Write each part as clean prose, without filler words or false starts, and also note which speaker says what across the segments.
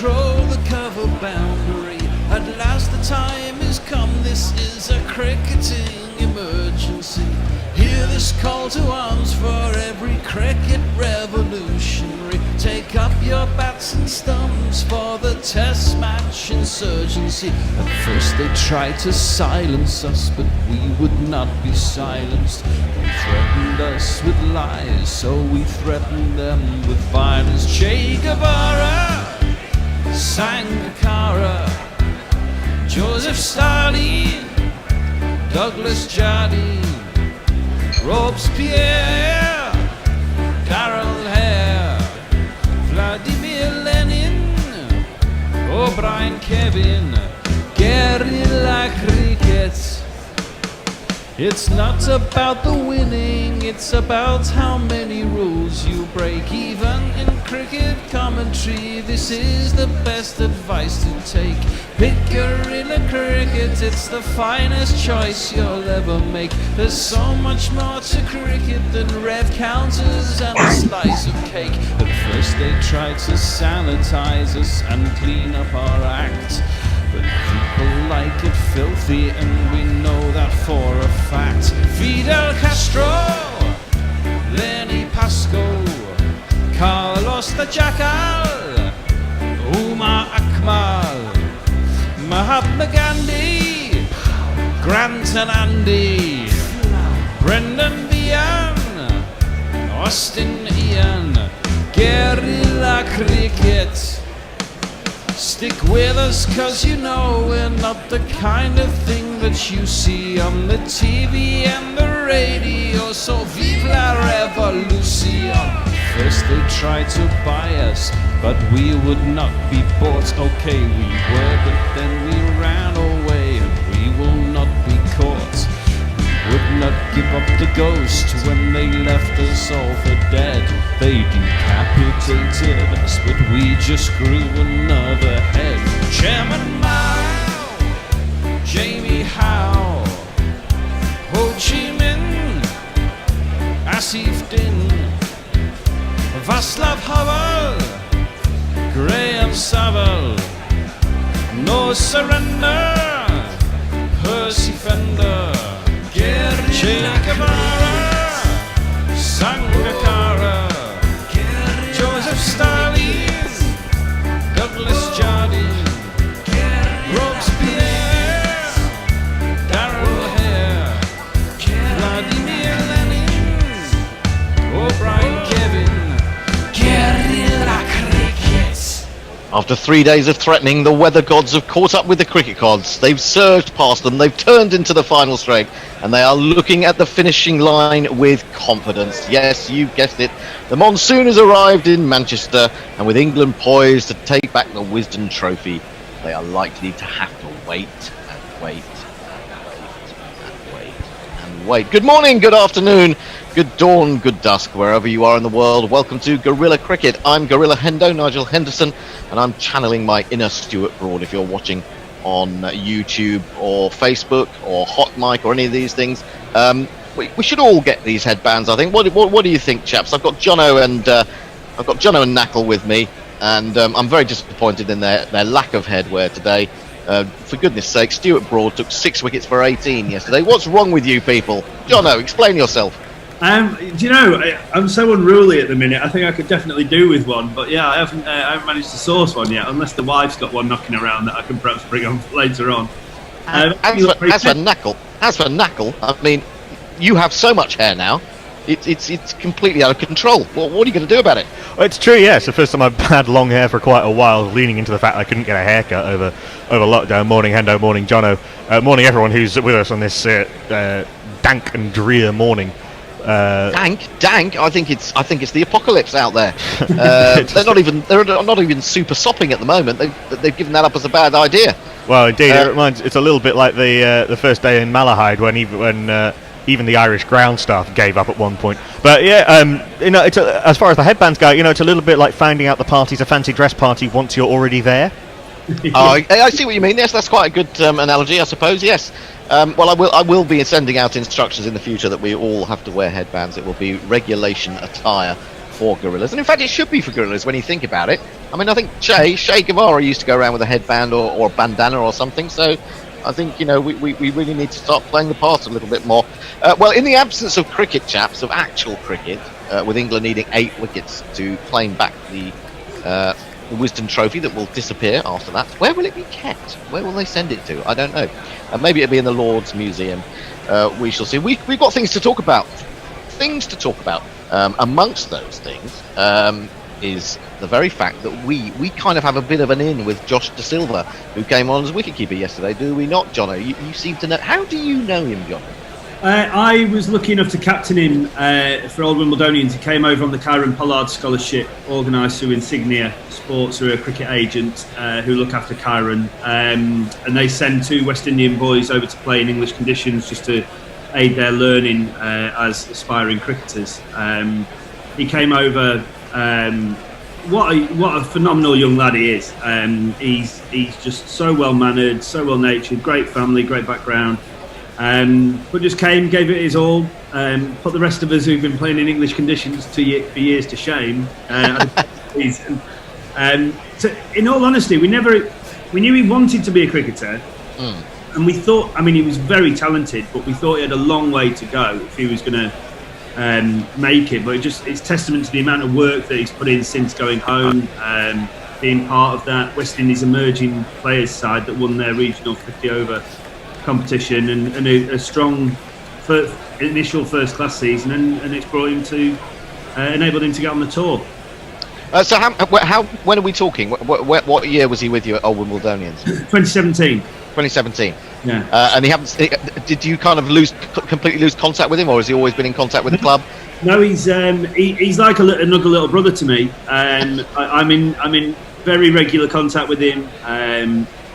Speaker 1: control the cover boundary. At last the time is come, this is a cricketing emergency. Hear this call to arms for every cricket revolutionary. Take up your bats and stumps for the test match insurgency. At first they tried to silence us, but we would not be silenced. They threatened us with lies, so we threatened them with violence. Che Guevara, Sangakkara, Joseph Stalin, Douglas Jardine, Robespierre, Darrell Hare, Vladimir Lenin, O'Brien Kevin, guerrilla cricket. It's not about the winning, it's about how many rules you break. Even in cricket commentary, this is the best advice to take. Pick guerrilla cricket, it's the finest choice you'll ever make. There's so much more to cricket than rev counters and a slice of cake. At first they tried to sanitize us and clean up our act, but people like it filthy, and we know that for a fact. Fidel Castro, Lenny Pasco, Carlos the Jackal, Umar Akmal, Mahatma Gandhi, Grant and Andy, Brendan Behan, Austin Ian, guerrilla cricket. Stick with us, cause you know we're not the kind of thing that you see on the TV and the radio. So vive la revolution. First they tried to buy us, but we would not be bought. Okay, we were, but then we ran away, and we will not be caught. We would not give up the ghost when they left us all for dead. They decapitated us, but we just grew another head. Chairman Mao, Jamie Howe, Ho Chi Minh, Asif Din, Václav Havel, Graham Saville, No Surrender, Percy Fender, Che Guevara, Sangakkara, Joseph Stalin, Douglas Jardine, Robespierre, Darrell Hare, Vladimir Lenin, O'Brien Kevin, guerrilla cricket.
Speaker 2: After 3 days of threatening, the weather gods have caught up with the cricket gods. They've surged past them, they've turned into the final straight, and they are looking at the finishing line with confidence. Yes, you guessed it. The monsoon has arrived in Manchester, and with England poised to take back the Wisden Trophy, they are likely to have to wait and wait and wait and wait and wait. Good morning, good afternoon, good dawn, good dusk, wherever you are in the world. Welcome to Guerrilla Cricket. I'm Guerrilla Hendo, Nigel Henderson, and I'm channeling my inner Stuart Broad. If you're watching on YouTube or Facebook or Hot Mic or any of these things, we should all get these headbands, I think. What do you think, chaps? I've got Jono and Knackle with me, and I'm very disappointed in their lack of headwear today. For goodness sake, Stuart Broad took 6 wickets for 18 yesterday. What's wrong with you people? Jono, explain yourself.
Speaker 3: Do you know, I'm so unruly at the minute. I think I could definitely do with one, but yeah, I haven't managed to source one yet, unless the wife's got one knocking around that I can perhaps bring on later on.
Speaker 2: As for Knackle, I mean, you have so much hair now. It's completely out of control. What are you going to do about it?
Speaker 4: Well, it's true, yeah. It's the first time I've had long hair for quite a while, leaning into the fact I couldn't get a haircut over lockdown. Morning, Hendo. Morning, Jono. Morning, everyone who's with us on this dank and drear morning.
Speaker 2: Dank. I think it's the apocalypse out there. They're not even super sopping at the moment. They've given that up as a bad idea.
Speaker 4: Well, indeed, it's a little bit like the first day in Malahide when even the Irish ground staff gave up at one point. But yeah, it's as far as the headbands go, it's a little bit like finding out the party's a fancy dress party once you're already there.
Speaker 2: I see what you mean. Yes, that's quite a good analogy, I suppose. Yes. Well, I will be sending out instructions in the future that we all have to wear headbands. It will be regulation attire for Gorillas, and in fact it should be for Gorillas when you think about it. I mean, I think Che Guevara used to go around with a headband or a bandana or something, so I think, we really need to start playing the part a little bit more. Well, in the absence of cricket, chaps, of actual cricket, with England needing 8 wickets to claim back the Wisden Trophy that will disappear after that, where will it be kept? Where will they send it to? I don't know. Maybe it'll be in the Lord's Museum. We shall see. We've got things to talk about. Amongst those things is the very fact that we kind of have a bit of an in with Josh Da Silva, who came on as wicketkeeper yesterday, do we not, Jono? You seem to know. How do you know him, Jono?
Speaker 3: I was lucky enough to captain him for Old Wimbledonians. He came over on the Kyron Pollard Scholarship, organised through Insignia Sports, who are a cricket agent who look after Kyron. And they send 2 West Indian boys over to play in English conditions just to aid their learning as aspiring cricketers. He came over. What a phenomenal young lad he is. He's just so well mannered, so well natured, great family, great background. But just came, gave it his all, put the rest of us who've been playing in English conditions for years to shame. In all honesty, we knew he wanted to be a cricketer, and we thought, he was very talented, but we thought he had a long way to go if he was going to make it. But it's testament to the amount of work that he's put in since going home, being part of that West Indies emerging players side that won their regional 50 over competition and a strong initial first class season, and it's brought him to enabled him to get on the tour.
Speaker 2: So when are we talking? What year was he with you at Old Wimbledonians?
Speaker 3: 2017.
Speaker 2: 2017.
Speaker 3: Yeah.
Speaker 2: And did you kind of completely lose contact with him, or has he always been in contact with the club?
Speaker 3: No, he's like another little brother to me. I'm in very regular contact with him.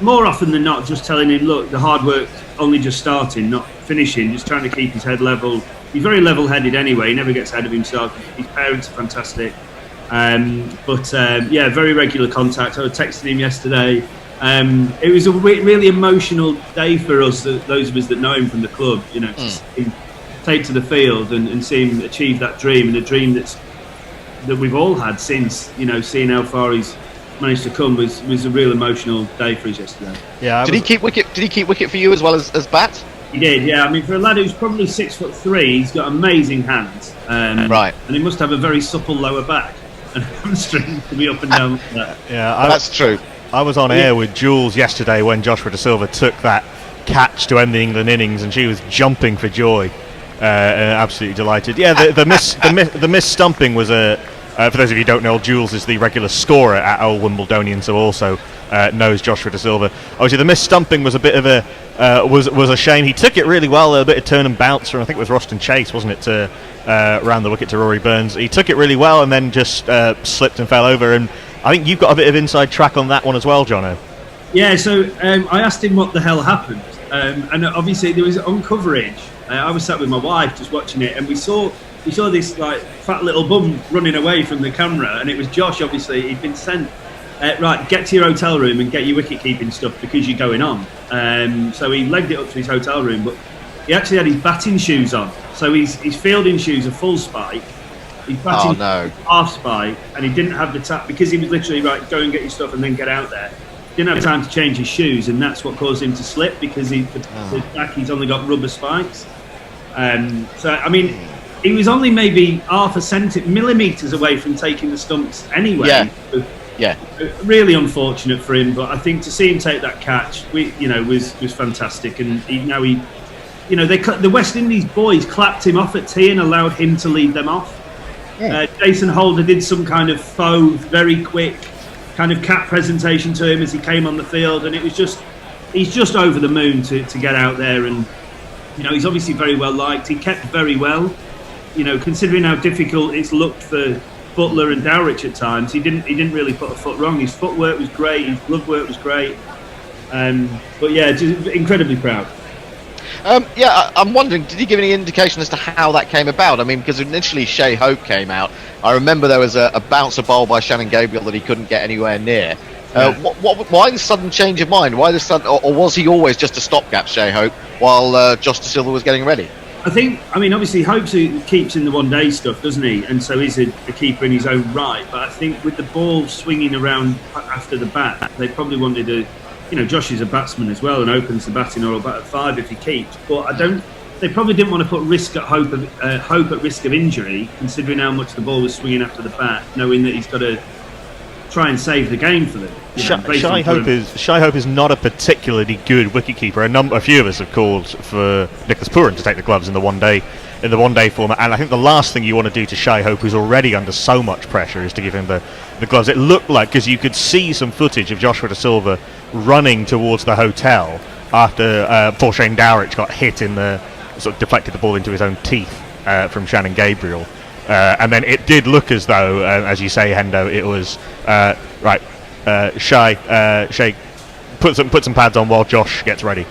Speaker 3: More often than not, just telling him, look, the hard work only just starting, not finishing, just trying to keep his head level. He's very level-headed anyway, he never gets ahead of himself. His parents are fantastic. Very regular contact. I was texting him yesterday. It was a really emotional day for us, those of us that know him from the club, to see him take to the field and see him achieve that dream, and a dream that we've all had since, seeing how far he's managed to come was a real emotional day for us yesterday.
Speaker 2: Yeah. Did he keep wicket for you as well as bat?
Speaker 3: He did, yeah. For a lad who's probably 6'3", he's got amazing hands.
Speaker 2: Right.
Speaker 3: And he must have a very supple lower back and hamstring to be up and down like that.
Speaker 4: Yeah,
Speaker 2: that's true.
Speaker 4: I was on air with Jules yesterday when Joshua Da Silva took that catch to end the England innings, and she was jumping for joy, absolutely delighted. Yeah, the miss stumping was a. For those of you who don't know, Jules is the regular scorer at Old Wimbledonian, so also knows Joshua Da Silva. Obviously, the miss stumping was a bit of was a shame. He took it really well, a bit of turn and bounce from, I think it was Roston Chase, wasn't it, to round the wicket to Rory Burns. He took it really well and then just slipped and fell over. And I think you've got a bit of inside track on that one as well, Jono.
Speaker 3: Yeah, so I asked him what the hell happened, and obviously there was on coverage. I was sat with my wife just watching it, and we saw this fat little bum running away from the camera, and it was Josh. Obviously, he'd been sent right, get to your hotel room and get your wicket keeping stuff because you're going on. So he legged it up to his hotel room, but he actually had his batting shoes on. So his fielding shoes are full spike. His batting half spike, and he didn't have the tap because he was literally right. Go and get your stuff and then get out there. Didn't have time to change his shoes, and that's what caused him to slip because the back he's only got rubber spikes. He was only maybe half a millimetres away from taking the stumps anyway.
Speaker 2: Yeah.
Speaker 3: Really unfortunate for him, but I think to see him take that catch, was fantastic. And the West Indies boys clapped him off at tee and allowed him to lead them off. Yeah. Jason Holder did some kind of faux, very quick kind of cap presentation to him as he came on the field, and he's just over the moon to get out there. And he's obviously very well liked. He kept very well. Considering how difficult it's looked for Butler and Dowrich at times, he didn't really put a foot wrong. His footwork was great, his glove work was great. Just incredibly proud.
Speaker 2: I'm wondering, did he give any indication as to how that came about? Because initially Shea Hope came out. I remember there was a bouncer bowl by Shannon Gabriel that he couldn't get anywhere near. Why the sudden change of mind? Why the sudden, or was he always just a stopgap, Shea Hope, while Josh Da Silva was getting ready?
Speaker 3: I think, obviously, Hope keeps in the one-day stuff, doesn't he? And so he's a keeper in his own right. But I think with the ball swinging around after the bat, they probably wanted to. Josh is a batsman as well and opens the batting order at 5 if he keeps. But they probably didn't want to put Hope at risk of injury, considering how much the ball was swinging after the bat, knowing that he's got to try and save the game for them.
Speaker 4: Shai Hope is not a particularly good wicketkeeper. A few of us have called for Nicholas Pooran to take the gloves in the one day format, and I think the last thing you want to do to Shai Hope, who's already under so much pressure, is to give him the gloves. It looked like, because you could see some footage of Joshua Da Silva running towards the hotel before Shane Dowrich got hit in the deflected the ball into his own teeth from Shannon Gabriel. And then it did look as though, as you say, Hendo, it was Shay, put some pads on while Josh gets ready.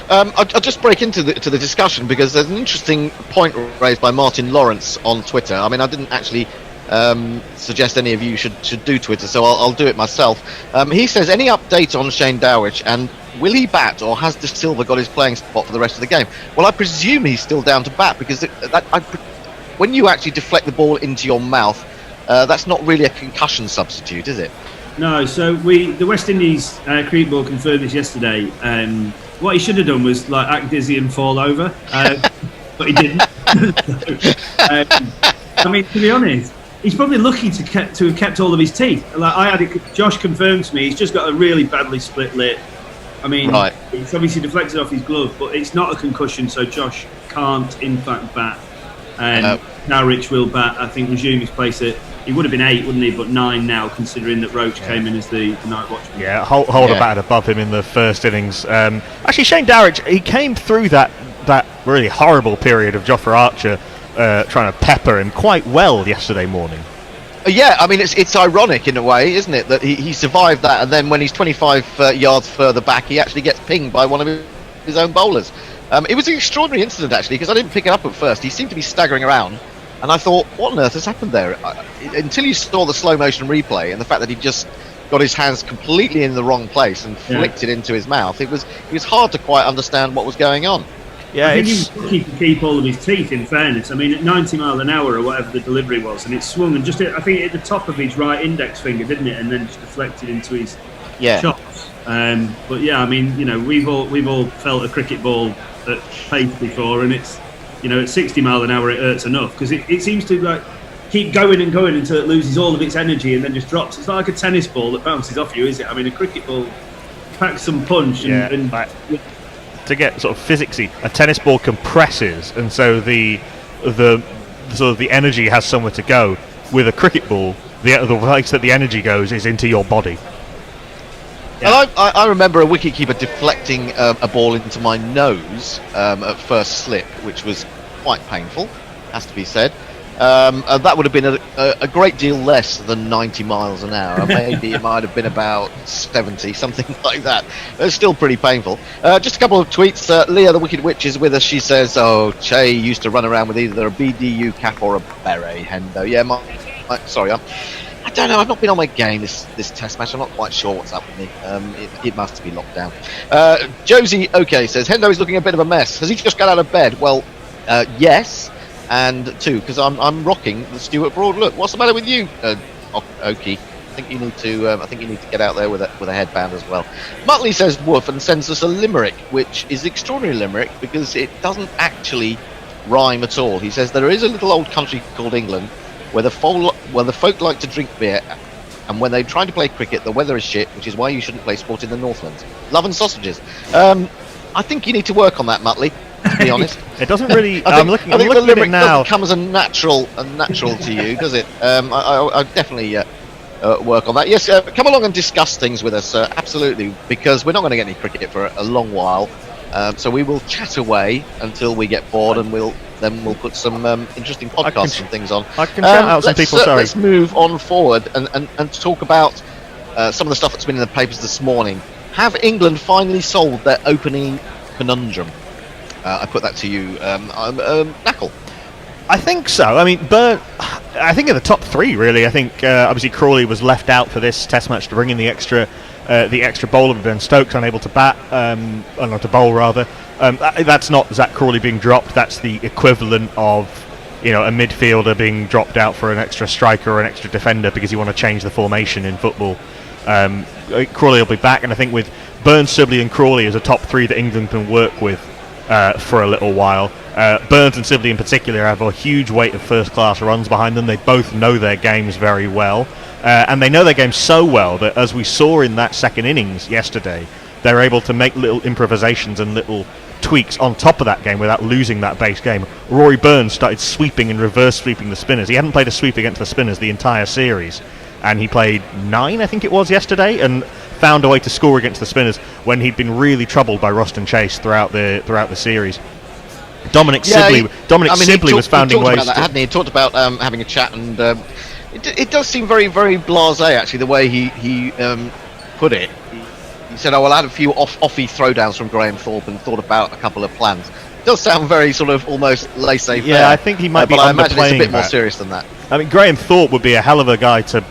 Speaker 2: I'll just break into the discussion because there's an interesting point raised by Martin Lawrence on Twitter. I didn't actually suggest any of you should do Twitter, so I'll do it myself. He says, any update on Shane Dowrich, and will he bat, or has De Silva got his playing spot for the rest of the game? Well, I presume he's still down to bat, because when you actually deflect the ball into your mouth, that's not really a concussion substitute, is it?
Speaker 3: No, so the West Indies cricket board confirmed this yesterday. What he should have done was act dizzy and fall over, but he didn't. To be honest, he's probably lucky to have kept all of his teeth. Josh confirmed to me he's just got a really badly split lip.
Speaker 2: Right.
Speaker 3: It's obviously deflected off his glove, but it's not a concussion, so Josh can't in fact bat. Dowrich will bat. I think resume his place at. He would have been 8, wouldn't he? But 9 now, considering that Roach came in as the night watchman.
Speaker 4: Yeah, Holder batted above him in the first innings. Actually, Shane Dowrich, he came through that really horrible period of Jofra Archer trying to pepper him quite well yesterday morning.
Speaker 2: Yeah, it's ironic in a way, isn't it, that he survived that, and then when he's 25 yards further back, he actually gets pinged by one of his own bowlers. It was an extraordinary incident, actually, because I didn't pick it up at first. He seemed to be staggering around. And I thought, what on earth has happened there? Until you saw the slow motion replay and the fact that he just got his hands completely in the wrong place and flicked it into his mouth, it was hard to quite understand what was going on.
Speaker 3: Yeah, I think he was lucky to keep all of his teeth, in fairness. At 90 mile an hour or whatever the delivery was, and it swung and just, I think it hit the top of his right index finger, didn't it? And then just deflected into his chops. But yeah, we've all felt a cricket ball at pace before, and it's. At 60 mile an hour, it hurts enough because it seems to keep going and going until it loses all of its energy and then just drops. It's not like a tennis ball that bounces off you, is it? A cricket ball packs some punch.
Speaker 4: To get sort of physicsy, a tennis ball compresses, and so the sort of the energy has somewhere to go. With a cricket ball, the place that the energy goes is into your body.
Speaker 2: Yeah. And I remember a wicketkeeper deflecting a ball into my nose at first slip, which was quite painful, has to be said. That would have been a great deal less than 90 miles an hour. Maybe it might have been about 70, something like that. It's still pretty painful. Just a couple of tweets. Leah, the Wicked Witch, is with us. She says, Che used to run around with either a BDU cap or a beret, Hendo. Yeah, sorry, I don't know, I've not been on my game this test match. I'm not quite sure what's up with me. It must be locked down. Josie says, Hendo is looking a bit of a mess. Has he just got out of bed? Well, yes, and 2, because I'm rocking the Stuart Broad look. What's the matter with you, Oki? I think you need to get out there with a headband as well. Muttley says woof and sends us a limerick, which is extraordinary limerick because it doesn't actually rhyme at all. He says there is a little old country called England where the folk like to drink beer, and when they try to play cricket, the weather is shit, which is why you shouldn't play sport in the Northlands. Love and sausages. I think you need to work on that, Muttley, to be honest.
Speaker 4: It doesn't really.
Speaker 2: I think the limerick
Speaker 4: at it now.
Speaker 2: Doesn't come as a natural to you, does it? I definitely work on that. Yes, come along and discuss things with us, absolutely, because we're not going to get any cricket for a long while. So we will chat away until we get bored, and we'll put some interesting podcasts and things on.
Speaker 4: I can shout out some people. Sorry.
Speaker 2: Let's move on forward and talk about some of the stuff that's been in the papers this morning. Have England finally solved their opening conundrum? I put that to you, Knackle.
Speaker 4: I think so. I think in the top 3, really. I think obviously Crawley was left out for this Test match to bring in the extra bowler, Ben Stokes unable to bat, not to bowl rather. That's not Zach Crawley being dropped. That's the equivalent of, you know, a midfielder being dropped out for an extra striker or an extra defender because you want to change the formation in football. Crawley will be back, and I think with Burns, Sibley and Crawley as a top three that England can work with for a little while. Burns and Sibley in particular have a huge weight of first-class runs behind them. They both know their games very well, and they know their games so well that, as we saw in that second innings yesterday, they're able to make little improvisations and little tweaks on top of that game without losing that base game. Rory Burns started sweeping and reverse sweeping the spinners. He hadn't played a sweep against the spinners the entire series, and he played 9, I think it was, yesterday, and found a way to score against the spinners when he'd been really troubled by Roston Chase throughout the series. Dominic Sibley was finding ways.
Speaker 2: Hadn't he? He talked about having a chat, and it does seem very, very blasé. Actually, the way he put it. He said, "Oh, well, I had a few offy throwdowns from Graham Thorpe and thought about a couple of plans." It does sound very sort of almost laissez-faire.
Speaker 4: Yeah, I think he might be
Speaker 2: but I imagine it's a bit more
Speaker 4: that.
Speaker 2: serious than that.
Speaker 4: I mean, Graham Thorpe would be a hell of a guy to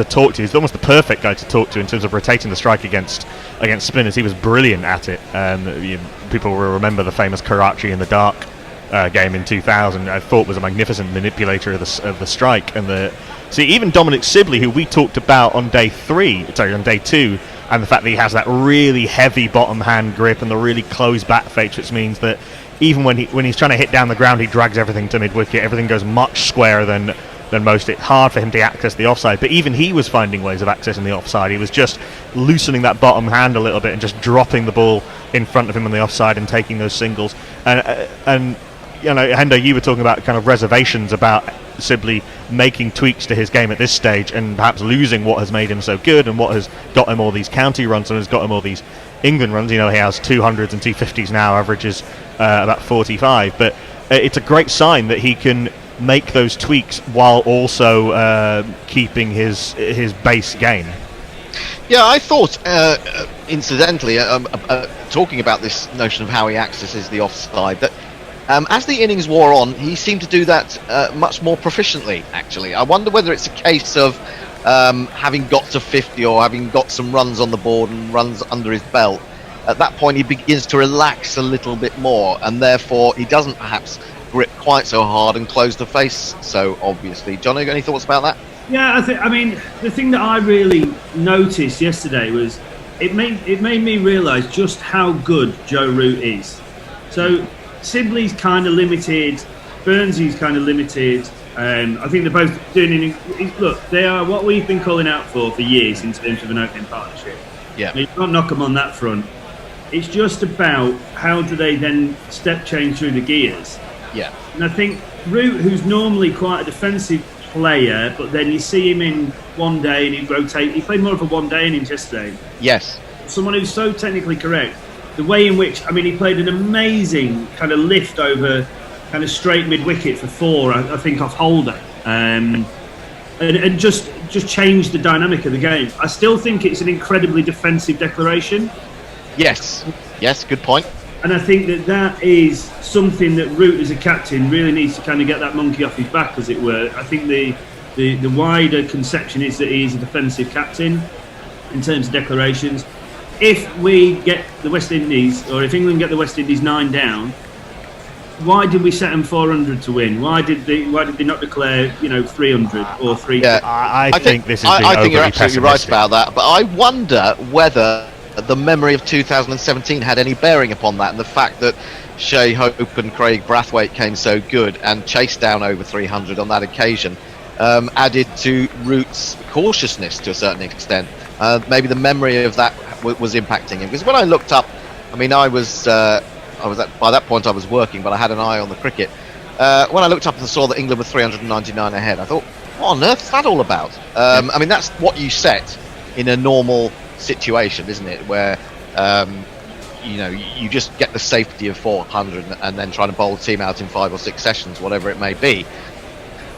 Speaker 4: talk to. He's almost the perfect guy to talk to in terms of rotating the strike against spinners. He was brilliant at it. People will remember the famous Karachi in the dark game in 2000. Thorpe was a magnificent manipulator of the strike. Even Dominic Sibley, who we talked about on day 2, and the fact that he has that really heavy bottom hand grip and the really closed bat fakes, which means that even when he's trying to hit down the ground, he drags everything to mid-wicket. Everything goes much squarer than most. It's hard for him to access the offside, but even he was finding ways of accessing the offside. He was just loosening that bottom hand a little bit and just dropping the ball in front of him on the offside and taking those singles. And you know, Hendo, you were talking about kind of reservations about Sibley making tweaks to his game at this stage and perhaps losing what has made him so good and what has got him all these county runs and has got him all these England runs. You know, he has 200s and 250s now, averages about 45, but it's a great sign that he can make those tweaks while also keeping his base game.
Speaker 2: Yeah, I thought, incidentally, talking about this notion of how he accesses the offside, that as the innings wore on, he seemed to do that much more proficiently, actually. I wonder whether it's a case of having got to 50 or having got some runs on the board and runs under his belt. At that point, he begins to relax a little bit more, and therefore he doesn't perhaps grip quite so hard and close the face so obviously. John, you got any thoughts about that?
Speaker 3: Yeah, I mean, the thing that I really noticed yesterday was it made me realise just how good Joe Root is. So Sibley's kind of limited, Burnsy's kind of limited. I think they're both doing. Look, they are what we've been calling out for years in terms of an opening partnership.
Speaker 2: Yeah,
Speaker 3: you can't knock them on that front. It's just about how do they then step change through the gears.
Speaker 2: Yeah,
Speaker 3: and I think Root, who's normally quite a defensive player, but then you see him in one day and he rotates. He played more of a one-day innings yesterday.
Speaker 2: Yes,
Speaker 3: someone who's so technically correct. The way in which, I mean, he played an amazing kind of lift over kind of straight mid-wicket for 4, I think, off Holder, and just changed the dynamic of the game. I still think it's an incredibly defensive declaration.
Speaker 2: Yes, good point.
Speaker 3: And I think that is something that Root as a captain really needs to kind of get that monkey off his back, as it were. I think the wider conception is that he's a defensive captain in terms of declarations. If we get the West Indies, or if England get the West Indies 9 down, why did we set them 400 to win? Why did they not declare 300 or 3?
Speaker 2: Yeah,
Speaker 4: I think this is.
Speaker 2: I think you're absolutely right about that. But I wonder whether the memory of 2017 had any bearing upon that, and the fact that Shea Hope and Craig Brathwaite came so good and chased down over 300 on that occasion, added to Root's cautiousness to a certain extent. Maybe the memory of that was impacting him, because when I looked up, I mean, by that point I was working, but I had an eye on the cricket. When I looked up and saw that England were 399 ahead, I thought, what on earth is that all about? I mean, that's what you set in a normal situation, isn't it? Where you just get the safety of 400 and then try to bowl a team out in 5 or 6 sessions, whatever it may be.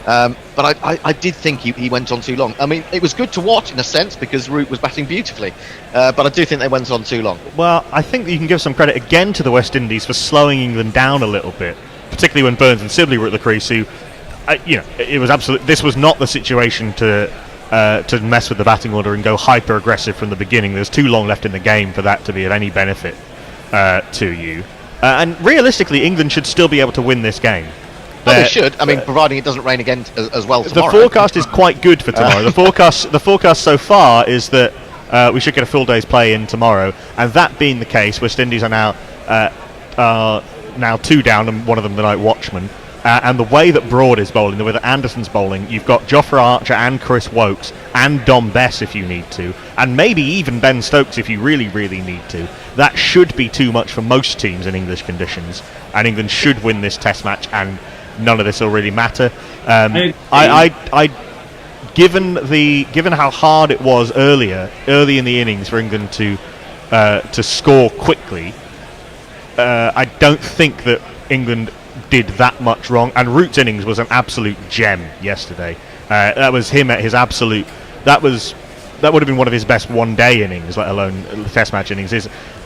Speaker 2: But I did think he went on too long. I mean, it was good to watch in a sense because Root was batting beautifully, but I do think they went on too long.
Speaker 4: Well, I think that you can give some credit again to the West Indies for slowing England down a little bit, particularly when Burns and Sibley were at the crease. Who, it was absolute. This was not the situation to mess with the batting order and go hyper aggressive from the beginning. There's too long left in the game for that to be of any benefit to you. And realistically, England should still be able to win this game.
Speaker 2: Well, they should. I mean, providing it doesn't rain again as well tomorrow.
Speaker 4: The forecast is quite good for tomorrow. The forecast so far is that we should get a full day's play in tomorrow. And that being the case, West Indies are now 2 down, and one of them the night watchman. And the way that Broad is bowling, the way that Anderson's bowling, you've got Jofra Archer and Chris Wokes and Dom Bess if you need to, and maybe even Ben Stokes if you really, really need to. That should be too much for most teams in English conditions, and England should win this Test match, and none of this will really matter. Given how hard it was early in the innings for England to score quickly, I don't think that England did that much wrong, and Root's innings was an absolute gem yesterday. That was him at his absolute. That would have been one of his best one-day innings, let alone Test match innings.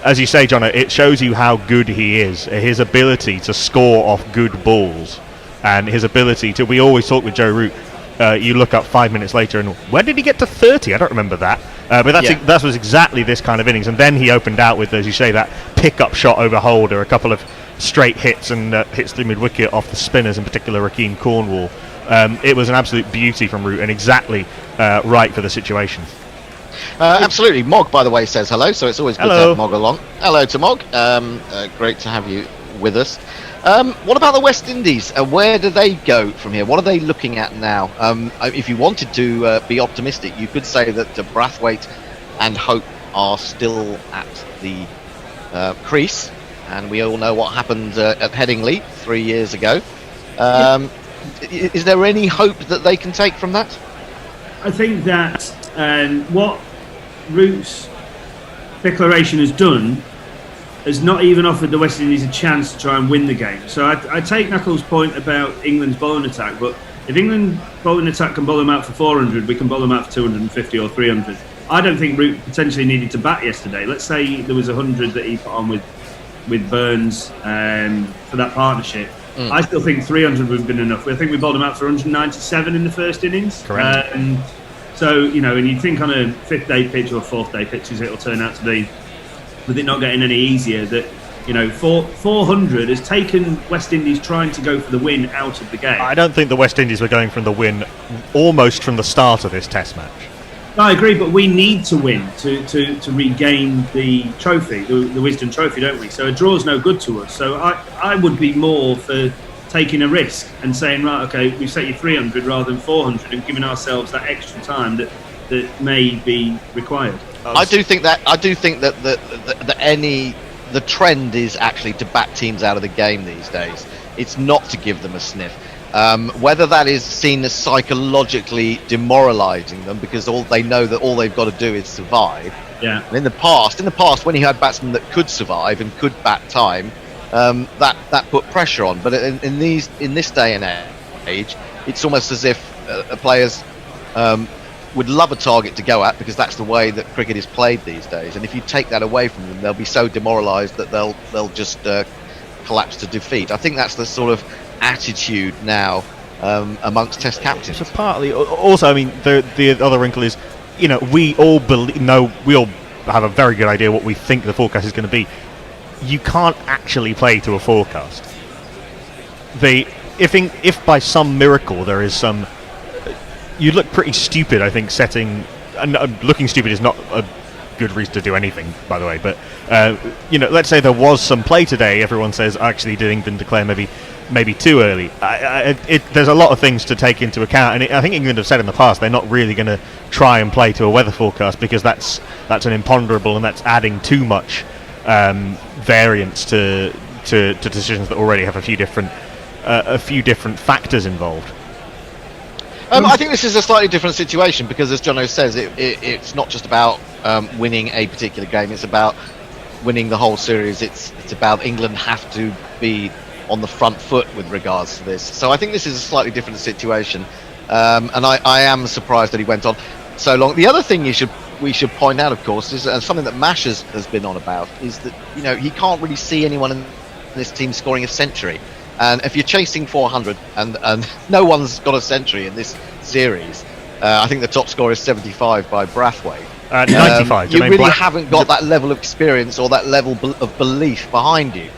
Speaker 4: As you say, John, it shows you how good he is. His ability to score off good balls, and his ability to. We always talk with Joe Root. You look up 5 minutes later, and when did he get to 30? I don't remember that. But that was exactly this kind of innings, and then he opened out with, as you say, that pick-up shot over Holder, a couple of straight hits and hits the mid-wicket off the spinners, in particular Rakeem Cornwall. It was an absolute beauty from Root and exactly right for the situation.
Speaker 2: Absolutely. Mog, by the way, says hello, so it's always good to have Mog along. Hello to Mog. Great to have you with us. What about the West Indies? Where do they go from here? What are they looking at now? If you wanted to be optimistic, you could say that Brathwaite and Hope are still at the crease. And we all know what happened at Headingley 3 years ago. Is there any hope that they can take from that?
Speaker 3: I think that what Root's declaration has done has not even offered the West Indies a chance to try and win the game. So I take Knuckles' point about England's bowling attack, but if England bowling attack can bowl them out for 400, we can bowl them out for 250 or 300. I don't think Root potentially needed to bat yesterday. Let's say there was 100 that he put on with Burns for that partnership. I still think 300 would have been enough. I think we bowled him out for 197 in the first innings.
Speaker 4: Correct.
Speaker 3: So, and you'd think on a 5th day pitch or 4th day pitch, as it'll turn out to be, with it not getting any easier, that 400 has taken West Indies trying to go for the win out of the game.
Speaker 4: I don't think the West Indies were going for the win almost from the start of this Test match.
Speaker 3: I agree, but we need to win to regain the trophy, the Wisdom Trophy, don't we? So a draw's no good to us. So I would be more for taking a risk and saying, right, okay, we set you 300 rather than 400 and giving ourselves that extra time that may be required.
Speaker 2: I do think that the trend is actually to back teams out of the game these days. It's not to give them a sniff. Whether that is seen as psychologically demoralising them because they know that all they've got to do is survive.
Speaker 3: Yeah. And
Speaker 2: in the past, when you had batsmen that could survive and could bat time, that put pressure on. But in this day and age, it's almost as if players would love a target to go at because that's the way that cricket is played these days. And if you take that away from them, they'll be so demoralised that they'll just collapse to defeat. I think that's the sort of attitude now amongst Test captains.
Speaker 4: So partly, also, I mean, the other wrinkle is, we all we all have a very good idea what we think the forecast is going to be. You can't actually play to a forecast. If by some miracle there is some, you'd look pretty stupid, I think, setting. And looking stupid is not a good reason to do anything, by the way. But let's say there was some play today. Everyone says, actually, did England declare maybe too early? There's a lot of things to take into account, and I think England have said in the past they're not really going to try and play to a weather forecast because that's an imponderable and that's adding too much variance to decisions that already have a few different factors involved.
Speaker 2: I think this is a slightly different situation because, as Jono says, it's not just about winning a particular game; it's about winning the whole series. It's about England have to be on the front foot with regards to this. So I think this is a slightly different situation, and I am surprised that he went on so long. The other thing we should point out, of course, is something that Mash has been on about, is that he can't really see anyone in this team scoring a century. And if you're chasing 400 and no one's got a century in this series, I think the top score is 75 by Brathwaite.
Speaker 4: 95.
Speaker 2: You really haven't got that level of experience or that level of belief behind you.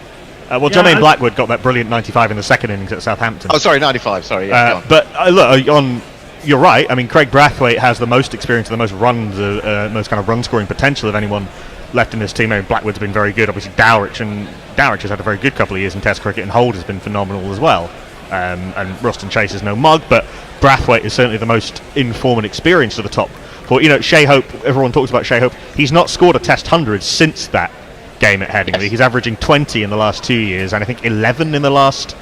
Speaker 4: Jermaine Blackwood got that brilliant 95 in the second innings at Southampton.
Speaker 2: Oh, sorry, 95. Sorry, yeah.
Speaker 4: But look, you're right. I mean, Craig Brathwaite has the most experience, and the most runs, most kind of run-scoring potential of anyone left in this team. I mean, Blackwood's been very good. Obviously, Dowrich has had a very good couple of years in Test cricket, and Holt has been phenomenal as well. And Ruston Chase is no mug, but Brathwaite is certainly the most informed and experienced of the top four. Shea Hope, everyone talks about Shea Hope. He's not scored a Test 100 since that game at Headingley. Yes. He's averaging 20 in the last 2 years, and I think 11 in the last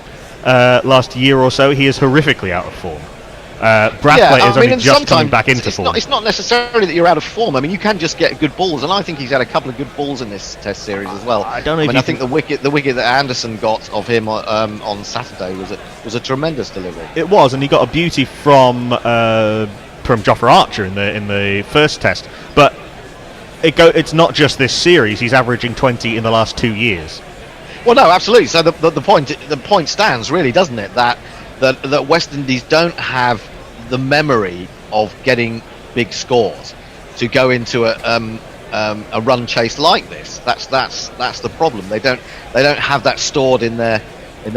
Speaker 4: year or so. He is horrifically out of form. Brathwaite is only just coming back into form.
Speaker 2: It's not necessarily that you're out of form. I mean, you can just get good balls, and I think he's had a couple of good balls in this Test series as well.
Speaker 4: I don't know.
Speaker 2: I think the wicket that Anderson got of him on Saturday was a tremendous delivery.
Speaker 4: It was, and he got a beauty from Jofra Archer in the first Test. But it's not just this series. He's averaging 20 in the last 2 years.
Speaker 2: Well, no, absolutely. So the point stands, really, doesn't it? That West Indies don't have the memory of getting big scores to go into a run chase like this. That's the problem. They don't have that stored in their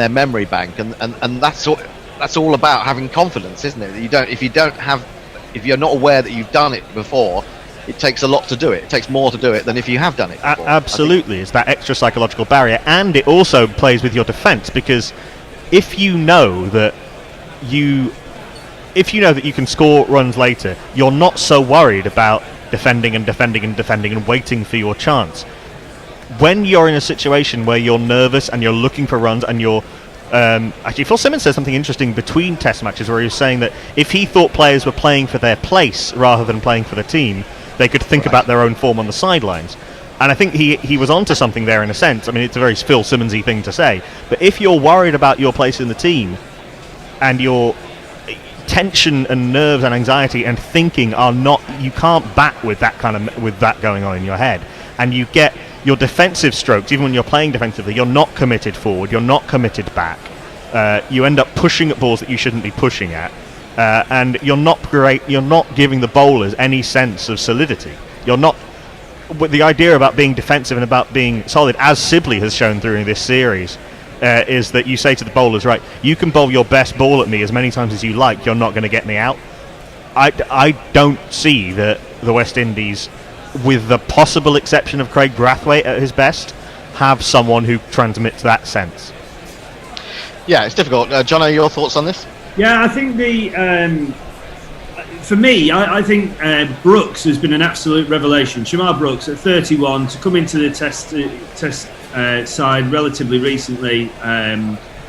Speaker 2: memory bank, and that's all about having confidence, isn't it? If you're not aware that you've done it before, it takes a lot to do it. It takes more to do it than if you have done it before.
Speaker 4: Absolutely, it's that extra psychological barrier, and it also plays with your defence, because if you know that you can score runs later, you're not so worried about defending and waiting for your chance. When you're in a situation where you're nervous and you're looking for runs, and you're actually, Phil Simmons said something interesting between Test matches where he was saying that if he thought players were playing for their place rather than playing for the team, they could think about their own form on the sidelines. And I think he was onto something there in a sense. I mean, it's a very Phil Simmons-y thing to say, but if you're worried about your place in the team, and your tension and nerves and anxiety and thinking you can't bat with that going on in your head, and you get your defensive strokes, even when you're playing defensively, you're not committed forward, you're not committed back, you end up pushing at balls that you shouldn't be pushing at, and you're not giving the bowlers any sense of solidity. You're not, with the idea about being defensive and about being solid, as Sibley has shown through this series, is that you say to the bowlers, right, you can bowl your best ball at me as many times as you like, you're not going to get me out. I don't see that the West Indies, with the possible exception of Craig Brathwaite at his best, have someone who transmits that sense.
Speaker 2: Yeah, it's difficult. Jono, your thoughts on this?
Speaker 3: Yeah, I think for me, I think Brooks has been an absolute revelation. Shamar Brooks at 31 to come into the test side relatively recently,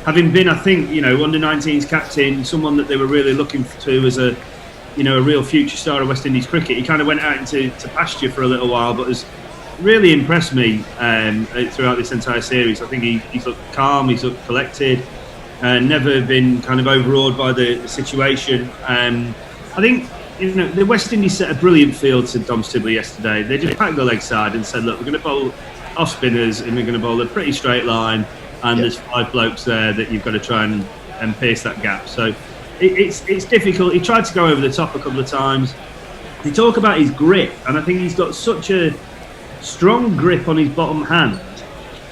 Speaker 3: having been, I think, under 19s captain, someone that they were really looking to as a real future star of West Indies cricket. He kind of went out into pasture for a little while, but has really impressed me throughout this entire series. I think he's looked calm, he's looked collected, never been kind of overawed by the situation. I think the West Indies set a brilliant field to Dom Sibley yesterday. They just packed the leg side and said, look, we're going to bowl off spinners and we're going to bowl a pretty straight line, and there's 5 blokes there that you've got to try and pierce that gap. So it's difficult. He tried to go over the top a couple of times. They talk about his grip, and I think he's got such a strong grip on his bottom hand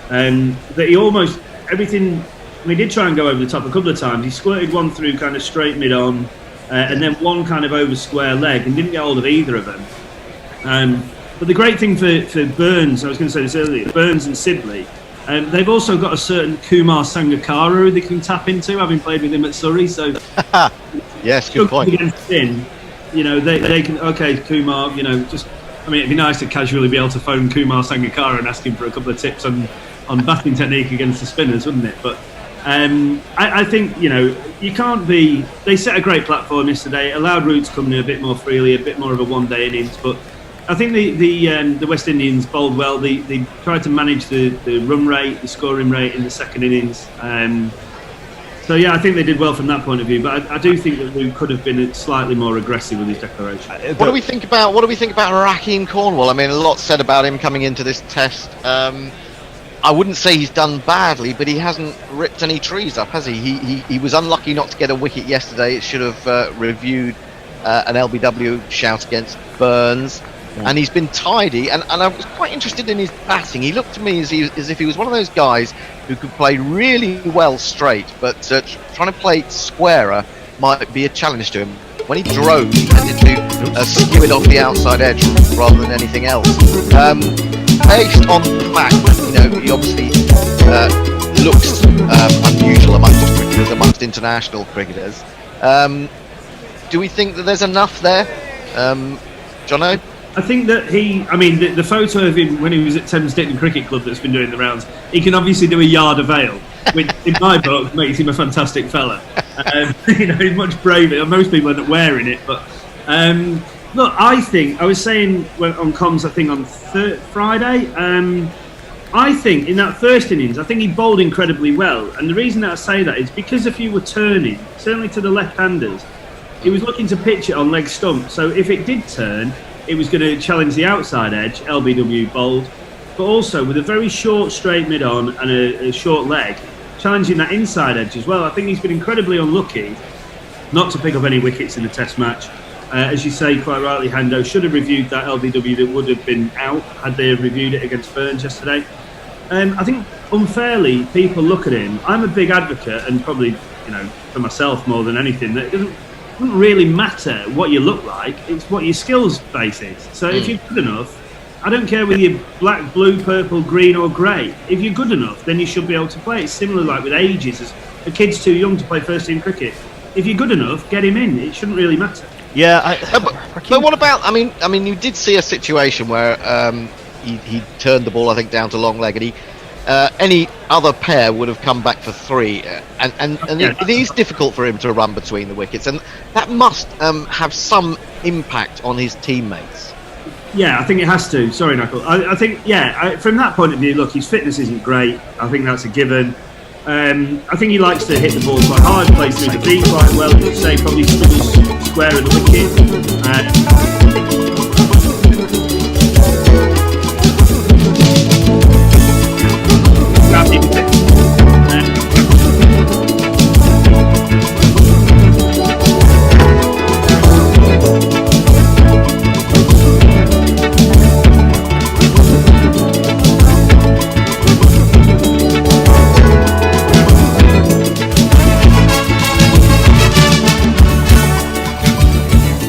Speaker 3: that he almost everything. He did try and go over the top a couple of times. He squirted one through kind of straight mid-on, and then one kind of over square leg, and didn't get hold of either of them. But the great thing for Burns, I was going to say this earlier, Burns and Sibley, they've also got a certain Kumar Sangakkara who they can tap into, having played with him at Surrey. So
Speaker 2: yes, good point.
Speaker 3: Against spin, they can. Okay, Kumar. It'd be nice to casually be able to phone Kumar Sangakkara and ask him for a couple of tips on batting technique against the spinners, wouldn't it? But I think you can't be. They set a great platform yesterday, allowed Roots come in a bit more freely, a bit more of a one-day innings, but I think the West Indians bowled well. They tried to manage the run rate, the scoring rate in the second innings. So yeah, I think they did well from that point of view. But I do think that we could have been slightly more aggressive with his declaration.
Speaker 2: What do we think about Raheem Cornwall? I mean, a lot said about him coming into this test. I wouldn't say he's done badly, but he hasn't ripped any trees up, has he? He was unlucky not to get a wicket yesterday. It should have reviewed an LBW shout against Burns. and he's been tidy. And I was quite interested in his batting. He looked to me as if he was one of those guys who could play really well straight, but trying to play squarer might be a challenge to him. When he drove, he tended to skew it off the outside edge rather than anything else. Based on the fact, he obviously looks unusual amongst cricketers, amongst international cricketers. Do we think that there's enough there, Jono?
Speaker 3: I think that the photo of him when he was at Thames Ditton Cricket Club that's been doing the rounds, he can obviously do a yard of ale, which in my book makes him a fantastic fella. He's much braver. Most people end up wearing it, but look, I think I was saying on comms, I think on Friday, I think in that first innings, I think he bowled incredibly well, and the reason that I say that is because if you were turning, certainly to the left-handers, he was looking to pitch it on leg stump. So if it did turn, it was going to challenge the outside edge. LBW bowled, but also with a very short straight mid-on and a short leg, challenging that inside edge as well. I think he's been incredibly unlucky not to pick up any wickets in the Test match. As you say quite rightly, Hando should have reviewed that LBW that would have been out had they reviewed it against Burns yesterday. I think unfairly people look at him. I'm a big advocate, and probably for myself more than anything, that it doesn't really matter what you look like, it's what your skills base is. So if you're good enough, I don't care whether you're black, blue, purple, green or grey, if you're good enough then you should be able to play. It's similar like with ages, as a kid's too young to play first team cricket. If you're good enough, get him in, it shouldn't really matter.
Speaker 2: Yeah, but what about, I mean you did see a situation where he turned the ball I think down to long leg, and any other pair would have come back for three, and it is difficult for him to run between the wickets, and that must have some impact on his teammates.
Speaker 3: Yeah, I think it has to. Sorry, Knuckle. I think, from that point of view, look, his fitness isn't great. I think that's a given. I think he likes to hit the ball quite hard, plays through the feet quite well. As you say, probably struggles square of the wicket.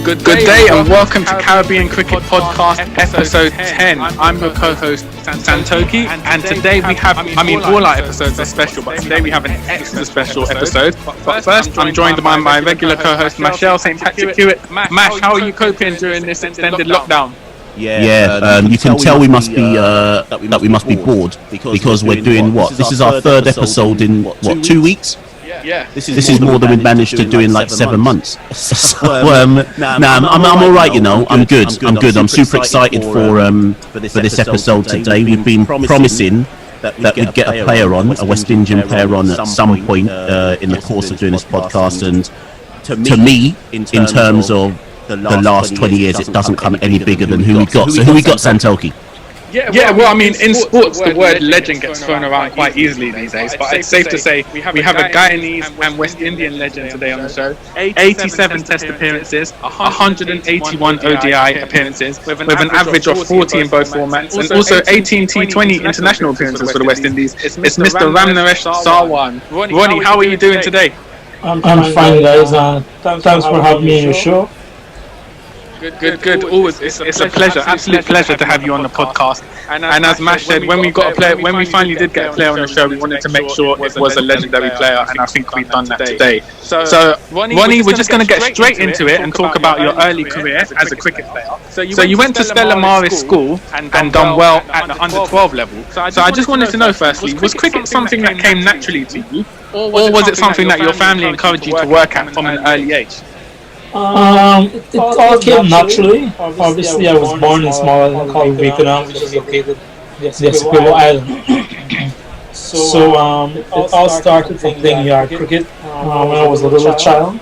Speaker 5: Good day and welcome to Caribbean Cricket Podcast episode 10. I'm your co-host Santoki, and today we have, all our episodes are special, but today we have an extra special episode. But first, I'm joined by my regular co-host Michelle St. Patrick Hewitt. Mash, how are you coping during this extended lockdown?
Speaker 6: You can tell we must be bored because we're doing what? This is our third episode in 2 weeks.
Speaker 5: Yeah,
Speaker 6: this is more than we managed to do in like 7 months. So, I'm all right, I'm good. I'm super excited for this episode today. We've been promising that we'd get a player on, a West Indian player on at some point in the course of doing this podcast. And to me, in terms of the last 20 years, it doesn't come any bigger than who we got. So who we got, Santoki?
Speaker 5: In sports, the word legend gets thrown around quite easily these days, but it's safe to say we have a Guyanese and West Indian legend today on the show. 87 Test appearances, 181 ODI appearances, with an average of 40 in both formats, and also 18 T20 international appearances for the West Indies. It's Mr. Ramnaresh Sarwan. Ronnie, how are you doing today?
Speaker 7: I'm fine, guys. Thanks for having me on your show.
Speaker 5: Good. Always, it's a pleasure, absolute pleasure to have you on the podcast. And as Mash said, when we finally did get a player on the show, we wanted to make sure it was a legendary player, and I think we've done that today. So, Ronnie, we're just going to get straight into it and talk about your early career as a cricket player. So you went to Stella Maris School and done well at the under-12 level. So I just wanted to know, firstly, was cricket something that came naturally to you, or was it something that your family encouraged you to work at from an early age?
Speaker 7: It all came naturally. Obviously, I was born in small island called Wakenham, which is located near Essequibo Island. So it all started from playing yard cricket when I was a little child.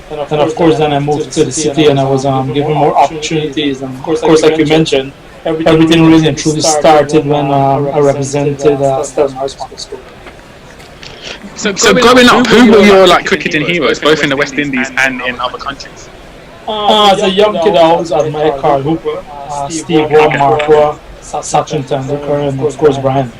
Speaker 7: And of course, then I moved to the city and I was given more opportunities. And of course, like you mentioned, everything really and truly started when I represented Stella Maris School.
Speaker 5: So growing up, who were your cricketing heroes, both in the West Indies and in other countries?
Speaker 7: As a young kid, I always admired Carl Hooper, Steve Marquardt, Sachin Tendulkar, and of course Brian.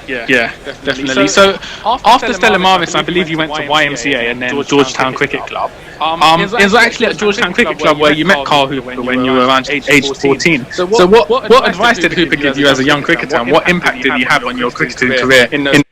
Speaker 5: Yeah, definitely. So after Stella Maris, I believe you went to YMCA and then Georgetown Cricket Club. It was actually at Georgetown Cricket Club where you met Carl Hooper when you were around age 14. So what advice did Hooper give you as a young cricketer, and what impact did he have on your cricketing career in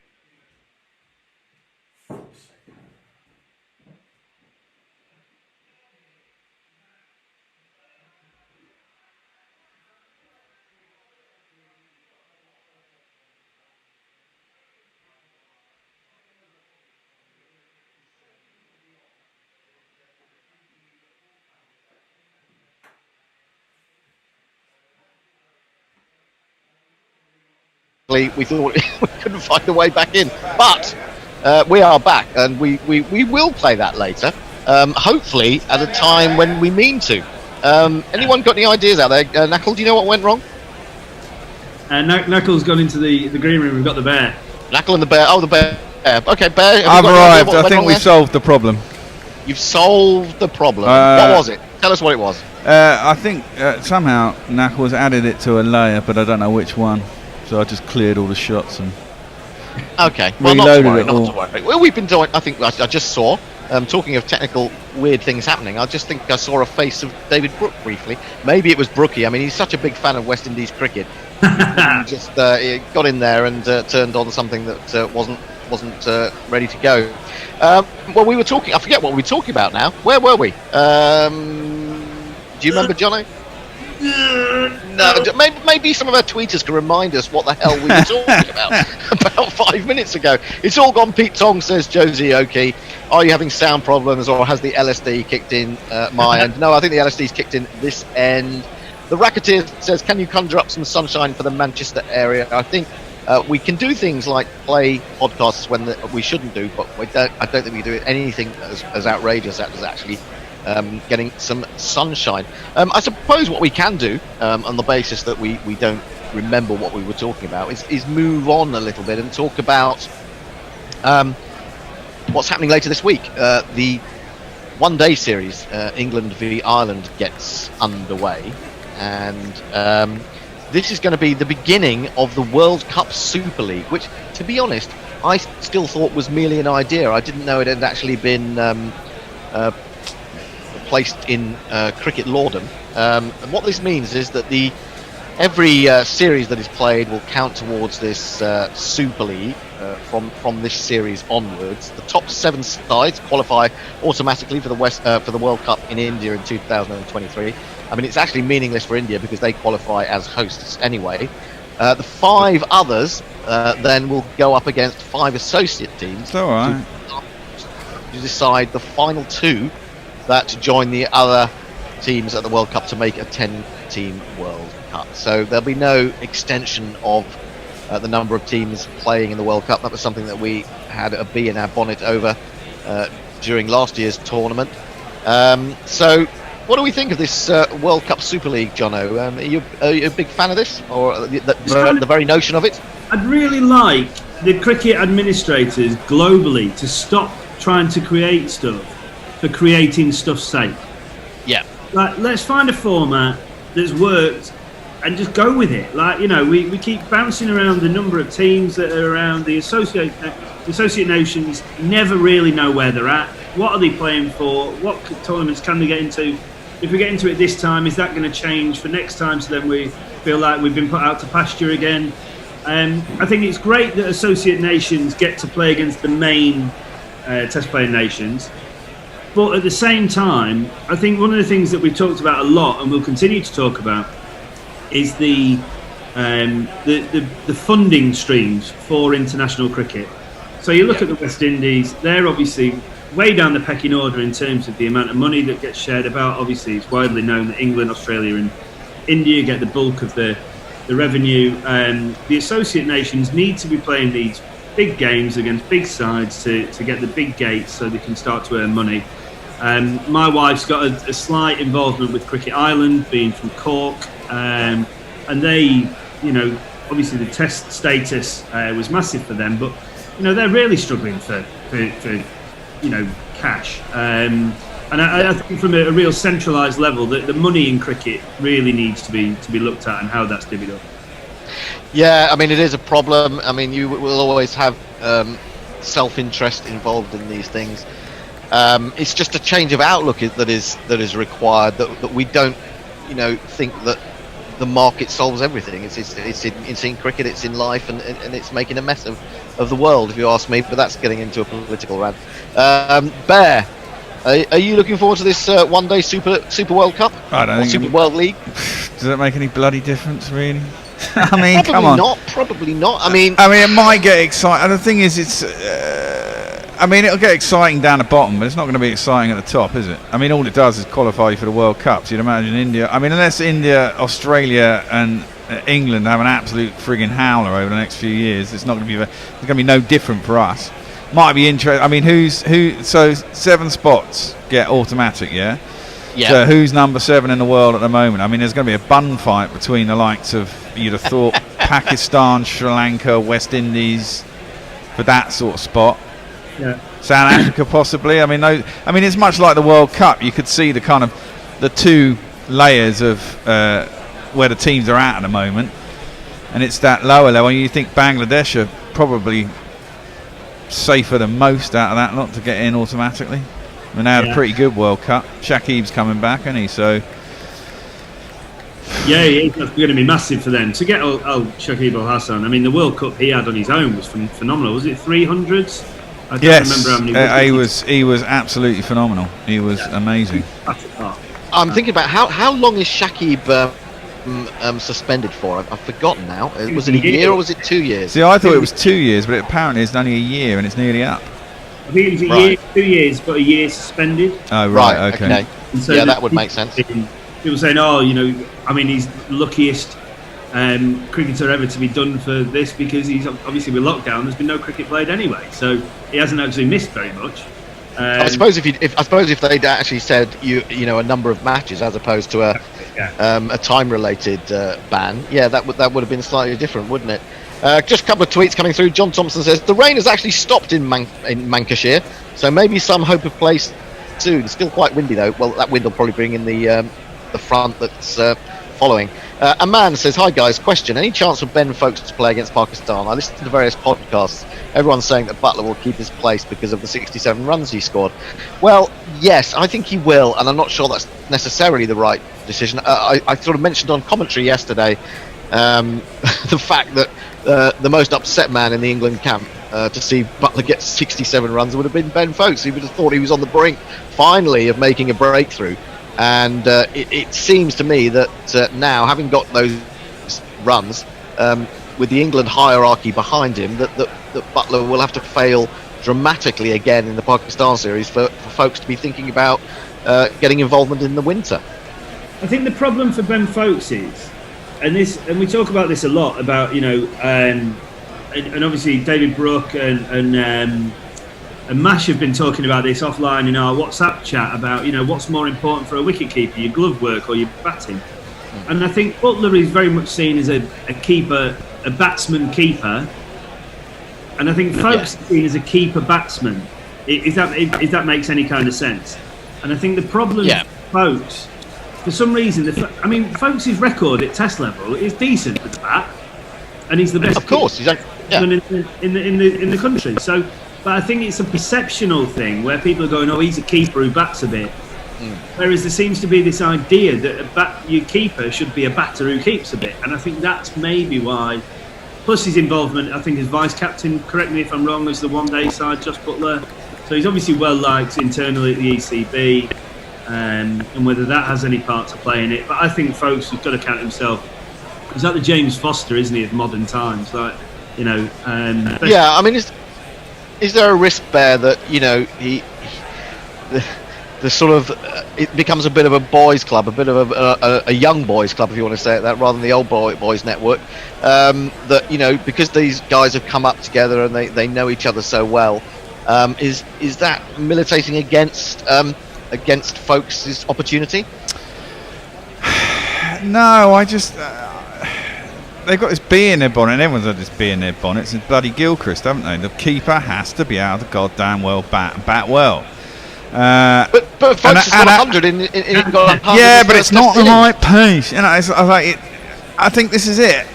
Speaker 2: we thought we couldn't find a way back in, but we are back, and we will play that later, hopefully at a time when we mean to. Anyone got any ideas out there? Knuckle, do you know what went wrong?
Speaker 3: Knuckle's gone into the green room. We've got the bear.
Speaker 2: Knuckle and the bear. Oh, the bear. Okay, bear.
Speaker 1: I've arrived. I think we solved the problem.
Speaker 2: You've solved the problem. What was it? Tell us what it was.
Speaker 1: I think somehow Knuckles added it to a layer, but I don't know which one. So I just cleared all the shots and
Speaker 2: well, not to worry,
Speaker 1: it all.
Speaker 2: Well, we've been doing. I think I just saw. Talking of technical weird things happening, I just think I saw a face of David Brooke briefly. Maybe it was Brookie. I mean, he's such a big fan of West Indies cricket. He just he got in there and turned on something that wasn't ready to go. Well, we were talking. I forget what we were talking about now. Where were we? Do you remember, Jono? No, maybe some of our tweeters can remind us what the hell we were talking about 5 minutes ago. It's all gone Pete Tong, says Josie Oki. Are you having sound problems, or has the LSD kicked in my end? No, I think the LSD's kicked in this end. The Racketeer says, can you conjure up some sunshine for the Manchester area? I think we can do things like play podcasts when we shouldn't do, but I don't think we do anything as outrageous as actually getting some sunshine. I suppose what we can do, on the basis that we don't remember what we were talking about, is move on a little bit and talk about what's happening later this week. The one-day series, England v Ireland, gets underway, and this is going to be the beginning of the World Cup Super League, which, to be honest, I still thought was merely an idea. I didn't know it had actually been placed in cricket lawdom. And what this means is that every series that is played will count towards this Super League from this series onwards. The top 7 sides qualify automatically for the World Cup in India in 2023. I mean, it's actually meaningless for India because they qualify as hosts anyway. The 5 others then will go up against 5 associate teams to decide the final 2 that join the other teams at the World Cup to make a 10-team World Cup. So there'll be no extension of the number of teams playing in the World Cup. That was something that we had a bee in our bonnet over during last year's tournament. So what do we think of this World Cup Super League, Jono? Are you a big fan of this, or the very notion of it?
Speaker 3: I'd really like the cricket administrators globally to stop trying to create stuff for creating stuff's sake.
Speaker 2: Yeah.
Speaker 3: Like, let's find a format that's worked and just go with it. Like, you know, we keep bouncing around the number of teams that are around. The associate nations never really know where they're at. What are they playing for? What tournaments can they get into? If we get into it this time, is that going to change for next time, so then we feel like we've been put out to pasture again? I think it's great that associate nations get to play against the main test playing nations. But at the same time, I think one of the things that we've talked about a lot and we'll continue to talk about is the funding streams for international cricket. So you look at the West Indies, they're obviously way down the pecking order in terms of the amount of money that gets shared about. Obviously, it's widely known that England, Australia and India get the bulk of the revenue. The associate nations need to be playing these big games against big sides to get the big gates so they can start to earn money. My wife's got a slight involvement with Cricket Ireland, being from Cork, and they, you know, obviously the test status was massive for them, but you know they're really struggling for you know cash. And I think from a real centralised level, the money in cricket really needs to be looked at and how that's divvied up.
Speaker 2: Yeah, I mean, it is a problem. I mean, you will always have self-interest involved in these things. It's just a change of outlook that is required. That we don't, think that the market solves everything. It's in cricket, it's in life, and it's making a mess of the world, if you ask me. But that's getting into a political rant. Bear, are you looking forward to this one-day Super World Cup?
Speaker 1: I don't think
Speaker 2: Super World League.
Speaker 1: Does it make any bloody difference, really? I mean,
Speaker 2: probably
Speaker 1: come on.
Speaker 2: Probably not. I mean,
Speaker 1: it might get exciting. The thing is, it'll get exciting down the bottom, but it's not going to be exciting at the top, is it? I mean, all it does is qualify you for the World Cup. So you'd imagine India. I mean, unless India, Australia, and England have an absolute frigging howler over the next few years, it's not going to be. It's going to be no different for us. Might be interesting. I mean, who? So 7 spots get automatic, yeah.
Speaker 2: Yeah.
Speaker 1: So who's number 7 in the world at the moment? I mean, there's going to be a bun fight between the likes of, you'd have thought, Pakistan, Sri Lanka, West Indies, for that sort of spot.
Speaker 3: Yeah.
Speaker 1: South Africa possibly. I mean, it's much like the World Cup. You could see the kind of the 2 layers of where the teams are at the moment, and it's that lower level. And you think Bangladesh are probably safer than most out of that not to get in automatically. I mean, they had a pretty good World Cup. Shakib's coming back, isn't he? So
Speaker 3: yeah, that's going to be massive for them to get Shakib Al Hassan. I mean, the World Cup he had on his own was phenomenal. Was it 300s? I don't remember how many.
Speaker 1: He was absolutely phenomenal. He was amazing.
Speaker 2: I'm thinking about how long is Shakib suspended for? I've forgotten now. Was it a year or was it 2 years?
Speaker 1: See, I thought it was 2 years, but apparently it's only a year and it's nearly up.
Speaker 3: I think it was a year, 2 years, but a year suspended.
Speaker 1: Oh, right, okay.
Speaker 2: And so that would make sense.
Speaker 3: People saying, he's the luckiest cricketer ever to be done for this because he's obviously with lockdown. There's been no cricket played anyway, so he hasn't actually missed very much.
Speaker 2: I suppose if they'd actually said a number of matches as opposed to a time-related ban, that would have been slightly different, wouldn't it? Just a couple of tweets coming through. John Thompson says the rain has actually stopped in Lancashire, so maybe some hope of play soon. It's still quite windy though. Well, that wind will probably bring in the front that's following. A man says, "Hi guys, question: any chance for Ben Foakes to play against Pakistan? I listened to various podcasts. Everyone's saying that Butler will keep his place because of the 67 runs he scored. Well, yes, I think he will, and I'm not sure that's necessarily the right decision. I sort of mentioned on commentary yesterday the fact that the most upset man in the England camp to see Butler get 67 runs would have been Ben Foakes. He would have thought he was on the brink, finally, of making a breakthrough. And it seems to me that now, having got those runs, with the England hierarchy behind him, that Butler will have to fail dramatically again in the Pakistan series for folks to be thinking about getting involvement in the winter.
Speaker 3: I think the problem for Ben Foakes is, and we talk about this a lot, about and obviously David Brooke and Mash have been talking about this offline in our WhatsApp chat about what's more important for a wicketkeeper, your glove work or your batting. And I think Butler is very much seen as a keeper, a batsman keeper, and I think Foakes is seen as a keeper batsman. If that makes any kind of sense. And I think the problem with Foakes, for some reason, Foakes' record at Test level is decent with the bat, and he's the best.
Speaker 2: Of course, he's
Speaker 3: in the country. So. But I think it's a perceptional thing where people are going, "Oh, he's a keeper who bats a bit," whereas there seems to be this idea that your keeper should be a batter who keeps a bit, and I think that's maybe why. Plus his involvement, I think, as vice captain. Correct me if I'm wrong. As the one-day side, Josh Butler, so he's obviously well liked internally at the ECB, and whether that has any part to play in it. But I think Foakes has got to count himself. He's like the James Foster, isn't he, of modern times? Like
Speaker 2: Is there a risk there that the sort of it becomes a bit of a boys' club, a bit of a young boys' club, if you want to say it that, rather than the old boys' network? That because these guys have come up together and they know each other so well, is that militating against Foakes' opportunity?
Speaker 1: No, I just. They've got this bee in their bonnet, and everyone's had this bee in their bonnet since bloody Gilchrist, haven't they? The keeper has to be able to goddamn well bat well.
Speaker 2: But But folks, it's 100 in
Speaker 8: yeah, but it's not the right pace. You know, I think this is it.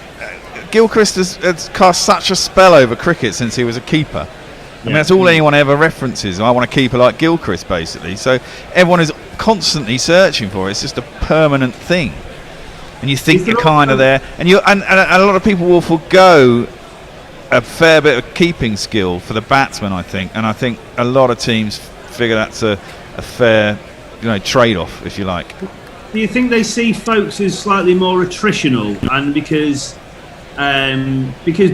Speaker 8: Gilchrist has cast such a spell over cricket since he was a keeper. I mean, that's all anyone ever references. I want a keeper like Gilchrist, basically. So everyone is constantly searching for it. It's just a permanent thing. And you think you're kind of there, and a lot of people will forgo a fair bit of keeping skill for the batsman, I think. And I think a lot of teams figure that's a fair, trade-off, if you like.
Speaker 3: Do you think they see folks as slightly more attritional, and because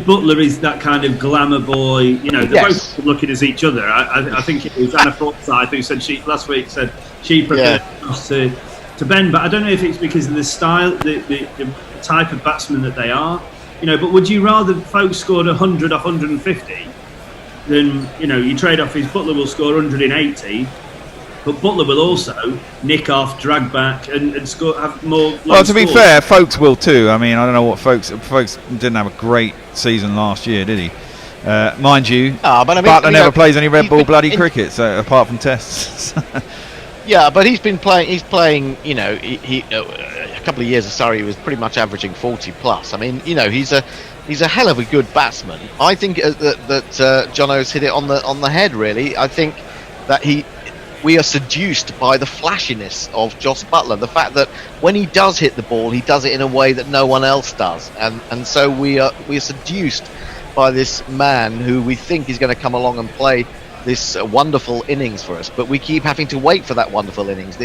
Speaker 3: Butler is that kind of glamour boy, they're both looking at each other. I think it was Anna Forsyth who said she preferred us to Ben, but I don't know if it's because of the style, the type of batsman that they are. But would you rather folks scored 100 off 150 than you trade off his Butler will score 180? But Butler will also nick off, drag back, and score, have more.
Speaker 8: Well, to be fair, Folkes will too. I mean, I don't know what Folkes didn't have a great season last year, did he? Mind you, Butler never plays any red ball bloody cricket, so apart from tests.
Speaker 2: Yeah, but he's playing. He a couple of years of Surrey, he was pretty much averaging 40 plus. I mean, he's a hell of a good batsman. I think that Jono's hit it on the head. Really, I think that we are seduced by the flashiness of Jos Buttler. The fact that when he does hit the ball, he does it in a way that no one else does, and so we are seduced by this man who we think is going to come along and play this wonderful innings for us. But we keep having to wait for that wonderful innings.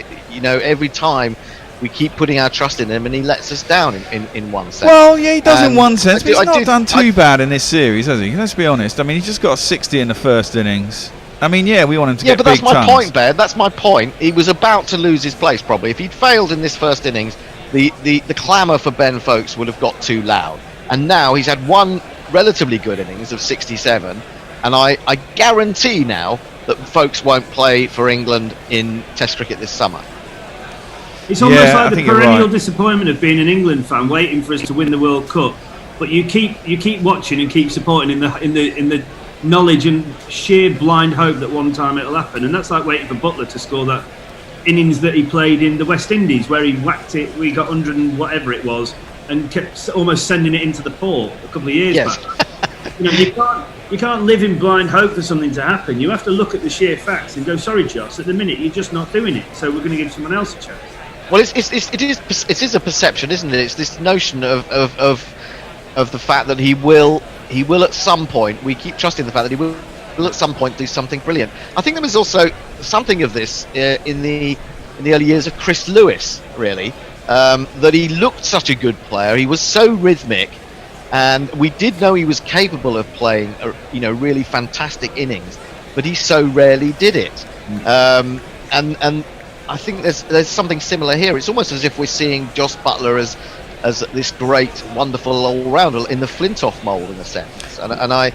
Speaker 2: Every time we keep putting our trust in him, and he lets us down in one sense.
Speaker 8: Well, yeah, he does in one sense, but he's not done too bad in this series, has he? Let's be honest. I mean, he just got 60 in the first innings. I mean, yeah, we want him to get big tons. Yeah, but that's my point, Ben. That's my point. He was about to lose his place, probably. If he'd failed in this first innings, the clamour for Ben Folkes would have got too loud. And now he's had one relatively good innings of 67, and I guarantee now that Folkes won't play for England in Test cricket this summer.
Speaker 3: It's almost like the perennial disappointment of being an England fan, waiting for us to win the World Cup. But you keep watching and keep supporting in the knowledge and sheer blind hope that one time it'll happen. And that's like waiting for Butler to score that innings that he played in the West Indies, where he whacked it, we got 100 and whatever it was, and kept almost sending it into the port a couple of years back. You can't live in blind hope for something to happen. You have to look at the sheer facts and go, sorry, Joss, at the minute you're just not doing it, so we're going to give someone else a chance.
Speaker 2: Well, it is a perception, isn't it? It's this notion of the fact that he will at some point. We keep trusting the fact that he will at some point do something brilliant. I think there was also something of this in the early years of Chris Lewis, really, that he looked such a good player. He was so rhythmic, and we did know he was capable of playing, really fantastic innings, but he so rarely did it. And I think there's something similar here. It's almost as if we're seeing Jos Buttler as this great, wonderful all-rounder in the Flintoff mould, in a sense, and I,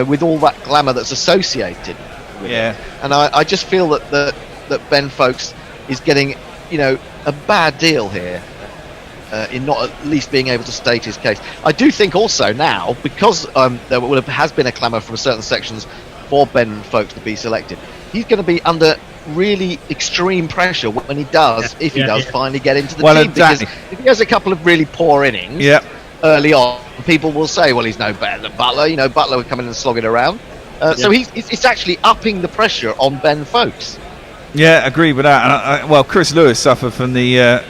Speaker 2: with all that glamour that's associated with it. And I just feel that Ben Folkes is getting, a bad deal here in not at least being able to state his case. I do think also now, because there has been a clamour from certain sections for Ben Folkes to be selected, he's going to be under really extreme pressure when he does, if he does finally get into the team.
Speaker 8: Exactly.
Speaker 2: Because if he has a couple of really poor innings early on, people will say, well, he's no better than Butler. Butler would come in and slog it around. So it's actually upping the pressure on Ben Folkes.
Speaker 8: Yeah, agree with that. And Chris Lewis suffered from the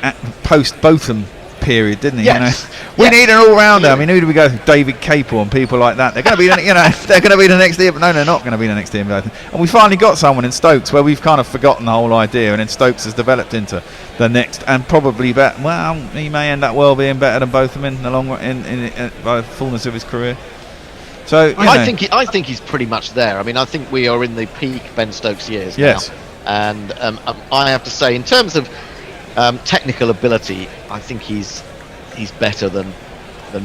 Speaker 8: post-Botham period, didn't he?
Speaker 2: Yes.
Speaker 8: We need an all-rounder. I mean, who do we go? David Capel and people like that. They're going to be, they're going to be the next year. But no, they're not going to be the next year. And we finally got someone in Stokes where we've kind of forgotten the whole idea, and then Stokes has developed into the next and probably better. Well, he may end up being better than Botham in the long by the fullness of his career. So
Speaker 2: I think he's pretty much there. I mean, I think we are in the peak Ben Stokes years now. And I have to say, in terms of technical ability, I think he's better than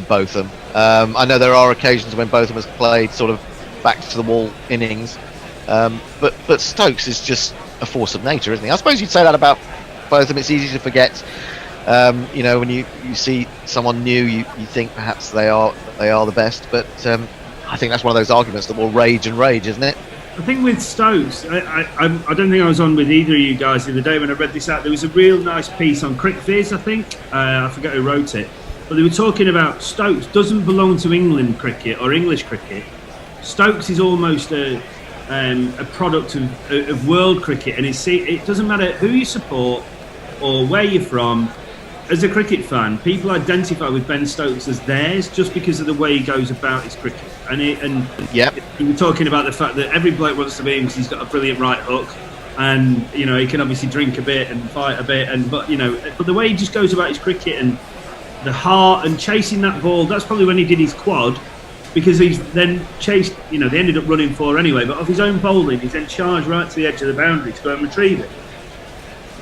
Speaker 2: Botham. I know there are occasions when Botham has played sort of back to the wall innings, but Stokes is just a force of nature, isn't he? I suppose you'd say that about Botham. It's easy to forget. When you see someone new, you think perhaps they are the best, but I think that's one of those arguments that will rage and rage, isn't it?
Speaker 3: I think with Stokes, I don't think I was on with either of you guys the other day when I read this out. There was a real nice piece on CricViz, I think. I forget who wrote it. But they were talking about Stokes doesn't belong to England cricket or English cricket. Stokes is almost a product of world cricket. And it doesn't matter who you support or where you're from. As a cricket fan, people identify with Ben Stokes as theirs just because of the way he goes about his cricket. And you were talking about the fact that every bloke wants to be him because he's got a brilliant right hook, and he can obviously drink a bit and fight a bit, but the way he just goes about his cricket and the heart and chasing that ball, that's probably when he did his quad, because he's then chased. They ended up running 4 anyway, but off his own bowling, he's then charged right to the edge of the boundary to go and retrieve it.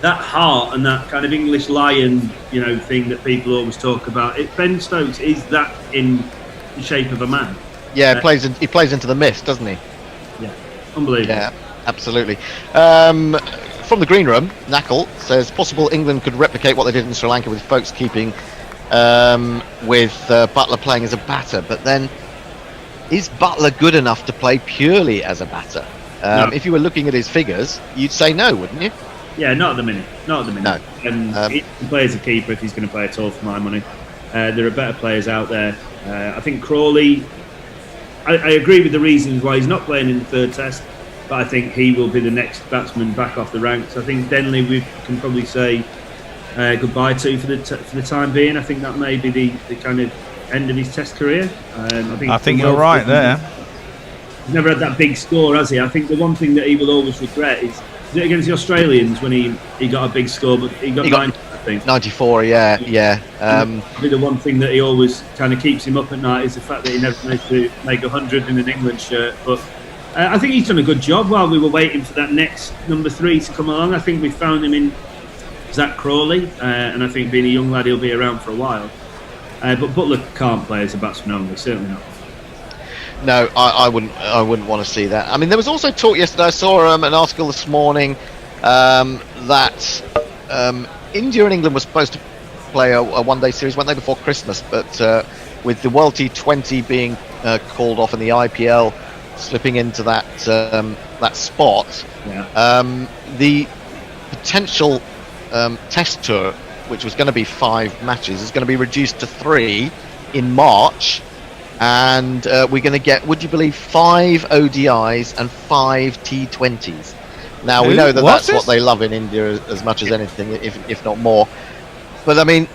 Speaker 3: That heart and that kind of English lion, thing that people always talk about. Ben Stokes is that in the shape of a man.
Speaker 2: Yeah, he plays into the mist, doesn't he?
Speaker 3: Yeah, unbelievable.
Speaker 2: Yeah, absolutely. From the green room, Knackle says possible England could replicate what they did in Sri Lanka with Folks keeping, with Butler playing as a batter. But then, is Butler good enough to play purely as a batter?
Speaker 3: No.
Speaker 2: If you were looking at his figures, you'd say no, wouldn't you?
Speaker 3: Yeah, not at the minute. No. And he can play as a keeper if he's going to play at all for my money. There are better players out there. I think Crawley, I agree with the reasons why he's not playing in the third test, but I think he will be the next batsman back off the ranks. I think Denley we can probably say goodbye to for the time being. I think that may be the kind of end of his test career.
Speaker 8: I think you're right there.
Speaker 3: He's never had that big score, has he? I think the one thing that he will always regret is it against the Australians when he got a big score, but he got 90, I think.
Speaker 2: 94, yeah.
Speaker 3: The one thing that he always kind of keeps him up at night is the fact that he never managed to make 100 in an England shirt. But I think he's done a good job while we were waiting for that next number 3 to come along. I think we found him in Zach Crawley, and I think being a young lad, he'll be around for a while. But Butler can't play as a batsman only, certainly not.
Speaker 2: No, I wouldn't want to see that. I mean, there was also talk yesterday. I saw an article this morning that India and England were supposed to play a one-day series, weren't they, before Christmas? But with the World T20 being called off and the IPL slipping into that spot, the potential Test tour, which was going to be 5 matches, is going to be reduced to 3 in March. And we're going to get, would you believe, 5 ODIs and 5 T20s. Now, we know that's what they love in India as much as anything, if not more. But, I mean,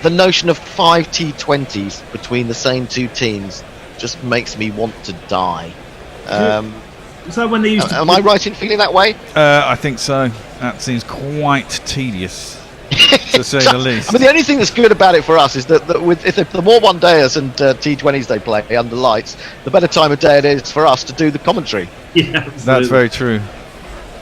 Speaker 2: the notion of 5 T20s between the same 2 teams just makes me want to die.
Speaker 3: Is that when they used to...
Speaker 2: Am I right in feeling that way?
Speaker 8: I think so. That seems quite tedious, to say the least.
Speaker 2: I mean, the only thing that's good about it for us is that if the more one-dayers and T20s they play under lights, the better time of day it is for us to do the commentary.
Speaker 3: Yeah,
Speaker 8: that's very true.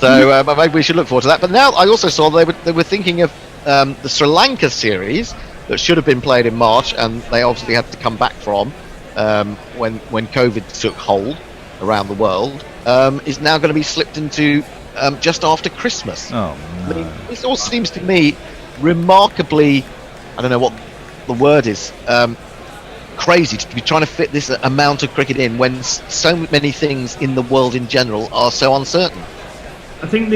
Speaker 2: So maybe we should look forward to that. But now I also saw they were thinking of the Sri Lanka series that should have been played in March, and they obviously had to come back from when COVID took hold around the world, is now going to be slipped into just after Christmas.
Speaker 8: Oh, no.
Speaker 2: I mean, this all seems to me remarkably, I don't know what the word is, crazy to be trying to fit this amount of cricket in when so many things in the world in general are so uncertain.
Speaker 3: I think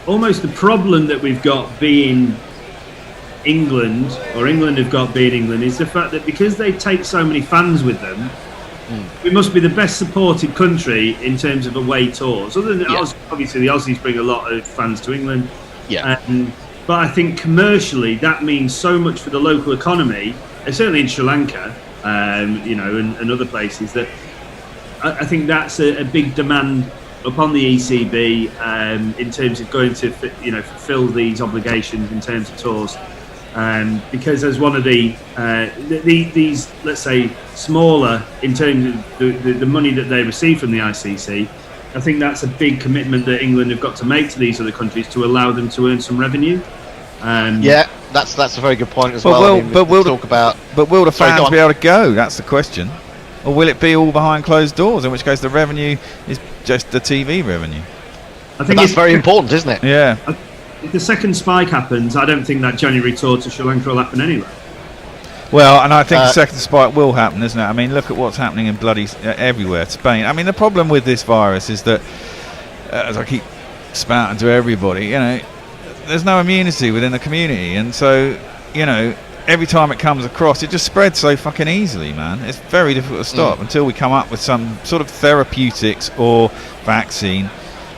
Speaker 3: almost the problem that we've got being England, or England have got being England, is the fact that because they take so many fans with them, we must be the best supported country in terms of away tours. Other than obviously the Aussies bring a lot of fans to England.
Speaker 2: Yeah.
Speaker 3: But I think commercially that means so much for the local economy, and certainly in Sri Lanka, and other places, that I think that's a big demand upon the ECB in terms of going to fulfil these obligations in terms of tours. Because as one of these, let's say, smaller in terms of the money that they receive from the ICC, I think that's a big commitment that England have got to make to these other countries to allow them to earn some revenue.
Speaker 2: That's a very good point as well.
Speaker 8: But will the fans be able to go? That's the question. Or will it be all behind closed doors, in which case the revenue is just the TV revenue?
Speaker 2: I think that's very important, isn't it?
Speaker 8: Yeah.
Speaker 3: If the second spike happens, I don't think that January tour to Sri Lanka will happen anyway.
Speaker 8: Well, and I think the second spike will happen, isn't it? I mean, look at what's happening in bloody everywhere. Spain. I mean, the problem with this virus is that, as I keep spouting to everybody, you know, there's no immunity within the community, and so, you know, every time it comes across, it just spreads so fucking easily, man. It's very difficult to stop until we come up with some sort of therapeutics or vaccine.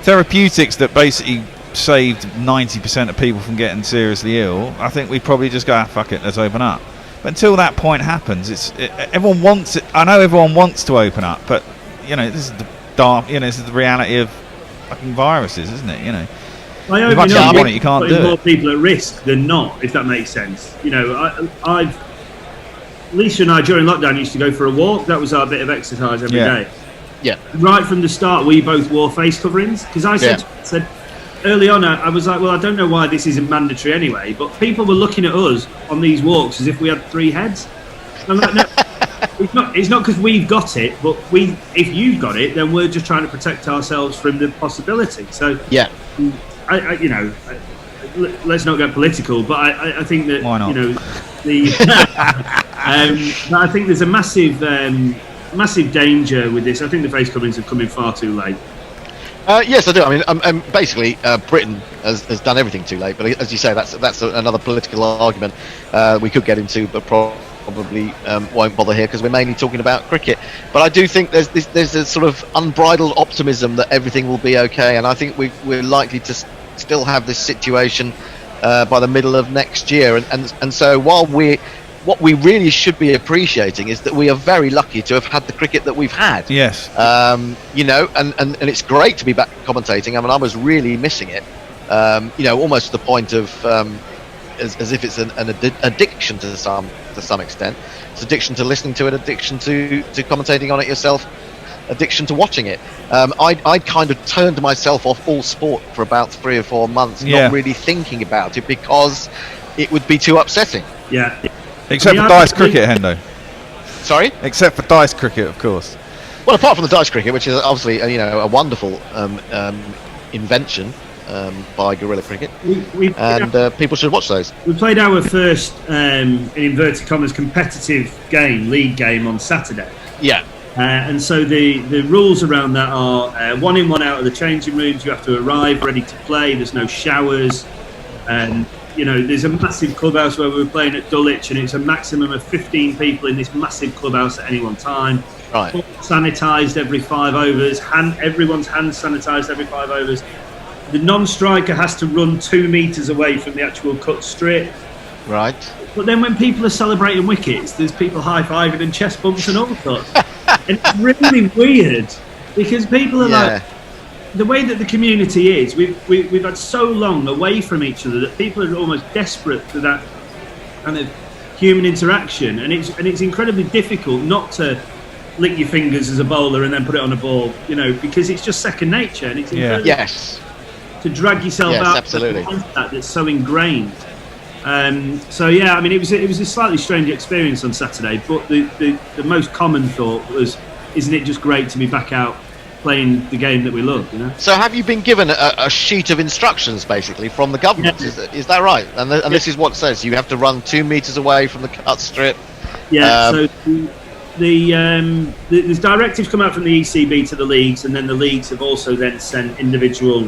Speaker 8: Therapeutics that basically saved 90% of people from getting seriously ill. I think we probably just go, fuck it, let's open up. But until that point happens, everyone wants it. I know everyone wants to open up, but you know, this is the dark. You know, this is the reality of fucking viruses, isn't it? You know, as much as you want it, you can't do it.
Speaker 3: More people at risk than not, if that makes sense. You know, Lisa and I during lockdown used to go for a walk. That was our bit of exercise every day.
Speaker 2: Yeah.
Speaker 3: Right from the start, we both wore face coverings because I said early on, I was like, well, I don't know why this isn't mandatory anyway, but people were looking at us on these walks as if we had 3 heads. I'm like, no, it's not because we've got it, but if you've got it, then we're just trying to protect ourselves from the possibility. So, I you know, let's not get political, but I think that,
Speaker 8: why not?
Speaker 3: You know, but I think there's a massive danger with this. I think the face coverings have come in far too late.
Speaker 2: Yes, I do. I mean, basically, Britain has done everything too late. But as you say, that's another political argument we could get into, but probably won't bother here because we're mainly talking about cricket. But I do think there's a sort of unbridled optimism that everything will be okay, and I think we're likely to still have this situation by the middle of next year. And so while what we really should be appreciating is that we are very lucky to have had the cricket that we've had.
Speaker 8: Yes.
Speaker 2: You know, and it's great to be back commentating. I mean, I was really missing it. You know, almost to the point of as if it's an addiction to some extent. It's addiction to listening to it, addiction to commentating on it yourself, addiction to watching it. I'd kind of turned myself off all sport for about 3 or 4 months, not really thinking about it because it would be too upsetting.
Speaker 3: Yeah.
Speaker 8: Except for dice cricket, Hendo.
Speaker 2: Sorry?
Speaker 8: Except for dice cricket, of course.
Speaker 2: Well, apart from the dice cricket, which is obviously you know, a wonderful invention by Guerrilla Cricket, and people should watch those.
Speaker 3: We played our first, in inverted commas, competitive league game on Saturday.
Speaker 2: Yeah.
Speaker 3: And so the rules around that are 1 in, 1 out of the changing rooms. You have to arrive ready to play. There's no showers, and you know, there's a massive clubhouse where we were playing at Dulwich, and it's a maximum of 15 people in this massive clubhouse at any one time.
Speaker 2: Right.
Speaker 3: Sanitised every 5 overs. Everyone's hands sanitised every 5 overs. The non-striker has to run 2 metres away from the actual cut strip.
Speaker 2: Right.
Speaker 3: But then when people are celebrating wickets, there's people high-fiving and chest bumps and all sorts. And it's really weird because people are like, the way that the community is, we've had so long away from each other that people are almost desperate for that kind of human interaction, and it's incredibly difficult not to lick your fingers as a bowler and then put it on a ball, you know, because it's just second nature, and it's incredibly to drag yourself out
Speaker 2: absolutely.
Speaker 3: Of that that's so ingrained. So yeah, I mean, it was a slightly strange experience on Saturday, but the most common thought was, isn't it just great to be back out playing the game that we love, you know?
Speaker 2: So have you been given a sheet of instructions basically from the government?
Speaker 3: Yeah.
Speaker 2: Is that right? And this is what it says. You have to run 2 metres away from the cut strip.
Speaker 3: Yeah. So there's directives come out from the ECB to the leagues, and then the leagues have also then sent individual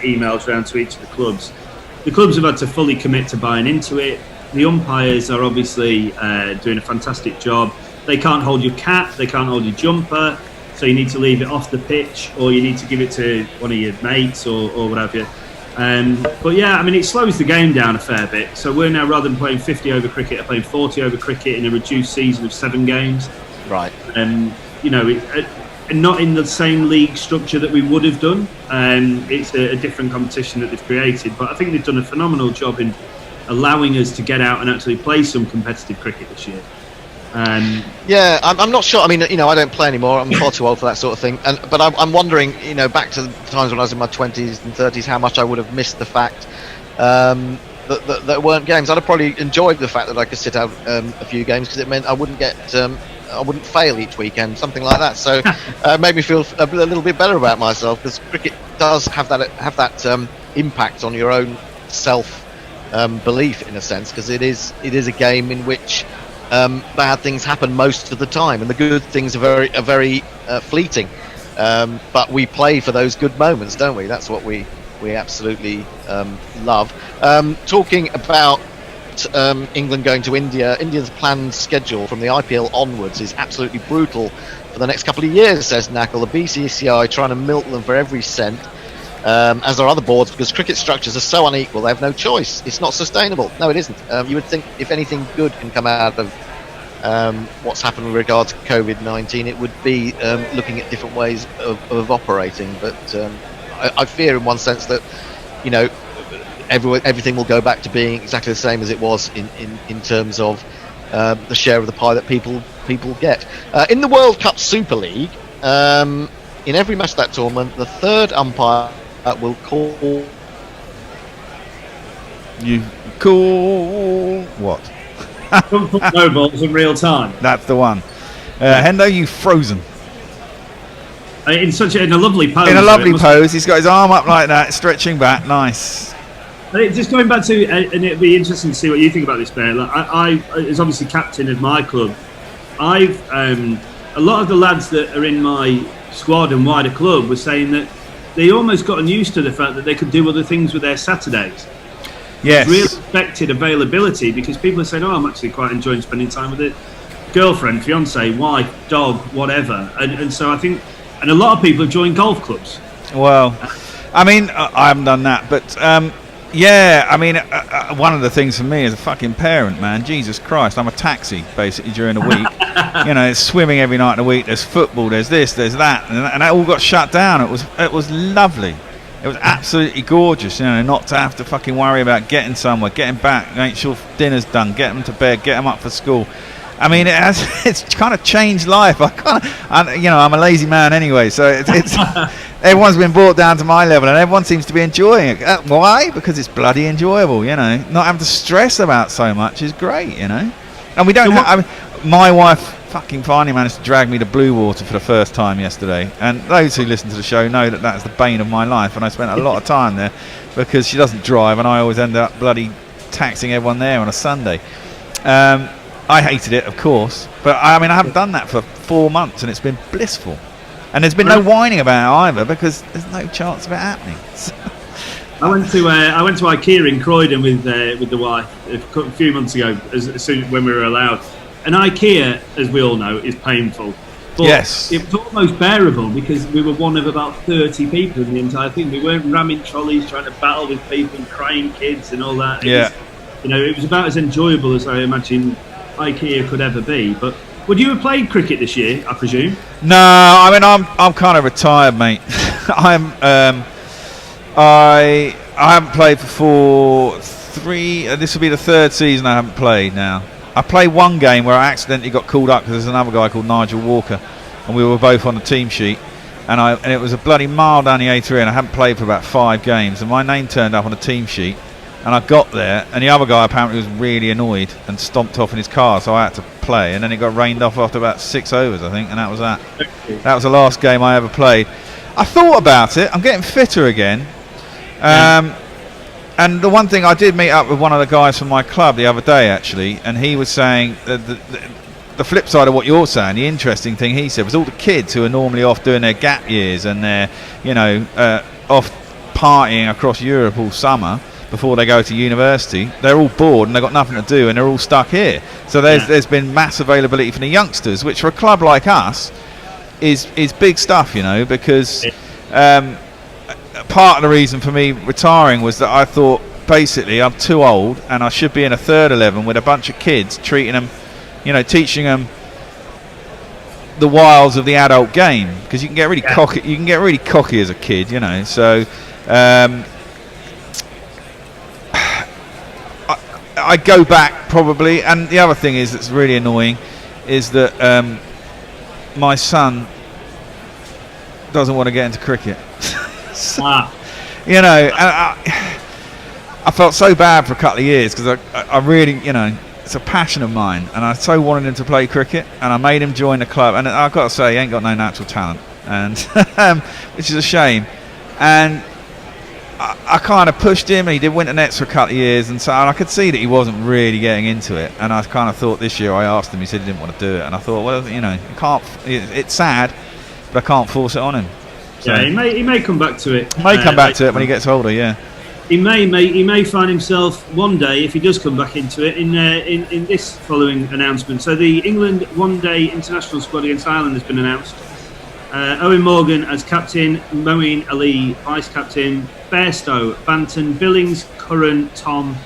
Speaker 3: emails around to each of the clubs. The clubs have had to fully commit to buying into it. The umpires are obviously doing a fantastic job. They can't hold your cap, they can't hold your jumper, so you need to leave it off the pitch, or you need to give it to one of your mates or what have you. But yeah, I mean, it slows the game down a fair bit. So we're now, rather than playing 50 over cricket, are playing 40 over cricket in a reduced season of 7 games.
Speaker 2: Right.
Speaker 3: You know, not in the same league structure that we would have done. It's a different competition that they've created, but I think they've done a phenomenal job in allowing us to get out and actually play some competitive cricket this year.
Speaker 2: Yeah, I'm not sure. I mean, you know, I don't play anymore. I'm far too old for that sort of thing. But I'm wondering, you know, back to the times when I was in my 20s and 30s, how much I would have missed the fact that there weren't games. I'd have probably enjoyed the fact that I could sit out a few games, because it meant I wouldn't fail each weekend, something like that. So it made me feel a little bit better about myself, because cricket does have that impact on your own self belief, in a sense, because it is a game in which bad things happen most of the time, and the good things are very fleeting. But we play for those good moments, don't we? That's what we absolutely love. Talking about England going to India, India's planned schedule from the IPL onwards is absolutely brutal for the next couple of years, says Knackle. The BCCI trying to milk them for every cent, as are other boards, because cricket structures are so unequal, they have no choice. It's not sustainable. No, it isn't. You would think if anything good can come out of what's happened with regards to COVID-19, it would be looking at different ways of operating. But I fear in one sense that, everything will go back to being exactly the same as it was in terms of the share of the pie that people get. In the World Cup Super League, in every match of that tournament, the third umpire will call...
Speaker 8: You call... what?
Speaker 3: No balls in real time.
Speaker 8: That's the one. Hendo, you frozen.
Speaker 3: In a lovely pose.
Speaker 8: In a lovely pose. He's got his arm up like that, stretching back. Nice.
Speaker 3: Just going back to, and it'd be interesting to see what you think about this, Bear. I as obviously captain of my club, I've a lot of the lads that are in my squad and wider club were saying that they almost gotten used to the fact that they could do other things with their Saturdays.
Speaker 8: Yes.
Speaker 3: Really affected availability, because people are saying, I'm actually quite enjoying spending time with it. Girlfriend, fiance, wife, dog, whatever. And so I think, and a lot of people have joined golf clubs.
Speaker 8: Well, I mean, I haven't done that, but yeah, I mean, one of the things for me as a fucking parent, man, Jesus Christ, I'm a taxi basically during the week. It's swimming every night in the week. There's football. There's this. There's that, and that all got shut down. It was lovely. It was absolutely gorgeous, not to have to fucking worry about getting somewhere, getting back, make sure dinner's done, get them to bed, get them up for school. I mean, it's kind of changed life. I'm a lazy man anyway, so it's everyone's been brought down to my level, and everyone seems to be enjoying it. Why? Because it's bloody enjoyable, Not having to stress about so much is great, And we don't. My wife fucking finally managed to drag me to Blue Water for the first time yesterday, and those who listen to the show know that that's the bane of my life, and I spent a lot of time there because she doesn't drive, and I always end up bloody taxing everyone there on a Sunday. I hated it, of course, but I haven't done that for 4 months, and it's been blissful. And there's been no whining about it either, because there's no chance of it happening.
Speaker 3: I went to IKEA in Croydon with the wife a few months ago, as soon when we were allowed. And IKEA, as we all know, is painful. But
Speaker 8: yes,
Speaker 3: it was almost bearable because we were one of about 30 people in the entire thing. We weren't ramming trolleys, trying to battle with people, and crying kids, and all that. It was about as enjoyable as I imagine IKEA could ever be. But would you have played cricket this year, I presume?
Speaker 8: No, I'm kind of retired, mate. I haven't played for this will be the third season I haven't played now. I played one game where I accidentally got called up because there's another guy called Nigel Walker, and we were both on the team sheet, and it was a bloody mile down the A3, and I hadn't played for about 5 games, and my name turned up on the team sheet, and I got there, and the other guy apparently was really annoyed and stomped off in his car, so I had to play, and then it got rained off after about 6 overs, I think, and that was that. That was the last game I ever played. I thought about it. I'm getting fitter again. And the one thing, I did meet up with one of the guys from my club the other day, actually, and he was saying the flip side of what you're saying. The interesting thing he said was all the kids who are normally off doing their gap years and they're, off partying across Europe all summer before they go to university, they're all bored and they've got nothing to do and they're all stuck here. So there's been mass availability for the youngsters, which for a club like us is big stuff, because part of the reason for me retiring was that I thought basically I'm too old and I should be in a third 11 with a bunch of kids, treating them, teaching them the wiles of the adult game, because you can get really cocky. You can get really cocky as a kid, So I go back probably. And the other thing is that's really annoying is that my son doesn't want to get into cricket. And I felt so bad for a couple of years because I really, it's a passion of mine, and I so wanted him to play cricket, and I made him join the club, and I've got to say he ain't got no natural talent, and which is a shame. And I kind of pushed him, and he did winter nets for a couple of years, and so I could see that he wasn't really getting into it. And I kind of thought this year, I asked him, he said he didn't want to do it, and I thought, well, you can't. It's sad, but I can't force it on him. So,
Speaker 3: yeah, he may come back to it.
Speaker 8: He may come back to it when he gets older. Yeah.
Speaker 3: He may find himself one day, if he does come back into it, in this following announcement. So the England one-day international squad against Ireland has been announced. Owen Morgan as captain, Moeen Ali vice-captain, Bairstow, Banton, Billings, Curran, Tom,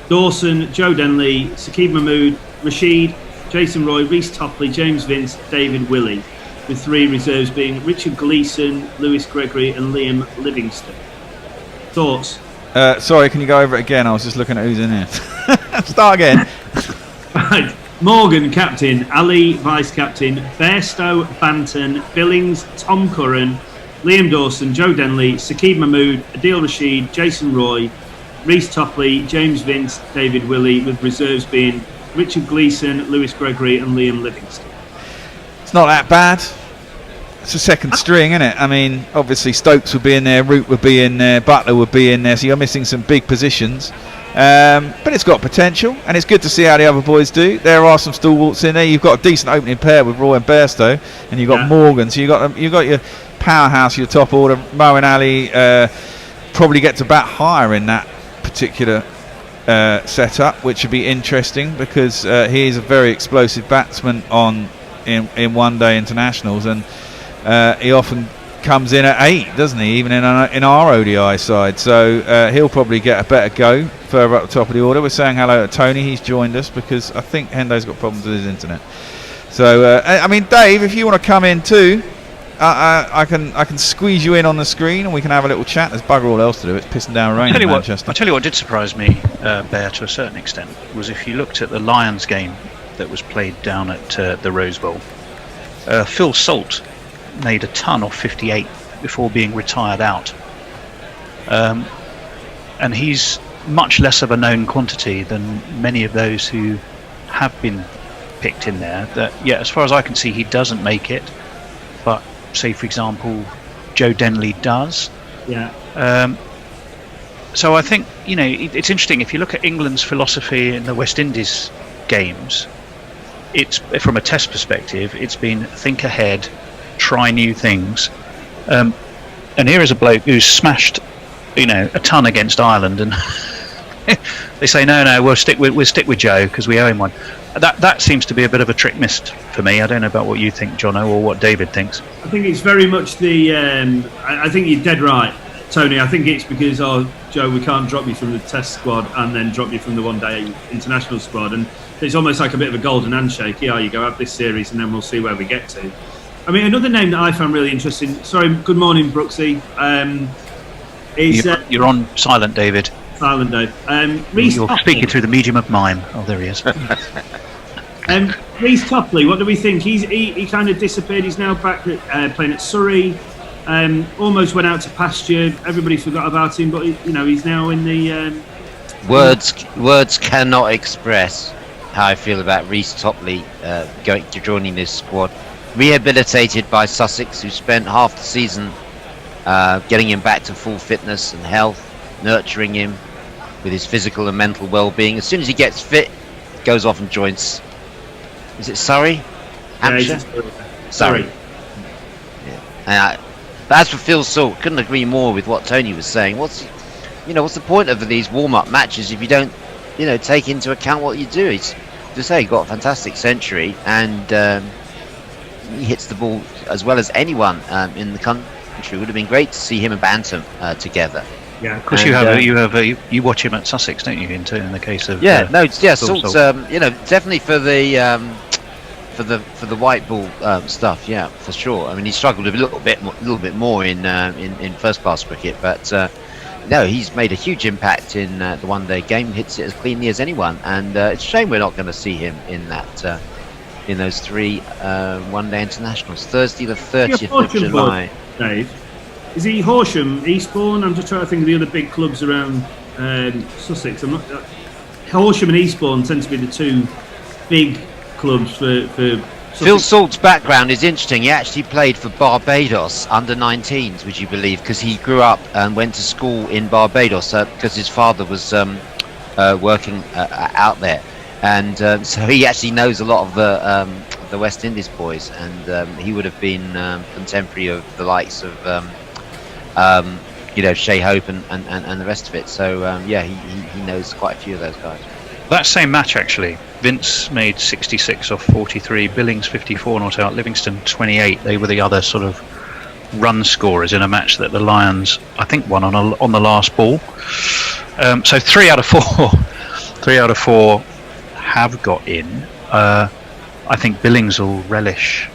Speaker 3: Dawson, Joe Denley, Saqib Mahmood, Rashid, Jason Roy, Reece Topley, James Vince, David Willey, with 3 reserves being Richard Gleeson, Lewis Gregory and Liam Livingston. Thoughts?
Speaker 8: Sorry, can you go over it again? I was just looking at who's in here. Start again.
Speaker 3: Right. Morgan, captain. Ali, vice-captain. Bairstow, Banton. Billings, Tom Curran. Liam Dawson, Joe Denley, Saqib Mahmood, Adil Rashid, Jason Roy, Reece Topley, James Vince, David Willey, with reserves being Richard Gleeson, Lewis Gregory and Liam Livingston.
Speaker 8: It's not that bad. It's a second string, isn't it? I mean, obviously Stokes would be in there, Root would be in there, Butler would be in there, so you're missing some big positions. But it's got potential, and it's good to see how the other boys do. There are some stalwarts in there. You've got a decent opening pair with Roy and Bairstow, and you've got Morgan, so you've got your powerhouse, your top order. Mo and Ali probably get to bat higher in that particular setup, which would be interesting because he is a very explosive batsman in one-day internationals, and he often comes in at 8, doesn't he? Even in our ODI side, so he'll probably get a better go further up the top of the order. We're saying hello to Tony. He's joined us because I think Hendo's got problems with his internet. So I mean, Dave, if you want to come in too, I can squeeze you in on the screen and we can have a little chat. There's bugger all else to do. It's pissing down rain in Manchester.
Speaker 9: I tell you what did surprise me, Bear, to a certain extent, was if you looked at the Lions game that was played down at the Rose Bowl. Phil Salt made a ton off 58 before being retired out, and he's much less of a known quantity than many of those who have been picked in there. That, yeah, as far as I can see, he doesn't make it, but say for example Joe Denley does. So I think, you know, it's interesting if you look at England's philosophy in the West Indies games. It's, from a test perspective, it's been think ahead, try new things, and here is a bloke who's smashed, you know, a ton against Ireland, and they say no, we'll stick with Joe because we owe him one. That seems to be a bit of a trick missed for me. I don't know about what you think, Jono, or what David thinks.
Speaker 3: I think it's very much the. I think you're dead right, Tony. I think it's because, Joe, we can't drop you from the Test squad and then drop you from the one-day international squad, and it's almost like a bit of a golden handshake. Yeah, you go have this series, and then we'll see where we get to. I mean, another name that I found really interesting. Sorry, good morning, Brooksy.
Speaker 9: You're on silent, David.
Speaker 3: Silent, Dave.
Speaker 9: You're speaking through the medium of mime. Oh, there he is.
Speaker 3: Reece Topley, what do we think? He kind of disappeared. He's now back playing at Surrey. Almost went out to pasture. Everybody forgot about him, but he's now in the.
Speaker 10: Words cannot express how I feel about Reece Topley joining this squad. Rehabilitated by Sussex, who spent half the season getting him back to full fitness and health, nurturing him with his physical and mental well-being. As soon as he gets fit, goes off and joins. Is it Surrey? Hampshire? Surrey. Yeah. But as for Phil Salt, couldn't agree more with what Tony was saying. What's the point of these warm-up matches if you don't, take into account what you do? He's, to say, he got a fantastic century, and he hits the ball as well as anyone in the country. It would have been great to see him and Bantam together.
Speaker 9: Yeah, of course. You watch him at Sussex, don't you? In the case of
Speaker 10: Salt's definitely for the white ball stuff. Yeah, for sure. I mean, he struggled a little bit more in first class cricket, but he's made a huge impact in the one-day game. Hits it as cleanly as anyone, and it's a shame we're not going to see him in that in those 3 one-day internationals. Thursday, the 30th of July.
Speaker 3: Dave, is he Horsham, Eastbourne? I'm just trying to think of the other big clubs around Sussex. Horsham and Eastbourne tend to be the 2 big clubs for
Speaker 10: Phil Salt's background is interesting. He actually played for Barbados under 19s, would you believe? Because he grew up and went to school in Barbados because his father was working out there, and so he actually knows a lot of the West Indies boys, and he would have been contemporary of the likes of Shea Hope and the rest of it. So he knows quite a few of those guys.
Speaker 9: That same match, actually, Vince made 66 off 43, Billings 54 not out, Livingston 28. They were the other sort of run scorers in a match that the Lions, I think, won on the last ball. So 3 out of 4 have got in. I think Billings will relish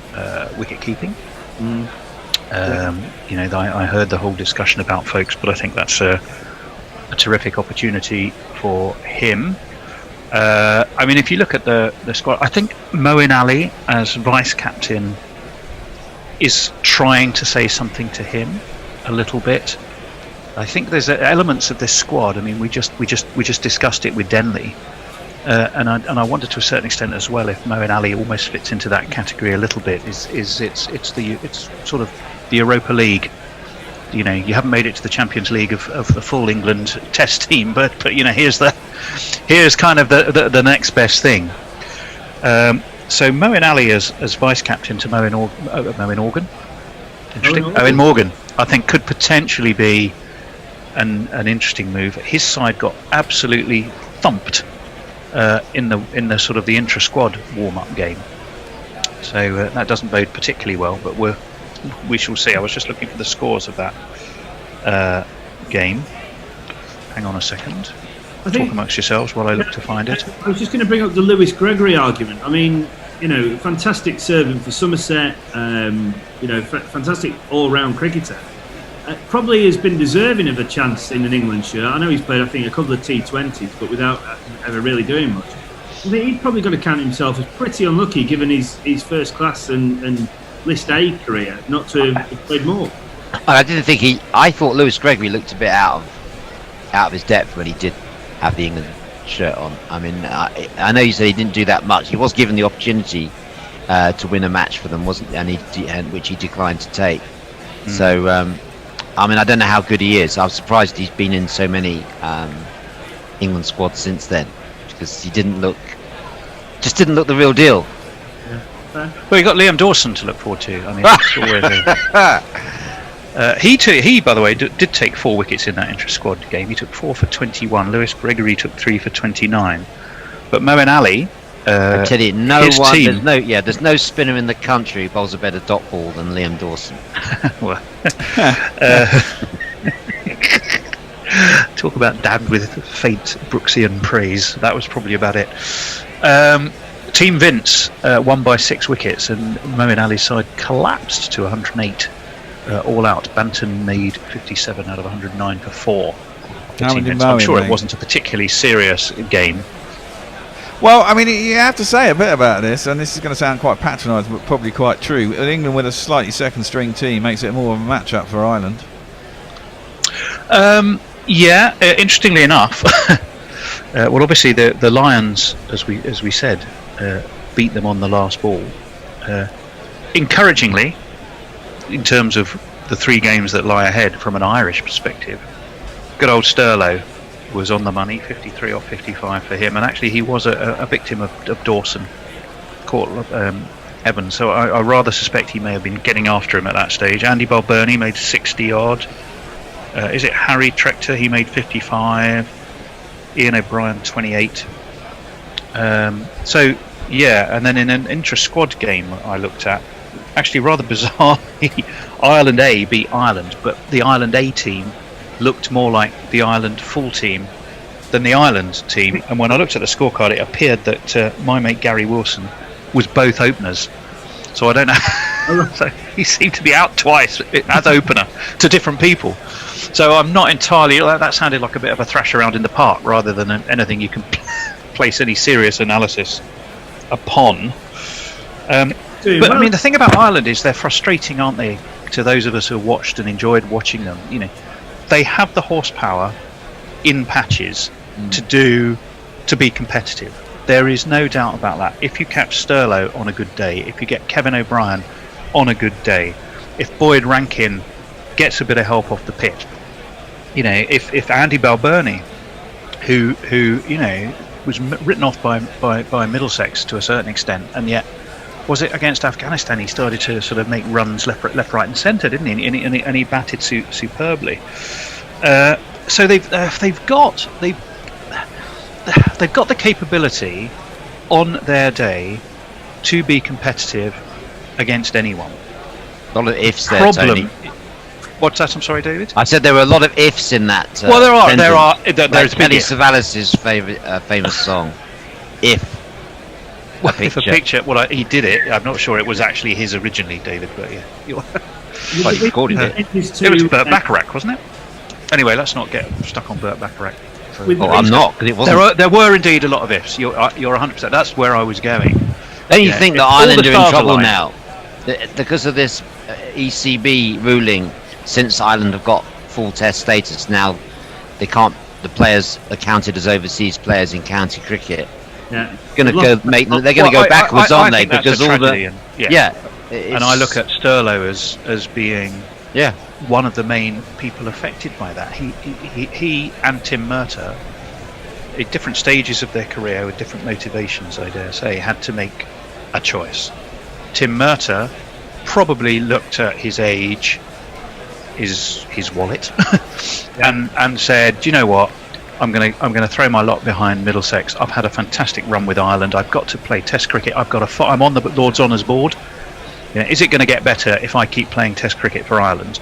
Speaker 9: wicket keeping. I heard the whole discussion about folks, but I think that's a terrific opportunity for him. If you look at the squad, I think Moeen Ali as vice captain is trying to say something to him a little bit. I think there's elements of this squad. I mean, we just discussed it with Denley, and I wonder to a certain extent as well if Moeen Ali almost fits into that category a little bit. It's sort of the Europa League. You haven't made it to the Champions League of the full England Test team, but here's kind of the next best thing. So Moeen Ali as vice captain to Moeen Morgan. Interesting. Owen Morgan, I think, could potentially be an interesting move. His side got absolutely thumped in the sort of the intra-squad warm-up game, so that doesn't bode particularly well. But we shall see. I was just looking for the scores of that game. Hang on a second. Talk amongst yourselves while I look to find it.
Speaker 3: I was just going to bring up the Lewis Gregory argument. I mean, fantastic servant for Somerset. Fantastic all-round cricketer. Probably has been deserving of a chance in an England shirt. I know he's played, I think, a couple of T20s, but without ever really doing much. I think he's probably got to count himself as pretty unlucky, given his first class and List A career, not to have played more.
Speaker 10: I thought Lewis Gregory looked a bit out of his depth when he did have the England shirt on. I mean, I know you said he didn't do that much. He was given the opportunity to win a match for them, wasn't? And which he declined to take. So, I don't know how good he is. I was surprised he's been in so many England squads since then, because he didn't look the real deal.
Speaker 9: Well, you got Liam Dawson to look forward to. I mean, it's always he, by the way, did take 4 wickets in that intra-squad game. He took 4 for 21. Lewis Gregory took 3 for 29. But Moeen Ali,
Speaker 10: I tell you, there's no spinner in the country who bowls a better dot ball than Liam Dawson.
Speaker 9: Talk about dabbed with faint Brooksian praise. That was probably about it. Team Vince won by 6 wickets, and Moeen Ali's side collapsed to 108 all out. Banton made 57 out of 109 for 4. I'm sure it wasn't a particularly serious game.
Speaker 8: Well, I mean, you have to say a bit about this, and this is going to sound quite patronising, but probably quite true. England with a slightly second-string team makes it more of a match-up for Ireland.
Speaker 9: Interestingly enough, well, obviously the Lions, as we said, beat them on the last ball. Encouragingly, in terms of the 3 games that lie ahead from an Irish perspective, good old Sterlo was on the money, 53 off 55 for him, and actually he was a victim of Dawson, caught Evans, so I rather suspect he may have been getting after him at that stage. Andy Balbirnie made 60 odd. Is it Harry Trechter? He made 55. Ian O'Brien 28. And then in an intra-squad game I looked at, actually rather bizarrely, Ireland A beat Ireland, but the Ireland A team looked more like the Ireland full team than the Ireland team. And when I looked at the scorecard, it appeared that my mate Gary Wilson was both openers. So I don't know. So he seemed to be out twice as opener to different people. So I'm not entirely. That sounded like a bit of a thrash around in the park rather than anything you can place any serious analysis upon. But I mean, the thing about Ireland is they're frustrating, aren't they? To those of us who watched and enjoyed watching them, they have the horsepower in patches to be competitive. There is no doubt about that. If you catch Sterlo on a good day, if you get Kevin O'Brien on a good day, if Boyd Rankin gets a bit of help off the pitch, you know, if Andy Balbirnie, who you know was written off by Middlesex to a certain extent, and yet was it against Afghanistan he started to sort of make runs left, right, and centre, didn't he? And he batted superbly. So they've got the capability on their day to be competitive against anyone.
Speaker 10: A lot of ifs there, Tony.
Speaker 9: What's that? I'm sorry, David.
Speaker 10: I said there were a lot of ifs in that.
Speaker 9: Well, there are.
Speaker 10: Sentence.
Speaker 9: There's
Speaker 10: Kelly Savalas's famous song, "If."
Speaker 9: Well, if a picture. Well, he did it. I'm not sure it was actually his originally, David. But yeah.
Speaker 10: Well, he recorded it.
Speaker 9: It was Burt Bacharach, wasn't it? Anyway, let's not get stuck on Burt Bacharach.
Speaker 10: I'm not, because it wasn't.
Speaker 9: There were indeed a lot of ifs. You're 100%. That's where I was going.
Speaker 10: Don't you think that Ireland are in trouble now? Because of this ECB ruling, since Ireland have got full test status, now they can't. The players are counted as overseas players in county cricket.
Speaker 3: Yeah,
Speaker 10: they're going to go backwards, aren't they? Because all the
Speaker 9: and I look at Sterlo as being one of the main people affected by that. He and Tim Murtagh, at different stages of their career with different motivations, I dare say, had to make a choice. Tim Murtagh probably looked at his age, his wallet, and said, "Do you know what? I'm gonna throw my lot behind Middlesex. I've had a fantastic run with Ireland. I've got to play Test cricket. I'm on the Lord's Honours board. You know, is it going to get better if I keep playing Test cricket for Ireland?"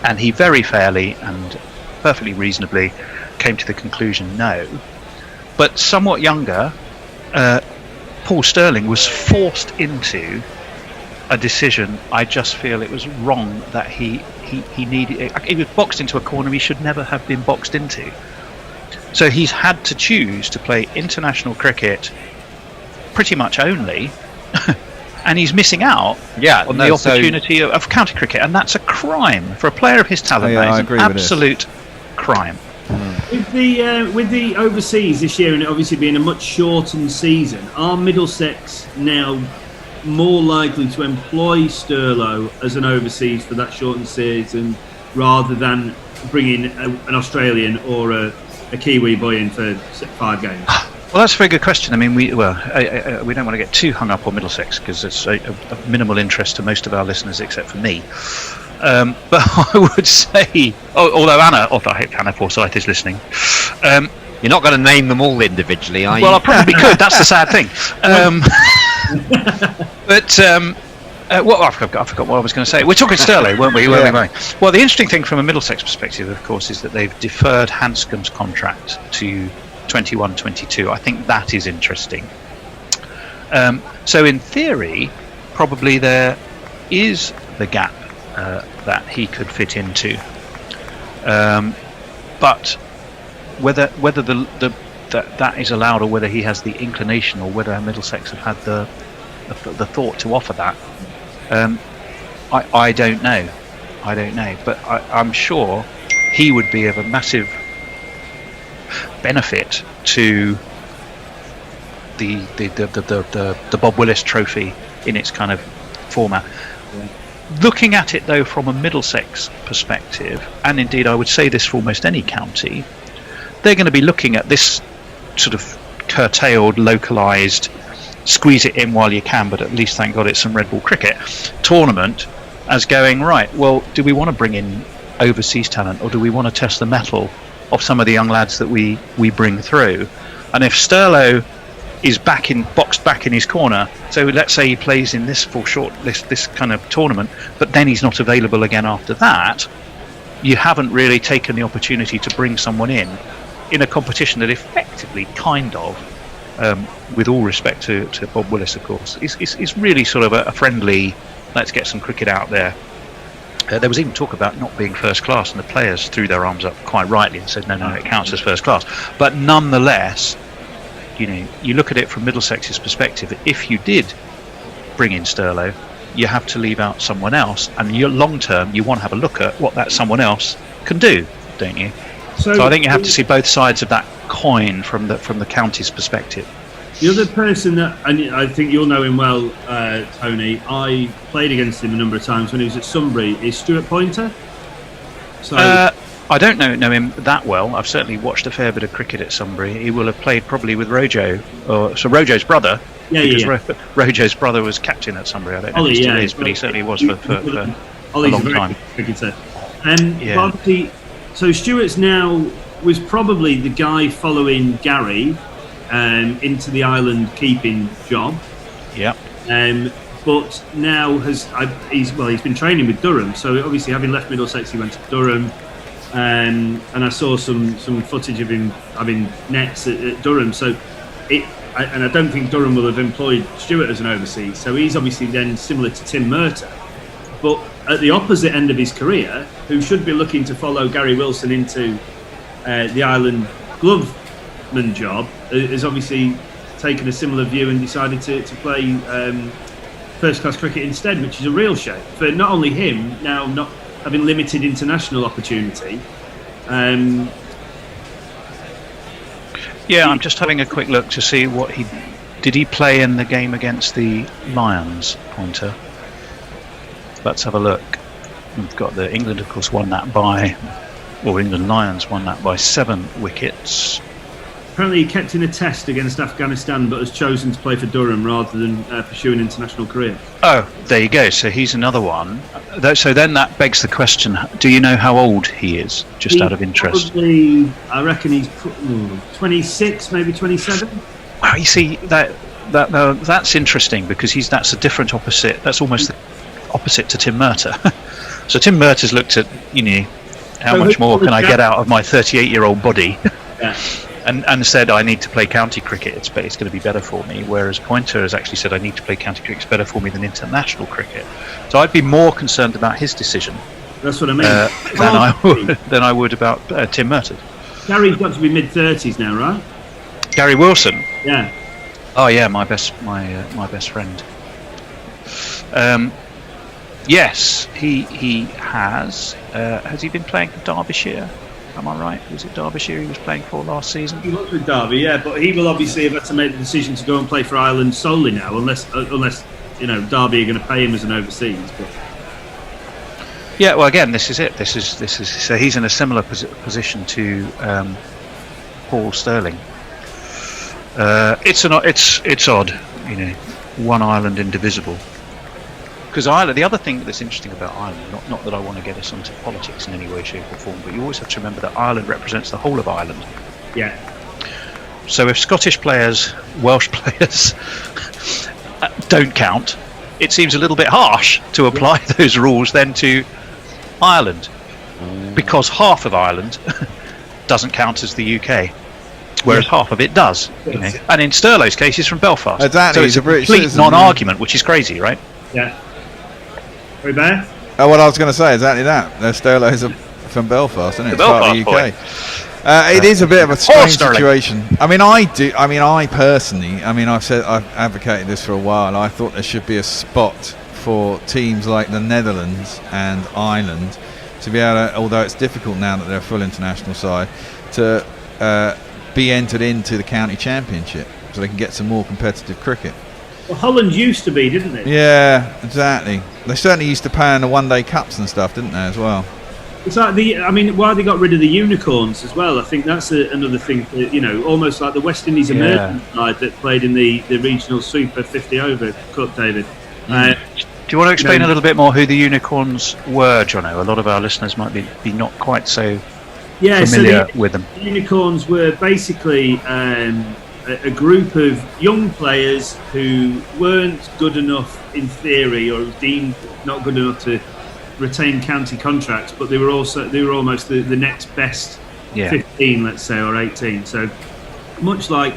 Speaker 9: And he very fairly and perfectly reasonably came to the conclusion no. But somewhat younger, Paul Stirling was forced into a decision. I just feel it was wrong that he needed. He was boxed into a corner he should never have been boxed into. So he's had to choose to play international cricket pretty much only, and he's missing out on the opportunity of county cricket, and that's a crime for a player of his talent. That is an absolute crime.
Speaker 3: With the overseas this year, and it obviously being a much shortened season, are Middlesex now more likely to employ Sterlo as an overseas for that shortened season rather than bringing an Australian or a Kiwi boy in for 5 games?
Speaker 9: Well, that's a very good question. I mean, we don't want to get too hung up on Middlesex because it's of minimal interest to most of our listeners except for me. But I would say, although I hope Anna Forsyth is listening.
Speaker 10: You're not going to name them all individually, are you?
Speaker 9: Well, I probably could. That's the sad thing. I forgot what I was going to say. We're talking Sterling, weren't we? Well, the interesting thing from a Middlesex perspective, of course, is that they've deferred Hanscom's contract to 21-22. I think that is interesting. So in theory, probably there is the gap that he could fit into. But whether that is allowed, or whether he has the inclination, or whether Middlesex have had the thought to offer that, I don't know. But I'm sure he would be of a massive benefit to the Bob Willis Trophy in its kind of format. Looking at it though from a Middlesex perspective, and indeed I would say this for almost any county, they're going to be looking at this sort of curtailed, localised, squeeze it in while you can, but at least thank God it's some red ball cricket tournament, as going, right, well, do we want to bring in overseas talent, or do we want to test the mettle of some of the young lads that we bring through? And if Sterlo is boxed back in his corner, so let's say he plays in this this kind of tournament, but then he's not available again after that, you haven't really taken the opportunity to bring someone in a competition that effectively kind of, with all respect to Bob Willis, of course, is really sort of a friendly, let's get some cricket out there. There was even talk about not being first class, and the players threw their arms up quite rightly and said, no, it counts as first class. But nonetheless, you look at it from Middlesex's perspective, if you did bring in Sterlo, you have to leave out someone else, and long term, you want to have a look at what that someone else can do, don't you? So I think you have to see both sides of that coin from the county's perspective.
Speaker 3: The other person that, and I think you'll know him well, Tony, I played against him a number of times when he was at Sunbury, is Stuart Pointer. So
Speaker 9: I don't know him that well. I've certainly watched a fair bit of cricket at Sunbury. He will have played probably with Rojo, so Rojo's brother. Rojo's brother was captain at Sunbury. I don't know if he still is, but he certainly was for a long time.
Speaker 3: Cricketer. Obviously, so Stuart's now was probably the guy following Gary into the Ireland keeping job.
Speaker 9: Yeah.
Speaker 3: But now he's been training with Durham. So obviously, having left Middlesex, he went to Durham. And I saw some footage of him having nets at Durham. So I don't think Durham will have employed Stuart as an overseas. So he's obviously then similar to Tim Murtagh. But at the opposite end of his career, who should be looking to follow Gary Wilson into the Ireland gloveman job, has obviously taken a similar view and decided to play first-class cricket instead, which is a real shame for not only him, now not having limited international opportunity.
Speaker 9: I'm just having a quick look to see what did he play in the game against the Lions, Pointer. Let's have a look. We've got England, of course, England Lions won that by 7 wickets.
Speaker 3: Apparently he kept in a test against Afghanistan but has chosen to play for Durham rather than pursue an international career.
Speaker 9: Oh, there you go. So he's another one. So then that begs the question, do you know how old he is, just out of interest?
Speaker 3: Probably, I reckon he's 26, maybe 27.
Speaker 9: Wow, you see, that's interesting because that's a different opposite. That's almost the opposite to Tim Murtagh. So Tim Murtagh's looked at, how much more can I get out of my 38-year-old body?
Speaker 3: Yeah.
Speaker 9: And said, I need to play county cricket, it's going to be better for me. Whereas Pointer has actually said, I need to play county cricket, it's better for me than international cricket. So I'd be more concerned about his decision.
Speaker 3: That's what I mean.
Speaker 9: Than I would about Tim Murtagh.
Speaker 3: Gary's got to be mid-30s now, right?
Speaker 9: Gary Wilson?
Speaker 3: Yeah.
Speaker 9: Oh yeah, my best friend. Yes, he has. Has he been playing for Derbyshire? Am I right? Was it Derbyshire he was playing for last season?
Speaker 3: He was with Derby, yeah, but he will obviously have had to make the decision to go and play for Ireland solely now, unless Derby are going to pay him as an overseas. But
Speaker 9: yeah, well, again, this is it. This is so he's in a similar position to Paul Sterling. It's odd, one Ireland indivisible. Because Ireland, the other thing that's interesting about Ireland, not that I want to get us onto politics in any way, shape or form, but you always have to remember that Ireland represents the whole of Ireland.
Speaker 3: Yeah.
Speaker 9: So if Scottish players, Welsh players don't count, it seems a little bit harsh to apply those rules then to Ireland. Because half of Ireland doesn't count as the UK. Whereas half of it does. And in Sterlow's case, he's from Belfast.
Speaker 8: Exactly.
Speaker 9: So it's a complete non-argument, which is crazy, right?
Speaker 3: Yeah. Bear?
Speaker 8: Oh, what I was going to say, exactly that. Sterlow's from Belfast, isn't it? It's part of the UK. It is a bit of a strange situation. I personally, I've advocated this for a while. I thought there should be a spot for teams like the Netherlands and Ireland to be able to, although it's difficult now that they're a full international side, to be entered into the county championship so they can get some more competitive cricket.
Speaker 3: Well, Holland used to be, didn't it?
Speaker 8: Yeah, exactly. They certainly used to play in the one-day cups and stuff, didn't they, as well?
Speaker 3: It's like why they got rid of the unicorns as well. I think that's another thing. Almost like the West Indies emerging side that played in the regional Super 50 over Cup, David.
Speaker 9: Do you want to explain a little bit more who the unicorns were, Jono? A lot of our listeners might be not quite so familiar with them.
Speaker 3: The unicorns were basically a group of young players who weren't good enough in theory, or deemed not good enough to retain county contracts, but they were almost the next best 15, let's say, or 18. So much like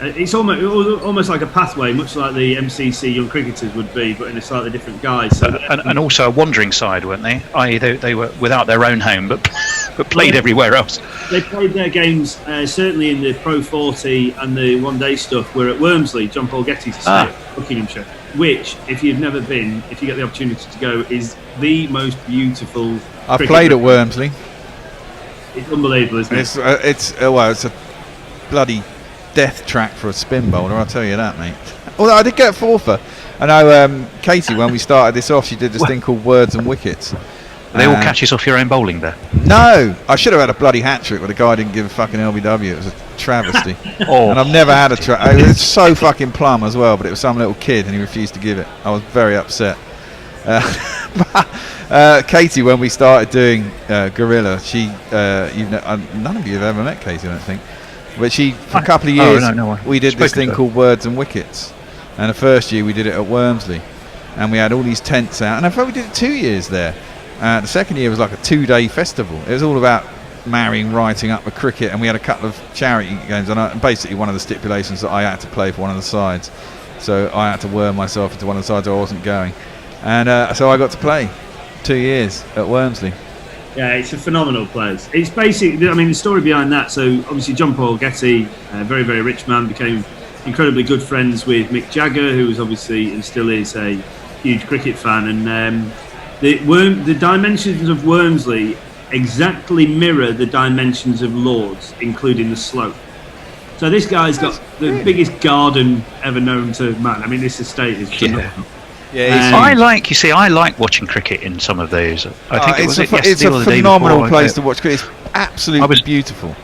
Speaker 3: it's almost like a pathway, much like the MCC young cricketers would be, but in a slightly different guise. So
Speaker 9: and also a wandering side, weren't they? I.e., they were without their own home, but played everywhere else.
Speaker 3: They played their games certainly in the Pro 40 and the one-day stuff. Were at Wormsley, John Paul Getty's estate, Buckinghamshire, which, if you've never been, if you get the opportunity to go, is the most beautiful.
Speaker 8: I've played at Wormsley.
Speaker 3: It's unbelievable, isn't it?
Speaker 8: It's a bloody death track for a spin bowler, I'll tell you that, mate. Although I did get a fourfer. I know Katie, when we started this off, she did this thing called Words and Wickets.
Speaker 9: Are they all catches off your own bowling there?
Speaker 8: No, I should have had a bloody hat trick, but the guy didn't give a fucking LBW. It was a travesty. And I've never had a it was so fucking plum as well, but it was some little kid and he refused to give it. I was very upset. Katie, when we started doing Gorilla, she none of you have ever met Katie, I don't think, but she, for a couple of years, we did this thing called Words and Wickets, and the first year we did it at Wormsley, and we had all these tents out, and I thought we did it 2 years there. The second year was like a 2-day festival. It was all about marrying, writing up a cricket, and we had a couple of charity games, and basically one of the stipulations that I had to play for one of the sides, so I had to worm myself into one of the sides I wasn't going, and so I got to play 2 years at Wormsley.
Speaker 3: Yeah, it's a phenomenal place. It's basically, I mean, the story behind that, so obviously John Paul Getty, a very, very rich man, became incredibly good friends with Mick Jagger, who was obviously and still is a huge cricket fan, and the dimensions of Wormsley exactly mirror the dimensions of Lords, including the slope. So this guy's got the biggest garden ever known to man. I mean, this estate is phenomenal.
Speaker 9: Yeah, I like watching cricket in some of those. I think
Speaker 8: it's a phenomenal place to watch cricket. It's absolutely beautiful.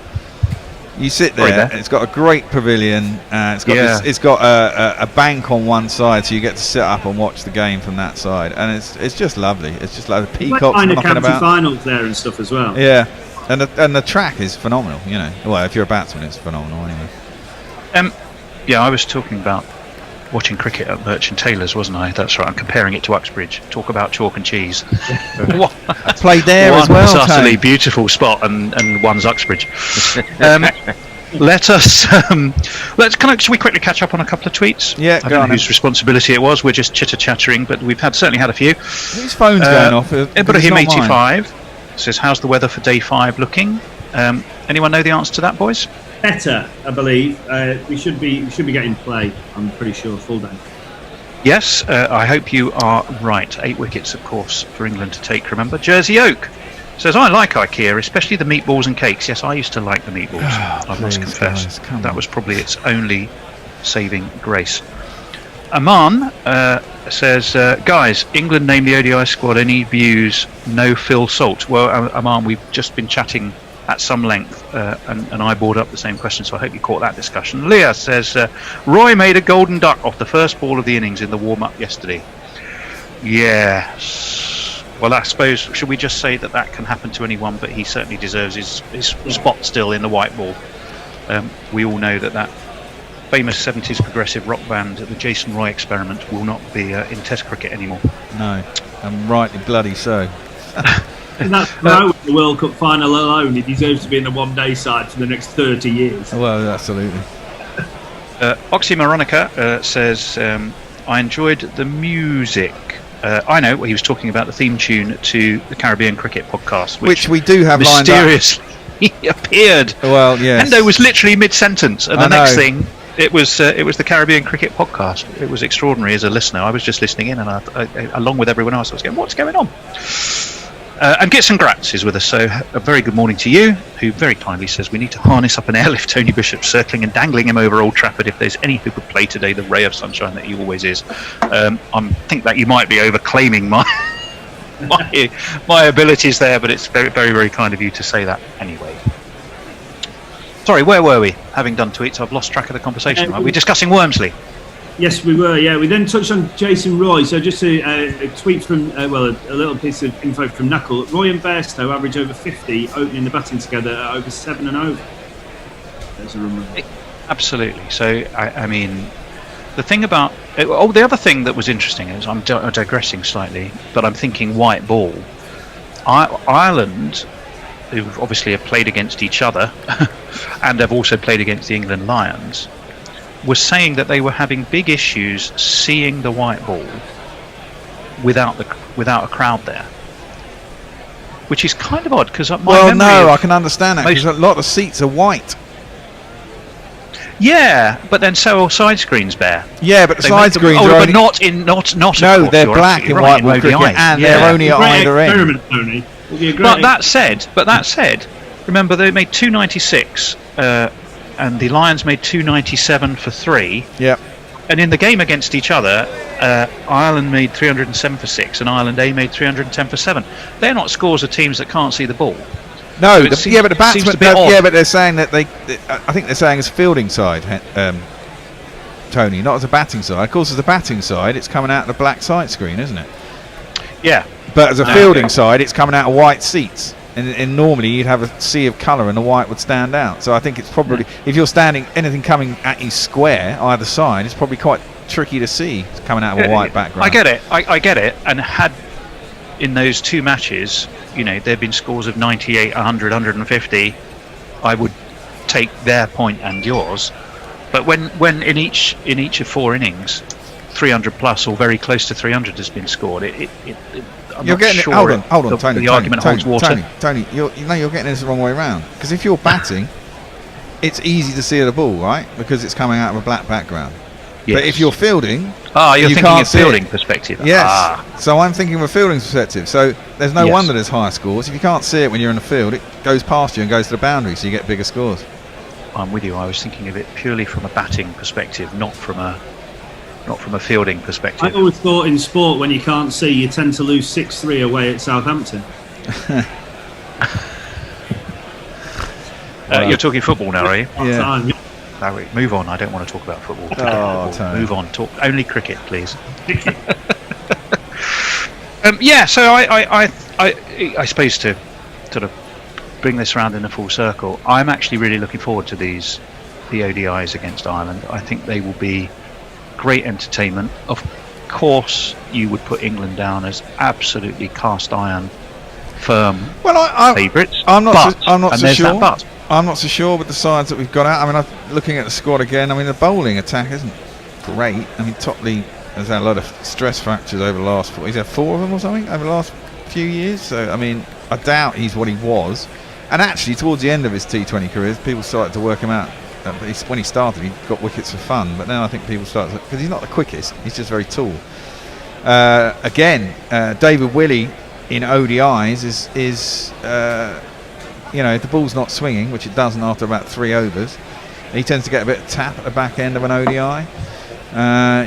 Speaker 8: You sit there, it's got a great pavilion, it's got a bank on one side, so you get to sit up and watch the game from that side, and it's just lovely. It's just like the peacocks knocking about.
Speaker 3: Finals there and stuff as well.
Speaker 8: Yeah, and the track is phenomenal. You know, well, if you're a batsman, it's phenomenal anyway.
Speaker 9: Yeah, I was talking about watching cricket at Merchant Taylor's, wasn't I? That's right. I'm comparing it to Uxbridge. Talk about chalk and cheese.
Speaker 8: Played there as well.
Speaker 9: One's utterly beautiful spot, and one's Uxbridge. Let us. Should we quickly catch up on a couple of tweets?
Speaker 8: Yeah,
Speaker 9: I don't know whose responsibility it was. We're just chitter-chattering, but we've certainly had a few.
Speaker 8: Whose phone's going off?
Speaker 9: Ibrahim 85 says, "How's the weather for day 5 looking?" Anyone know the answer to that, boys?
Speaker 3: Better, I believe. We should be getting play. I'm pretty sure full day.
Speaker 9: Yes, I hope you are right. 8 wickets, of course, for England to take. Remember, Jersey Oak says, "I like IKEA, especially the meatballs and cakes." Yes, I used to like the meatballs. I must confess, that was probably its only saving grace. Aman says, "Guys, England named the ODI squad. Any views? No Phil Salt." Well, Aman, we've just been chatting at some length, and I brought up the same question, so I hope you caught that discussion. Leah says, "Roy made a golden duck off the first ball of the innings in the warm-up yesterday." Yes. Well, I suppose, should we just say that can happen to anyone, but he certainly deserves his spot still in the white ball. We all know that famous 70s progressive rock band, the Jason Roy Experiment, will not be in Test cricket anymore.
Speaker 8: No, and rightly bloody so.
Speaker 3: And that's the World Cup final alone. He deserves to be in the one-day side for the next 30 years.
Speaker 8: Well, absolutely.
Speaker 9: Oxymoronica says, "I enjoyed the music." I know, he was talking about the theme tune to the Caribbean Cricket podcast,
Speaker 8: which we do have
Speaker 9: mysteriously appeared.
Speaker 8: Well, yes.
Speaker 9: Endo was literally mid-sentence, and the next thing, it was the Caribbean Cricket podcast. It was extraordinary as a listener. I was just listening in, and I, along with everyone else, I was going, "What's going on?" And Gits and Gratz is with us, so a very good morning to you, who very kindly says, "We need to harness up an airlift Tony Bishop, circling and dangling him over Old Trafford. If there's any who could play today, the ray of sunshine that he always is." I think that you might be overclaiming my abilities there, but it's very, very, very kind of you to say that anyway. Sorry, where were we? Having done tweets, I've lost track of the conversation. Are we discussing Wormsley?
Speaker 3: Yes, we were. Yeah, we then touched on Jason Roy. So just a tweet from, a little piece of info from Knuckle. Roy and Bairstow average over 50, opening the batting together at over 7 and over. There's a run.
Speaker 9: Absolutely. So I mean, the thing about the other thing that was interesting is I'm digressing slightly, but I'm thinking white ball. Ireland, who obviously have played against each other, and have also played against the England Lions, was saying that they were having big issues seeing the white ball without a crowd there, which is kind of odd because
Speaker 8: I can understand that because a lot of seats are white.
Speaker 9: Yeah, but then so are side screens bare.
Speaker 8: Yeah, but the side screens are
Speaker 9: but not.
Speaker 8: No, they're black in white ball cricket, and they're only at either end.
Speaker 3: Tony.
Speaker 9: But that said, remember they made 296 and the Lions made 297 for 3.
Speaker 8: Yep.
Speaker 9: And in the game against each other, Ireland made 307 for 6, and Ireland A made 310 for 7. They're not scores of teams that can't see the ball.
Speaker 8: No,
Speaker 9: So
Speaker 8: but the batsmen.
Speaker 9: odd.
Speaker 8: Yeah, but they're saying that I think they're saying as fielding side, Tony, not as a batting side. Of course, as a batting side, it's coming out of the black sight screen, isn't it?
Speaker 9: Yeah.
Speaker 8: But as a fielding side, it's coming out of white seats. And normally you'd have a sea of colour and the white would stand out. So I think it's probably, if you're standing, anything coming at you square, either side, it's probably quite tricky to see coming out of a white background.
Speaker 9: I get it. I get it. And had in those 2 matches, there have been scores of 98, 100, 150, I would take their point and yours. But when in each of 4 innings, 300 plus or very close to 300 has been scored, I'm
Speaker 8: you're
Speaker 9: not
Speaker 8: getting
Speaker 9: sure
Speaker 8: hold on, Tony.
Speaker 9: The argument holds water.
Speaker 8: Tony, you're getting this the wrong way around. Because if you're batting, it's easy to see the ball, right? Because it's coming out of a black background.
Speaker 9: Yes.
Speaker 8: But if you're fielding,
Speaker 9: you're thinking
Speaker 8: can't
Speaker 9: of
Speaker 8: see
Speaker 9: fielding
Speaker 8: it.
Speaker 9: perspective.
Speaker 8: Yes. So I'm thinking of a fielding perspective. So there's no
Speaker 9: Yes.
Speaker 8: wonder there's higher scores. If you can't see it when you're in the field, it goes past you and goes to the boundary, so you get bigger scores.
Speaker 9: I'm with you. I was thinking of it purely from a batting perspective, not from a fielding perspective.
Speaker 3: I always thought in sport, when you can't see, you tend to lose 6-3 away at Southampton.
Speaker 9: You're talking football now, are you?
Speaker 8: Yeah.
Speaker 3: Time.
Speaker 9: No, move on. I don't want to talk about football.
Speaker 8: Oh, Tony.
Speaker 9: Move on. Talk only cricket, please. So I suppose to sort of bring this round in a full circle, I'm actually really looking forward to the ODIs against Ireland. I think they will be great entertainment. Of course, you would put England down as absolutely cast iron, firm favourites.
Speaker 8: I'm not so
Speaker 9: there's
Speaker 8: sure.
Speaker 9: that but.
Speaker 8: I'm not so sure with the sides that we've got out. I mean, I'm looking at the squad again. I mean, the bowling attack isn't great. I mean, Topley has had a lot of stress fractures over the last. He's had 4 of them or something over the last few years. So I mean, I doubt he's what he was. And actually, towards the end of his T20 career, people started to work him out. When he started, he got wickets for fun, but now I think people start because he's not the quickest. He's just very tall. Again, David Willey in ODIs is if the ball's not swinging, which it doesn't after about 3 overs, he tends to get a bit of tap at the back end of an ODI.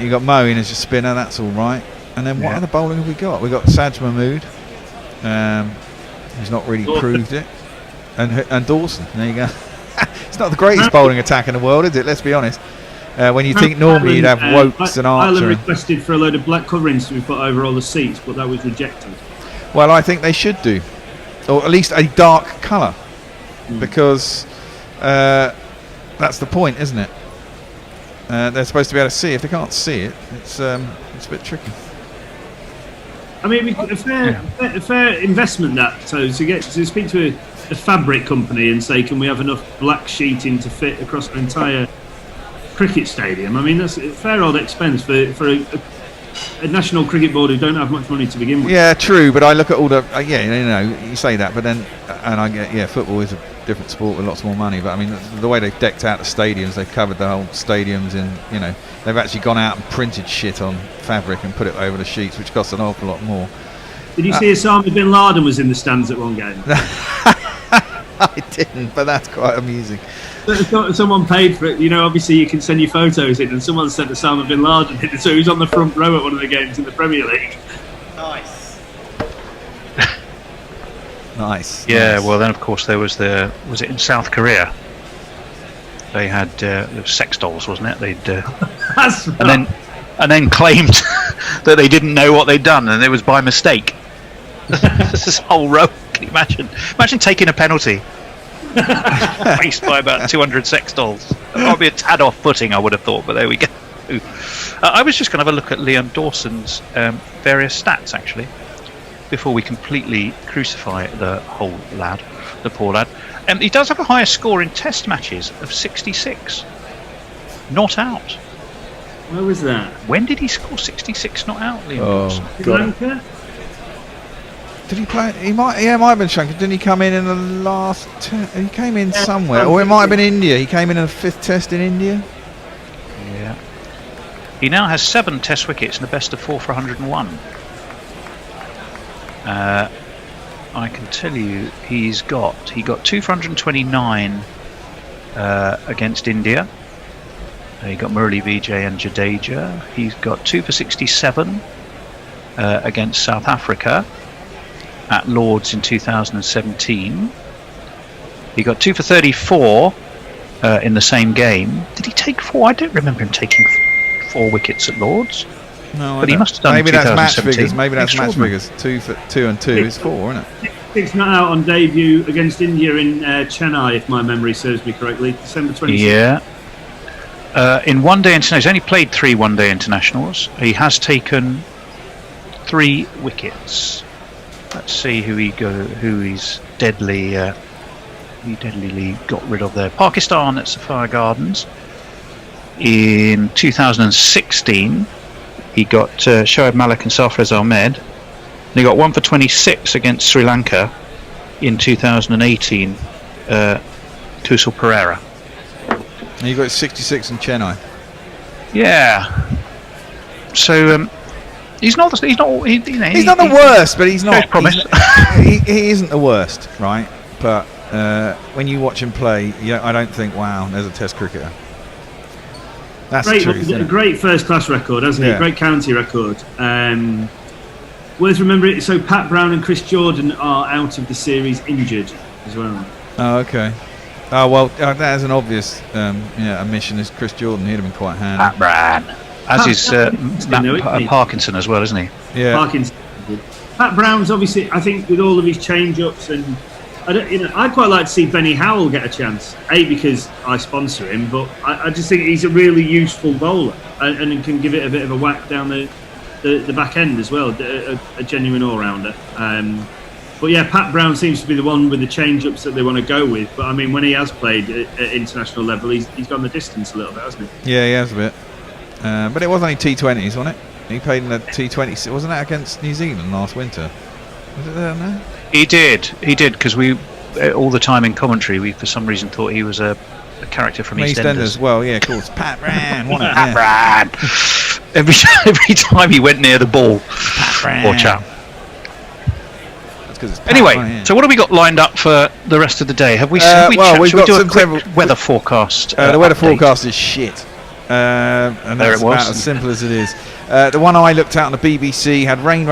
Speaker 8: You got Moeen as your spinner, that's all right. And then what other bowling have we got? We've got Saj Mahmood, who's not really proved it, and Dawson. There you go. It's not the greatest bowling attack in the world, is it? Let's be honest. When you think normally you'd have Wokes and Archer.
Speaker 3: Ireland requested for a load of black coverings to be put over all the seats, but that was rejected.
Speaker 8: Well, I think they should do, or at least a dark colour, because that's the point, isn't it? They're supposed to be able to see. If they can't see it, it's a bit tricky.
Speaker 3: I mean, a fair investment that. So to speak to a fabric company and say, can we have enough black sheeting to fit across an entire cricket stadium? I mean, that's a fair old expense for a national cricket board who don't have much money to begin with.
Speaker 8: Yeah, true. But I look at all the you say that, but then and I get football is a different sport with lots more money. But I mean, the way they've decked out the stadiums, they've covered the whole stadiums, and they've actually gone out and printed shit on fabric and put it over the sheets, which costs an awful lot more.
Speaker 3: Did you see Osama bin Laden was in the stands at one game?
Speaker 8: I didn't, but that's quite amusing.
Speaker 3: Someone paid for it. Obviously you can send your photos in, and someone sent Osama bin Laden in, so he's on the front row at one of the games in the Premier League.
Speaker 8: Nice. Nice.
Speaker 9: Yeah,
Speaker 8: nice.
Speaker 9: well then of course there was it in South Korea? They had sex dolls, wasn't it? They'd
Speaker 3: That's right.
Speaker 9: and then claimed that they didn't know what they'd done, and it was by mistake. This whole row. Can you imagine? Imagine taking a penalty faced by about 200 sex dolls. That might be a tad off-putting, I would have thought, but there we go. I was just going to have a look at Liam Dawson's various stats, actually, before we completely crucify the poor lad. He does have a higher score in Test matches of 66. Not out.
Speaker 3: Where was that?
Speaker 9: When did he score 66 not out, Liam Dawson?
Speaker 3: Sri Lanka?
Speaker 8: Did he play? He might have been Sri Lanka. Didn't he come in the last? He came in somewhere, or it might have been India. He came in the 5th Test in India.
Speaker 9: Yeah. He now has 7 Test wickets and a best of 4 for 101. I can tell you, he got 2 for 129 against India. He got Murali Vijay and Jadeja. He's got 2 for 67 against South Africa at Lords in 2017. He got 2 for 34 in the same game. Did he take 4? I don't remember him taking 4 wickets at Lords.
Speaker 8: No,
Speaker 9: but he must have done.
Speaker 8: Maybe
Speaker 9: in
Speaker 8: that's match
Speaker 9: 2017.
Speaker 8: figures. Maybe that's match figures. 2 for 2 and 2 is 4, isn't it?
Speaker 3: It's not out on debut against India in Chennai, if my memory serves me correctly, December 26th.
Speaker 9: Yeah. In one-day internationals, he's only played 3 one-day internationals. He has taken 3 wickets. Let's see who he's deadly. He deadly got rid of there. Pakistan at Sapphire Gardens in 2016. He got Shoaib Malik and Sarfraz Ahmed. And he got 1 for 26 against Sri Lanka in 2018. Kusal Pereira.
Speaker 8: And you got 66 in Chennai.
Speaker 9: Yeah. So he's not the
Speaker 8: worst, but he's not.
Speaker 9: Promise.
Speaker 8: He isn't the worst, right? But when you watch him play, I don't think, wow, there's a Test cricketer. That's
Speaker 3: great,
Speaker 8: the truth.
Speaker 3: A great first-class record, hasn't he? Great county record. Worth remembering. So Pat Brown and Chris Jordan are out of the series injured as well.
Speaker 8: Oh, okay. Oh well, that is an obvious omission. Is Chris Jordan? He'd have been quite handy.
Speaker 9: Pat Brown, as is Parkinson as well, isn't he?
Speaker 8: Yeah.
Speaker 3: Parkinson. Pat Brown's obviously, I think, with all of his change-ups, and I'd quite like to see Benny Howell get a chance. Because I sponsor him, but I just think he's a really useful bowler and can give it a bit of a whack down the back end as well. A genuine all-rounder. But yeah, Pat Brown seems to be the one with the change-ups that they want to go with. But I mean, when he has played at international level, he's gone the distance a little bit, hasn't he?
Speaker 8: Yeah, he has a bit. But it was only T20s, wasn't it? He played in the T20s. Wasn't that against New Zealand last winter? Was it there now?
Speaker 9: He did, because we all the time in commentary, we for some reason thought he was a character from EastEnders.
Speaker 8: Well, yeah, of course. Pat Brown, wasn't it?
Speaker 9: Pat Brown. Every time he went near the ball, poor chap. Anyway, so what have we got lined up for the rest of the day? Have we? Shall we do a quick weather forecast?
Speaker 8: The weather forecast is shit, and that's about as simple as it is. The one I looked at on the BBC had rain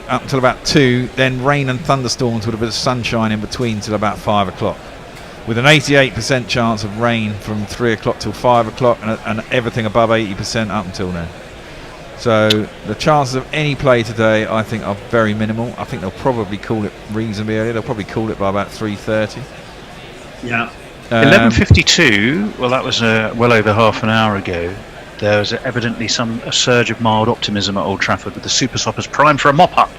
Speaker 8: up until about 2, then rain and thunderstorms with a bit of sunshine in between till about 5 o'clock, with an 88% chance of rain from 3 o'clock till 5 o'clock, and everything above 80% up until then. So the chances of any play today, I think, are very minimal. I think they'll probably call it reasonably early. They'll probably call it by about 3:30.
Speaker 3: Yeah.
Speaker 9: 11:52. Well, that was well over half an hour ago. There was evidently a surge of mild optimism at Old Trafford, with the Super Soppers primed for a mop-up,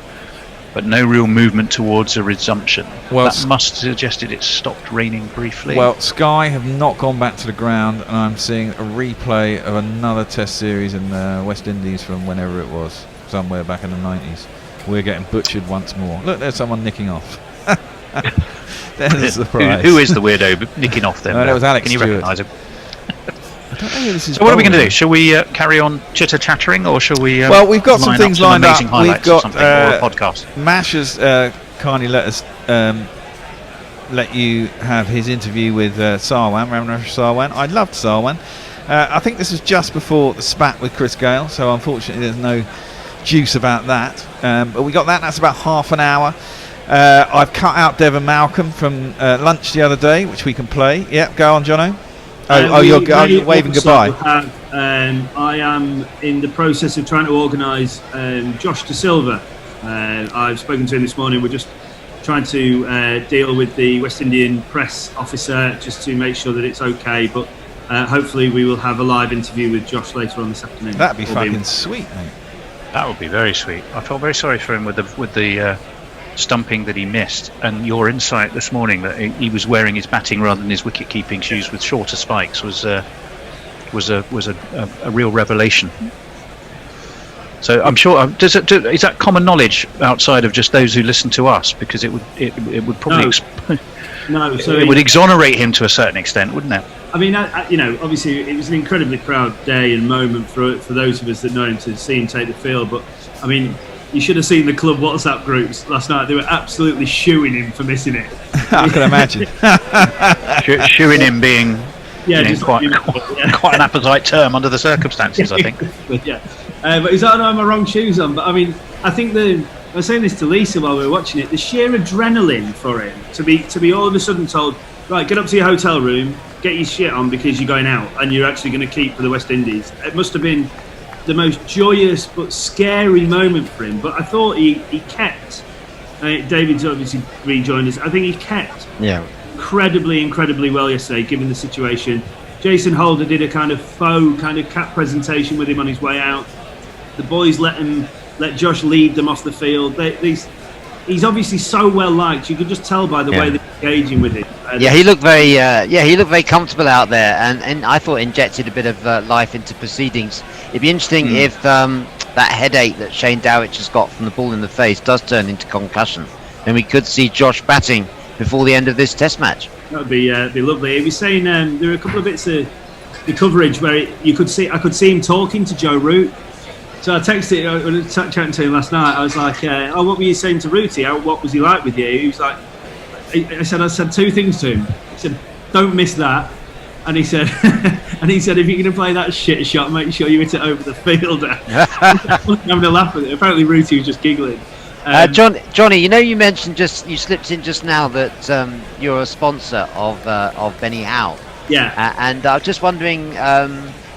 Speaker 9: but no real movement towards a resumption. Well, that must have suggested it stopped raining briefly.
Speaker 8: Well, Sky have not gone back to the ground, and I'm seeing a replay of another Test series in West Indies from whenever it was, somewhere back in the 90s. We're getting butchered once more. Look, there's someone nicking off. There's a surprise.
Speaker 9: Who is the weirdo nicking off then?
Speaker 8: That was Alex
Speaker 9: Can you
Speaker 8: Stewart.
Speaker 9: recognise him?
Speaker 8: I don't know who this is.
Speaker 9: So what are we going to do? Shall we carry on chitter-chattering, or shall we
Speaker 8: well, we've got some things lined up. We've got
Speaker 9: or a podcast.
Speaker 8: Mash has kindly let us let you have his interview with Sarwan, Ramnath Sarwan. I loved Sarwan. I think this was just before the spat with Chris Gale, so unfortunately there's no juice about that. But we got that. That's about half an hour. I've cut out Devon Malcolm from lunch the other day, which we can play. Yep, go on, Jono. You're waving goodbye.
Speaker 3: I am in the process of trying to organise Josh De Silva. I've spoken to him this morning. We're just trying to deal with the West Indian press officer just to make sure that it's okay. But hopefully we will have a live interview with Josh later on this afternoon.
Speaker 8: That'd be fucking sweet, mate.
Speaker 9: That would be very sweet. I felt very sorry for him with the stumping that he missed, and your insight this morning that he was wearing his batting rather than his wicket-keeping shoes with shorter spikes was a real revelation. So I'm sure is that common knowledge outside of just those who listen to us, because it would probably it would exonerate him to a certain extent, wouldn't it?
Speaker 3: I mean, obviously it was an incredibly proud day and moment for those of us that know him to see him take the field. But I mean, You should have seen the club WhatsApp groups last night. They were absolutely shooing him for missing it.
Speaker 8: I can imagine.
Speaker 9: Shooing him being
Speaker 3: just
Speaker 9: quite an apposite term under the circumstances, I think.
Speaker 3: Yeah. But he's like, "No, I have my wrong shoes on." But I mean, I think I was saying this to Lisa while we were watching it. The sheer adrenaline for him to be all of a sudden told, right, get up to your hotel room, get your shit on because you're going out and you're actually going to keep for the West Indies. It must have been the most joyous but scary moment for him. But I thought he kept. David's obviously rejoined us. I think he kept incredibly well yesterday, given the situation. Jason Holder did a kind of faux cap presentation with him on his way out. The boys let Josh lead them off the field. He's obviously so well liked. You could just tell by the way they're engaging with him.
Speaker 10: He looked very comfortable out there, and I thought injected a bit of life into proceedings. It'd be interesting if that headache that Shane Dowich has got from the ball in the face does turn into concussion, then we could see Josh batting before the end of this Test match.
Speaker 3: That would be lovely. He was saying there were a couple of bits of the coverage where I could see him talking to Joe Root. So I texted, I was chatting to him last night. I was like, what were you saying to Rooty? What was he like with you? He was like, I said two things to him. He said, don't miss that. And he said, if you're going to play that shit shot, make sure you hit it over the field. Having a laugh at it. Apparently Rooty was just giggling.
Speaker 10: Johnny, you mentioned you slipped in just now that you're a sponsor of Benny Howe.
Speaker 3: Yeah.
Speaker 10: And I was just wondering,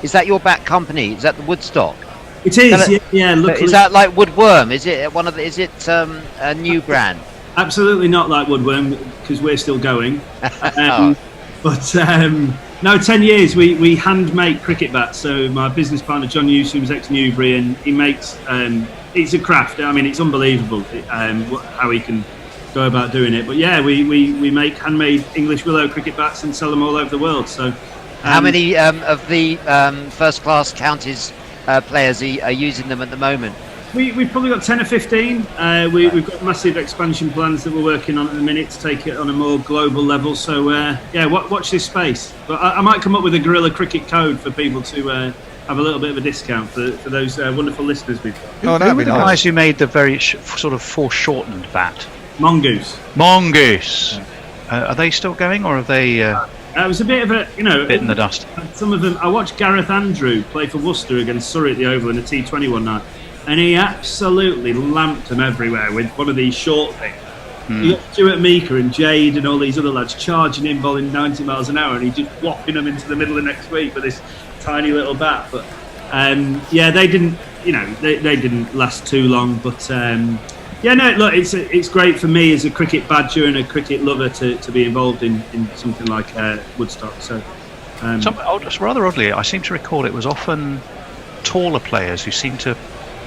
Speaker 10: is that your back company? Is that the Woodstock?
Speaker 3: It is. Yeah. Luckily.
Speaker 10: Is that like Woodworm? Is it a new brand?
Speaker 3: Absolutely not like Woodworm, because we're still going. But no, 10 years we hand make cricket bats. So my business partner John Newsom's ex-Newbury, and he makes. It's a craft. I mean, it's unbelievable how he can go about doing it. But yeah, we make handmade English willow cricket bats and sell them all over the world. So,
Speaker 10: how many of the first-class counties players are using them at the moment?
Speaker 3: We've probably got 10 or 15. We've got massive expansion plans that we're working on at the minute to take it on a more global level. So watch this space. But I might come up with a guerrilla cricket code for people to have a little bit of a discount for those wonderful listeners we've got.
Speaker 8: Oh, that'd be
Speaker 9: the
Speaker 8: nice.
Speaker 9: Guys who made the very sort of foreshortened bat?
Speaker 3: Mongoose.
Speaker 9: Are they still going, or are they?
Speaker 3: It was a bit of a,
Speaker 9: bit in the dust.
Speaker 3: Some of them. I watched Gareth Andrew play for Worcester against Surrey at the Oval in a T20 one night, and he absolutely lamped them everywhere with one of these short things. You got Stuart Meeker and Jade and all these other lads charging in, bowling 90 miles an hour, and he just whopping them into the middle of next week with this tiny little bat. But they didn't, they didn't last too long. But look, it's great for me as a cricket badger and a cricket lover to be involved in something like Woodstock. So,
Speaker 9: rather oddly, I seem to recall it was often taller players who seemed to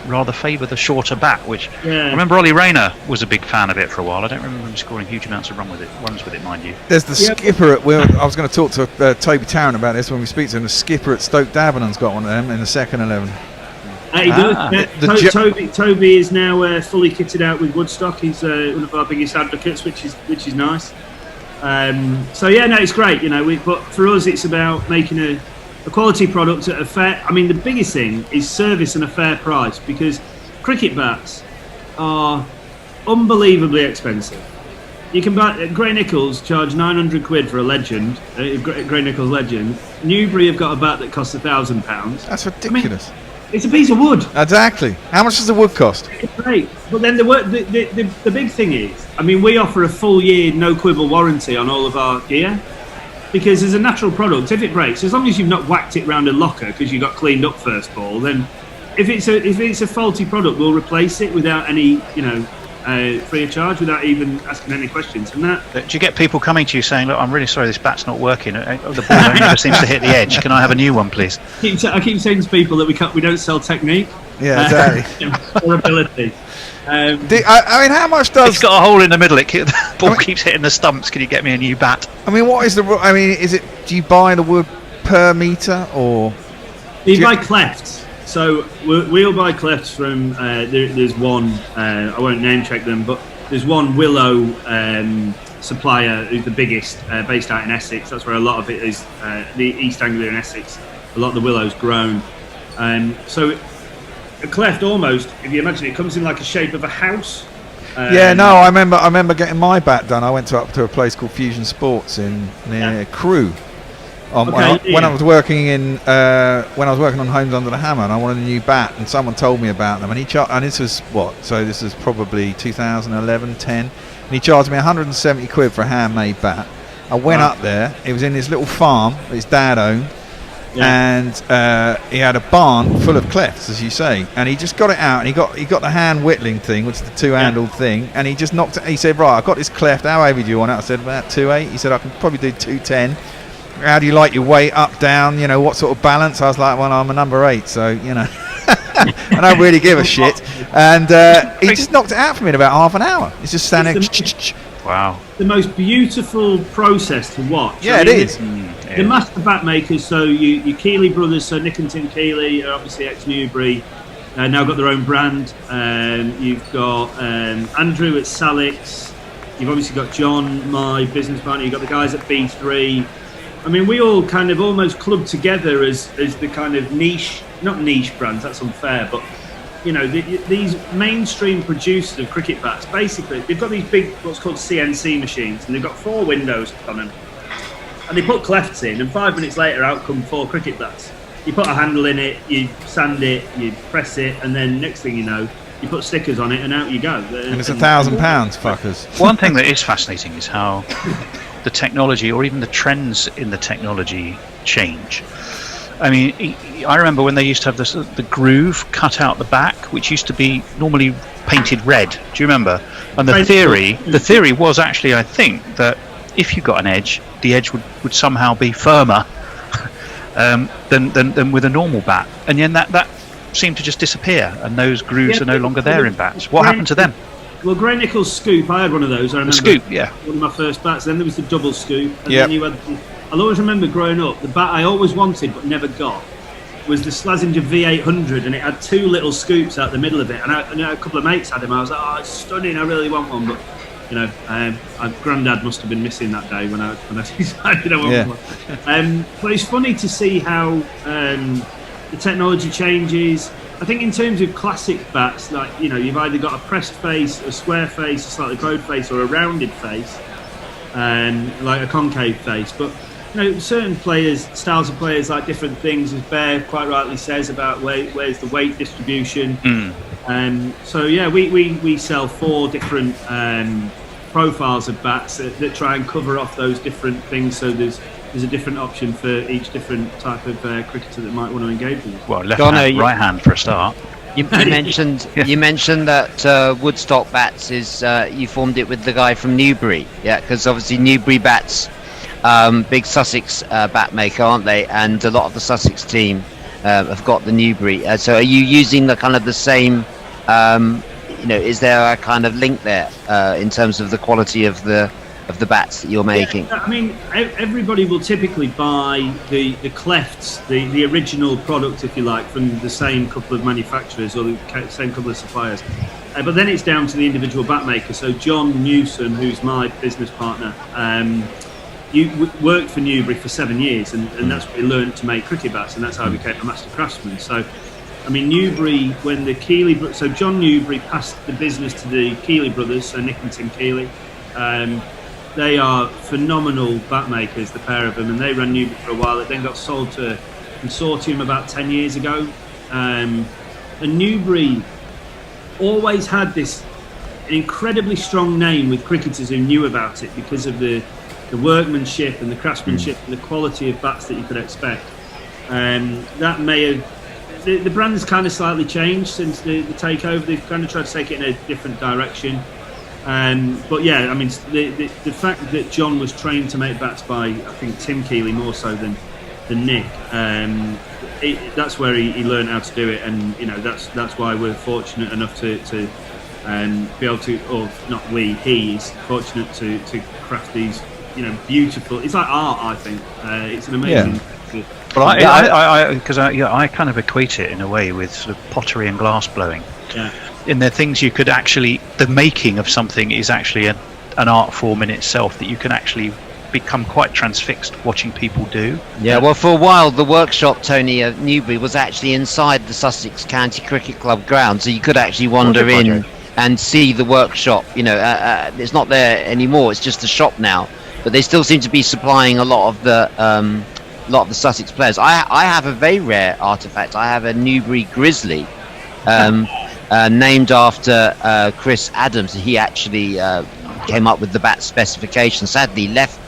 Speaker 9: rather favour the shorter bat, which I remember Ollie Rayner was a big fan of it for a while. I don't remember him scoring huge amounts of runs with it, mind you.
Speaker 8: There's the skipper I was going to talk to Toby Tarrant about this when we speak to him. The skipper at Stoke Davenant's got one of them in the second 11.
Speaker 3: He does. Toby is now fully kitted out with Woodstock. He's one of our biggest advocates, which is nice. It's great. But for us, it's about making a quality product at a fair. I mean, the biggest thing is service and a fair price, because cricket bats are unbelievably expensive. You can buy Gray Nichols charge £900 for a legend, Gray Nichols legend. Newbury have got a bat that costs £1,000.
Speaker 8: That's ridiculous.
Speaker 3: It's a piece of wood.
Speaker 8: Exactly. How much does the wood cost?
Speaker 3: It's great. But then the big thing is, I mean, we offer a full year no quibble warranty on all of our gear, because as a natural product, if it breaks, as long as you've not whacked it round a locker because you got cleaned up first ball, then if it's a faulty product, we'll replace it without any free of charge, without even asking any questions. And that.
Speaker 9: Do you get people coming to you saying, "Look, I'm really sorry, this bat's not working. The ball never seems to hit the edge. Can I have a new one, please?"
Speaker 3: I keep saying to people that we don't sell technique.
Speaker 8: Yeah, exactly.
Speaker 3: Or ability.
Speaker 8: I mean, how much does?
Speaker 9: It's got a hole in the middle. The ball keeps hitting the stumps. Can you get me a new bat?
Speaker 8: I mean, what is is it? Do you buy the wood per metre, or?
Speaker 3: You buy clefts. So we'll buy clefts from. There's one. I won't name check them, but there's one willow supplier who's the biggest, based out in Essex. That's where a lot of it is. The East Anglia and Essex. A lot of the willow's grown. So a cleft almost, if you imagine it, comes in like a shape of a house.
Speaker 8: I remember getting my bat done. I went up to a place called Fusion Sports near Crewe. When I was working on Homes Under the Hammer, and I wanted a new bat, and someone told me about them, and this was this is probably 2011, 10, and he charged me 170 quid for a handmade bat. I went up there. It was in this little farm that his dad owned, and he had a barn full of clefts, as you say, and he just got it out, and he got the hand whittling thing, which is the two-handled thing, and he just knocked it. He said, right, I've got this cleft, how heavy do you want it? I said, about 2.8. He said, I can probably do 2.10. How do you like your weight, up, down, what sort of balance? I was like, well, I'm a number 8, so I don't really give a shit. And he just knocked it out for me in about half an hour. It's just standing.
Speaker 9: Wow.
Speaker 3: The most beautiful process to watch.
Speaker 8: Yeah, it is.
Speaker 3: The master bat makers, so your Keeley brothers, so Nick and Tim Keeley are obviously ex-Newbury, now got their own brand. You've got Andrew at Salix. You've obviously got John, my business partner. You've got the guys at B3. I mean, we all kind of almost club together as the kind of not niche brands, that's unfair, but, these mainstream producers of cricket bats, basically, they've got these big, what's called CNC machines, and they've got 4 windows on them. And they put clefts in, and 5 minutes later, out come 4 cricket bats. You put a handle in it, you sand it, you press it, and then next thing you know, you put stickers on it, and out you go.
Speaker 8: And it's £1,000, fuckers.
Speaker 9: One thing that is fascinating is how the technology, or even the trends in the technology, change. I mean, I remember when they used to have the groove cut out the back, which used to be normally painted red. Do you remember? And the theory was actually, I think, that if you got an edge, the edge would somehow be firmer than with a normal bat. And then that seemed to just disappear, and those grooves are no longer there in bats. What happened to them?
Speaker 3: Well, Gray Nichols scoop, I had one of those. I remember
Speaker 9: the scoop, yeah.
Speaker 3: One of my first bats. Then there was the double scoop. And then you had I'll always remember growing up, the bat I always wanted but never got was the Slazenger V800, and it had 2 little scoops out the middle of it. And a couple of mates had them. I was like, oh, it's stunning, I really want one. But, Grandad must have been missing that day when I decided I wanted one. But it's funny to see how the technology changes. I think in terms of classic bats, like, you've either got a pressed face, a square face, a slightly bowed face, or a rounded face, like a concave face. But, certain styles of players like different things, as Bear quite rightly says about where's the weight distribution. We sell 4 different profiles of bats that try and cover off those different things. So there's a different option for each different type of cricketer that might want to engage with.
Speaker 9: Well, left hand, right hand for a start.
Speaker 10: You mentioned that Woodstock Bats is you formed it with the guy from Newbury, because obviously Newbury Bats, big Sussex bat maker, aren't they? And a lot of the Sussex team have got the Newbury. So are you using the kind of the same? Is there a kind of link there in terms of the quality of the bats that you're making?
Speaker 3: I mean, everybody will typically buy the clefts, the original product, if you like, from the same couple of manufacturers or the same couple of suppliers. But then it's down to the individual bat maker. So John Newsom, who's my business partner, worked for Newbury for 7 years, and that's where he learned to make cricket bats, and that's how he became a master craftsman. So, I mean, Newbury, when the Keeley... So John Newbury passed the business to the Keeley brothers, so Nick and Tim Keeley. They are phenomenal bat makers, the pair of them, and they ran Newbury for a while. It then got sold to a consortium about 10 years ago. And Newbury always had this incredibly strong name with cricketers who knew about it because of the workmanship and the craftsmanship and the quality of bats that you could expect. That may have... The brand's kind of slightly changed since the takeover. They've kind of tried to take it in a different direction. But yeah, I mean, the fact that John was trained to make bats by, I think, Tim Keeley more so than Nick, that's where he learned how to do it, and that's why we're fortunate enough to be able to, or not we, he's fortunate to craft these, beautiful. It's like art, I think. It's an amazing.
Speaker 9: Yeah. Well, I kind of equate it in a way with sort of pottery and glass blowing.
Speaker 3: Yeah.
Speaker 9: In the things you could actually, the making of something is actually an art form in itself that you can actually become quite transfixed watching people do.
Speaker 10: Yeah, well, for a while, the workshop, Tony, at Newbury was actually inside the Sussex County Cricket Club ground, so you could actually wander in and see the workshop. You know, it's not there anymore; it's just a shop now. But they still seem to be supplying a lot of the Sussex players. I have a very rare artifact. I have a Newbury Grizzly, named after Chris Adams. He actually came up with the bat specification. Sadly, left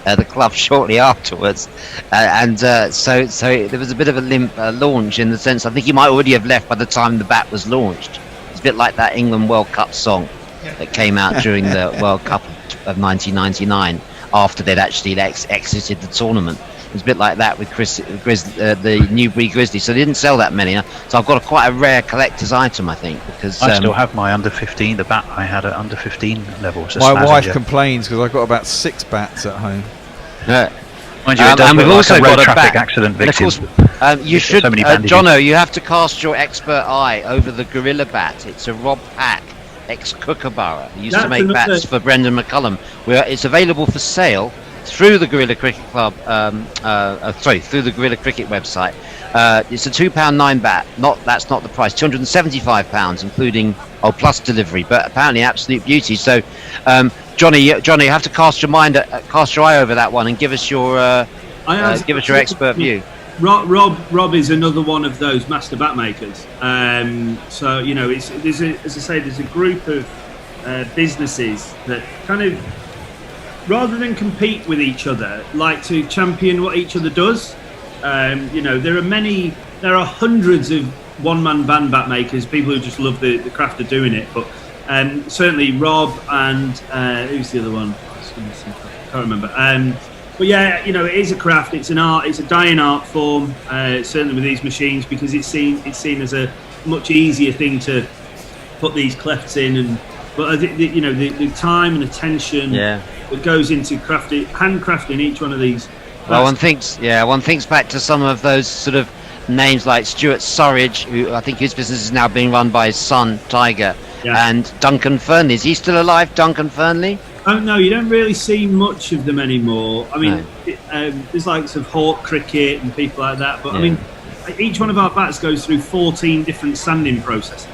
Speaker 10: the club shortly afterwards, so there was a bit of a limp launch, in the sense I think he might already have left by the time the bat was launched. It's a bit like that England World Cup song that came out during the World Cup of 1999 after they'd actually exited the tournament. It was a bit like that with the Newbury Grizzly. So they didn't sell that many. So I've got quite a rare collector's item, I think, because
Speaker 9: I still have my under 15, the bat I had at under 15 level.
Speaker 8: My wife complains because I've got about 6 bats at home.
Speaker 9: Mind you, and we've also got a traffic accident victim.
Speaker 10: Of course, you should, Jono, you have to cast your expert eye over the Gorilla Bat. It's a Rob Pack, ex-Kookaburra. He used to make bats for Brendan McCullum. It's available for sale through the Gorilla Cricket Club, through the Gorilla Cricket website. It's a £2.9 bat. That's not the price. £275, including plus delivery. But apparently, absolute beauty. So, Johnny, you have to cast your eye over that one and give us your expert view.
Speaker 3: Rob is another one of those master bat makers. So you know, as I say, there's a group of businesses that kind of, rather than compete with each other, like to champion what each other does. You know, there are hundreds of one-man band bat makers, people who just love the craft of doing it. But certainly Rob and who's the other one? I can't remember. But yeah, you know, it is a craft. It's an art. It's a dying art form. Certainly with these machines, because it's seen as a much easier thing to put these clefts in, but you know, the time and attention that goes into handcrafting each one of these.
Speaker 10: Well, one thinks back to some of those sort of names like Stuart Surridge, who I think his business is now being run by his son Tiger, and Duncan Fernley. Is he still alive, Duncan Fernley?
Speaker 3: Oh no, you don't really see much of them anymore. I mean, there's likes of Hawk Cricket and people like that, but I mean, each one of our bats goes through 14 different sanding processes.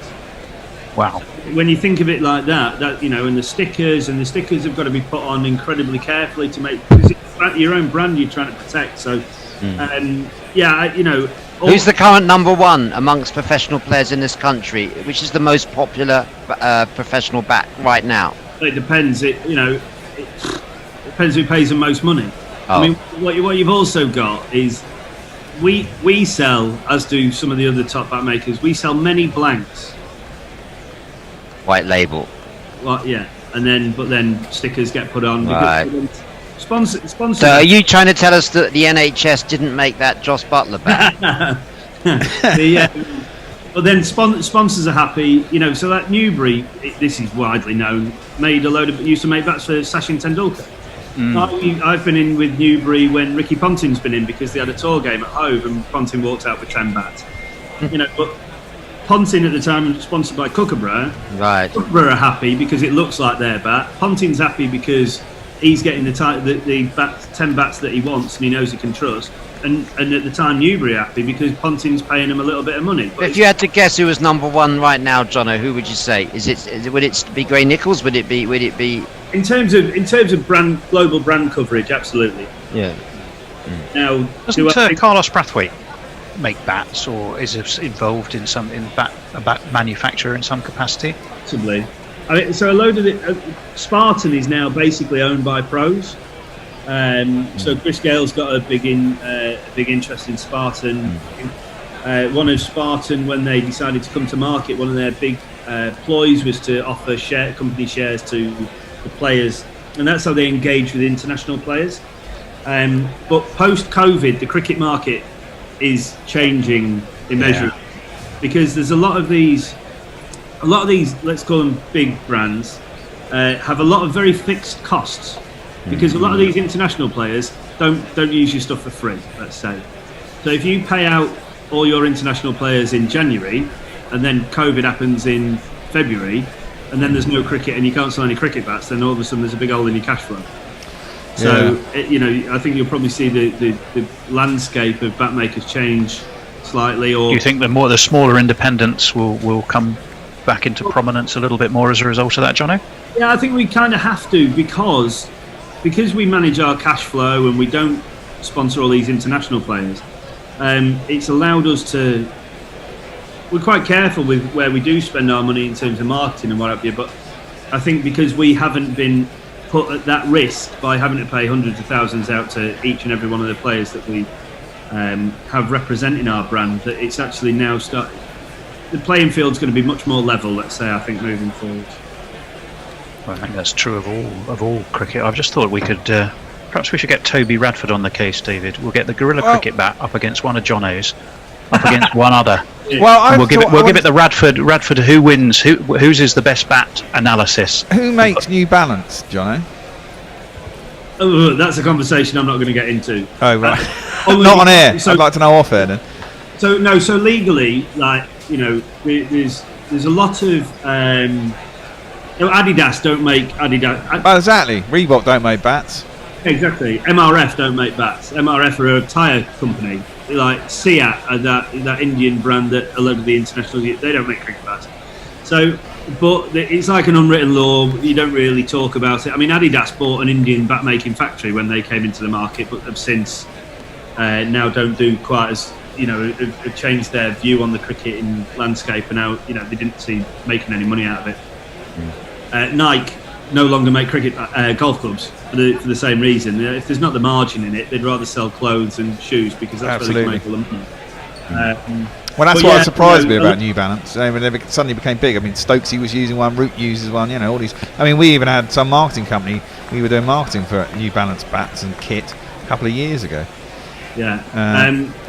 Speaker 9: Wow.
Speaker 3: When you think of it like that, you know, and the stickers have got to be put on incredibly carefully to make, because it's your own brand you're trying to protect. So, you know.
Speaker 10: Who's the current number one amongst professional players in this country? Which is the most popular professional bat right now?
Speaker 3: It depends. It depends who pays the most money. I mean, what you've also got is we sell, as do some of the other top bat makers, we sell many blanks.
Speaker 10: White label.
Speaker 3: Well, yeah, and then stickers get put on.
Speaker 10: Right.
Speaker 3: Sponsor.
Speaker 10: So are you trying to tell us that the NHS didn't make that Joss Butler bat?
Speaker 3: But then sponsors are happy, you know. So that Newbury, this is widely known, used to make bats for Sachin Tendulkar. I've been in with Newbury when Ricky Ponting's been in, because they had a tour game at Hove and Ponting walked out with 10 bats. You know, but Ponting at the time was sponsored by Kookaburra. Right. Kookaburra are happy because it looks like their bat. Ponting's happy because he's getting the 10 bats that he wants and he knows he can trust. And at the time, Newbury are happy because Ponting's paying him a little bit of money. But
Speaker 10: if you had to guess who was number one right now, Jono, who would you say? Would it be Gray Nichols? Would it be?
Speaker 3: In terms of global brand coverage, absolutely.
Speaker 10: Yeah.
Speaker 3: Now,
Speaker 9: doesn't Carlos Brathwaite make bats, or is involved in a bat manufacturer in some capacity?
Speaker 3: Possibly. I mean, so a load of it. Spartan is now basically owned by pros. So Chris Gale's got a big interest in Spartan. One of Spartan, when they decided to come to market, one of their big ploys was to offer company shares to the players, and that's how they engage with international players. But post-COVID, the cricket market is changing immeasurably, because there's a lot of these, let's call them big brands, have a lot of very fixed costs, because a lot of these international players don't use your stuff for free, let's say. So if you pay out all your international players in January, and then COVID happens in February, and then there's no cricket and you can't sell any cricket bats, then all of a sudden there's a big hole in your cash flow. So I think you'll probably see the landscape of bat makers change slightly. Or
Speaker 9: do you think the smaller independents will come back into prominence a little bit more as a result of that, Jono?
Speaker 3: Yeah, I think we kind of have to because we manage our cash flow and we don't sponsor all these international players. It's allowed us to. We're quite careful with where we do spend our money in terms of marketing and what have you, but I think because we haven't been put at that risk by having to pay hundreds of thousands out to each and every one of the players that we have representing our brand, that it's actually now the playing field's going to be much more level, let's say, I think, moving forward.
Speaker 9: Well, I think that's true of all cricket. I've just thought we could perhaps we should get Toby Radford on the case, David. We'll get the Gorilla Cricket bat up against one of Jono's, up against one other.
Speaker 8: Well,
Speaker 9: we'll give it the Radford who wins, whose is the best bat analysis.
Speaker 8: Who makes New Balance, Jono?
Speaker 3: Oh, that's a conversation I'm not going to get into.
Speaker 8: Oh, right. Not on air. I'd like to know off air then.
Speaker 3: So legally, there's a lot of Adidas don't make Adidas.
Speaker 8: Well, exactly. Reebok don't make bats.
Speaker 3: Exactly. MRF don't make bats. MRF are a tyre company. Like Seat, that Indian brand that a lot of the internationals, they don't make cricket bats. So, but it's like an unwritten law. You don't really talk about it. I mean, Adidas bought an Indian bat making factory when they came into the market, but have since now don't do quite as have changed their view on the cricketing landscape, and now they didn't see making any money out of it. Nike no longer make golf clubs for the same reason. If there's not the margin in it, they'd rather sell clothes and shoes because that's where they can make all the money.
Speaker 8: Well, that's what surprised me about New Balance. When they suddenly became big. I mean, Stokesy was using one, Root uses one. All these. I mean, we even had some marketing company. We were doing marketing for New Balance bats and kit a couple of years ago.
Speaker 3: Yeah.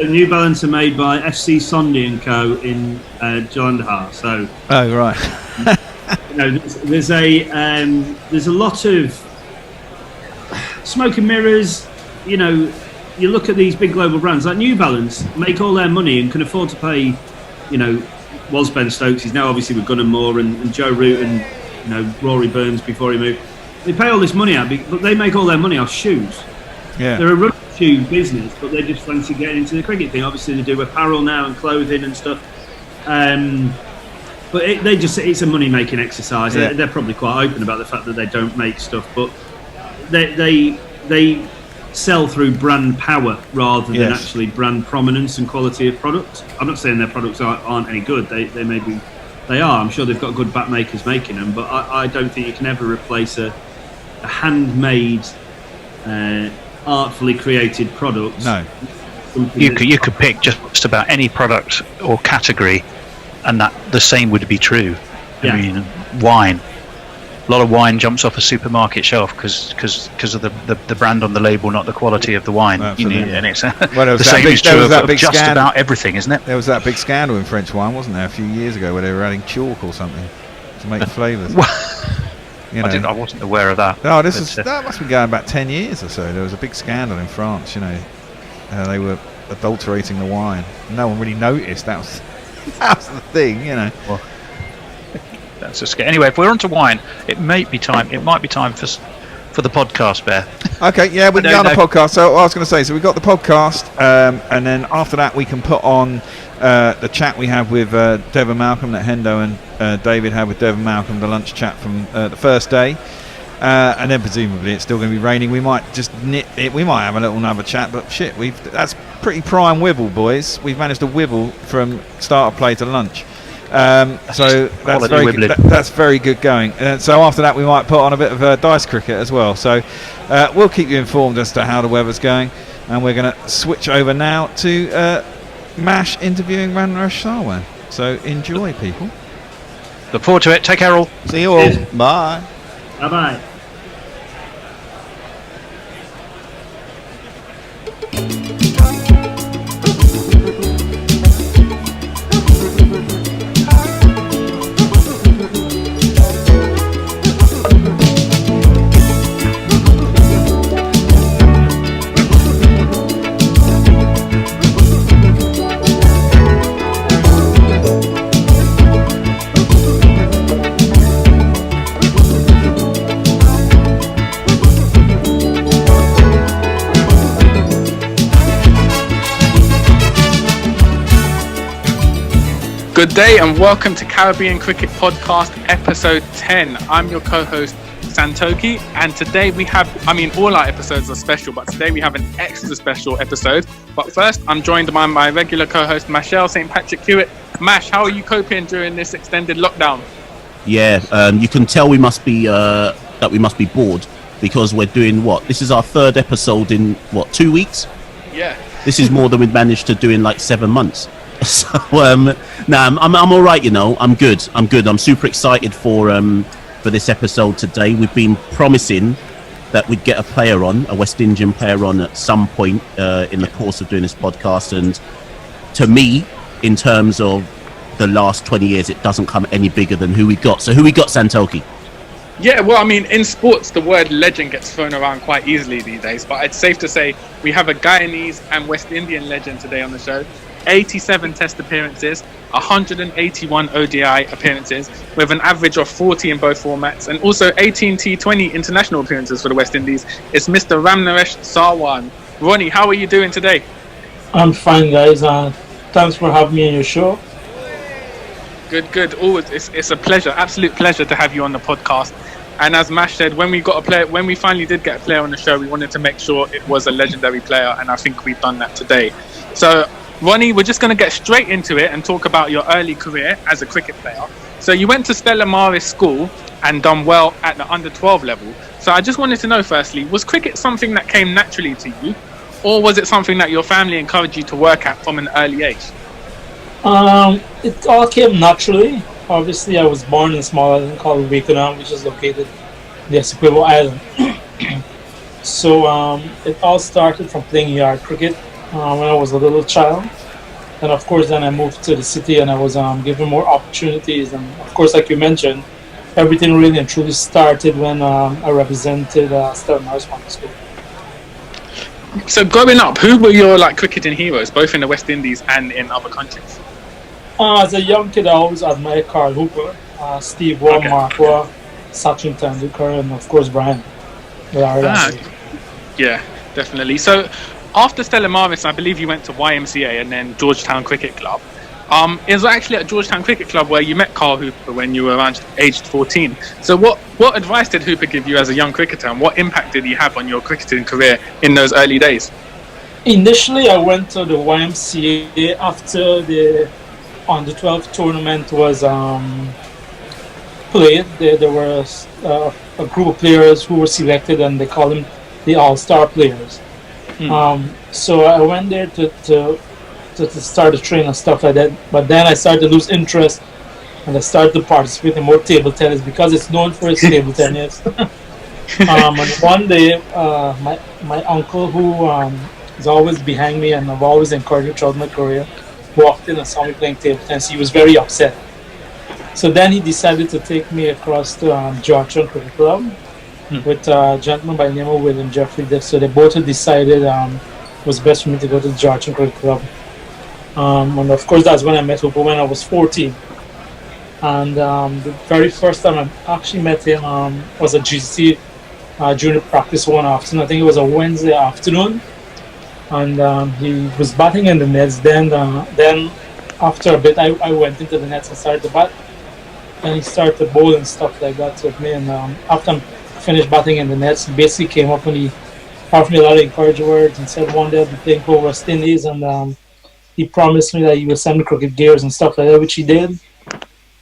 Speaker 3: New Balance are made by FC Sondi and Co in Jalandhar. So.
Speaker 8: Oh right.
Speaker 3: There's a lot of smoke and mirrors. You look at these big global brands like New Balance, make all their money and can afford to pay. Was Ben Stokes? He's now obviously with Gunnar Moore and Joe Root and Rory Burns before he moved. They pay all this money out, but they make all their money off shoes. Yeah, they're a rubber shoe business, but they just fancy getting into the cricket thing. Obviously, they do apparel now and clothing and stuff. But it's a money-making exercise. Yeah. They're probably quite open about the fact that they don't make stuff, but they sell through brand power rather than actually brand prominence and quality of product. I'm not saying their products aren't any good. They are. I'm sure they've got good bat makers making them, but I don't think you can ever replace a handmade, artfully created product.
Speaker 9: No. You could pick just about any product or category, and that the same would be true. Yeah. I mean, wine. A lot of wine jumps off a supermarket shelf because of the brand on the label, not the quality of the wine. And it's the same is true of just about everything, isn't it?
Speaker 8: There was that big scandal in French wine, wasn't there, a few years ago, where they were adding chalk or something to make the flavours.
Speaker 9: I wasn't aware of that.
Speaker 8: No, that must be going back 10 years or so. There was a big scandal in France. They were adulterating the wine. No one really noticed. That was the thing.
Speaker 9: Well, that's a scare. Anyway, if we're onto wine, it might be time for the podcast, Bear.
Speaker 8: Okay, yeah, we can go on the podcast. So I was going to say, so we've got the podcast, and then after that we can put on the chat we have with Devon Malcolm that Hendo and David had with Devon Malcolm, the lunch chat from the first day. And then presumably it's still going to be raining. We might just nip it. We might have a little another chat, but shit, that's pretty prime wibble, boys. We've managed to wibble from start of play to lunch. So that's very good. That's very good going. So after that, we might put on a bit of dice cricket as well. So we'll keep you informed as to how the weather's going, and we're going to switch over now to Mash interviewing Ranrash Sarwan. So enjoy, people.
Speaker 9: Look forward to it. Take care, all.
Speaker 8: See you all. Bye.
Speaker 3: Bye-bye.
Speaker 5: Good day and welcome to Caribbean Cricket Podcast episode 10. I'm your co-host Santoki, and today we have, all our episodes are special, but today we have an extra special episode. But first, I'm joined by my regular co-host Mashelle St. Patrick Hewitt. Mash, how are you coping during this extended lockdown?
Speaker 6: Yeah, you can tell we must be bored because we're doing what? This is our third episode in 2 weeks?
Speaker 5: Yeah.
Speaker 6: This is more than we've managed to do in like 7 months. So I'm all right, I'm good. I'm super excited for this episode today. We've been promising that we'd get a West Indian player on at some point in the course of doing this podcast, and to me, in terms of the last 20 years, it doesn't come any bigger than who we got. So who we got, Santoki?
Speaker 5: Yeah, well, in sports, the word legend gets thrown around quite easily these days, but it's safe to say we have a Guyanese and West Indian legend today on the show. 87 test appearances, 181 ODI appearances, with an average of 40 in both formats, and also 18 T20 international appearances for the West Indies. It's Mr. Ramnaresh Sarwan. Ronnie, how are you doing today?
Speaker 7: I'm fine, guys. Thanks for having me on your show.
Speaker 5: Good. Always, it's a pleasure, absolute pleasure to have you on the podcast. And as Mash said, when we finally did get a player on the show, we wanted to make sure it was a legendary player, and I think we've done that today. So, Ronnie, we're just going to get straight into it and talk about your early career as a cricket player. So you went to Stella Maris School and done well at the under-12 level. So I just wanted to know, firstly, was cricket something that came naturally to you, or was it something that your family encouraged you to work at from an early age?
Speaker 7: It all came naturally. Obviously, I was born in a small island called Wakenham, which is located near Essequibo Island. So it all started from playing yard cricket when I was a little child. And of course, then I moved to the city and I was given more opportunities. And of course, like you mentioned, everything really and truly started when I represented Stella Maris Primary School.
Speaker 5: So growing up, who were your cricketing heroes, both in the West Indies and in other countries?
Speaker 7: As a young kid, I always admired Carl Hooper, Steve Waugh, Mark Waugh, Sachin Tendulkar, and of course Brian.
Speaker 5: Yeah, definitely. So after Stella Maris, I believe you went to YMCA and then Georgetown Cricket Club. It was actually at Georgetown Cricket Club where you met Carl Hooper when you were around aged 14. So what advice did Hooper give you as a young cricketer, and what impact did he have on your cricketing career in those early days?
Speaker 7: Initially, I went to the YMCA after the under-12 tournament was played. There was a group of players who were selected, and they called them the All-Star players. So I went there to start to train and stuff like that. But then I started to lose interest, and I started to participate in more table tennis because it's known for its table tennis. And one day, my uncle, who is always behind me and I've always encouraged him throughout my career, walked in and saw me playing table tennis. He was very upset. So then he decided to take me across to Georgetown Cricket Club with a gentleman by the name of William Jeffrey. So they both had decided it was best for me to go to the Georgetown Cricket Club. And of course, that's when I met Hooper when I was 14. And the very first time I actually met him was at GCC junior practice one afternoon. I think it was a Wednesday afternoon. And he was batting in the nets. Then after a bit, I went into the nets and started to bat. And he started to bowl and stuff like that with me. And after I finished batting in the nets, he basically came up and he offered me a lot of encouraging words and said one day I'll be playing for West Indies. And he promised me that he would send me cricket gears and stuff like that, which he did.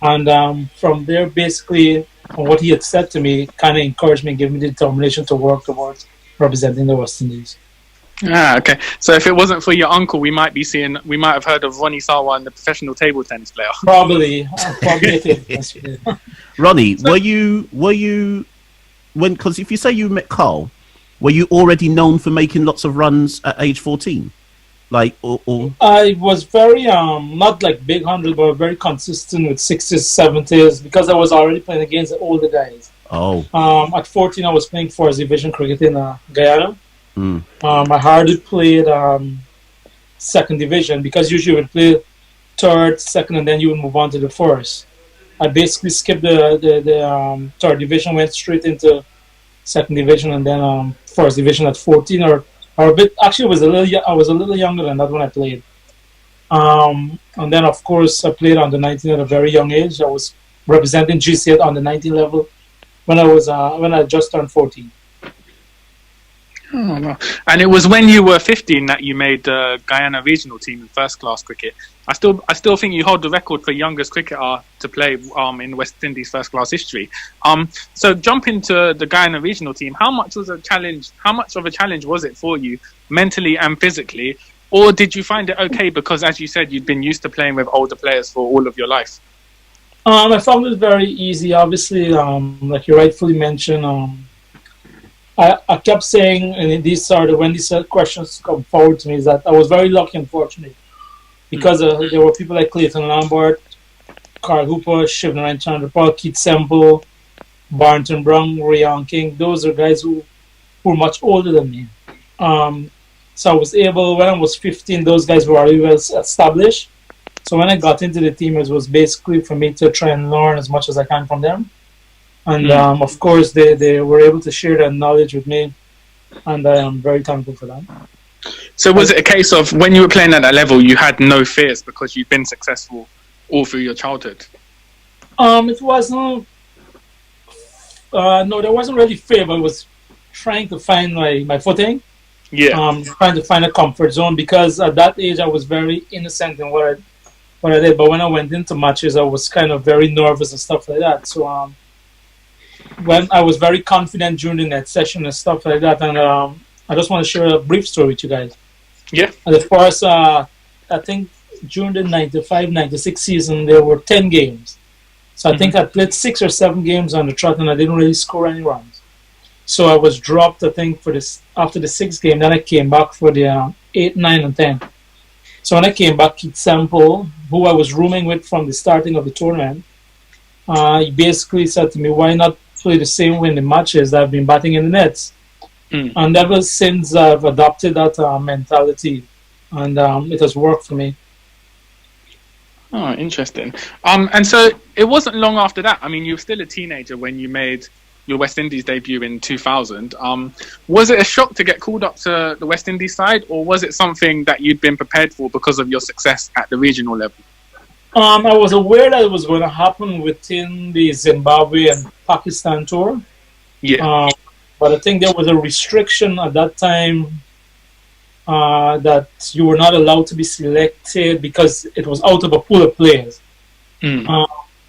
Speaker 7: And from there, basically, what he had said to me kind of encouraged me and gave me the determination to work towards representing the West Indies.
Speaker 5: Okay. So if it wasn't for your uncle, we might have heard of Ronnie Sarwan, the professional table tennis player.
Speaker 7: Probably a table tennis player.
Speaker 6: Ronnie, were you because if you say you met Carl, were you already known for making lots of runs at age 14? I
Speaker 7: was very not like big 100, but very consistent with 60s, 70s because I was already playing against the older guys. At 14, I was playing first division cricket in Guyana. I hardly played second division because usually we would play third, second, and then you would move on to the first. I basically skipped the third division, went straight into second division, and then first division at 14 or a bit. Actually, I was a little younger than that when I played. And then, of course, I played under 19 at a very young age. I was representing GC at under 19 level when I just turned 14.
Speaker 5: Oh, wow. And it was when you were 15 that you made the Guyana regional team in first class cricket. I still think you hold the record for youngest cricketer to play in West Indies first class history. So jumping to the Guyana regional team, how much of a challenge was it for you mentally and physically? Or did you find it okay because, as you said, you'd been used to playing with older players for all of your life?
Speaker 7: I found it very easy. Obviously, like you rightfully mentioned, I kept saying, and when these questions come forward to me, is that I was very lucky and fortunate because there were people like Clayton Lambert, Carl Hooper, Shivnarine Chandrapal, Keith Semple, Barrington Brown, Rayan King. Those are guys who were much older than me. So I was able, when I was 15, those guys were already well established. So when I got into the team, it was basically for me to try and learn as much as I can from them. And of course, they were able to share their knowledge with me, and I am very thankful for that.
Speaker 5: So was it a case of when you were playing at that level, you had no fears because you've been successful all through your childhood?
Speaker 7: It wasn't. No, there wasn't really fear, but I was trying to find my footing.
Speaker 5: Yeah.
Speaker 7: Trying to find a comfort zone because at that age I was very innocent in what I did. But when I went into matches, I was kind of very nervous and stuff like that. So when I was very confident during the net session and stuff like that, and I just want to share a brief story with you guys.
Speaker 5: Yeah.
Speaker 7: And of course, I think during the 95-96 season, there were 10 games. So I think I played 6 or 7 games on the trot, and I didn't really score any runs. So I was dropped, I think, after the 6th game. Then I came back for the 8, 9, and 10. So when I came back, Keith Semple, who I was rooming with from the starting of the tournament, he basically said to me, why not play the same way in the matches that I've been batting in the nets? And ever since I've adopted that mentality, and it has worked for me.
Speaker 5: Oh, interesting. And so it wasn't long after that. I mean, you were still a teenager when you made your West Indies debut in 2000. Was it a shock to get called up to the West Indies side, or was it something that you'd been prepared for because of your success at the regional level?
Speaker 7: I was aware that it was going to happen within the Zimbabwe and Pakistan tour.
Speaker 5: Yeah.
Speaker 7: But I think there was a restriction at that time that you were not allowed to be selected because it was out of a pool of players.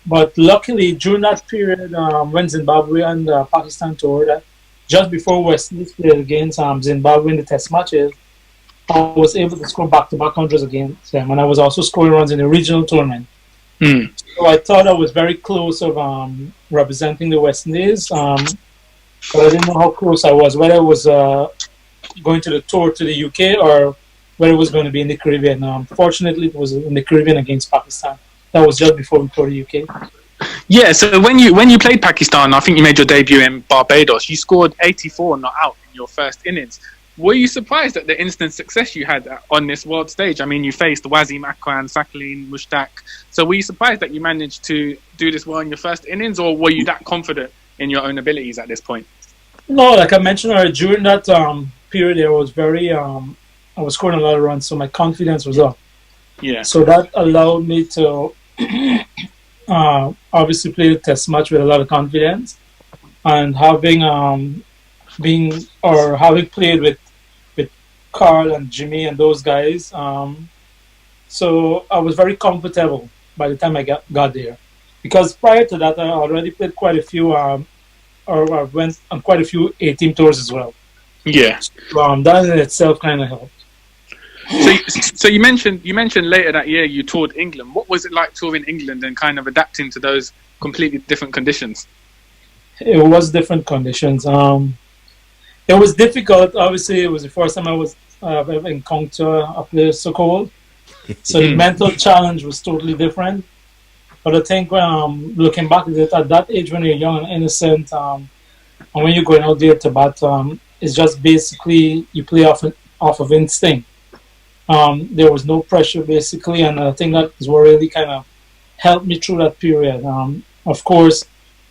Speaker 7: But luckily, during that period, when Zimbabwe and Pakistan toured, just before West Indies played against Zimbabwe in the test matches, I was able to score back-to-back hundreds against them, and I was also scoring runs in the regional tournament. So I thought I was very close of representing the West Indies, but I didn't know how close I was, whether it was going to the tour to the UK or whether it was going to be in the Caribbean. Fortunately, it was in the Caribbean against Pakistan. That was just before we toured the UK.
Speaker 5: Yeah, so when you played Pakistan, I think you made your debut in Barbados. You scored 84 not out in your first innings. Were you surprised at the instant success you had on this world stage? I mean, you faced Wasim Akram, Sakhalin, Mushtaq. So were you surprised that you managed to do this well in your first innings, or were you that confident in your own abilities at this point?
Speaker 7: No, like I mentioned earlier, during that period, I was I was scoring a lot of runs, so my confidence was up.
Speaker 5: Yeah.
Speaker 7: So that allowed me to obviously play the test match with a lot of confidence, and having played with Carl and Jimmy and those guys, so I was very comfortable by the time I got there, because prior to that I already played quite a few or I went on quite a few A-team tours as well.
Speaker 5: Yeah.
Speaker 7: So, that in itself kind of helped.
Speaker 5: So you mentioned later that year you toured England. What was it like touring England and kind of adapting to those completely different conditions?
Speaker 7: It was different conditions. It was difficult. Obviously, it was the first time I was ever encountered a place so cold. So the mental challenge was totally different. But I think looking back at it, at that age when you're young and innocent, and when you're going out there to bat, it's just basically you play off of instinct. There was no pressure basically, and I think that is what really kind of helped me through that period. Of course,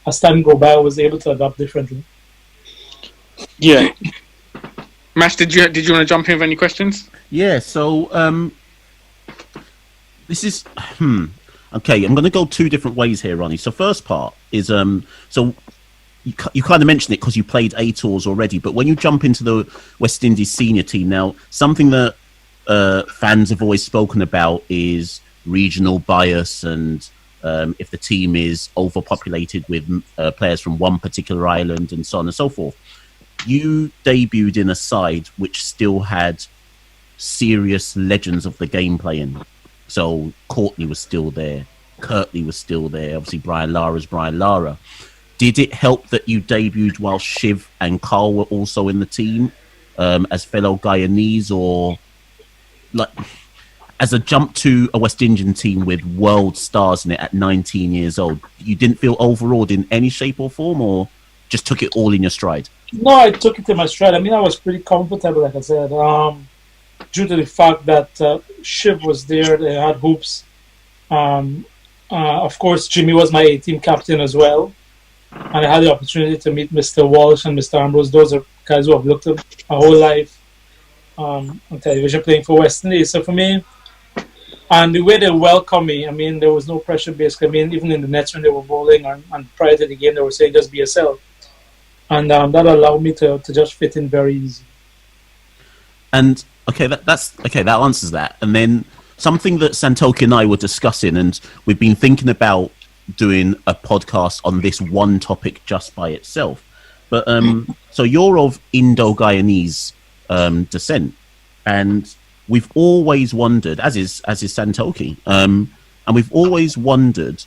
Speaker 7: as time go by, I was able to adapt differently.
Speaker 5: Yeah. Mash, did you want to jump in with any questions?
Speaker 6: Yeah. So This is okay. I'm going to go two different ways here, Ronnie. So first part is so you kind of mentioned it because you played A tours already, but when you jump into the West Indies senior team now, something that fans have always spoken about is regional bias, and if the team is overpopulated with players from one particular island and so on and so forth. You debuted in a side which still had serious legends of the game playing. So Courtney was still there, Kirtley was still there, obviously Brian Lara's Brian Lara. Did it help that you debuted while Shiv and Carl were also in the team as fellow Guyanese, or like as a jump to a West Indian team with world stars in it at 19 years old? You didn't feel overawed in any shape or form, or just took it all in your stride?
Speaker 7: No, I took it in my stride. I mean, I was pretty comfortable, like I said, due to the fact that Shiv was there, they had hoops. Of course, Jimmy was my A-team captain as well. And I had the opportunity to meet Mr. Walsh and Mr. Ambrose. Those are guys who I've looked at my whole life on television playing for West Indies. So for me, and the way they welcomed me, I mean, there was no pressure basically. I mean, even in the nets when they were bowling and prior to the game, they were saying just be yourself. And that allowed me to just fit in very easy.
Speaker 6: And okay, that answers that. And then something that Santoki and I were discussing, and we've been thinking about doing a podcast on this one topic just by itself. But so you're of Indo-Guyanese descent, and we've always wondered, as is Santoki, and we've always wondered,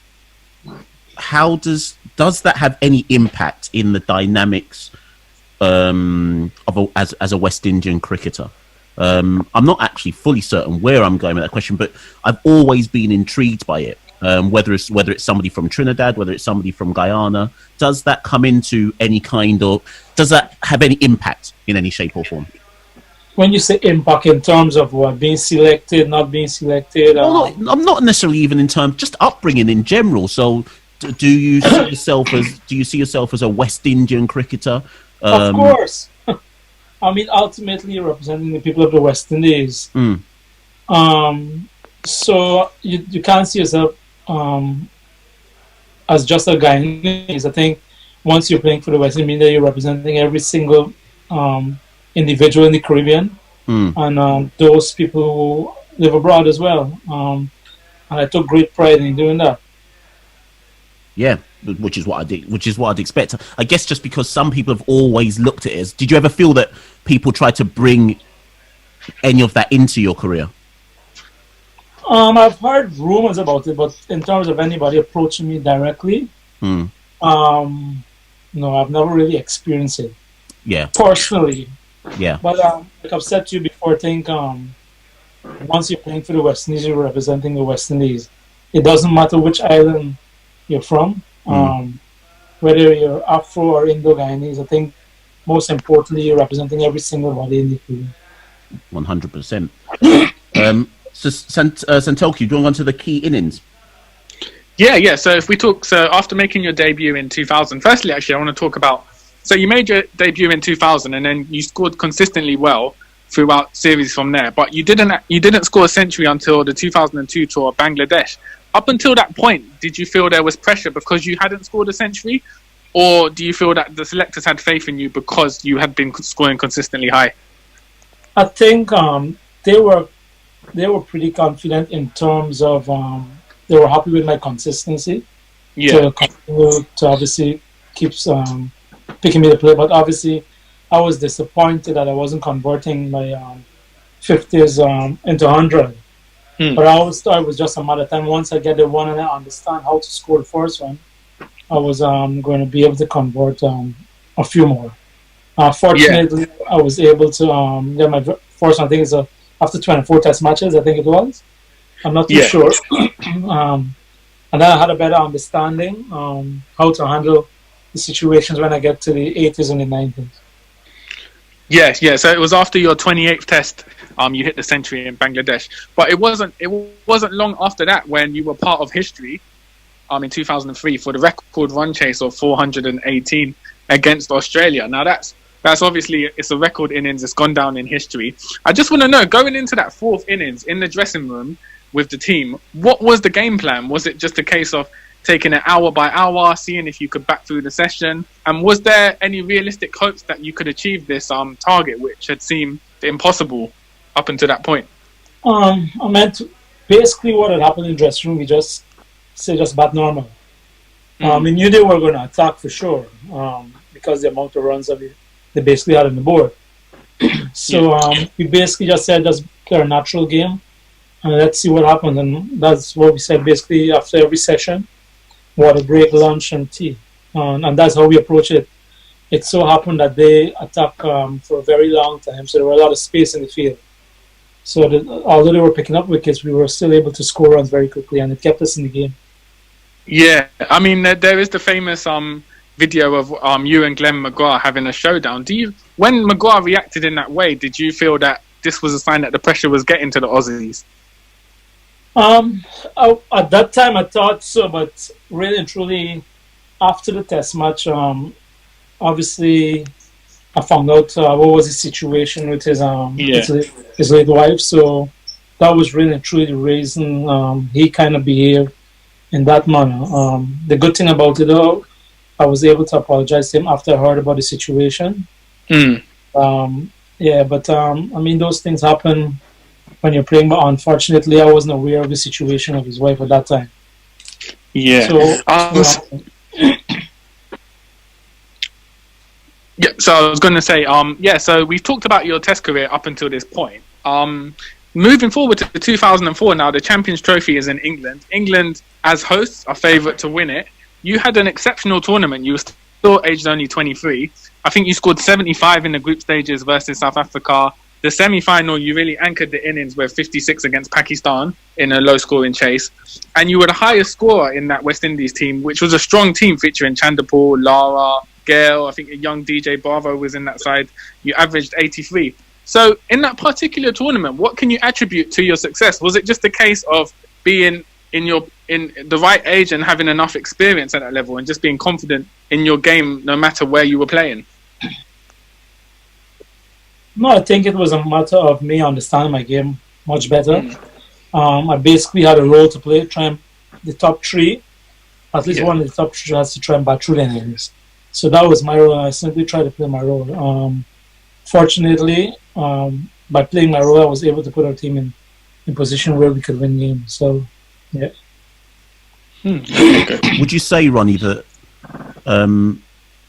Speaker 6: how does that have any impact in the dynamics as a West Indian cricketer? I'm not actually fully certain where I'm going with that question, but I've always been intrigued by it. Whether it's somebody from Trinidad, whether it's somebody from Guyana, does that come into any kind of, does that have any impact in any shape or form?
Speaker 7: When you say impact in terms of what, being selected, not being selected?
Speaker 6: Well, I'm not necessarily even in terms, just upbringing in general. So do you see yourself as a West Indian cricketer?
Speaker 7: Of course. I mean, ultimately representing the people of the West Indies. So you can't see yourself as just a Guyanese. I think once you're playing for the West Indies, you're representing every single individual in the Caribbean, and those people who live abroad as well. And I took great pride in doing that.
Speaker 6: Yeah, which is what I did. Which is what I'd expect. I guess just because some people have always looked at it as. Did you ever feel that people tried to bring any of that into your career?
Speaker 7: I've heard rumors about it, but in terms of anybody approaching me directly, no, I've never really experienced it.
Speaker 6: Yeah.
Speaker 7: Personally.
Speaker 6: Yeah.
Speaker 7: But like I've said to you before, I think once you're playing for the West Indies, you're representing the West Indies. It doesn't matter which island you're from, whether you're Afro or Indo-Guyanese. I think most importantly, you're representing every single body in the Caribbean.
Speaker 6: 100%. So Santoki, do you want to go on to the key innings?
Speaker 5: Yeah. So if we talk, so after making your debut in 2000, firstly, actually, I want to talk about. So you made your debut in 2000, and then you scored consistently well throughout series from there. But you didn't score a century until the 2002 tour of Bangladesh. Up until that point, did you feel there was pressure because you hadn't scored a century, or do you feel that the selectors had faith in you because you had been scoring consistently high?
Speaker 7: I think they were pretty confident in terms of they were happy with my consistency.
Speaker 5: Yeah.
Speaker 7: To continue to obviously keep picking me to play, but obviously I was disappointed that I wasn't converting my 50s into 100. But I always thought it was just a matter of time. Once I get the one and I understand how to score the first one, I was going to be able to convert a few more. Fortunately, I was able to get my first one. I think it's after 24 test matches, I think it was. I'm not too sure. And then I had a better understanding how to handle the situations when I get to the 80s and the 90s.
Speaker 5: Yeah. So it was after your 28th test, you hit the century in Bangladesh. But it wasn't long after that when you were part of history, in 2003 for the record run chase of 418 against Australia. Now that's obviously, it's a record innings. It's gone down in history. I just want to know, going into that fourth innings in the dressing room, with the team. What was the game plan? Was it just a case of taking it hour by hour, seeing if you could back through the session? And was there any realistic hopes that you could achieve this target, which had seemed impossible up until that point?
Speaker 7: I meant basically what had happened in the dressing room, we just bat normal. We knew they were going to attack for sure, because the amount of runs that they basically had on the board. So we basically just said, just play a natural game and let's see what happens. And that's what we said basically after every session: water break, lunch, and tea. And that's how we approach it. It so happened that they attacked for a very long time, so there was a lot of space in the field. So although they were picking up wickets, we were still able to score runs very quickly, and it kept us in the game.
Speaker 5: Yeah, I mean, there is the famous video of you and Glenn McGrath having a showdown. When McGrath reacted in that way, did you feel that this was a sign that the pressure was getting to the Aussies?
Speaker 7: At that time, I thought so, but really and truly, after the test match, obviously, I found out what was his situation with his late wife. So that was really and truly the reason he kind of behaved in that manner. The good thing about it, though, I was able to apologize to him after I heard about the situation. Yeah, but I mean, those things happen when you're playing, but unfortunately, I wasn't aware of the situation of his wife at that time.
Speaker 5: Yeah. So I was going to say, so we've talked about your test career up until this point. Moving forward to 2004 now, the Champions Trophy is in England. England, as hosts, are favourite to win it. You had an exceptional tournament. You were still aged only 23. I think you scored 75 in the group stages versus South Africa. The semi-final, you really anchored the innings with 56 against Pakistan in a low-scoring chase. And you were the highest scorer in that West Indies team, which was a strong team featuring Chanderpaul, Lara, Gale. I think a young DJ Bravo was in that side. You averaged 83. So in that particular tournament, what can you attribute to your success? Was it just a case of being in the right age and having enough experience at that level and just being confident in your game no matter where you were playing?
Speaker 7: No, I think it was a matter of me understanding my game much better. I basically had a role to play, the top three. At least one of the top three has to try and bat through the innings. So that was my role, and I simply tried to play my role. Fortunately, by playing my role, I was able to put our team in position where we could win games. So, yeah.
Speaker 6: Would you say, Ronnie, that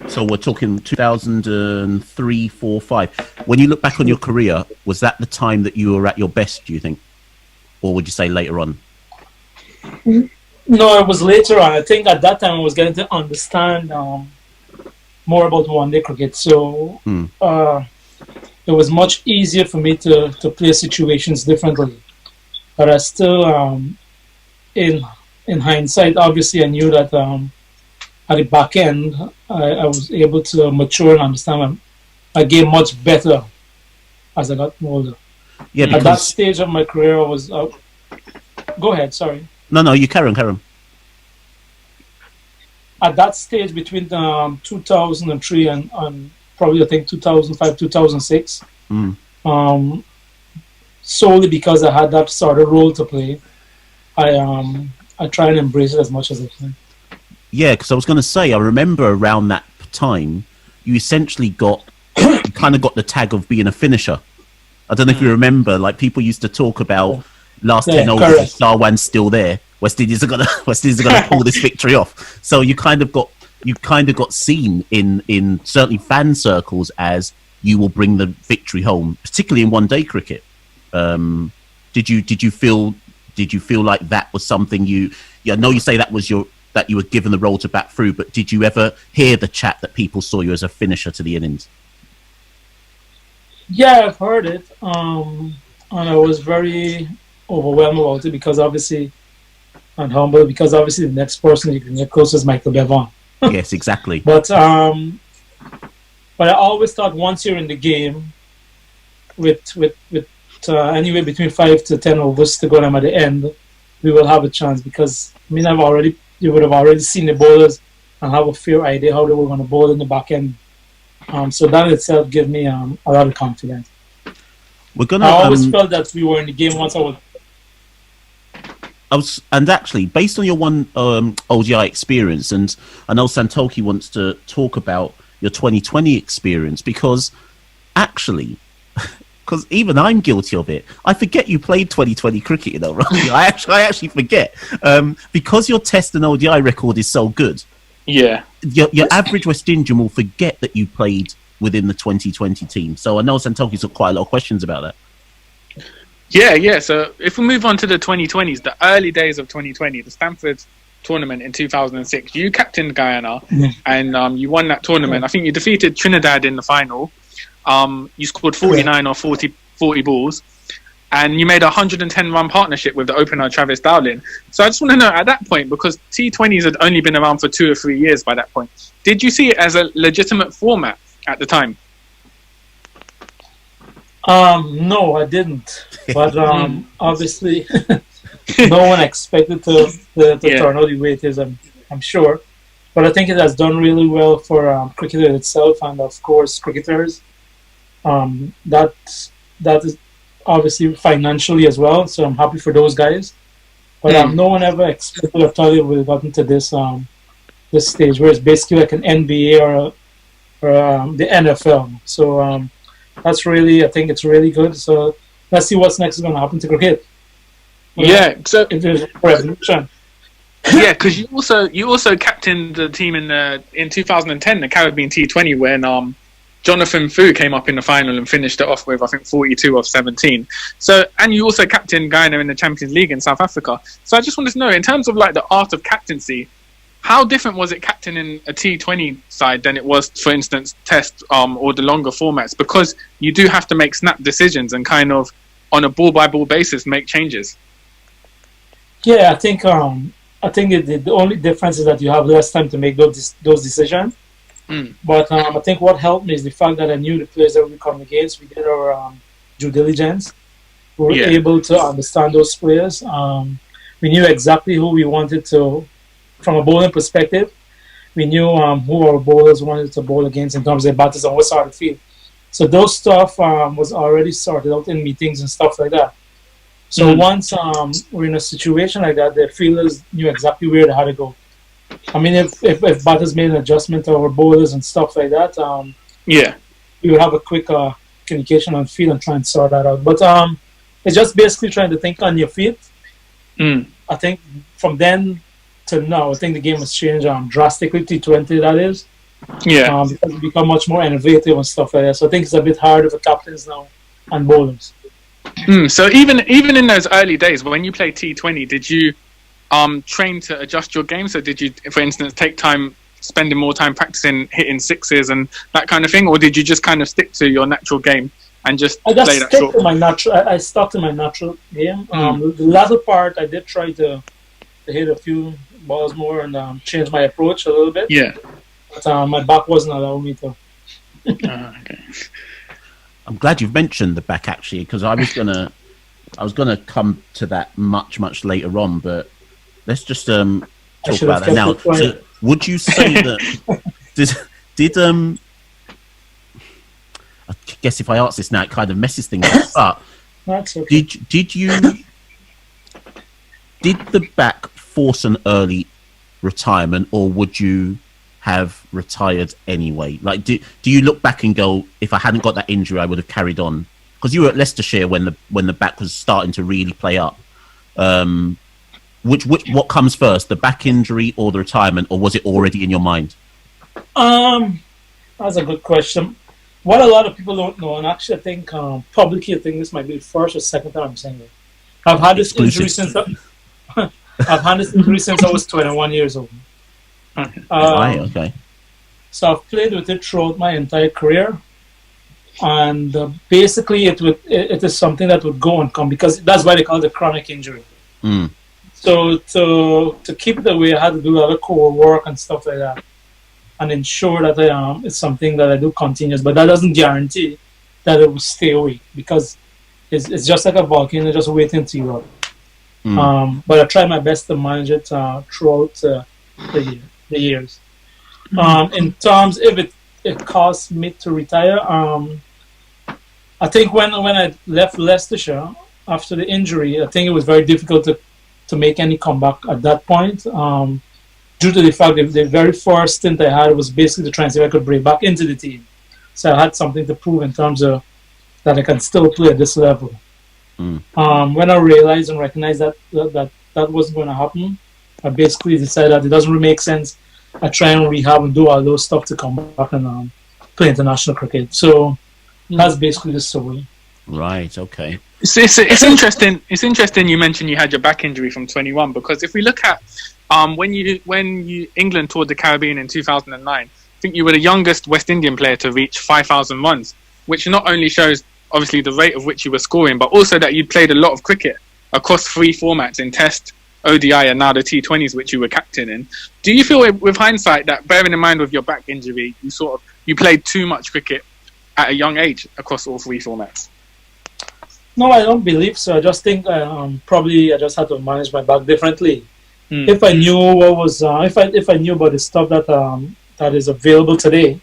Speaker 6: so we're talking 2003, 4, 5. When you look back on your career, was that the time that you were at your best, do you think? Or would you say later on?
Speaker 7: No, it was later on. I think at that time I was getting to understand more about one-day cricket. So it was much easier for me to play situations differently. But I still, in hindsight, obviously I knew that at the back end, I was able to mature and understand my game much better as I got older.
Speaker 6: Yeah,
Speaker 7: at that stage of my career, I was... go ahead, sorry.
Speaker 6: No, you carry on.
Speaker 7: At that stage between 2003 and probably I think 2005, 2006, solely because I had that sort of role to play, I try and embrace it as much as I can.
Speaker 6: Yeah, because I was going to say, I remember around that time, you essentially you kind of got the tag of being a finisher. I don't know if you remember, like people used to talk about last 10 overs, Sarwan's still there. West Indies are gonna pull this victory off. So you kind of got seen in certainly fan circles as you will bring the victory home, particularly in one-day cricket. Did you feel like that was something I know you say that you were given the role to bat through, but did you ever hear the chat that people saw you as a finisher to the innings?
Speaker 7: Yeah, I've heard it, and I was very overwhelmed about it because obviously, and humble because obviously the next person you can get close is Michael Bevan.
Speaker 6: Yes, exactly.
Speaker 7: But I always thought once you're in the game, with anywhere between 5 to 10 overs to go them at the end, we will have a chance because I mean you would have already seen the bowlers and have a fair idea how they were going to bowl in the back end. So that itself gave me a lot of confidence.
Speaker 6: I
Speaker 7: always felt that we were in the game once I was...
Speaker 6: and actually, based on your one ODI experience, and I know Santoki wants to talk about your 2020 experience, because actually, because even I'm guilty of it. I forget you played 2020 cricket, you know, right? I actually forget, because your Test and ODI record is so good.
Speaker 5: Yeah,
Speaker 6: your average West Indian will forget that you played within the 2020 team. So I know Santoki's got quite a lot of questions about that.
Speaker 5: Yeah. So if we move on to the 2020s, the early days of 2020, the Stanford tournament in 2006, you captained Guyana, and you won that tournament. I think you defeated Trinidad in the final. You scored 49 or 40 balls, and you made a 110-run partnership with the opener Travis Dowling. So I just want to know, at that point, because T20s had only been around for 2 or 3 years by that point, did you see it as a legitimate format at the time?
Speaker 7: No, I didn't. But obviously, no one expected to turn out the way it is, I'm sure. But I think it has done really well for cricket itself, and of course cricketers. That is obviously financially as well. So I'm happy for those guys. But no one ever expected or thought it would have gotten to this stage, where it's basically like an NBA or the NFL. So that's really, I think it's really good. So let's see what's next is going to happen to cricket.
Speaker 5: So
Speaker 7: if there's a revolution.
Speaker 5: Yeah, because you also captained the team in 2010, the Caribbean T20, when Jonathan Fu came up in the final and finished it off with, I think, 42 of 17. So, and you also captained Guyana in the Champions League in South Africa. So I just wanted to know, in terms of like the art of captaincy, how different was it captaining a T20 side than it was, for instance, Test or the longer formats? Because you do have to make snap decisions and kind of, on a ball-by-ball basis, make changes.
Speaker 7: Yeah, I think the only difference is that you have less time to make those decisions. But I think what helped me is the fact that I knew the players that we come against. We did our due diligence. We were able to understand those players. We knew exactly who we wanted to, from a bowling perspective. We knew who our bowlers wanted to bowl against in terms of their batters and what side of the field. So those stuff was already sorted out in meetings and stuff like that. So once we're in a situation like that, the fielders knew exactly where they had to go. I mean, if batters made an adjustment to our bowlers and stuff like that, we would have a quick communication on field and try and sort that out. But it's just basically trying to think on your feet. I think from then to now, I think the game has changed drastically. T20, that is. Because it's become much more innovative and stuff like that. So I think it's a bit harder for captains now and bowlers.
Speaker 5: So even in those early days, when you played T20, did you train to adjust your game? So did you, for instance, take time, spending more time practicing hitting sixes and that kind of thing, or did you just kind of stick to your natural game and just play that short?
Speaker 7: I stuck to my natural game. The latter part, I did try to hit a few balls more and change my approach a little bit. But my back wasn't allowing me to.
Speaker 5: Okay.
Speaker 6: I'm glad you've mentioned the back, actually, because I was gonna come to that much later on, but let's just talk about that now. So would you say that did I guess if I ask this now, it kind of messes things up. But okay. Did the back force an early retirement, or would you have retired anyway? Like, do you look back and go, if I hadn't got that injury, I would have carried on? Because you were at Leicestershire when the back was starting to really play up. What comes first, the back injury or the retirement, or was it already in your mind?
Speaker 7: That's a good question. What a lot of people don't know, and actually I think publicly, I think this might be the first or second time I'm saying it. I've had this injury since I was 21 years old.
Speaker 6: Okay.
Speaker 7: So I've played with it throughout my entire career, and basically it is something that would go and come, because that's why they call it a chronic injury. So to keep it away, I had to do a lot of core work and stuff like that, and ensure that it's something that I do continuous. But that doesn't guarantee that it will stay away, because it's just like a volcano, just waiting to erupt. But I try my best to manage it throughout the years. In terms if it cost me to retire, I think when I left Leicestershire after the injury, I think it was very difficult to make any comeback at that point. Due to the fact that the very first stint I had was basically to try and see if I could break back into the team. So I had something to prove in terms of that I can still play at this level. When I realized and recognized that wasn't going to happen, I basically decided that it doesn't really make sense. I try and rehab and do all those stuff to come back and play international cricket. So that's basically the story.
Speaker 6: Right. Okay.
Speaker 5: It's interesting. It's interesting you mentioned you had your back injury from 21, because if we look at when England toured the Caribbean in 2009, I think you were the youngest West Indian player to reach 5,000 runs, which not only shows obviously the rate of which you were scoring, but also that you played a lot of cricket across 3 formats in Test, ODI, and now the T20s, which you were captain in. Do you feel, with hindsight, that bearing in mind with your back injury, you played too much cricket at a young age across all 3 formats?
Speaker 7: No, I don't believe so. I just think probably I just had to manage my back differently. If I knew what was, if I knew about the stuff that is available today,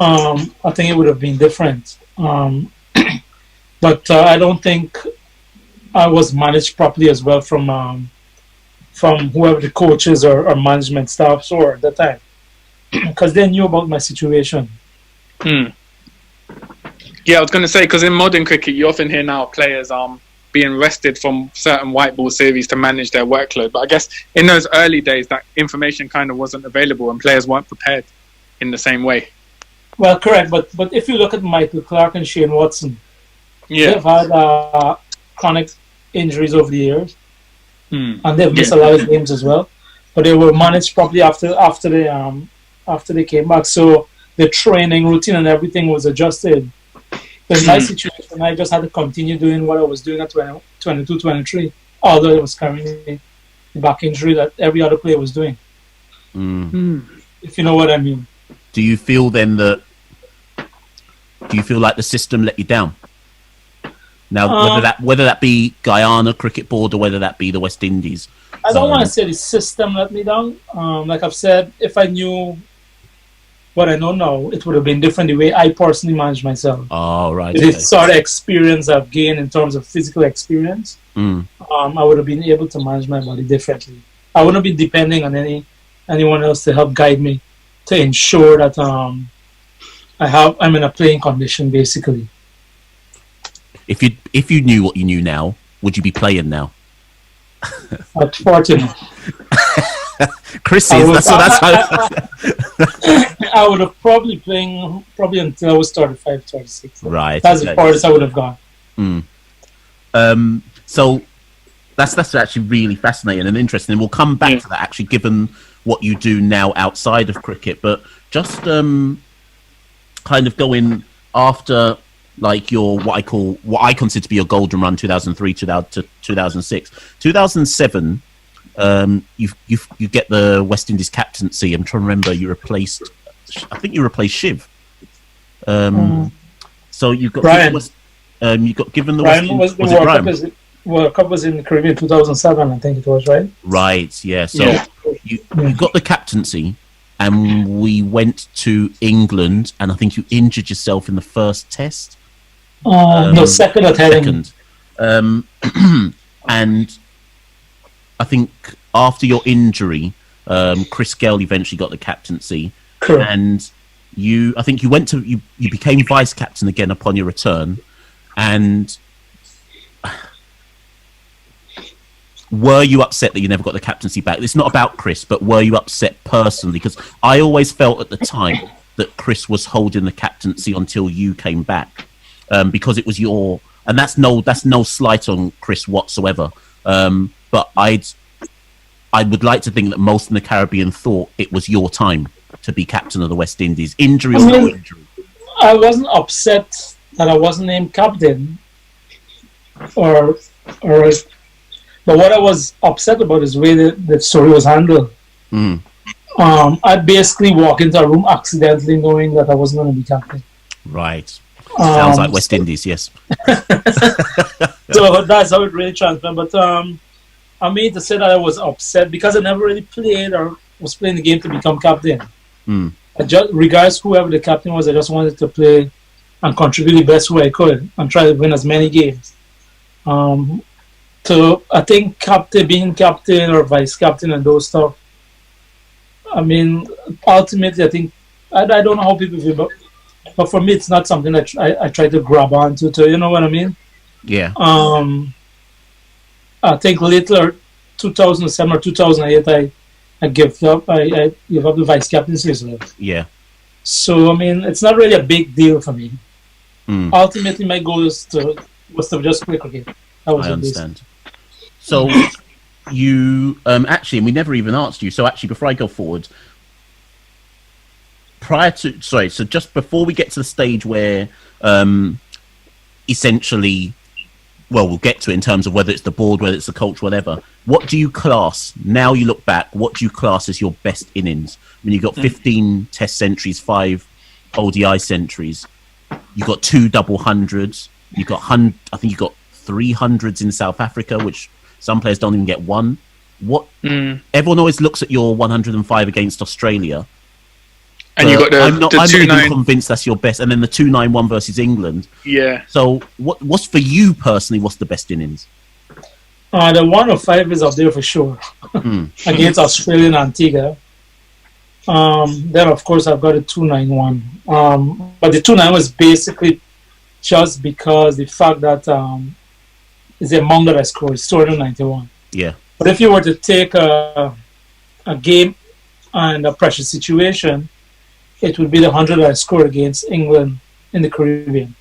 Speaker 7: I think it would have been different. But I don't think I was managed properly as well from whoever the coaches or management staffs were at the time, because they knew about my situation.
Speaker 5: Yeah, I was going to say, because in modern cricket, you often hear now players being rested from certain white ball series to manage their workload. But I guess in those early days, that information kind of wasn't available and players weren't prepared in the same way.
Speaker 7: Well, correct. But if you look at Michael Clark and Shane Watson, they've had chronic injuries over the years, and they've missed a lot of games as well. But they were managed properly after they came back. So the training routine and everything was adjusted. In my situation, I just had to continue doing what I was doing at 22, 23, although it was carrying the back injury that every other player was doing. If you know what I mean.
Speaker 6: Do you feel then like the system let you down? Now, whether that be Guyana Cricket Board or whether that be the West Indies?
Speaker 7: I don't want to say the system let me down. Like I've said, if I knew what I know now, it would have been different the way I personally manage myself.
Speaker 6: Oh, right.
Speaker 7: The sort of experience I've gained in terms of physical experience, I would have been able to manage my body differently. I wouldn't be depending on anyone else to help guide me to ensure that I'm in a playing condition, basically.
Speaker 6: If you knew what you knew now, would you be playing now?
Speaker 7: Unfortunately.
Speaker 6: Chris says that's how.
Speaker 7: I would have probably playing until I was 35, 36.
Speaker 6: Right.
Speaker 7: That's the farthest I would have gone.
Speaker 6: So that's actually really fascinating and interesting. And we'll come back to that, actually, given what you do now outside of cricket. But just kind of going after, like, your what I consider to be your golden run, 2003 to 2006, 2007. You get the West Indies captaincy. I'm trying to remember. I think you replaced Shiv. So you got
Speaker 7: Brian.
Speaker 6: You got given the
Speaker 7: Brian
Speaker 6: West
Speaker 7: was the World Cup was in the Caribbean 2007, I think it was, right?
Speaker 6: Right. Yeah. So you got the captaincy, and we went to England, and I think you injured yourself in the first test.
Speaker 7: No, second or third.
Speaker 6: And I think after your injury, Chris Gale eventually got the captaincy.
Speaker 7: Correct.
Speaker 6: And I think you became vice captain again upon your return. And were you upset that you never got the captaincy back? It's not about Chris, but were you upset personally? Because I always felt at the time that Chris was holding the captaincy until you came back, because it was your. And that's no slight on Chris whatsoever. But I would like to think that most in the Caribbean thought it was your time to be captain of the West Indies. Injury or no injury?
Speaker 7: I wasn't upset that I wasn't named captain, but what I was upset about is the way the story was handled. I basically walked into a room accidentally knowing that I wasn't going to be captain.
Speaker 6: Right. Sounds like West Indies, yes.
Speaker 7: So that's how it really transpired. But I mean to say that I was upset because I never really played or was playing the game to become captain. Regardless whoever the captain was, I just wanted to play and contribute the best way I could and try to win as many games. to, I think, being captain or vice captain and those stuff. I mean, ultimately, I think, I don't know how people feel, but for me, it's not something that I try to grab onto, you know what I mean?
Speaker 6: Yeah.
Speaker 7: I think later, 2007 or 2008, I give up the vice captaincy as well.
Speaker 6: Yeah.
Speaker 7: So, I mean, it's not really a big deal for me. Ultimately, my goal was to just play cricket.
Speaker 6: I understand. So, you actually, and we never even asked you. So, actually, before I go forward, so just before we get to the stage where, essentially, well, we'll get to it in terms of whether it's the board, whether it's the coach, whatever. What do you class now? You look back. What do you class as your best innings? I mean, you got 15 Test centuries, 5 ODI centuries. You got 2 double hundreds. You got I think you got 300s in South Africa, which some players don't even get one. Everyone always looks at your 105 against Australia,
Speaker 5: and you got
Speaker 6: I'm not even convinced that's your best. And then the 291 versus England.
Speaker 5: Yeah.
Speaker 6: So what's for you personally? What's the best innings?
Speaker 7: The 105 is up there for sure against Australia and Antigua. Then of course I've got a 291. But the 291 was basically just because the fact that is the amount that I scored, it's 291.
Speaker 6: Yeah.
Speaker 7: But if you were to take a game and a pressure situation, it would be the 100 that I scored against England in the Caribbean.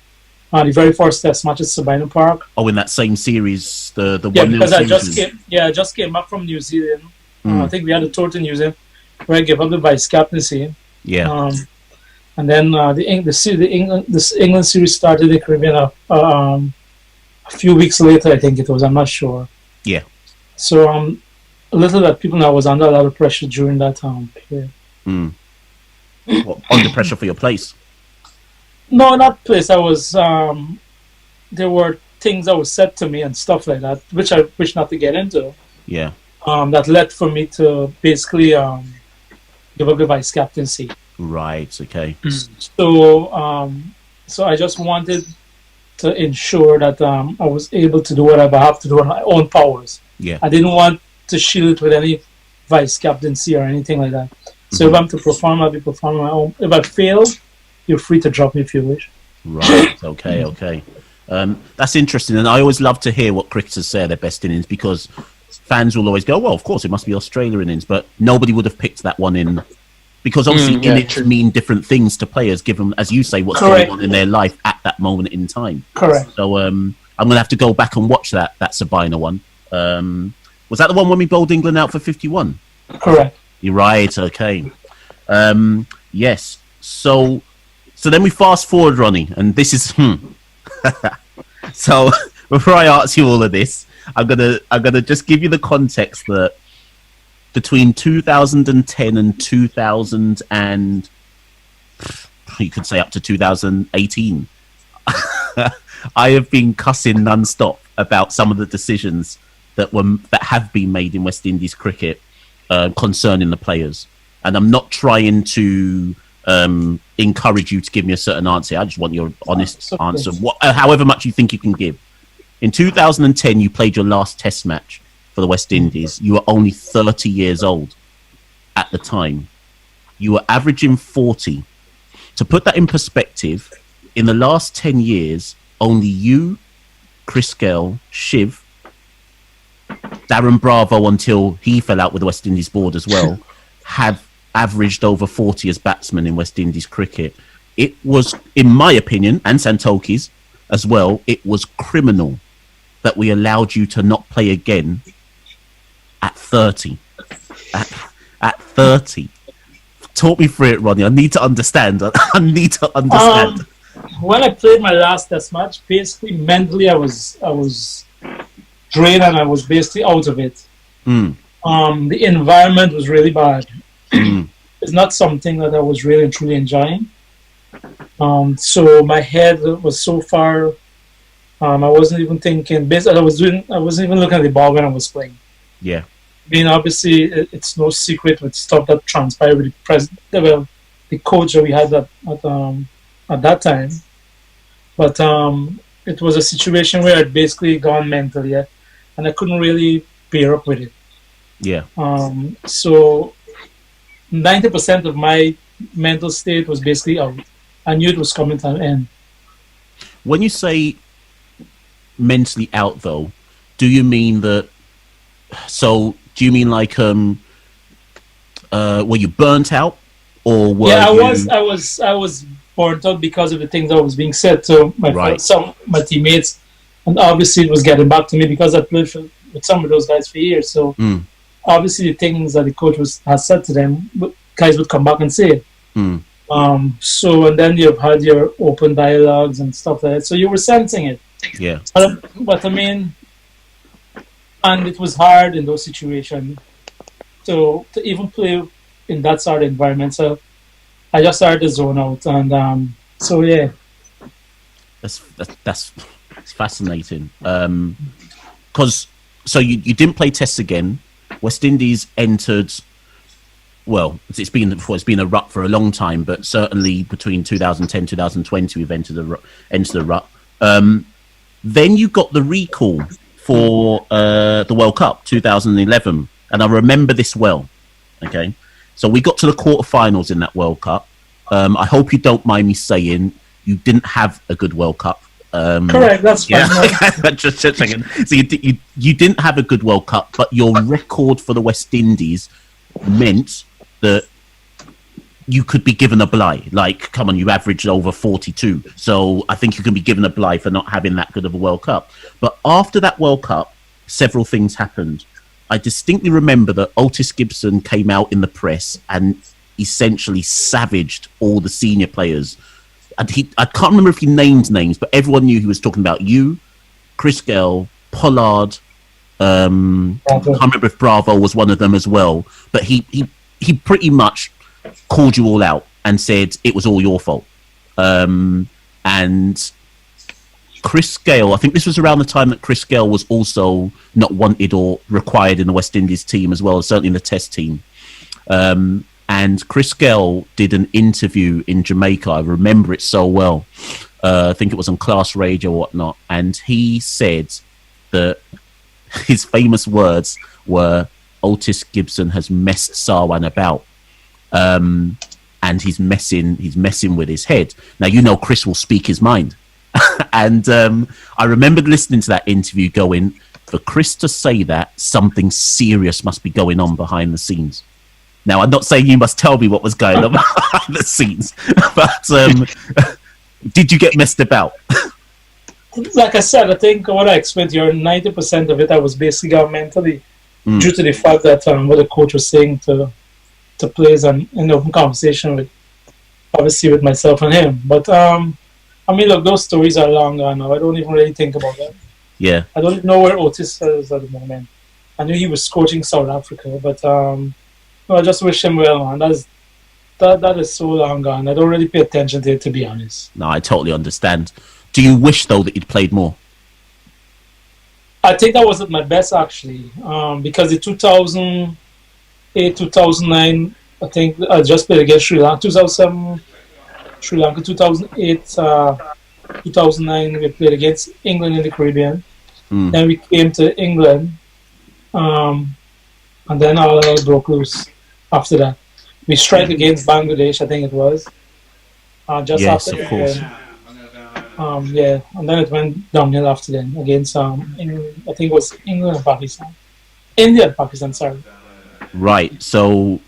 Speaker 7: The very first Test match at Sabina Park.
Speaker 6: Oh, in that same series, the 1-0
Speaker 7: because I
Speaker 6: series.
Speaker 7: just came back from New Zealand. I think we had a tour to New Zealand where I gave up the vice captaincy.
Speaker 6: Yeah.
Speaker 7: And then the England series started in the Caribbean a few weeks later, I think it was. I'm not sure.
Speaker 6: Yeah.
Speaker 7: So a little that people know I was under a lot of pressure during that period.
Speaker 6: What, under pressure for your place?
Speaker 7: No, not place. I was. There were things that were said to me and stuff like that, which I wish not to get into.
Speaker 6: Yeah.
Speaker 7: That led for me to basically give up the vice captaincy.
Speaker 6: Right. Okay.
Speaker 7: So I just wanted to ensure that I was able to do whatever I have to do on my own powers.
Speaker 6: Yeah.
Speaker 7: I didn't want to shield it with any vice captaincy or anything like that. So if I'm to perform, I'll be performing my own. If I fail, you're free to drop me if you wish.
Speaker 6: Right. Okay. Okay. That's interesting, and I always love to hear what cricketers say are their best innings, because fans will always go, "Well, of course, it must be Australia innings," but nobody would have picked that one in, because obviously innings mean different things to players, given, as you say, what's going on in their life at that moment in time.
Speaker 7: Correct.
Speaker 6: So I'm going to have to go back and watch that Sabina one. Was that the one when we bowled England out for 51?
Speaker 7: Correct.
Speaker 6: You're right. Okay. Yes. So then we fast forward, Ronnie, and this is So before I ask you all of this, I'm gonna just give you the context that between 2010 and 2000 and you could say up to 2018, I have been cussing non-stop about some of the decisions that have been made in West Indies cricket concerning the players, and I'm not trying to encourage you to give me a certain answer. I just want your honest answer, however much you think you can give. In 2010, you played your last Test match for the West Indies. You were only 30 years old at the time. You were averaging 40. To put that in perspective, in the last 10 years, only you, Chris Gale, Shiv, Darren Bravo, until he fell out with the West Indies board as well, have averaged over 40 as batsmen in West Indies cricket. It was, in my opinion, and Santoki's as well, it was criminal that we allowed you to not play again at 30. At 30. Talk me through it, Ronnie. I need to understand. I need to understand.
Speaker 7: When I played my last Test match, basically mentally I was drained and I was basically out of it. The environment was really bad. It's not something that I was really truly enjoying. So my head was so far. I wasn't even thinking. Basically, I wasn't even looking at the ball when I was playing.
Speaker 6: Yeah.
Speaker 7: I mean, obviously, it's no secret with stuff that transpired with the coach that we had at that time. But it was a situation where I'd basically gone mentally. and I couldn't really pair up with it.
Speaker 6: Yeah.
Speaker 7: So 90% of my mental state was basically out. I knew it was coming to an end.
Speaker 6: When you say mentally out, though, do you mean that? So, do you mean like were you burnt out, or were
Speaker 7: I
Speaker 6: you...
Speaker 7: was burnt out because of the things that was being said to my teammates, and obviously it was getting back to me because I played with some of those guys for years. So obviously the things that the coach has said to them, guys would come back and say it. So, and then you've had your open dialogues and stuff like that. So you were sensing it.
Speaker 6: Yeah.
Speaker 7: But I mean, and it was hard in those situations to even play in that sort of environment. So I just started to zone out, and so yeah.
Speaker 6: That's fascinating. Because so you didn't play tests again. West Indies entered. Well, it's been a rut for a long time, but certainly between 2010 2020 we've entered the rut. Then you got the recall for the World Cup 2011, and I remember this well. Okay, so we got to the quarterfinals in that World Cup. I hope you don't mind me saying you didn't have a good World Cup.
Speaker 7: Correct, that's fine.
Speaker 6: Yeah. Just a second. So you didn't have a good World Cup, but your record for the West Indies meant that you could be given a bye. Like, come on, you averaged over 42. So I think you can be given a bye for not having that good of a World Cup. But after that World Cup, several things happened. I distinctly remember that Otis Gibson came out in the press and essentially savaged all the senior players. And I can't remember if he named names, but everyone knew he was talking about you, Chris Gale, Pollard. I can't remember if Bravo was one of them as well. But he pretty much called you all out and said it was all your fault. And Chris Gale, I think this was around the time that Chris Gale was also not wanted or required in the West Indies team as well, certainly in the test team. And Chris Gale did an interview in Jamaica. I remember it so well. I think it was on Class Radio or whatnot. And he said that his famous words were, Otis Gibson has messed Sarwan about. And he's messing with his head. Now, you know Chris will speak his mind. And I remembered listening to that interview going, for Chris to say that, something serious must be going on behind the scenes. Now, I'm not saying you must tell me what was going on behind the scenes, but did you get messed about?
Speaker 7: Like I said, I think what I explained here, 90% of it I was basically out mentally due to the fact that what the coach was saying to players and in open conversation with, obviously, with myself and him. But I mean, look, those stories are long gone now. I don't even really think about them.
Speaker 6: Yeah.
Speaker 7: I don't even know where Otis is at the moment. I knew he was coaching South Africa, but I just wish him well, man. That is so long gone. I don't really pay attention to it, to be honest.
Speaker 6: No, I totally understand. Do you wish, though, that you'd played more?
Speaker 7: I think I was at my best, actually, because in 2008, 2009, I think I just played against Sri Lanka. 2007, Sri Lanka, 2008, 2009, we played against England in the Caribbean. Then we came to England, and then all hell broke loose after that. We struck against Bangladesh, I think it was. Just after,
Speaker 6: of course.
Speaker 7: Yeah, and then it went downhill after then against England, I think it was England and Pakistan. India and Pakistan, sorry.
Speaker 6: Right, so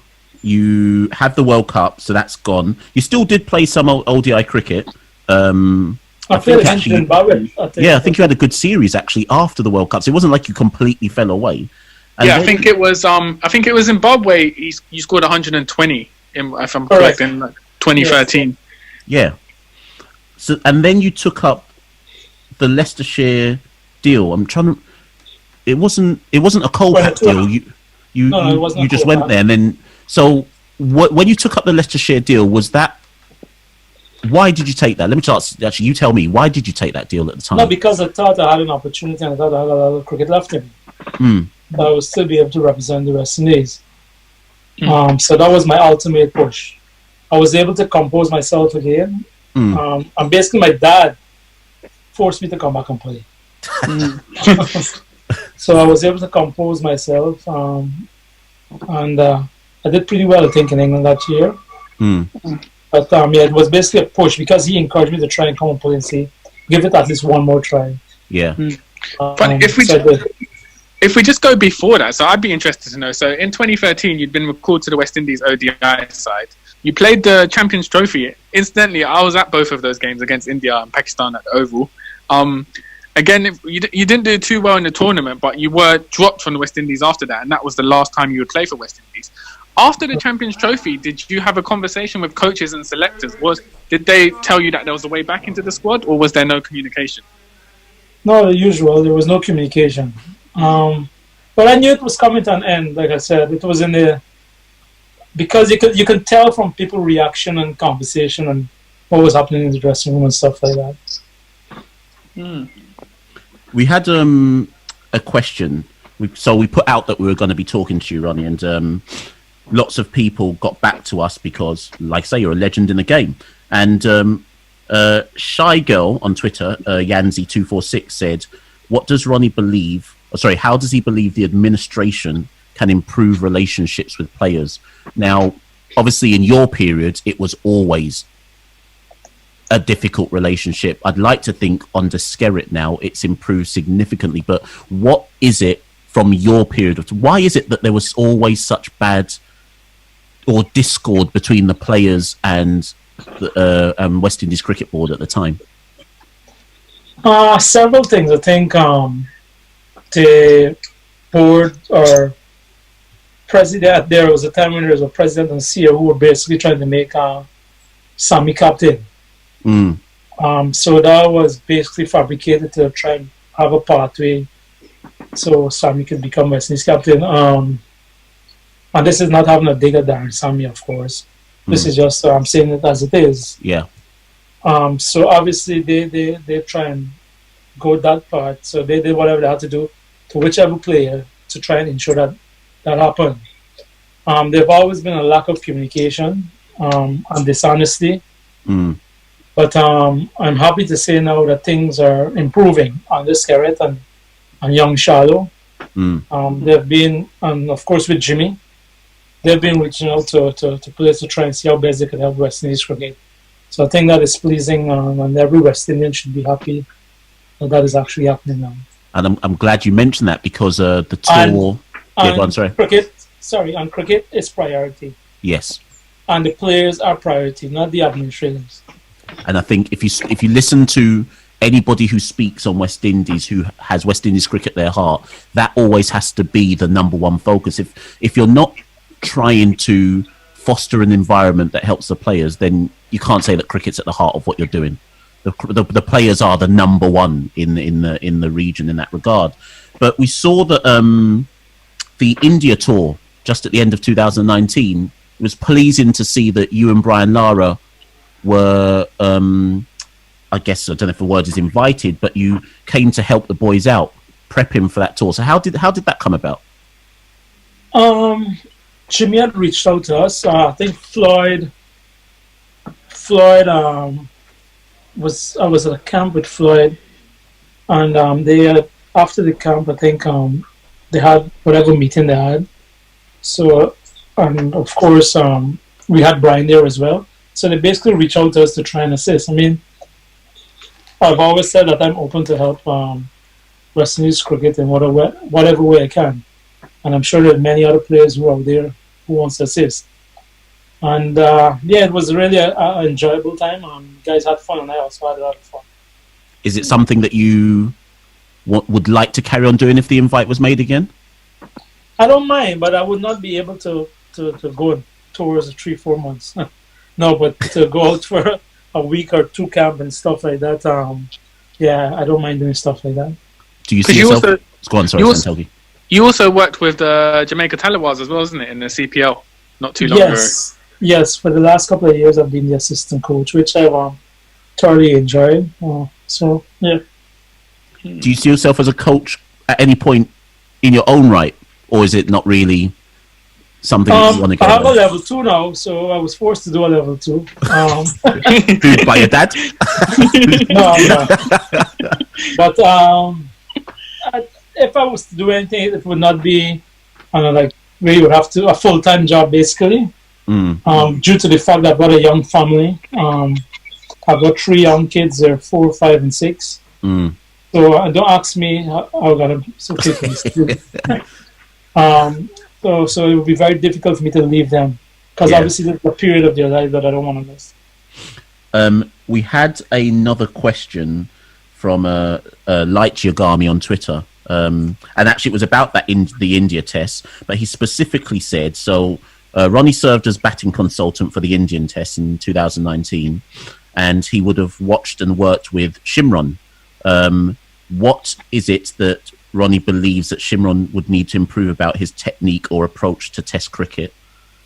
Speaker 6: you have the World Cup, so that's gone. You still did play some ODI cricket.
Speaker 7: I think actually, Zimbabwe,
Speaker 6: I think you had a good series actually after the World Cup. So it wasn't like you completely fell away. And
Speaker 5: I think it was. I think it was Zimbabwe. You scored 120, if I'm correct, in 2013.
Speaker 6: Yeah. So and then you took up the Leicestershire deal. I'm trying to. It wasn't a Colpack deal. You just went there, and then so when you took up the Leicestershire deal, was that? Why did you take that? Let me start. Actually, you tell me. Why did you take that deal at the time?
Speaker 7: No, because I thought I had an opportunity and I thought I had a lot of cricket left in me. But I would still be able to represent the West Indies. So that was my ultimate push. I was able to compose myself again. And basically my dad forced me to come back and play. So I was able to compose myself, and I did pretty well, I think, in England that year. But yeah, it was basically a push because he encouraged me to try and come and play and see, give it at least one more try.
Speaker 6: Yeah.
Speaker 5: But if we just go before that, so I'd be interested to know. So in 2013, you'd been recalled to the West Indies ODI side. You played the Champions Trophy. Incidentally, I was at both of those games against India and Pakistan at the Oval. Again, you didn't do too well in the tournament, but you were dropped from the West Indies after that, and that was the last time you would play for West Indies. After the Champions Trophy, did you have a conversation with coaches and selectors? Did they tell you that there was a way back into the squad, or was there no communication?
Speaker 7: No, the usual. There was no communication. But I knew it was coming to an end. Like I said, it was in the because you can tell from people reaction and conversation and what was happening in the dressing room and stuff like that.
Speaker 6: We had a question. So we put out that we were going to be talking to you, Ronnie, and lots of people got back to us because, like I say, you're a legend in the game. And Shy Girl on Twitter, Yanzi246, said, "What does Ronnie believe? How does he believe the administration can improve relationships with players?" Now, obviously, in your period, it was always a difficult relationship. I'd like to think under Skerritt now it's improved significantly. But what is it from your period of? Why is it that there was always such bad or discord between the players and the West Indies Cricket Board at the time?
Speaker 7: Several things. I think the board or president, there was a time when there was a president and CEO who were basically trying to make Sammy captain. So that was basically fabricated to try and have a pathway so Sammy could become West Indies captain. And this is not having a dig at Darren Sammy, of course. This is just I'm saying it as it is.
Speaker 6: Yeah.
Speaker 7: So obviously they try and go that part. So they did whatever they had to do to whichever player to try and ensure that that happened. There've always been a lack of communication and dishonesty. But I'm happy to say now that things are improving under Skerritt and young Shallow. They've been, and of course with Jimmy, they've been reaching out to players to try and see how best they can help West Indies cricket. So I think that is pleasing, and every West Indian should be happy that is actually happening now.
Speaker 6: And I'm glad you mentioned that because the tour...
Speaker 7: Cricket is priority.
Speaker 6: Yes.
Speaker 7: And the players are priority, not the administrators.
Speaker 6: And I think if you listen to anybody who speaks on West Indies, who has West Indies cricket at their heart, that always has to be the number one focus. If you're not trying to foster an environment that helps the players, then you can't say that cricket's at the heart of what you're doing. The players are the number one in the region in that regard. But we saw that the India tour just at the end of 2019, it was pleasing to see that you and Brian Lara were, I guess, I don't know if the word is invited, but you came to help the boys out, prepping for that tour. So how did that come about?
Speaker 7: Jimmy had reached out to us. I think Floyd I was at a camp with Floyd, and they had, after the camp, I think they had whatever meeting they had. So, and of course, we had Brian there as well. So they basically reached out to us to try and assist. I mean, I've always said that I'm open to help West Indies cricket in whatever way I can. And I'm sure there are many other players who are there who wants to assist. And it was really an enjoyable time. Guys had fun, and I also had a lot of fun.
Speaker 6: Is it something that you would like to carry on doing if the invite was made again?
Speaker 7: I don't mind, but I would not be able to go on tours of 3-4 months. No, but to go out for a week or two camp and stuff like that, I don't mind doing stuff like that.
Speaker 6: Do you see yourself? Go on, sorry,
Speaker 5: you also worked with the Jamaica Talibas as well, isn't it, in the CPL not too long ago?
Speaker 7: Yes, for the last couple of years I've been the assistant coach, which I've thoroughly enjoyed. So, yeah.
Speaker 6: Do you see yourself as a coach at any point in your own right, or is it not really something that you want to go
Speaker 7: I have a level 2 now, so I was forced to do a level 2.
Speaker 6: By your dad?
Speaker 7: No. But if I was to do anything, it would not be, like where you would have to a full-time job basically. Due to the fact that I've got a young family. I've got 3 young kids. They're 4, 5, and 6. So don't ask me how I got them so quickly. So it would be very difficult for me to leave them because obviously there's a period of their life that I don't want to miss.
Speaker 6: We had another question from Light Yagami on Twitter, and actually it was about that the India test, but he specifically said, so Ronnie served as batting consultant for the Indian test in 2019, and he would have watched and worked with Shimron. What is it that Ronnie believes that Shimron would need to improve about his technique or approach to test cricket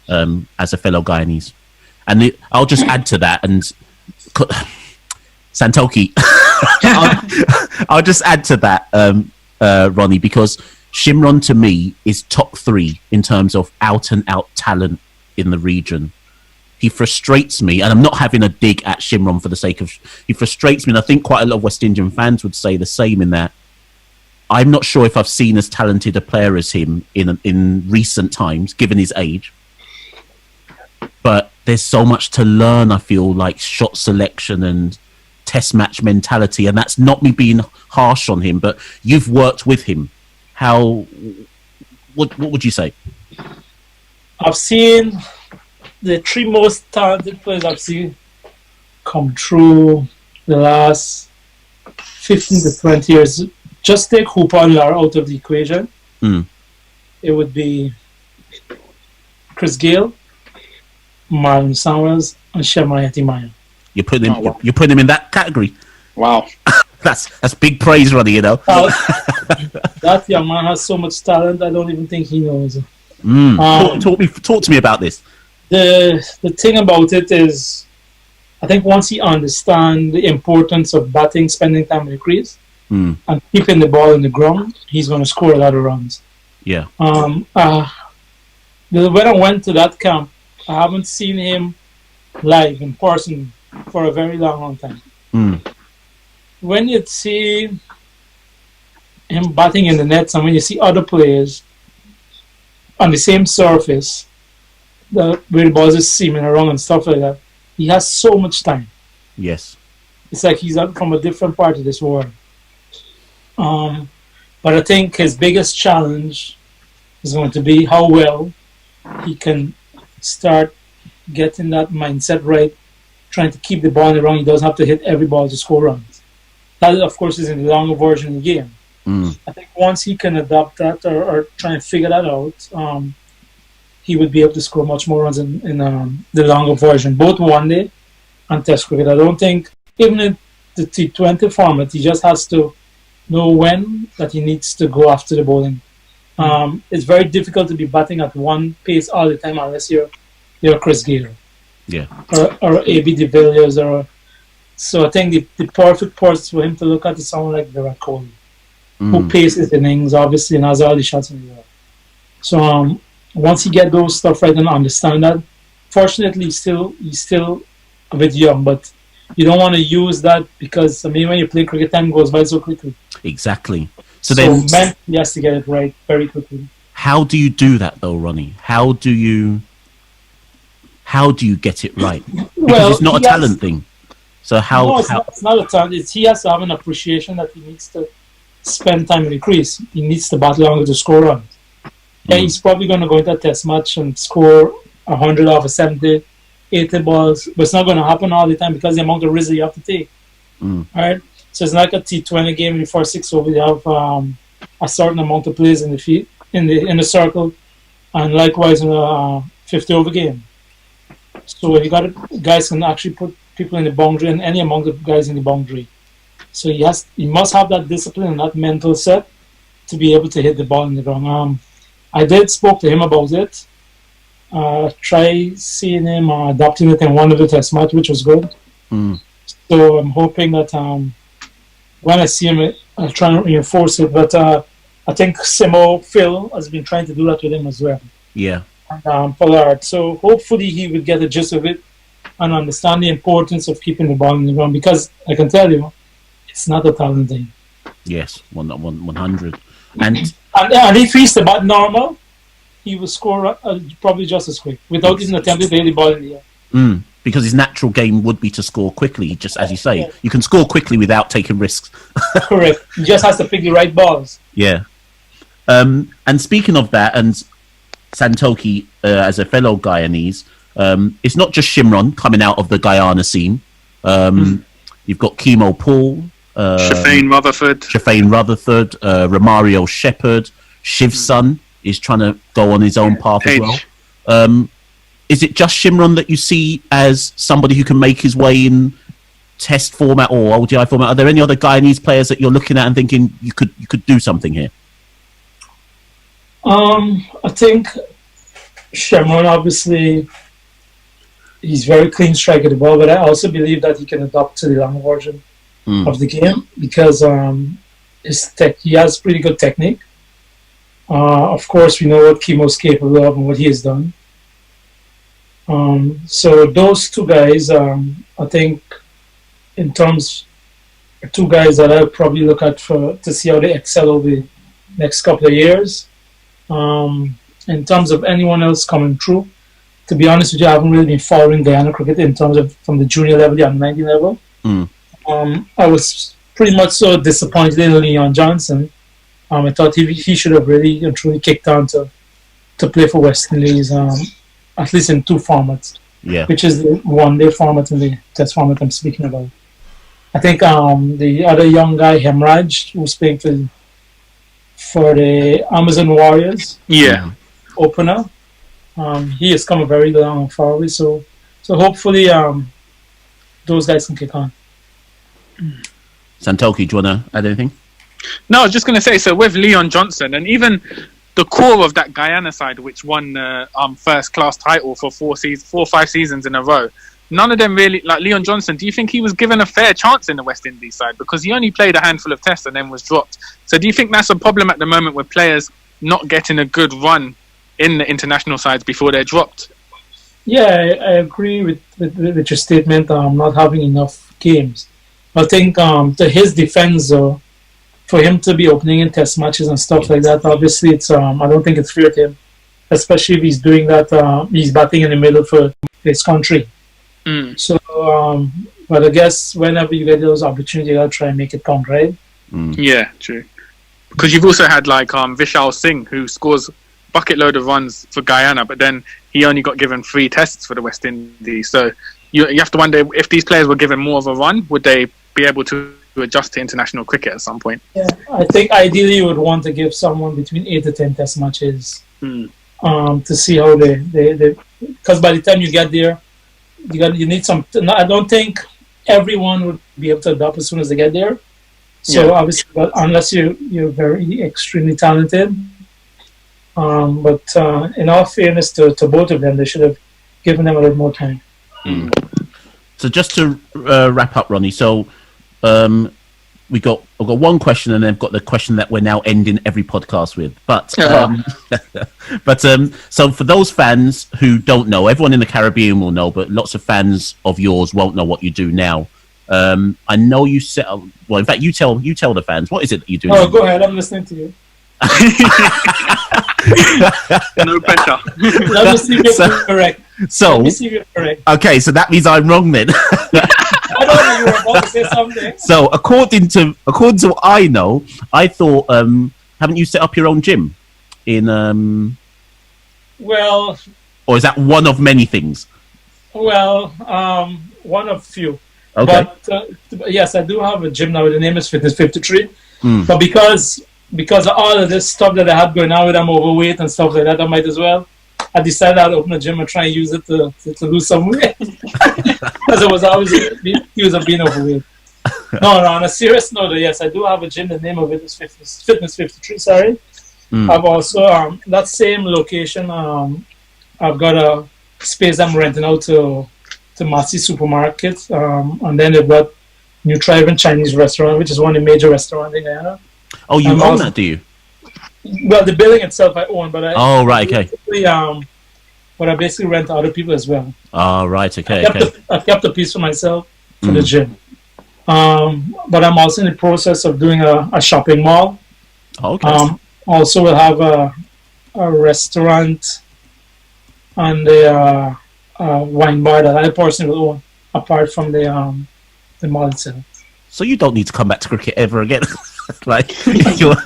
Speaker 6: as a fellow Guyanese? And I'll just add to that, and Santoki, I'll just add to that, Ronnie, because Shimron to me is top 3 in terms of out and out talent in the region. He frustrates me, and I'm not having a dig at Shimron for the sake of... He frustrates me, and I think quite a lot of West Indian fans would say the same, in that I'm not sure if I've seen as talented a player as him in recent times, given his age. But there's so much to learn, I feel, like shot selection and test match mentality, and that's not me being harsh on him, but you've worked with him. What would you say?
Speaker 7: I've seen the 3 most talented players I've seen come through the last 15 to 20 years. Just take Hooper and Lara out of the equation. It would be Chris Gale, Marlon Samuels, and Shemayati Maya.
Speaker 6: You're putting him in that category.
Speaker 5: Wow.
Speaker 6: That's big praise, Ronnie, you know.
Speaker 7: That young man has so much talent, I don't even think he knows it.
Speaker 6: Talk to me about this.
Speaker 7: The thing about it is, I think once he understands the importance of batting, spending time in the crease, and keeping the ball in the ground, he's going to score a lot of runs.
Speaker 6: Yeah.
Speaker 7: When I went to that camp, I haven't seen him live in person for a very long time. When you see him batting in the nets, and when you see other players on the same surface, where the balls is seaming around and stuff like that, he has so much time.
Speaker 6: Yes.
Speaker 7: It's like he's from a different part of this world. But I think his biggest challenge is going to be how well he can start getting that mindset right, trying to keep the ball around. He doesn't have to hit every ball to score runs. That, of course, is in the longer version of the game. I think once he can adopt that or try and figure that out, he would be able to score much more runs in the longer version, both one day and test cricket. I don't think, even in the T20 format, he just has to know when that he needs to go after the bowling. It's very difficult to be batting at one pace all the time unless you're Chris Gale.
Speaker 6: Yeah.
Speaker 7: Or A.B. de Villiers. So I think the perfect person for him to look at is someone like Virat Kohli, who paces innings, obviously, and has all the shots in the air. So once he get those stuff right and understand that, fortunately, he's still a bit young, but you don't want to use that because, when you play cricket, time goes by so quickly.
Speaker 6: Exactly.
Speaker 7: So he has to get it right very quickly.
Speaker 6: How do you do that, though, Ronnie? How do you get it right? Because it's not a talent thing. So
Speaker 7: it's not a talent. He has to have an appreciation that he needs to spend time in the crease. He needs to bat longer to score runs. Yeah, he's probably going to go into a test match and score 100 off of 70, 80 balls, but it's not going to happen all the time because the amount of risk you have to take. All right, so it's like a T20 game in the first 6 over. You have a certain amount of players in the field, in the circle, and likewise in a 50 over game. So you got guys can actually put people in the boundary and any amount of guys in the boundary. So he must have that discipline and that mental set to be able to hit the ball in the ground. I did spoke to him about it. Try seeing him adopting it in one of the test match, which was good. So I'm hoping that when I see him, I'll try and reinforce it. But I think Phil has been trying to do that with him as well.
Speaker 6: Yeah.
Speaker 7: And Pollard. So hopefully he would get the gist of it and understand the importance of keeping the ball in the ground, because I can tell you, it's not a talent thing.
Speaker 6: Yes, 100. And
Speaker 7: if he's about normal, he will score probably just as quick without even attempting to hit the ball in the air.
Speaker 6: Because his natural game would be to score quickly, just as you say. You can score quickly without taking risks.
Speaker 7: Correct. He just has to pick the right balls.
Speaker 6: Yeah. And speaking of that, and Santoki, as a fellow Guyanese, it's not just Shimron coming out of the Guyana scene. You've got Kemo Paul,
Speaker 5: Shafane
Speaker 6: Rutherford, Romario Shepherd, Shiv's son is trying to go on his own path as well. Is it just Shimron that you see as somebody who can make his way in test format or ODI format? Are there any other Guyanese players that you're looking at and thinking you could do something here?
Speaker 7: I think Shimron, obviously, he's very clean strike at the ball, but I also believe that he can adapt to the long version of the game because he has pretty good technique. Of course, we know what Kemo's capable of and what he has done. So those two guys, I think, in terms, are two guys that I'll probably look at to see how they excel over the next couple of years. In terms of anyone else coming through, to be honest with you, I haven't really been following Guyana cricket in terms of from the junior level, the under-19 level. I was pretty much so disappointed in Leon Johnson. I thought he should have really and truly kicked on to play for West Indies, at least in two formats, which is the one-day format and the test format I'm speaking about. I think the other young guy, Hemraj, who's playing for the Amazon Warriors opener, he has come a very long and far way. So hopefully those guys can kick on.
Speaker 6: Santoki, do you want to add anything?
Speaker 5: No, I was just going to say, so with Leon Johnson and even the core of that Guyana side, which won first class title for 4 or 5 seasons in a row, none of them really, like Leon Johnson, do you think he was given a fair chance in the West Indies side? Because he only played a handful of tests and then was dropped. So do you think that's a problem at the moment with players not getting a good run in the international sides before they're dropped?
Speaker 7: Yeah, I agree with your statement, not having enough games. I think to his defense, for him to be opening in test matches and stuff like that, obviously it's I don't think it's fair to him, especially if he's doing that. He's batting in the middle for his country. So, but I guess whenever you get those opportunities, you gotta try and make it count, right?
Speaker 5: Yeah, true. Because you've also had like Vishal Singh, who scores bucket load of runs for Guyana, but then he only got given 3 tests for the West Indies. So you have to wonder if these players were given more of a run, would they be able to adjust to international cricket at some point?
Speaker 7: Yeah, I think ideally you would want to give someone between 8 to 10 test matches to see how they because by the time you get there, you need some. I don't think everyone would be able to adapt as soon as they get there. So obviously, but unless you're very extremely talented. But in all fairness to both of them, they should have given them a little more time.
Speaker 6: So just to wrap up, Ronnie. So I've got one question, and then I've got the question that we're now ending every podcast with. But so for those fans who don't know, everyone in the Caribbean will know, but lots of fans of yours won't know what you do now. I know you set up. Well, in fact, you tell the fans, what is it that you do?
Speaker 7: Oh, go ahead. I'm listening to you.
Speaker 5: No better.
Speaker 7: Let me see if you're correct.
Speaker 6: Okay, so that means I'm wrong then.
Speaker 7: I don't know you were about to say something.
Speaker 6: So according to what I know, I thought haven't you set up your own gym in
Speaker 7: Well,
Speaker 6: or is that one of many things?
Speaker 7: Well, one of few.
Speaker 6: Okay.
Speaker 7: But yes, I do have a gym now. The name is Fitness 53. But because of all of this stuff that I had going on with I'm overweight and stuff like that, I might as well. I decided I'd open a gym and try and use it to lose some weight. Because I was always accused of being overweight. No, on a serious note, yes, I do have a gym. The name of it is Fitness 53, sorry. I've also, that same location, I've got a space I'm renting out to Massey Supermarket. And then they've got New Thriving Chinese Restaurant, which is one of the major restaurants in Guyana.
Speaker 6: Oh, you own that, do you?
Speaker 7: Well, the building itself I own, but
Speaker 6: okay.
Speaker 7: But I basically rent to other people as well.
Speaker 6: Oh, right, okay.
Speaker 7: I kept a piece for myself for the gym. But I'm also in the process of doing a shopping mall.
Speaker 6: Okay.
Speaker 7: Also, we'll have a restaurant and a wine bar that I personally will own, apart from the mall itself.
Speaker 6: So you don't need to come back to cricket ever again. Like,
Speaker 7: I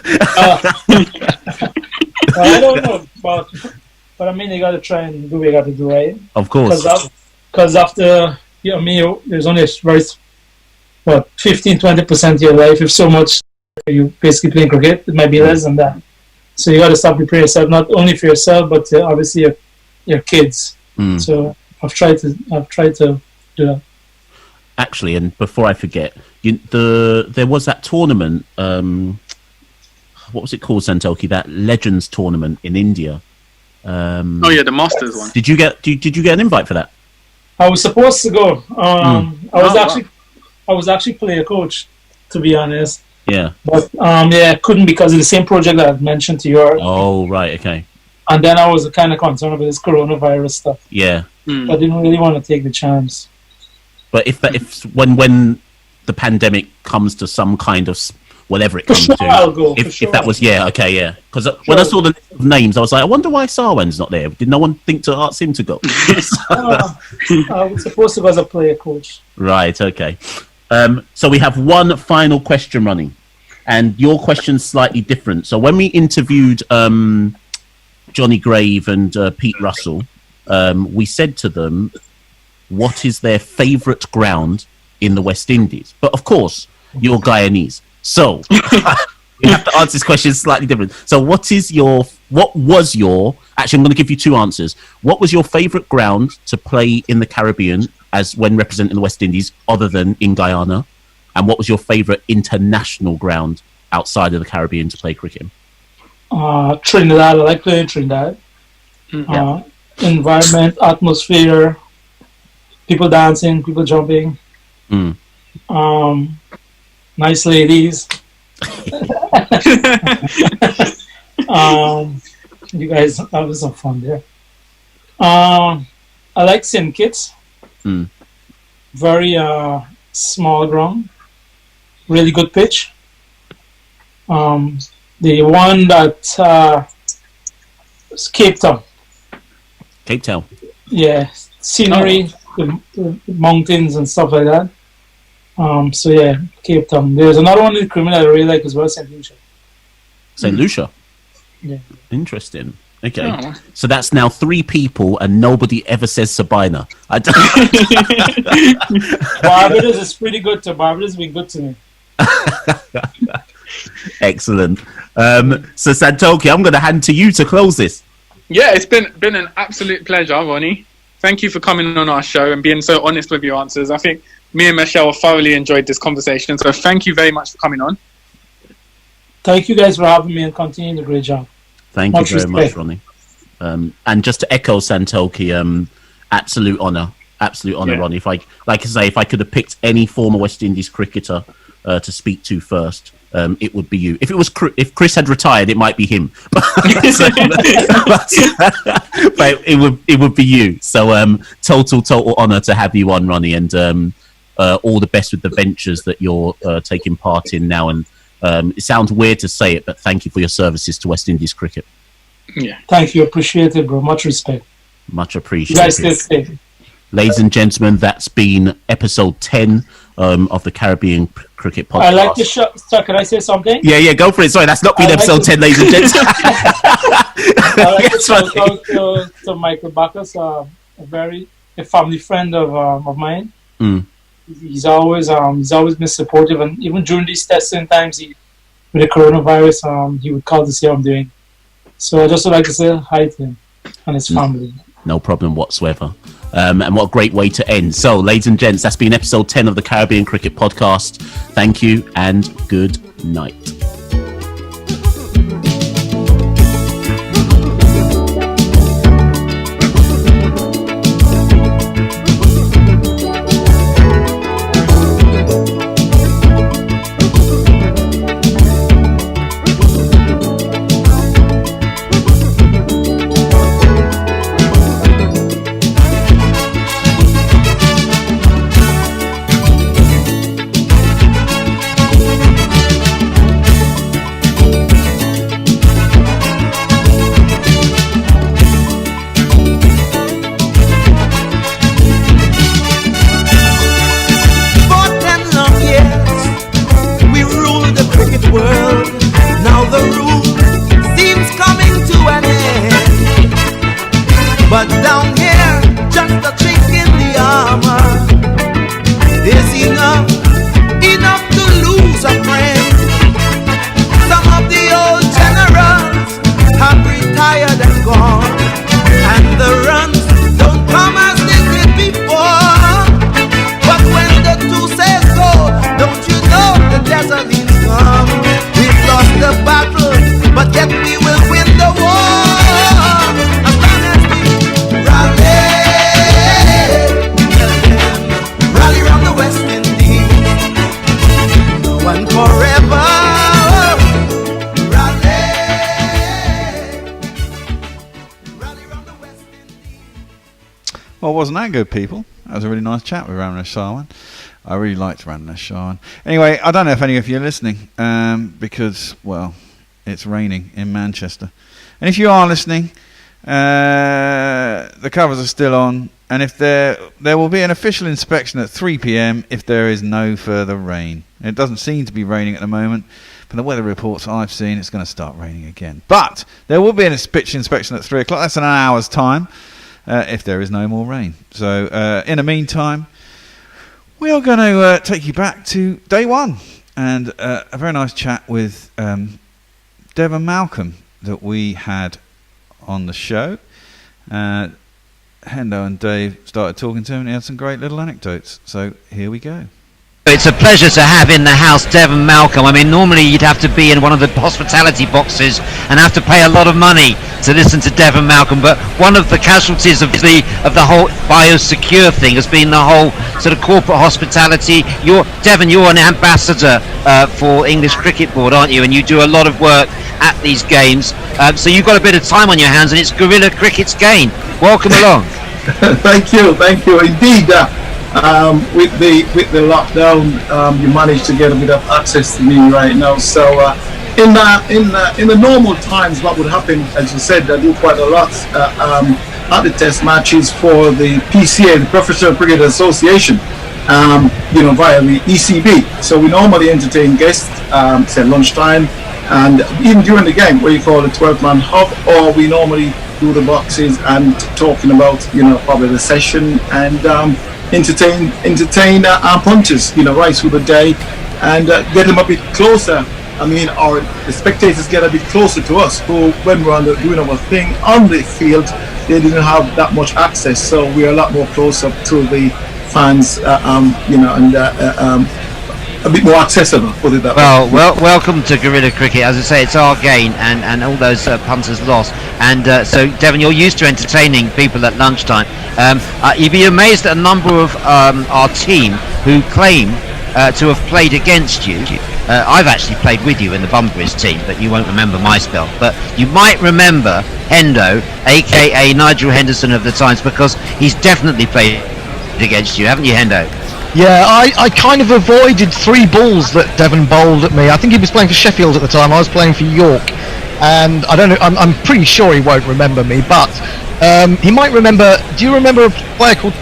Speaker 7: don't know, but I mean, you got to try and do what you got to do, right?
Speaker 6: Of course.
Speaker 7: Because after, there's only very, 15-20% of your life, if so much, you basically playing cricket. It might be less than that. So you got to start preparing yourself, not only for yourself, but obviously your kids. So I've tried to do that.
Speaker 6: Actually, and before I forget, there was that tournament. What was it called, Santoki? That Legends tournament in India.
Speaker 5: The Masters one.
Speaker 6: Did you get an invite for that?
Speaker 7: I was supposed to go. I was actually player coach, to be honest.
Speaker 6: Yeah.
Speaker 7: But I couldn't because of the same project that I mentioned to you.
Speaker 6: Oh, right, okay.
Speaker 7: And then I was kind of concerned about this coronavirus stuff.
Speaker 6: Yeah.
Speaker 7: I didn't really want to take the chance.
Speaker 6: But when the pandemic comes to some kind of whatever it comes to,
Speaker 7: I'll go.
Speaker 6: If that was because when I saw the list of names, I was like, I wonder why Sarwan's not there. Did no one think to ask him to go?
Speaker 7: I was supposed to go as a player coach.
Speaker 6: Right. Okay. So we have one final question running, and your question's slightly different. So when we interviewed Johnny Grave and Pete Russell, we said to them, what is their favourite ground in the West Indies? But of course, you're Guyanese. So you have to answer this question slightly different. So actually, I'm going to give you two answers. What was your favourite ground to play in the Caribbean as when representing the West Indies other than in Guyana? And what was your favourite international ground outside of the Caribbean to play cricket?
Speaker 7: Trinidad. I like playing Trinidad. Environment, atmosphere, people dancing, people jumping. Nice ladies. You guys having some fun there. I like St. Kitts. Very small ground. Really good pitch. The one that is Cape Town.
Speaker 6: Cape Town.
Speaker 7: Yeah, scenery, the mountains and stuff like that. Cape Town. There's another one in Criminal I really like as well, St. Lucia.
Speaker 6: St. Lucia?
Speaker 7: Yeah.
Speaker 6: Interesting. Okay. So that's now 3 people and nobody ever says Sabina.
Speaker 7: Barbados is pretty good to Barbados has been good to me.
Speaker 6: Excellent. So Santoki, I'm going to hand to you to close this.
Speaker 5: Yeah, it's been an absolute pleasure, Ronnie. Thank you for coming on our show and being so honest with your answers. I think me and Michelle thoroughly enjoyed this conversation, so thank you very much for coming on.
Speaker 7: Thank you guys for having me and continuing the great job.
Speaker 6: Thank you very much, Ronnie. And just to echo Santoki, absolute honour, Ronnie. If I could have picked any former West Indies cricketer to speak to first, it would be you. If Chris had retired, it might be him, but it would be you. So total honour to have you on, Ronnie, and all the best with the ventures that you're taking part in now. And it sounds weird to say it, but thank you for your services to West Indies cricket.
Speaker 5: Yeah,
Speaker 7: thank you, appreciate it, bro. Much respect.
Speaker 6: Much appreciated.
Speaker 7: You guys stay safe.
Speaker 6: Ladies and gentlemen, that's been episode 10 of the Caribbean Cricket Podcast.
Speaker 7: I like the show. So can I say something?
Speaker 6: Yeah, go for it. Sorry, that's not been episode 10, ladies and gents.
Speaker 7: I like to shout out to Michael Bacchus, a family friend of mine. He's always been supportive, and even during these testing times, with the coronavirus, he would call to see how I'm doing. So I just would like to say hi to him and his family.
Speaker 6: No problem whatsoever. And what a great way to end. So, ladies and gents, that's been episode 10 of the Caribbean Cricket Podcast. Thank you and good night.
Speaker 11: But down here, just a chink in the armor is enough to lose a friend. Some of the old generals have retired and gone, and the runs don't come as they did before. But when the two says go, don't you know the desert is come? We've lost the battle, but yet we will win the war. As long as we rally round the West Indies, now and forever.
Speaker 8: Well, wasn't that good, people? That was a really nice chat with Ramnesh Sarwan. I really liked Ramnesh Sarwan. Anyway, I don't know if any of you are listening, because, well, it's raining in Manchester. And if you are listening, the covers are still on, and if there will be an official inspection at 3 p.m. if there is no further rain. It doesn't seem to be raining at the moment. From the weather reports I've seen, it's going to start raining again. But there will be an inspection at 3 o'clock. That's in an hour's time. If there is no more rain. So in the meantime, we are going to take you back to day one and a very nice chat with Devon Malcolm that we had on the show. Hendo and Dave started talking to him and he had some great little anecdotes. So here we go.
Speaker 10: It's a pleasure to have in the house Devon Malcolm. I mean, normally you'd have to be in one of the hospitality boxes and have to pay a lot of money to listen to Devon Malcolm, but one of the casualties of the whole biosecure thing has been the whole sort of corporate hospitality. Devon, you're an ambassador for English Cricket Board, aren't you? And you do a lot of work at these games. So you've got a bit of time on your hands, and it's guerrilla cricket's gain. Welcome along.
Speaker 12: Thank you indeed. With the lockdown, you managed to get a bit of access to me right now. So in the normal times, what would happen, as you said, I do quite a lot at the test matches for the PCA, the Professional Cricket Association, via the ECB. So we normally entertain guests, say lunchtime, and even during the game, where you call the 12-man hub, or we normally do the boxes and talking about, probably the session and entertain our punters, right through the day, and get them a bit closer. I mean, the spectators get a bit closer to us, who, when we're doing our thing on the field, they didn't have that much access. So we're a lot more closer to the fans, a bit more accessible, put it that way.
Speaker 10: Well, welcome to guerrilla cricket. As I say, it's our gain, and all those punters lost. And so, Devon, you're used to entertaining people at lunchtime. You'd be amazed at a number of our team who claim to have played against you. I've actually played with you in the Bunbury's team, but you won't remember my spell. But you might remember Hendo, aka Nigel Henderson of the Times, because he's definitely played against you, haven't you, Hendo?
Speaker 2: Yeah, I kind of avoided 3 balls that Devon bowled at me. I think he was playing for Sheffield at the time. I was playing for York, and I don't know. I'm pretty sure he won't remember me, but he might remember. Do you remember a player called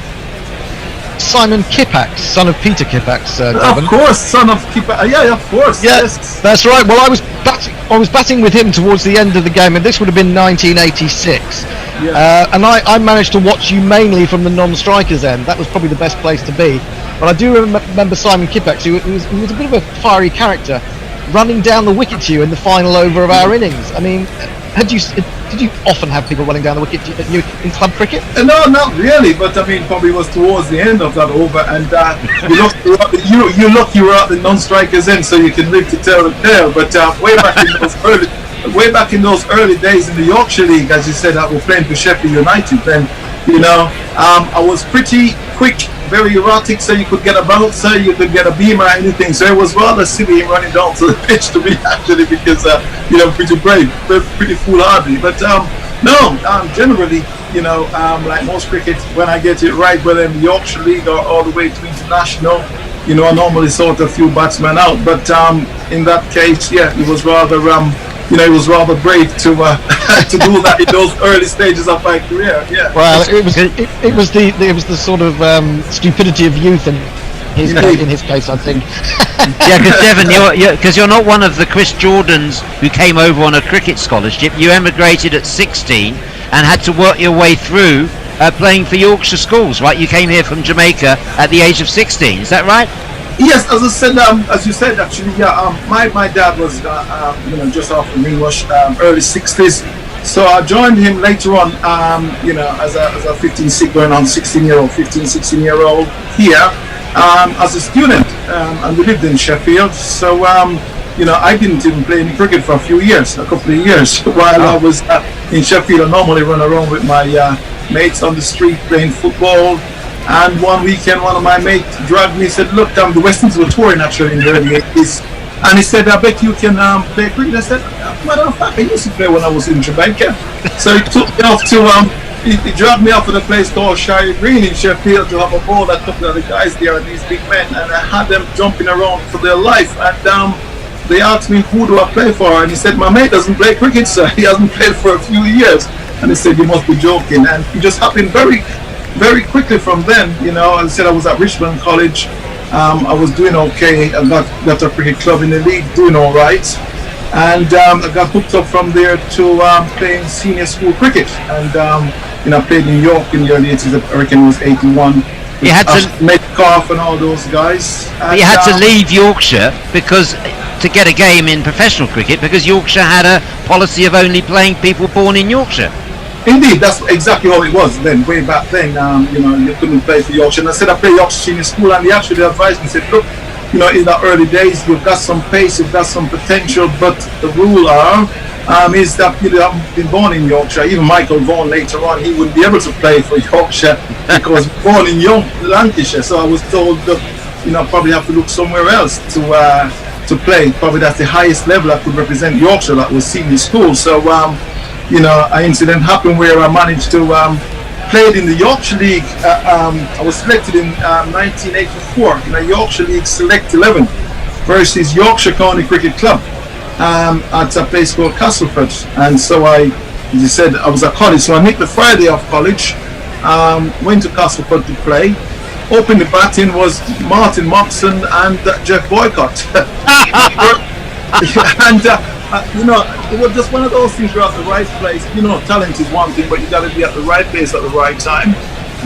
Speaker 2: Simon Kippax, son of Peter Kippax? Devon?
Speaker 12: Of course, son of Kippax. Yeah, of course.
Speaker 2: Yeah,
Speaker 12: yes.
Speaker 2: That's right. Well, I was batting with him towards the end of the game, and this would have been 1986. Yeah. And I managed to watch you mainly from the non-strikers end. That was probably the best place to be. But I do remember Simon Kippax, who was a bit of a fiery character, running down the wicket to you in the final over of our innings. I mean, did you often have people running down the wicket at you in club cricket?
Speaker 12: No, not really. But I mean, probably was towards the end of that over, and you lucky you were at the non-strikers end, so you can live to tell the tale. But way back in those early days in the Yorkshire League, as you said, I was playing for Sheffield United. Then, I was pretty quick, very erratic, so you could get a bouncer, you could get a beamer, anything. So it was rather silly running down to the pitch to me, actually, because pretty brave, pretty foolhardy. But generally, like most cricket, when I get it right, whether in the Yorkshire League or all the way to international, I normally sort a few batsmen out. But in that case, yeah, it was rather it was rather brave to do that in those early stages of my career. Yeah.
Speaker 2: Well, it was the sort of stupidity of youth in his case, I think.
Speaker 10: Yeah, because Devon, you're not one of the Chris Jordans who came over on a cricket scholarship. You emigrated at 16, and had to work your way through playing for Yorkshire schools, right? You came here from Jamaica at the age of 16, is that right?
Speaker 12: Yes, as I said, as you said, actually, my dad was, just after Greenwash, early 60s. So I joined him later on, as a going on 16-year-old here, as a student, and we lived in Sheffield. So, I didn't even play any cricket for a couple of years, while I was in Sheffield. I normally run around with my mates on the street playing football. And one weekend, one of my mates dragged me and said, look, the West Indies were touring actually in the early 80s. And he said, I bet you can play cricket. I said, matter of fact, I used to play when I was in Jamaica. So he took me off to, he dragged me off to the place called Shire Green in Sheffield to have a ball. A couple of the guys there, these big men, and I had them jumping around for their life. And they asked me, who do I play for? And he said, my mate doesn't play cricket, sir. He hasn't played for a few years. And he said, you must be joking. And it just happened very quickly from then. As I said, I was at Richmond College. I was doing okay. I got a cricket club in the league, doing all right. And I got hooked up from there to playing senior school cricket. And I played in York in the early 80s. I reckon it was 81.
Speaker 10: You had to
Speaker 12: Metcalf and all those guys.
Speaker 10: But you had to leave Yorkshire to get a game in professional cricket, because Yorkshire had a policy of only playing people born in Yorkshire.
Speaker 12: Indeed, that's exactly how it was then, way back then. You couldn't play for Yorkshire. And I said I play Yorkshire Senior School, and they actually advised me, said, look, in the early days, you've got some pace, you've got some potential, but the rule is that you haven't been born in Yorkshire. Even Michael Vaughan later on, he wouldn't be able to play for Yorkshire because born in Lancashire. So I was told that, probably have to look somewhere else to play. Probably that's the highest level I could represent Yorkshire. That was senior school. So an incident happened where I managed to played in the Yorkshire League. I was selected in 1984 in a Yorkshire League Select 11 versus Yorkshire County Cricket Club at a place called Castleford. And so I was at college, so I nicked the Friday off college, went to Castleford to play. Opened the batting was Martin Moxon and Jeff Boycott. And it was just one of those things. You're at the right place. Talent is one thing, but you got to be at the right place at the right time.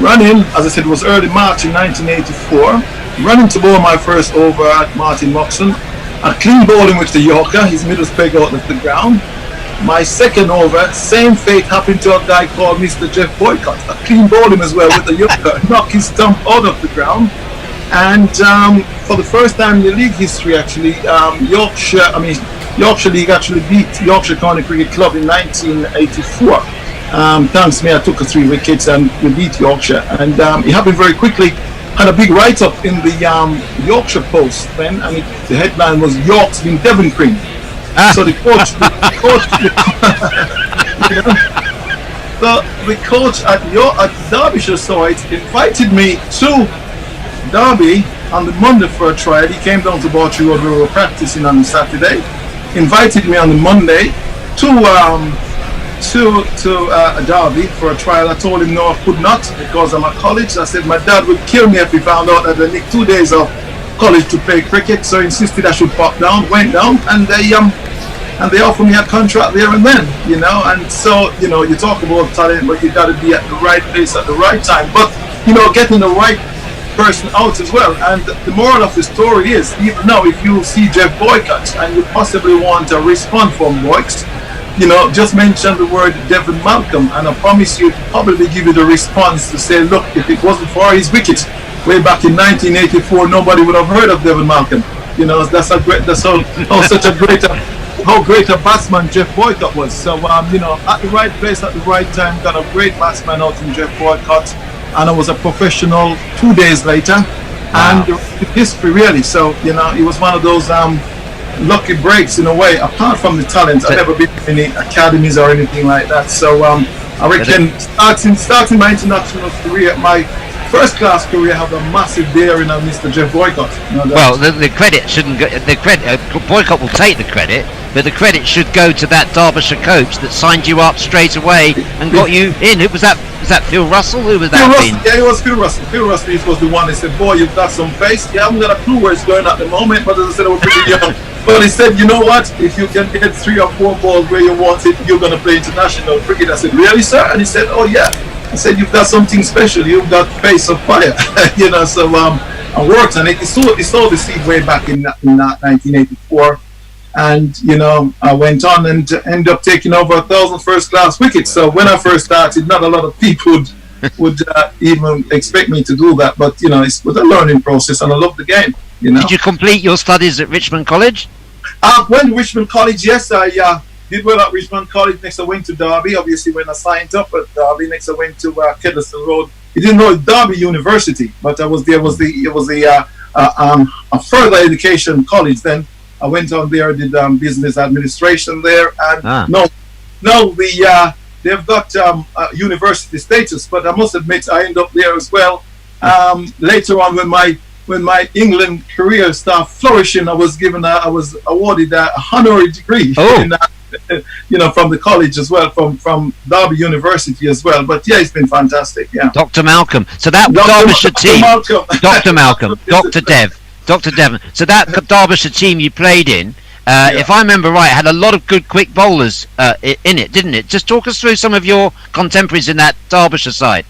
Speaker 12: Running, as I said, it was early March in 1984. Running to bowl my first over at Martin Moxon. A clean bowling with the Yorker. His middle peg out of the ground. My second over, same fate happened to a guy called Mr. Jeff Boycott. A clean bowling as well with the Yorker. Knock his stump out of the ground. And for the first time in the league history, actually, Yorkshire League actually beat Yorkshire County Cricket Club in 1984. Thanks to me, I took 3 wickets and we beat Yorkshire. And it happened very quickly. Had a big write-up in the Yorkshire Post then, and the headline was York's been Devon cream. So the coach at Derbyshire saw it, invited me to Derby on the Monday for a trial. He came down to Bawtry Road where we were practicing on the Saturday. Invited me on the Monday to Derby for a trial. I told him no, I could not because I'm at college. I said my dad would kill me if he found out that I nicked 2 days of college to play cricket. So he insisted I should pop down. Went down, and they offered me a contract there and then. And so you talk about talent, but you got to be at the right place at the right time. But getting the right person out as well. And the moral of the story is, even now, if you see Jeff Boycott and you possibly want a response from Boyks, just mention the word Devon Malcolm, and I promise you, probably give you the response to say, look, if it wasn't for his wicket way back in 1984, nobody would have heard of Devon Malcolm. How great a batsman Jeff Boycott was. So at the right place at the right time, got a great batsman out in Jeff Boycott. And I was a professional 2 days later. Wow. And history really. So it was one of those lucky breaks in a way. Apart from the talent, I've never been in any academies or anything like that. So I reckon starting my international career, my first class career, have a massive bearing on Mr. Jeff Boycott.
Speaker 10: Well, the credit shouldn't go. The credit Boycott will take the credit, but the credit should go to that Derbyshire coach that signed you up straight away and got you in. Was that Phil Russell? Who was that?
Speaker 12: Yeah, it was Phil Russell. Phil Russell was the one. He said, "Boy, you've got some pace. You haven't got a clue where it's going at the moment, but as I said, I was pretty young." But he said, you know what? If you can get 3 or 4 balls where you want it, you're going to play international cricket. I said, really, sir? And he said, oh, yeah. I said, you've got something special. You've got pace of fire. So I worked on it. He saw the seed way back in 1984. And, I went on and ended up taking over 1,000 first-class wickets. So when I first started, not a lot of people would even expect me to do that. But, it was a learning process, and I love the game.
Speaker 10: Did you complete your studies at Richmond College?
Speaker 12: I went to Richmond College, yes. I did well at Richmond College. Next I went to Derby, obviously, when I signed up at Derby. Next I went to Kedleston Road. I didn't know Derby University, but it was a further education college then. I went on there, did business administration there, and they've got university status, but I must admit I ended up there as well. Later on, when my England career started flourishing, I was awarded a honorary degree, from the college as well, from Derby University as well. But yeah, it's been fantastic. Yeah,
Speaker 10: Dr. Malcolm. So that Derbyshire team, Dr. Malcolm, Dr. Devon. So that Derbyshire team you played in, if I remember right, had a lot of good quick bowlers in it, didn't it? Just talk us through some of your contemporaries in that Derbyshire side.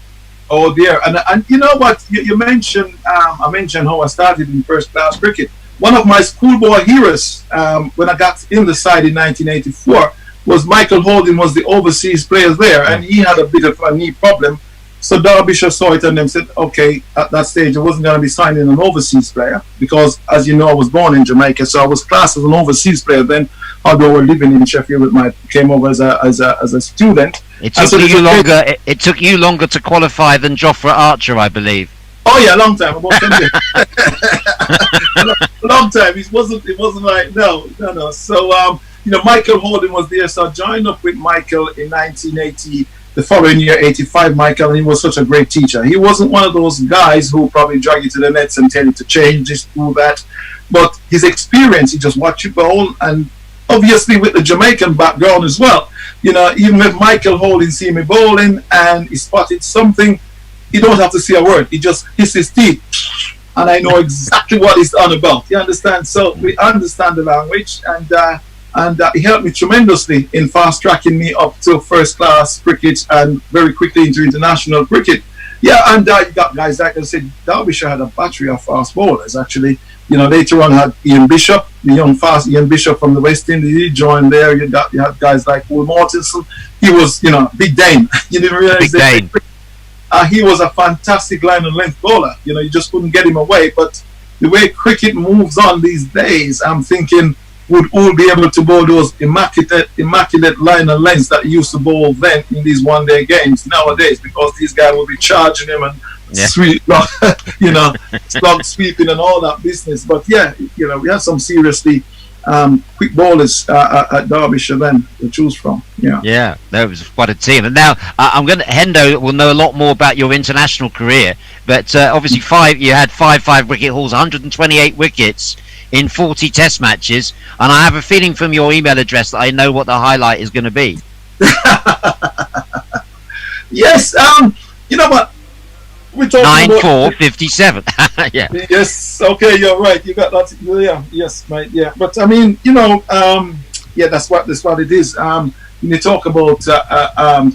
Speaker 12: Oh dear, and you know what? You mentioned, I mentioned how I started in first class cricket. One of my schoolboy heroes, when I got in the side in 1984, was Michael Holding, was the overseas player there, and he had a bit of a knee problem. So Derbyshire saw it and them said, okay, at that stage I wasn't going to be signing an overseas player because, as you know, I was born in Jamaica, so I was classed as an overseas player then, although we're living in Sheffield. Came over as a student.
Speaker 10: It took you longer to qualify than Jofra Archer, I believe.
Speaker 12: Oh yeah, long time. About 10 years. long time. It wasn't like no. So Michael Holding was there, so I joined up with Michael in 1980. The following year, 85, Michael, and he was such a great teacher. He wasn't one of those guys who probably drag you to the nets and tell you to change this, do that. But his experience, he just watched you bowl, and obviously with the Jamaican background as well. Even with Michael Holding see me bowling and he spotted something, he don't have to say a word. He just hits his teeth, and I know exactly what he's on about. You understand? So we understand the language, and he helped me tremendously in fast tracking me up to first class cricket and very quickly into international cricket. Yeah, and you got guys like I said, Derbyshire had a battery of fast bowlers actually. Later on had Ian Bishop, the young fast Ian Bishop from the West Indies. He joined there. You had guys like Will Mortensen. He was, Big Dane. You didn't realize that. He was a fantastic line and length bowler. You just couldn't get him away. But the way cricket moves on these days, I'm thinking, would all be able to bowl those immaculate line and lengths that he used to bowl then in these one-day games nowadays, because these guys will be charging him and sweep, slug sweeping and all that business. But yeah, we had some seriously quick bowlers at Derbyshire then to choose from. Yeah,
Speaker 10: that was quite a team. And now Hendo will know a lot more about your international career, but obviously you had five wicket hauls, 128 wickets in 40 test matches, and I have a feeling from your email address that I know what the highlight is going to be.
Speaker 12: Yes, you know what? We're talking
Speaker 10: 9-4-57. Yeah.
Speaker 12: Yes. Okay, you're right. You got that. Yeah. Yes, mate. Yeah. But I mean, that's what it is. When you talk about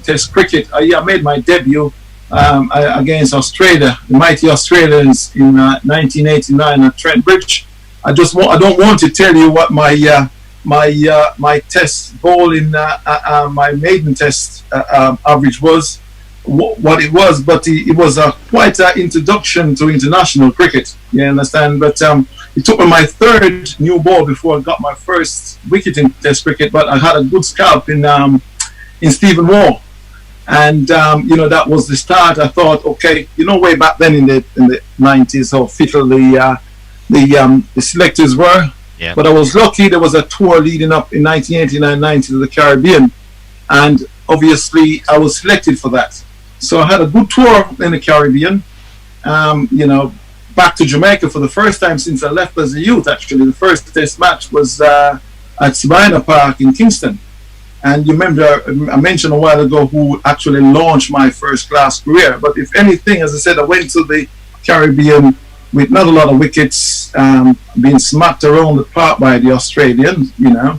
Speaker 12: Test cricket, I made my debut against Australia, the mighty Australians, in 1989 at Trent Bridge. I don't want to tell you what my test bowling, my maiden test average was, what it was, but it was quite an introduction to international cricket. You understand? But it took me my third new ball before I got my first wicket in test cricket. But I had a good scalp in Stephen Moore, and that was the start. I thought, okay, way back then in the 90s, how fickle the selectors were. Yeah. But I was lucky. There was a tour leading up in 1989-90 to the Caribbean, and obviously I was selected for that. So I had a good tour in the Caribbean. Back to Jamaica for the first time since I left as a youth. Actually, the first test match was at Sabina Park in Kingston. And you remember I mentioned a while ago who actually launched my first class career. But if anything, as I said, I went to the Caribbean with not a lot of wickets, being smacked around the park by the Australians, you know.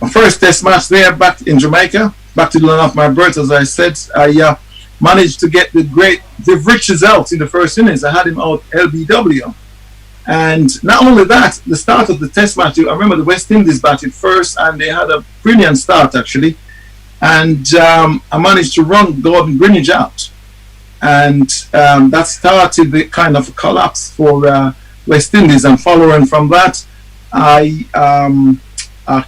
Speaker 12: My first test match there back in Jamaica, back to the land of my birth, as I said, I managed to get the great Viv Richards out in the first innings. I had him out LBW. And not only that, the start of the test match, I remember the West Indies batted first, and they had a brilliant start, actually. And I managed to run Gordon Greenidge out. And that started the kind of collapse for West Indies. And following from that, I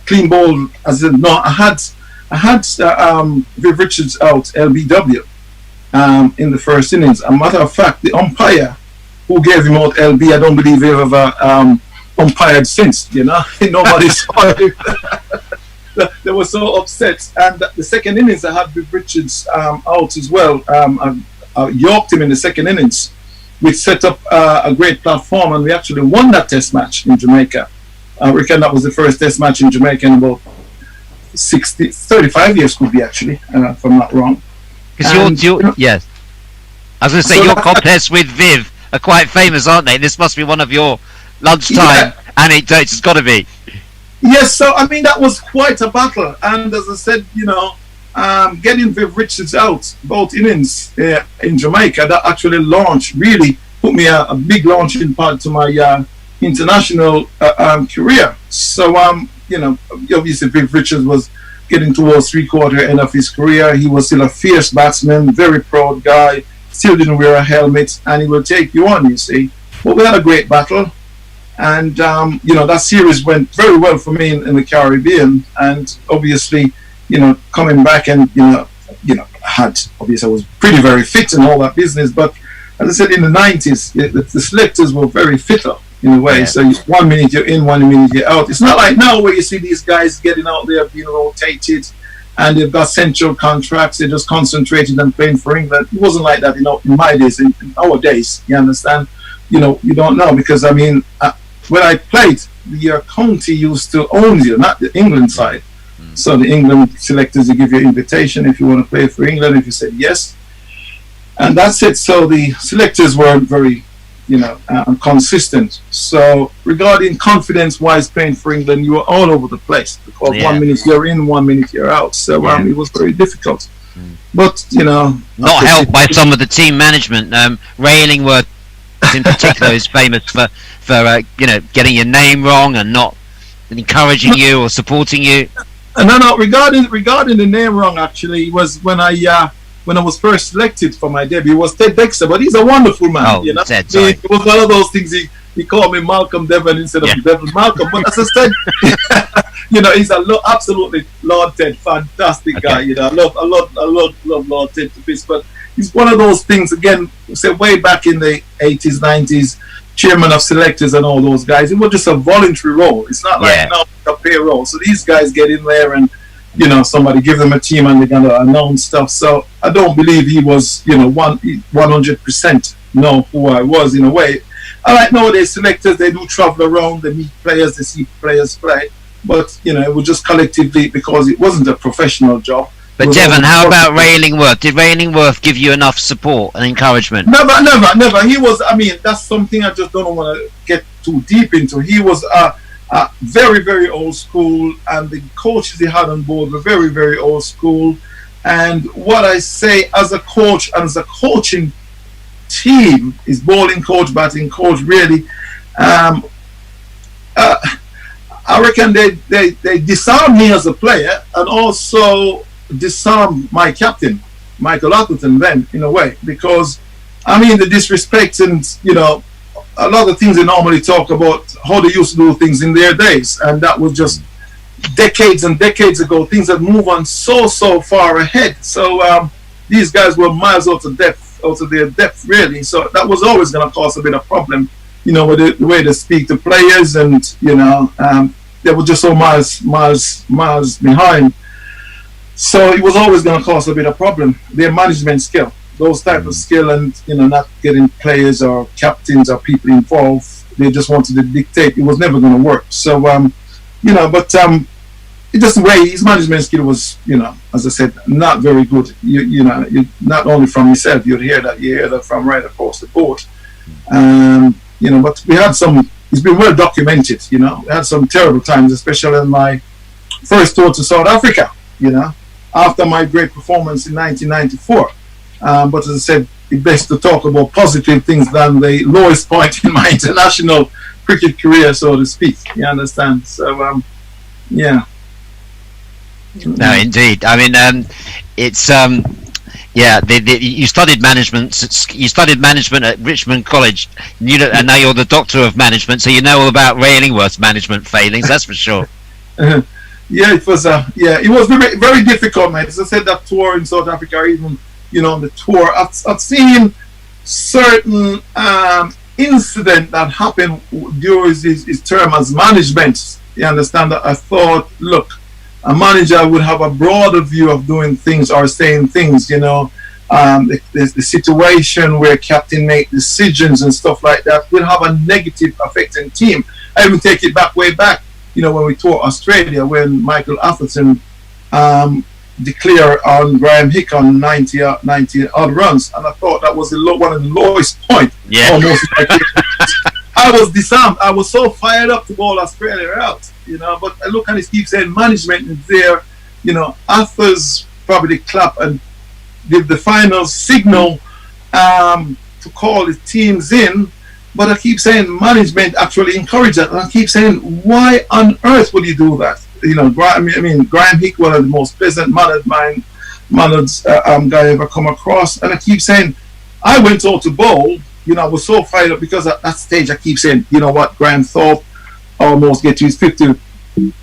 Speaker 12: clean ball. As I said, no, I had Viv Richards out LBW in the first innings. As a matter of fact, the umpire who gave him out LB, I don't believe he ever umpired since. You know, nobody saw it. They were so upset. And the second innings, I had Viv Richards out as well. I yorked him in the second innings, which set up a great platform, and we actually won that test match in Jamaica. I reckon that was the first test match in Jamaica in about 35 years, could be, actually, if I'm not wrong.
Speaker 10: Because yes, I was going to say, your contests with Viv are quite famous, aren't they? This must be one of your lunchtime anecdotes. It's got to be.
Speaker 12: Yes, so I mean, that was quite a battle, and as I said, you know, getting Viv Richards out both innings in Jamaica, that actually really put me a big launching pad to my international career. So you know, obviously Viv Richards was getting towards three-quarter end of his career. He was still a fierce batsman, very proud guy, still didn't wear a helmet, and he will take you on, you see. But we had a great battle, and you know, that series went very well for me in the Caribbean. And obviously, you know, coming back and you know, obviously I was pretty very fit and all that business. But as I said, in the 90s, the selectors were very fitter in a way. Yeah. So 1 minute you're in, 1 minute you're out. It's not like now where you see these guys getting out there being rotated, and they've got central contracts. They're just concentrated on playing for England. It wasn't like that, you know, in my days. In our days, you understand? You know, you don't know, because I mean, when I played, your county used to own you, not the England side. So the England selectors, they give you an invitation if you want to play for England, if you said yes. And that's it. So the selectors weren't very, you know, consistent. So regarding confidence-wise playing for England, you were all over the place, because 1 minute you're in, 1 minute you're out. So it was very difficult. But, you know...
Speaker 10: Not helped by some of the team management. Ray Illingworth in particular is famous for you know, getting your name wrong and not encouraging you or supporting you.
Speaker 12: No. Regarding the name wrong, actually, was when I was first selected for my debut. It was Ted Dexter, but he's a wonderful man.
Speaker 10: Oh,
Speaker 12: you know,
Speaker 10: Ted,
Speaker 12: it was one of those things. He called me Malcolm Devon instead of Devon Malcolm. But as I said, you know, he's absolutely Lord Ted, fantastic guy. You know, I love Lord Ted to bits. But it's one of those things, again, say way back in the 80s, 90s, chairman of selectors and all those guys, it was just a voluntary role. It's not like now a payroll. So these guys get in there and, you know, somebody give them a team and they're going to announce stuff. So I don't believe he was, you know, 100% know who I was in a way. I like nowadays selectors, they do travel around, they meet players, they see players play. But, you know, it was just collectively, because it wasn't a professional job.
Speaker 10: But Devon, how about Ray Illingworth? Did Ray Illingworth give you enough support and encouragement?
Speaker 12: Never. He was, I mean, that's something I just don't want to get too deep into. He was very, very old school, and the coaches he had on board were very, very old school. And what I say as a coach and as a coaching team is bowling coach, batting coach, really, I reckon they disarmed me as a player, and also disarm my captain, Michael Appleton, then, in a way, because, I mean, the disrespect and, you know, a lot of things they normally talk about, how they used to do things in their days, and that was just decades and decades ago. Things have moved on so far ahead. So these guys were miles out of their depth, really. So that was always going to cause a bit of problem, you know, with the way they speak to players, and, you know, they were just so miles behind. So it was always going to cause a bit of problem. Their management skill, those type of skill, and, you know, not getting players or captains or people involved. They just wanted to dictate. It was never going to work. So, you know, but just the way his management skill was, as I said, not very good. You not only from yourself, you hear that from right across the board. But we had some. It's been well documented. We had some terrible times, especially in my first tour to South Africa. After my great performance in 1994. But as I said, it's best to talk about positive things than the lowest point in my international cricket career, so to speak. You understand? So, yeah.
Speaker 10: No, indeed. I mean, it's you studied management. You studied management at Richmond College, and now you're the doctor of management, so you know all about Ray Illingworth's management failings. That's for sure.
Speaker 12: Yeah, it was. It was very, very difficult, man. As I said, that tour in South Africa, or even on the tour, I've seen certain incident that happened during his term as management. You understand that? I thought, look, a manager would have a broader view of doing things or saying things. The situation where captain make decisions and stuff like that will have a negative effect on team. I even take it way back. When we toured Australia, when Michael Atherton declared on Graham Hick on 90 odd runs, and I thought that was one of the lowest points.
Speaker 10: Yeah.
Speaker 12: Almost. I was disarmed. I was so fired up to bowl Australia out. But I look and it keeps saying management is there. Arthur's probably clap and give the final signal to call the teams in. But I keep saying management actually encourage that, and I keep saying, why on earth would you do that? Graham Hick, one of the most pleasant-mannered guy I ever come across, and I keep saying, I went out to bowl. I was so fired up because at that stage I keep saying, Graham Thorpe almost get to his 50.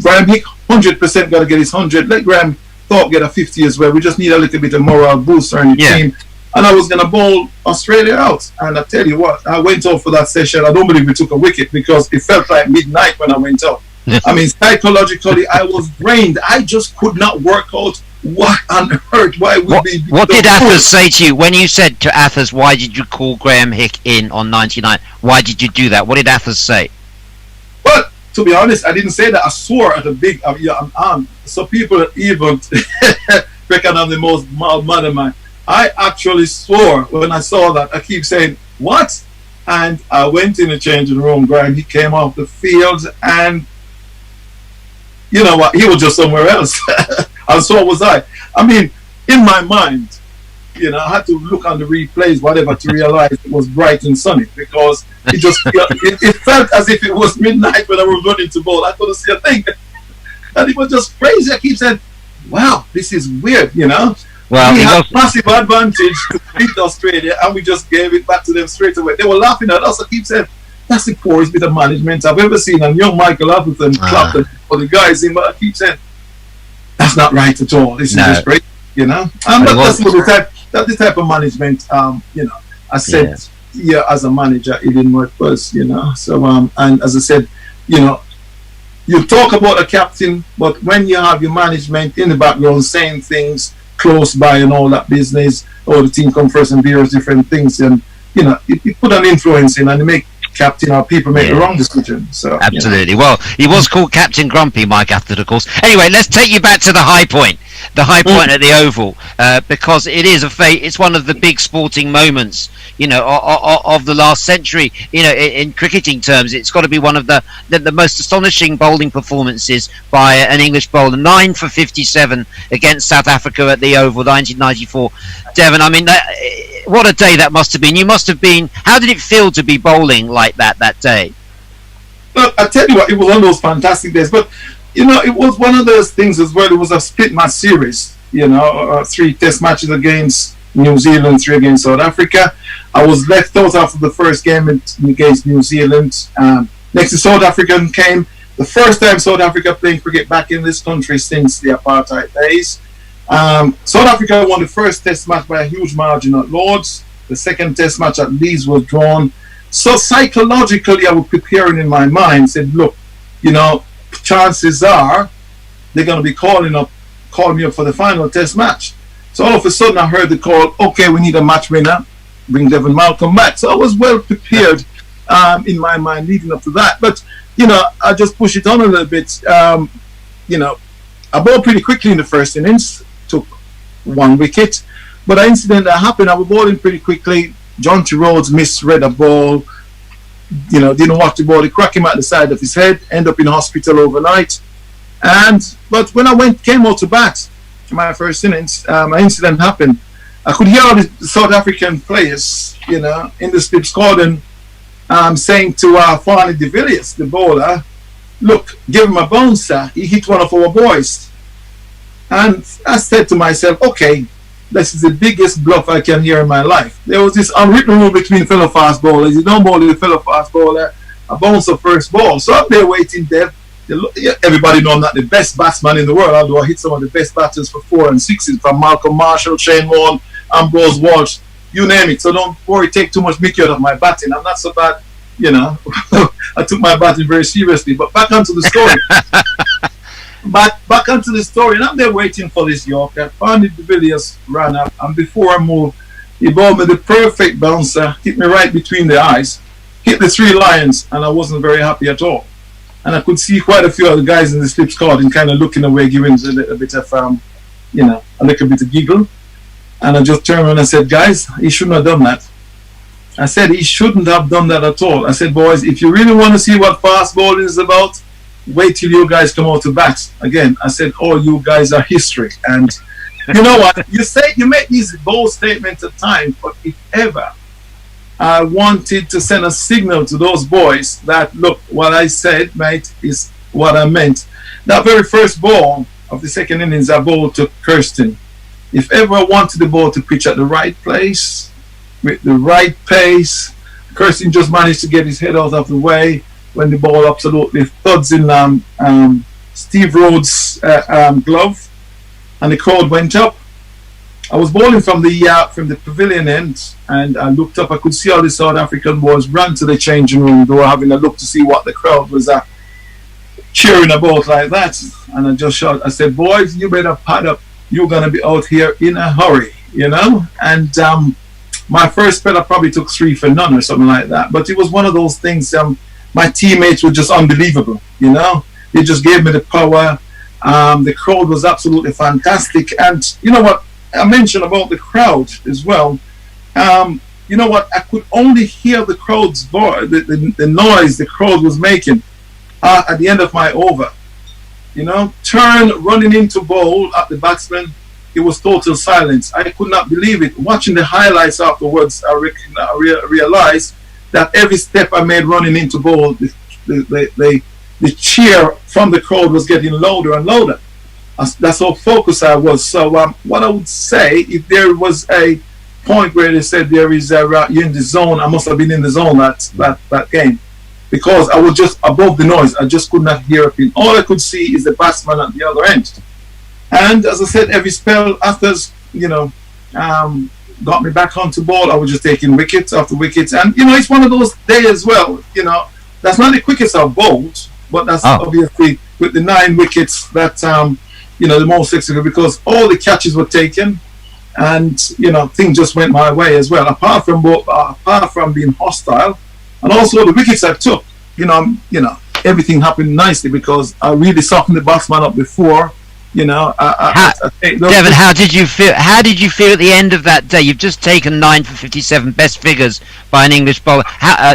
Speaker 12: Graham Hick 100% got to get his 100. Let Graham Thorpe get a 50 as well. We just need a little bit of moral booster in the team. And I was going to bowl Australia out. And I tell you what, I went out for that session. I don't believe we took a wicket because it felt like midnight when I went out. Psychologically, I was drained. I just could not work out what on earth, why would we...
Speaker 10: What did Athers say to you? When you said to Athers, why did you call Graham Hick in on 99? Why did you do that? What did Athers say?
Speaker 12: Well, to be honest, I didn't say that. I swore at a big... so people even reckon I'm the most mild-mannered man. I actually swore when I saw that. I keep saying, what? And I went in the changing room. Graham, he came off the field, and you know what? He was just somewhere else. And so was I. In my mind, I had to look on the replays, whatever, to realize it was bright and sunny, because it felt as if it was midnight when I was running to bowl. I couldn't see a thing. And it was just crazy. I keep saying, wow, this is weird, Well, we had massive advantage to beat Australia, and we just gave it back to them straight away. They were laughing at us. I keep saying, that's the poorest bit of management I've ever seen. And young Michael Atherton clapped for the guys in, but I keep saying, that's not right at all. This is just great, And that's the type of management, I said, as a manager, it didn't work for us, So, and as I said, you talk about a captain, but when you have your management in the background saying things close by and all that business, or the team come first and various different things, and it put an influence in, and it make captain or people make the wrong decision. So
Speaker 10: absolutely. Well, he was called Captain Grumpy, Mike Atherton, of course. Anyway, let's take you back to the high point at the Oval, because it is it's one of the big sporting moments, of the last century. In cricketing terms, it's got to be one of the most astonishing bowling performances by an English bowler. 9 for 57 against South Africa at the Oval, 1994. Devon, what a day that must have been. You must have been. How did it feel to be bowling like that day?
Speaker 12: Look, I tell you what, it was one of those fantastic days. But it was one of those things as well. It was a split match series. 3 test matches against New Zealand, 3 against South Africa. I was left out after the first game against New Zealand. Next, the South African came. The first time South Africa playing cricket back in this country since the apartheid days. South Africa won the first test match by a huge margin at Lords. The second test match at Leeds was drawn. So psychologically, I was preparing in my mind, said, look, chances are they're going to be calling me up for the final test match. So all of a sudden I heard the call, okay, we need a match winner, bring Devon Malcolm back. So I was well prepared in my mind leading up to that. But, I just push it on a little bit. I bowled pretty quickly in the first innings, took 1 wicket. But an incident that happened, I was bowling pretty quickly. John T. Rhodes misread a ball, didn't watch the ball. He cracked him at the side of his head, ended up in hospital overnight. But when I came out to bat in my first innings, an incident happened. I could hear all the South African players, in the slip squadron, saying to Farney de Villiers, the bowler, look, give him a bouncer. He hit one of our boys. And I said to myself, okay, this is the biggest bluff I can hear in my life. There was this unwritten rule between fellow fast bowlers. You don't bowl to the fellow fast bowler, a bouncer first ball. So I'm there waiting there. Everybody know I'm not the best batsman in the world, although I hit some of the best batters for 4 and 6s, from Malcolm Marshall, Shane Warne, Ambrose Walsh, you name it. So don't worry, take too much mickey out of my batting. I'm not so bad, I took my batting very seriously. But back onto the story. back onto the story, and I'm there waiting for this Yorker. Farney de Villiers ran up, and before I moved, he bowled me the perfect bouncer, hit me right between the eyes, hit the 3 lions, and I wasn't very happy at all. And I could see quite a few of the guys in the slip squad and kind of looking away, giving us a little bit of, a little bit of giggle. And I just turned around and said, guys, he shouldn't have done that. I said, he shouldn't have done that at all. I said, boys, if you really want to see what fast bowling is about, wait till you guys come out to bat. Again, I said, all you guys are history. And you know what? You make these bold statements at times, but if ever I wanted to send a signal to those boys that, look, what I said, mate, is what I meant. That very first ball of the second innings, I bowled to Kirsten. If ever I wanted the ball to pitch at the right place, with the right pace, Kirsten just managed to get his head out of the way when the ball absolutely thuds in Steve Rhodes' glove, and the crowd went up. I was bowling from the pavilion end, and I looked up. I could see all the South African boys run to the changing room. They were having a look to see what the crowd was cheering about like that. And I just shouted, I said, boys, you better pad up. You're going to be out here in a hurry, And my first spell, I probably took 3 for none or something like that. But it was one of those things, my teammates were just unbelievable, They just gave me the power. The crowd was absolutely fantastic. And you know what? I mentioned about the crowd as well. You know what? I could only hear the crowd's voice, the noise the crowd was making at the end of my over. Turn running into bowl at the batsman. It was total silence. I could not believe it. Watching the highlights afterwards, I realized that every step I made running into bowl, the cheer from the crowd was getting louder and louder. That's how focused I was. So what I would say, if there was a point where they said you're in the zone, I must have been in the zone that game, because I was just above the noise. I just could not hear a thing. All I could see is the batsman at the other end. And as I said, every spell after, got me back onto ball, I was just taking wickets after wickets. And, it's one of those days as well, that's not the quickest I've bowled, but that's obviously with the 9 wickets that, the most successful, because all the catches were taken, and things just went my way as well. Apart from being hostile, and also the wickets I took, everything happened nicely because I really softened the batsman up before. Devon,
Speaker 10: how did you feel? How did you feel at the end of that day? You've just taken 9 for 57, best figures by an English bowler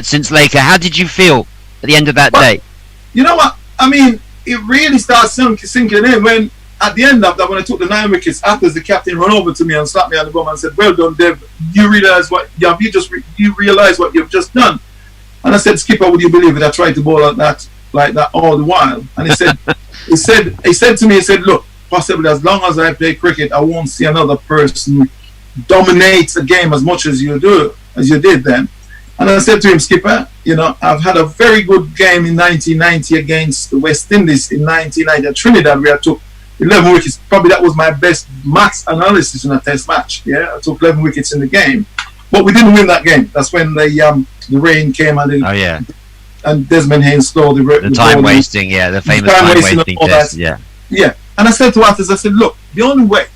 Speaker 10: since Laker. How did you feel at the end of that day?
Speaker 12: You know what? I mean, it really started sinking in when. At the end of that, when I took the 9 wickets, after the captain ran over to me and slapped me on the bum and said, "Well done, Dev. You realize what you realize what you've just done." And I said, "Skipper, would you believe it? I tried to bowl like that all the while." And he said, he said to me, "Look, possibly as long as I play cricket, I won't see another person dominate the game as much as you did then." And I said to him, "Skipper, I've had a very good game in 1990 against the West Indies in 1990 at Trinidad, where I took 11 wickets. Probably that was my best maths analysis in a test match. Yeah, I took 11 wickets in the game, but we didn't win that game. That's when the rain came and and Desmond Haynes scored the
Speaker 10: time wasting, the famous time wasting test.
Speaker 12: Yeah. And I said to Arthurs, I said, look, the only way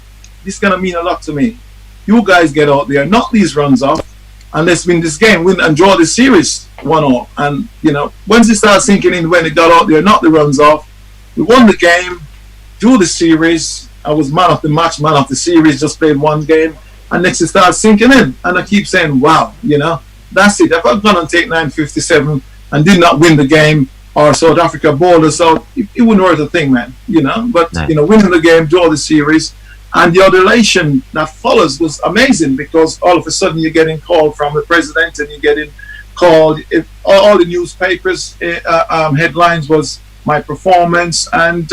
Speaker 12: this is gonna mean a lot to me, you guys get out there, knock these runs off, and let's win this game, win and draw this series 1-1. And once it started sinking in, when it got out there, knocked the runs off, we won the game. drew the series. I was man of the match, man of the series, just played one game. And next it starts sinking in. And I keep saying, wow, that's it. If I'd gone and take 957 and did not win the game, or South Africa bowled us out, it wouldn't hurt a thing, man. But, winning the game, draw the series. And the adulation that follows was amazing, because all of a sudden you're getting called from the president, and you're getting called, all the newspapers, headlines was my performance, and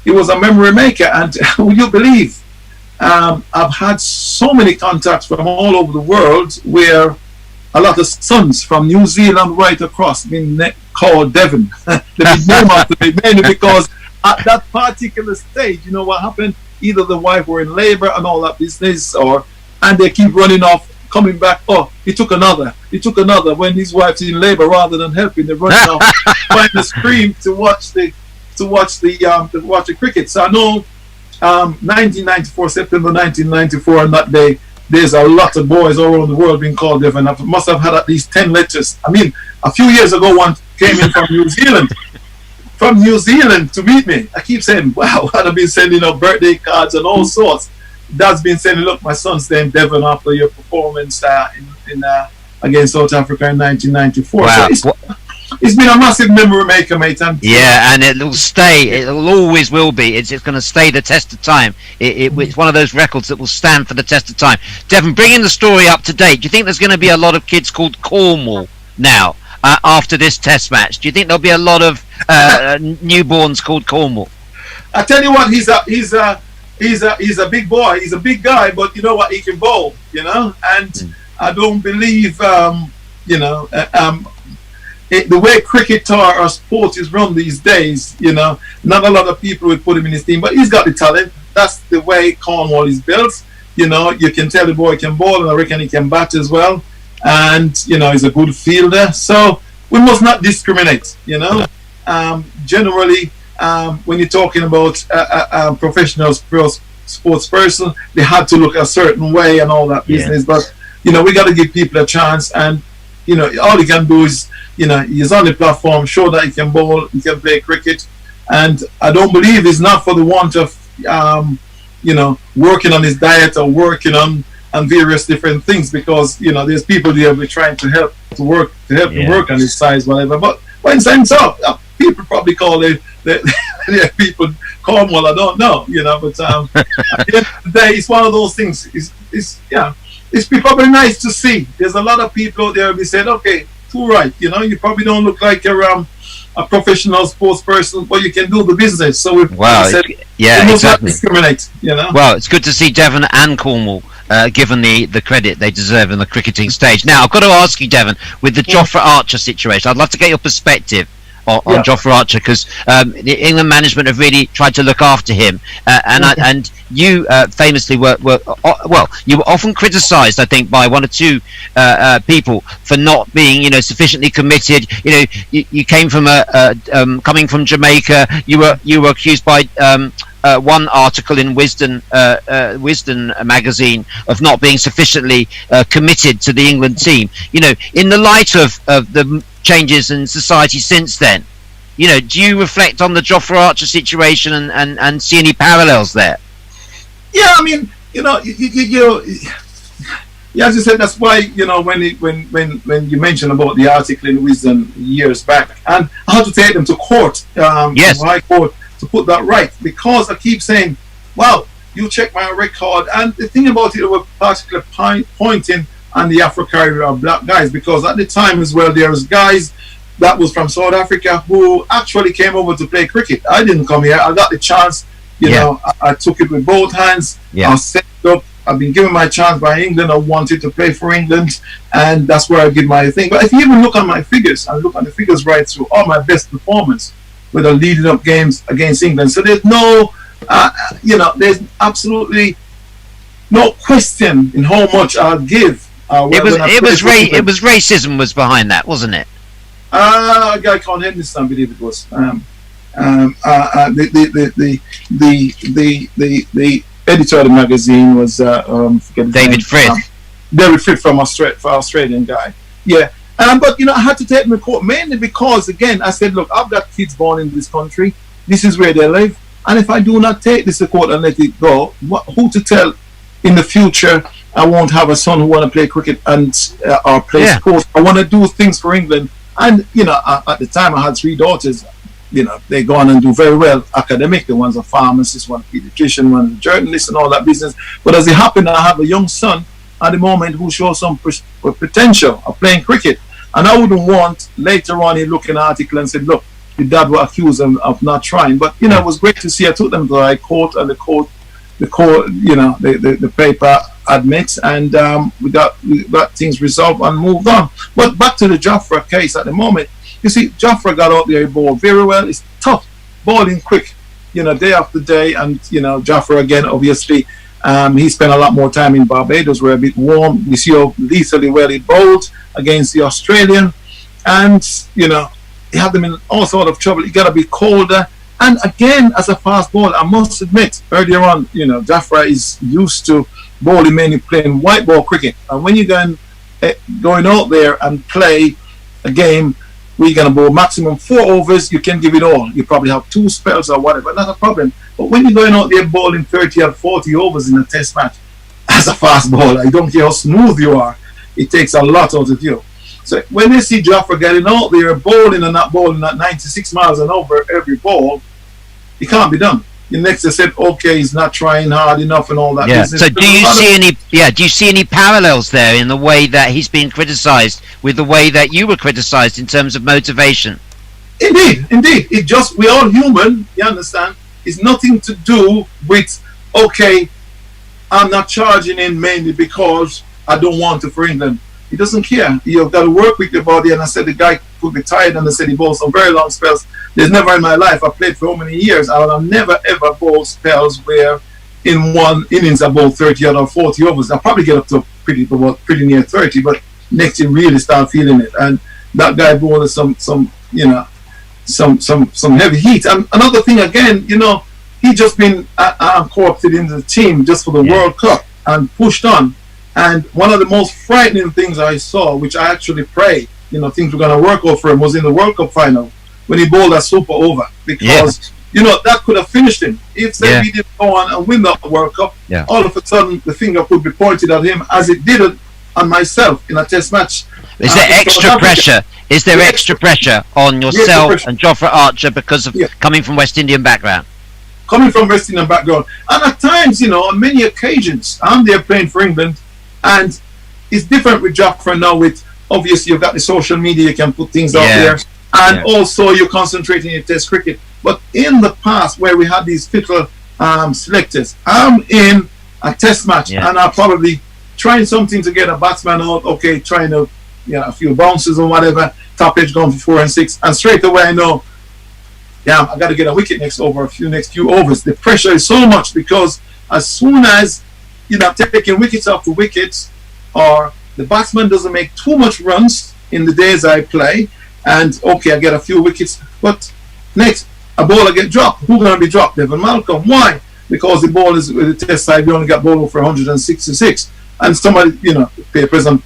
Speaker 12: it was a memory maker. And would you believe, I've had so many contacts from all over the world, where a lot of sons from New Zealand right across been called Devon. They've been named after me, mainly because at that particular stage, you know what happened? Either the wife were in labor and all that business, and they keep running off, coming back. Oh, he took another. When his wife's in labor, rather than helping, they're running off, trying to scream to watch the cricket. So I know, 1994, September 1994, on that day, there's a lot of boys all around the world being called Devon. I must have had at least 10 letters. I mean, a few years ago, one came in from New Zealand. From New Zealand to meet me. I keep saying, wow, I've been sending out birthday cards and all sorts. Dad's been saying, look, my son's named Devon after your performance against South Africa in 1994.
Speaker 10: Wow.
Speaker 12: So it's been a massive memory maker, mate. And
Speaker 10: it'll stay. It'll always will be. It's going to stay the test of time. It's one of those records that will stand for the test of time. Devon, bringing the story up to date, do you think there's going to be a lot of kids called Cornwall now after this test match? Do you think there'll be a lot of newborns called Cornwall?
Speaker 12: I tell you what, he's a big boy. He's a big guy, but you know what? He can bowl. And I don't believe the way cricket or sport is run these days, not a lot of people would put him in his team, but he's got the talent. That's the way Cornwall is built. You can tell the boy can bowl, and I reckon he can bat as well. And, he's a good fielder. So we must not discriminate, Generally, when you're talking about a professional sports person, they had to look a certain way and all that business. But, we got to give people a chance. And, all he can do is, he's on the platform, show that he can bowl, he can play cricket. And I don't believe it's not for the want of, working on his diet or working on various different things, because, there's people there we're trying to help him work on his size, whatever. But when time's up, people probably call the people Cornwall, I don't know, but at the end of the day, it's one of those things. It's probably nice to see. There's a lot of people out there who said, okay, too right, you probably don't look like a professional sports person, but you can do the business. So we said,
Speaker 10: exactly.
Speaker 12: Discriminate,
Speaker 10: Well, it's good to see Devon and Cornwall given the credit they deserve in the cricketing stage. Now, I've got to ask you, Devon, with the Jofra Archer situation, I'd love to get your perspective on Jofra Archer, because the England management have really tried to look after him, and you famously were you were often criticised, I think, by one or two people for not being sufficiently committed. You came from coming from Jamaica. You were accused by one article in Wisden magazine of not being sufficiently committed to the England team. In the light of the changes in society since then, do you reflect on the Jofra Archer situation and see any parallels there?
Speaker 12: Yeah, I mean, as you said, that's why when you mentioned about the article in Wisden years back, and I had to take them to court, High Court, to put that right, because I keep saying, wow, you check my record, and the thing about it, was particularly pointing and the Afro-Caribbean black guys, because at the time as well, there was guys that was from South Africa who actually came over to play cricket. I didn't come here. I got the chance, I took it with both hands. I set up. I've been given my chance by England. I wanted to play for England, and that's where I did my thing. But if you even look at my figures, I look at the figures right through, all my best performance with the leading up games against England. So there's no, there's absolutely no question in how much I'll give.
Speaker 10: It was racism was behind that, wasn't it?
Speaker 12: A guy called Henderson, I believe it was. The editor of the magazine was
Speaker 10: David Frith.
Speaker 12: David Frith from Australian guy. Yeah. But I had to take him to court mainly because, again, I said, look, I've got kids born in this country. This is where they live. And if I do not take this to court and let it go, who to tell in the future I won't have a son who want to play cricket and or play sports. I want to do things for England. And, you know, at the time I had 3 daughters. You know, they go on and do very well academically. One's a pharmacist, one's a pediatrician, one's a journalist and all that business. But as it happened, I have a young son at the moment who shows some potential of playing cricket. And I wouldn't want later on he look in an article and said, look, your dad will accuse him of not trying. But, you know, it was great to see. I took them to the High Court, and the court, you know, the paper admits, and we got things resolved and moved on. But back to the Jafra case at the moment, you see, Jafra got out there, he bowled very well. It's tough, bowling quick, you know, day after day. And, you know, Jafra again, obviously, he spent a lot more time in Barbados, where a bit warm. You see how lethally well he bowled against the Australian. And, you know, he had them in all sort of trouble. You got to be colder. And again, as a fast bowler, I must admit, earlier on, you know, Jafra is used to bowling, mainly playing white ball cricket. And when you're going out there and play a game, we're going to bowl maximum 4 overs, you can give it all. You probably have 2 spells or whatever, not a problem. But when you're going out there bowling 30 or 40 overs in a test match, as a fast bowler, I don't care how smooth you are, it takes a lot out of you. So when they see Jafra getting out there, bowling and not bowling at 96 miles an hour every ball, it can't be done. The next they said, okay, he's not trying hard enough and all that.
Speaker 10: Yeah.
Speaker 12: business.
Speaker 10: So do you see any parallels there in the way that he's been criticised with the way that you were criticised in terms of motivation?
Speaker 12: Indeed. It just, we're all human, you understand? It's nothing to do with, okay, I'm not charging in mainly because I don't want to for England. He doesn't care. You've got to work with your body. And I said the guy could be tired, and I said he bowled some very long spells. There's never in my life, I played for how many years, I will never ever bowl spells where in one innings I bowl 30 or 40 overs. I'll probably get up to pretty near 30, but next you really start feeling it. And that guy bowled some you know, some heavy heat. And another thing again, you know, he just been co-opted into the team just for the World Cup and pushed on. And one of the most frightening things I saw, which I actually prayed, you know, things were going to work out for him, was in the World Cup final when he bowled a super over, because you know that could have finished him. If say we didn't go on and win the World Cup, all of a sudden the finger could be pointed at him, as it did on myself in a test match.
Speaker 10: Is there extra pressure? Is there extra pressure on yourself and Jofra Archer because of coming from West Indian background?
Speaker 12: Coming from West Indian background, and at times, you know, on many occasions, I'm there playing for England, and it's different with Jofra now. With obviously you've got the social media, you can put things out there. And also you're concentrating in test cricket. But in the past, where we had these fickle selectors, I'm in a test match and I'm probably trying something to get a batsman out, okay, trying to, you know, a few bounces or whatever, top edge going for 4 and 6, and straight away I know, I got to get a wicket next few overs. The pressure is so much, because as soon as you're not taking wickets after wickets, or the batsman doesn't make too much runs in the days I play, and okay, I get a few wickets, but next a bowler get dropped. Who's going to be dropped? Devon Malcolm. Why? Because the ball is with the test side. We only got bowled for 166, and somebody, you know, papers and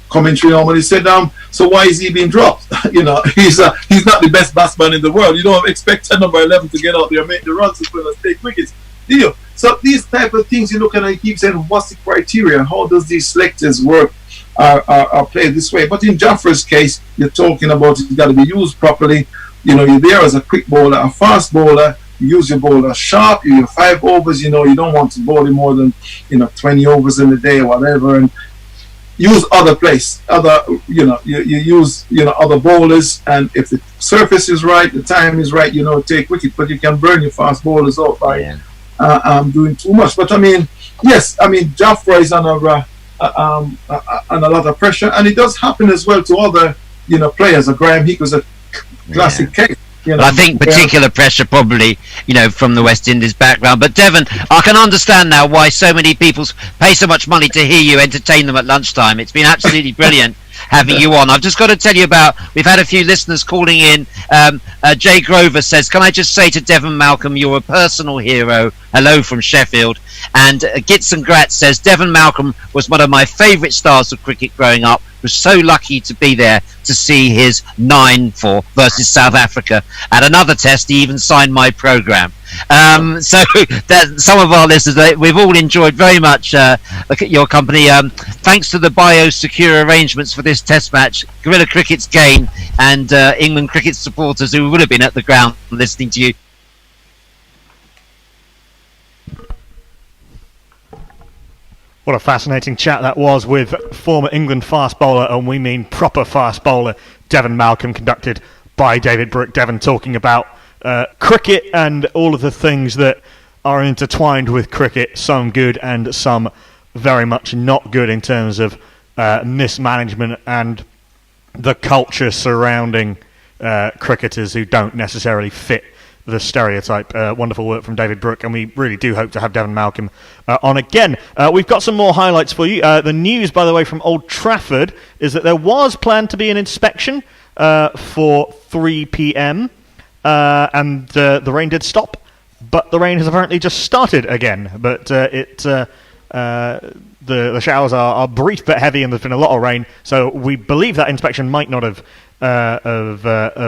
Speaker 12: commentary normally said, so why is he being dropped? You know, he's not the best batsman in the world. You don't expect a number 11 to get out there and make the runs as well as take wickets, do you? So these type of things you look at and you keep saying, what's the criteria? How does these selectors work? Are played this way? But in Jafra's case, you're talking about it's got to be used properly. You know, you're there as a quick bowler, a fast bowler. You use your bowler sharp. You have 5 overs. You know, you don't want to bowl in more than 20 overs in a day or whatever. And use other you use other bowlers. And if the surface is right, the time is right, take wicket. But you can burn your fast bowlers out by doing too much. But I mean, Jafra is under and a lot of pressure, and it does happen as well to other players. Graham Hick was a classic case.
Speaker 10: I think particular pressure probably from the West Indies background. But Devon, I can understand now why so many people pay so much money to hear you entertain them at lunchtime. It's been absolutely brilliant having you on. I've just got to tell you we've had a few listeners calling in. Jay Grover says, can I just say to Devon Malcolm, you're a personal hero. Hello from Sheffield. And Gitson Gratz says, Devon Malcolm was one of my favourite stars of cricket growing up. was so lucky to be there to see his 9-4 versus South Africa. At another test, he even signed my programme. So that some of our listeners, we've all enjoyed very much your company. Thanks to the biosecure arrangements for this test match, Guerrilla Cricket's gain, and England cricket supporters who would have been at the ground listening to you.
Speaker 4: What a fascinating chat that was with former England fast bowler, and we mean proper fast bowler, Devon Malcolm, conducted by David Brooke. Devon talking about cricket and all of the things that are intertwined with cricket, some good and some very much not good in terms of mismanagement and the culture surrounding cricketers who don't necessarily fit the stereotype. Wonderful work from David Brooke, and we really do hope to have Devon Malcolm on again. We've got some more highlights for you. The news, by the way, from Old Trafford is that there was planned to be an inspection for 3 p.m. And the rain did stop, but the rain has apparently just started again. But the showers are brief but heavy, and there's been a lot of rain, so we believe that inspection might not have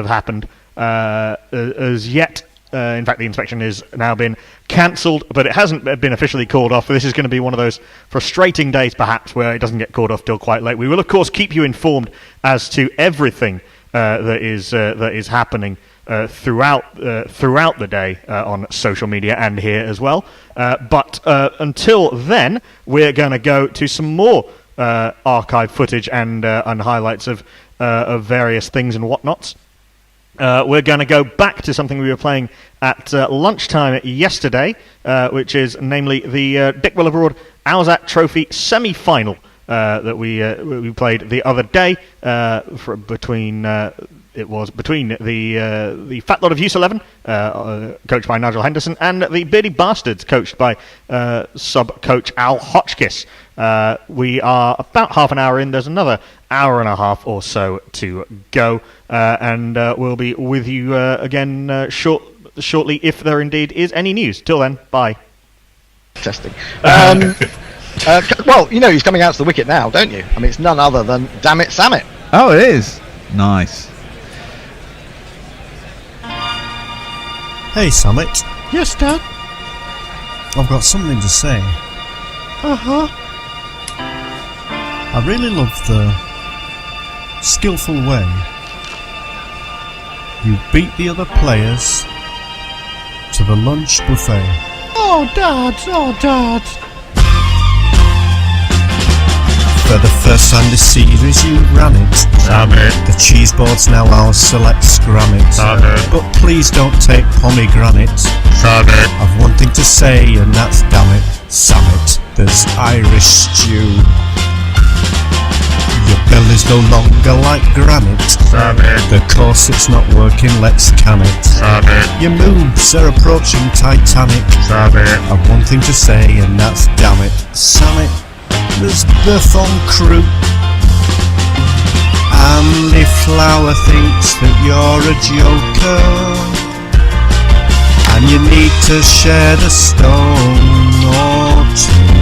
Speaker 4: happened as yet. In fact, the inspection has now been cancelled, but it hasn't been officially called off. This is going to be one of those frustrating days, perhaps, where it doesn't get called off till quite late. We will, of course, keep you informed as to everything that is happening throughout the day on social media and here as well. But until then, we're going to go to some more archive footage and highlights of various things and whatnots. We're going to go back to something we were playing at lunchtime yesterday, which is namely the Dick Willibrord Owsat Trophy semi-final that we played the other day between the Fat Lot of Use 11, coached by Nigel Henderson, and the Beardy Bastards, coached by sub-coach Al Hotchkiss. We are about half an hour in. There's another hour and a half or so to go, and we'll be with you again shortly if there indeed is any news. Till then, bye.
Speaker 2: Testing. Well, you know he's coming out to the wicket now, don't you? I mean, it's none other than Dammit Sammit.
Speaker 8: Oh, it is. Nice.
Speaker 13: Hey, Summit.
Speaker 14: Yes, Dad?
Speaker 13: I've got something to say.
Speaker 14: Uh-huh.
Speaker 13: I really love the skillful way you beat the other players to the lunch buffet.
Speaker 14: Oh, Dad. Oh, Dad.
Speaker 13: For the first time this series you ran it. The cheese board's now ours, so let's scram it. But please don't take pomegranate. I've one thing to say, and that's damn it, Sammit. There's Irish stew. Your belly's no longer like granite. The corset's not working, let's can it. Your moves are approaching Titanic. I've one thing to say, and that's damn it, Sammit. There's Beth on crew. Andy Flower thinks that you're a joker, and you need to share the stone or two.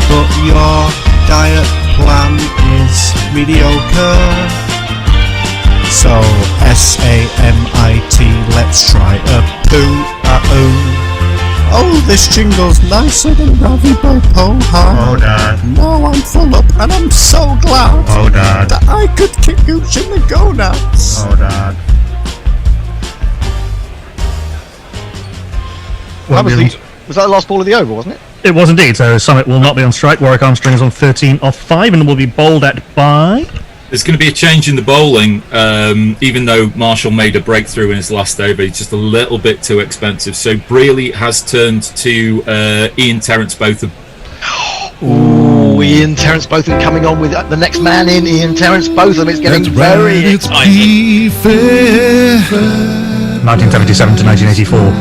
Speaker 13: But your diet plan is mediocre. So S-A-M-I-T, let's try a poo-a-oo. Oh, this jingle's nicer than Ravi Bopo.
Speaker 4: Oh, Dad.
Speaker 13: Now I'm full up and I'm so glad.
Speaker 4: Oh, Dad.
Speaker 13: That I could kick Gooch in the gonads.
Speaker 4: Oh, Dad.
Speaker 2: Was that the last ball of the over, wasn't it?
Speaker 15: It was indeed. So Summit will not be on strike. Warwick Armstrong is on 13 off 5 and will be bowled at by...
Speaker 16: There's going to be a change in the bowling, even though Marshall made a breakthrough in his last over. He's just a little bit too expensive. So Brealey has turned to Ian Terence Botham.
Speaker 2: Ooh, Ian Terence Botham coming on with the next man in, Ian Terence Botham. It's getting very exciting.
Speaker 15: 1977 to 1984.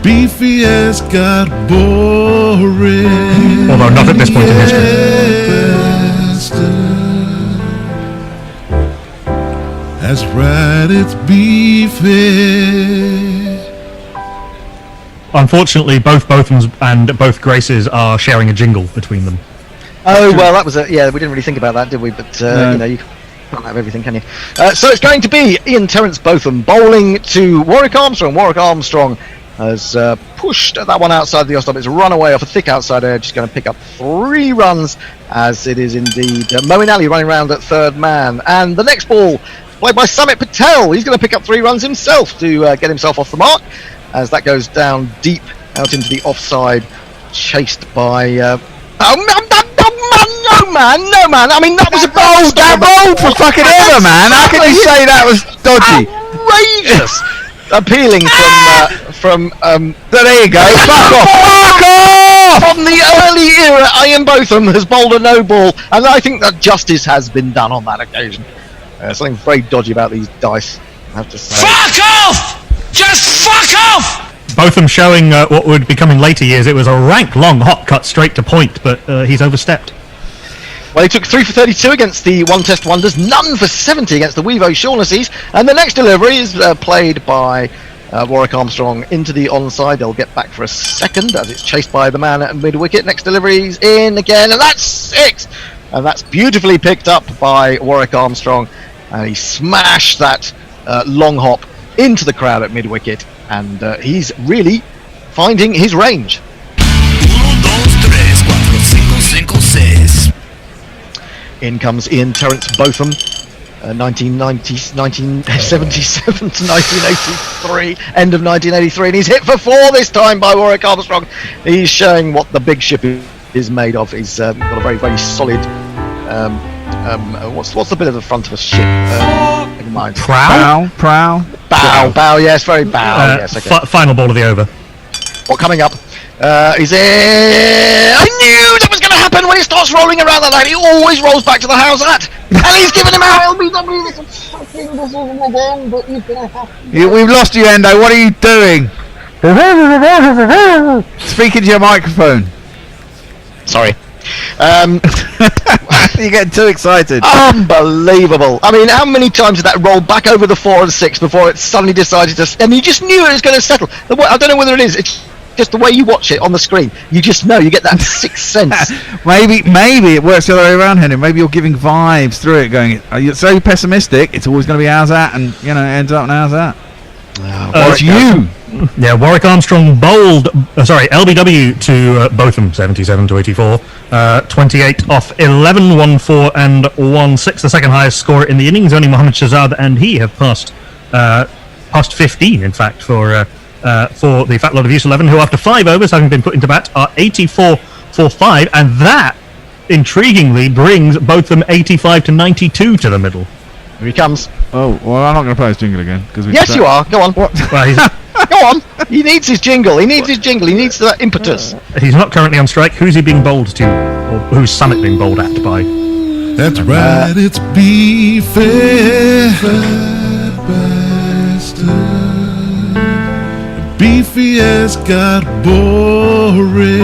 Speaker 17: Beefy has got boring.
Speaker 15: Although not at this point in history.
Speaker 17: That's right, it's beefy.
Speaker 15: Unfortunately, both Bothams and both Graces are sharing a jingle between them.
Speaker 2: Oh well, that was we didn't really think about that, did we? But no. You can't have everything, can you? So it's going to be Ian Terence Botham bowling to Warwick Armstrong. Warwick Armstrong has pushed that one outside the off-stump. It's run away off a thick outside edge. Just going to pick up 3 runs, as it is indeed Moeen Ali running round at third man. And the next ball played by Samit Patel. He's going to pick up 3 runs himself to get himself off the mark, as that goes down deep out into the offside, chased by no man. I mean, that was a
Speaker 8: rolled for fucking ever, man. How can you say that was dodgy?
Speaker 2: Outrageous. Appealing from
Speaker 8: there you go. Fuck off!
Speaker 2: From the early era, Ian Botham has bowled a no ball, and I think that justice has been done on that occasion. Something very dodgy about these dice, I have to say.
Speaker 11: Fuck off! Just fuck off!
Speaker 15: Botham showing what would become in later years. It was a rank long hot cut straight to point, but he's overstepped.
Speaker 2: Well, he took 3 for 32 against the One Test Wonders, none for 70 against the Wevo Shaughnessy's, and the next delivery is played by Warwick Armstrong into the onside. They'll get back for a second as it's chased by the man at mid-wicket. Next delivery's in again, and that's 6! And that's beautifully picked up by Warwick Armstrong, and he smashed that long hop into the crowd at mid-wicket, and he's really finding his range.
Speaker 11: 1, 2, 3, 4, 5, 6.
Speaker 2: In comes Ian Terence Botham, 1977 to 1983, end of 1983, and he's hit for 4 this time by Warwick Armstrong. He's showing what the big ship is made of. He's got a very, very solid. What's the bit of the front of a ship? Never mind.
Speaker 8: Prow.
Speaker 2: Bow. Yes, very bow. Yes. Okay.
Speaker 15: Final ball of the over.
Speaker 2: What coming up? He's in. I knew that was going to happen when he starts rolling around like that. He always rolls back to the house at, and he's giving him a LBW.
Speaker 8: We've lost you, Endo. What are you doing? Speaking to your microphone.
Speaker 2: Sorry.
Speaker 8: You're getting too excited.
Speaker 2: Unbelievable. I mean, how many times did that roll back over the 4 and 6 before it suddenly decided to... And you just knew it was going to settle. I don't know whether it is. It's just the way you watch it on the screen. You just know. You get that sixth sense.
Speaker 8: Maybe it works the other way around, Henry. Maybe you're giving vibes through it, going, are you so pessimistic, it's always going to be how's that, and, it ends up how's that. It's you.
Speaker 15: Yeah, Warwick Armstrong bowled, LBW to Botham, 77 to 84, 28 off 11, 1-4 and 1-6, the second highest score in the innings. Only Mohammad Shahzad and he have passed 15, in fact, for the Fat Lot of Use 11, who after 5 overs, having been put into bat, are 84 for 5, and that, intriguingly, brings Botham 85 to 92 to the middle.
Speaker 2: Here he comes.
Speaker 8: Oh, well, I'm not going to play his jingle again.
Speaker 2: Yes, you are. Go on.
Speaker 8: What?
Speaker 15: Well,
Speaker 2: go on. He needs his jingle. He needs that impetus.
Speaker 15: He's not currently on strike. Who's he being bowled to? Or who's Summit being bowled at by?
Speaker 17: That's right, it's Beefy Fat Bastard. Beefy has got boring,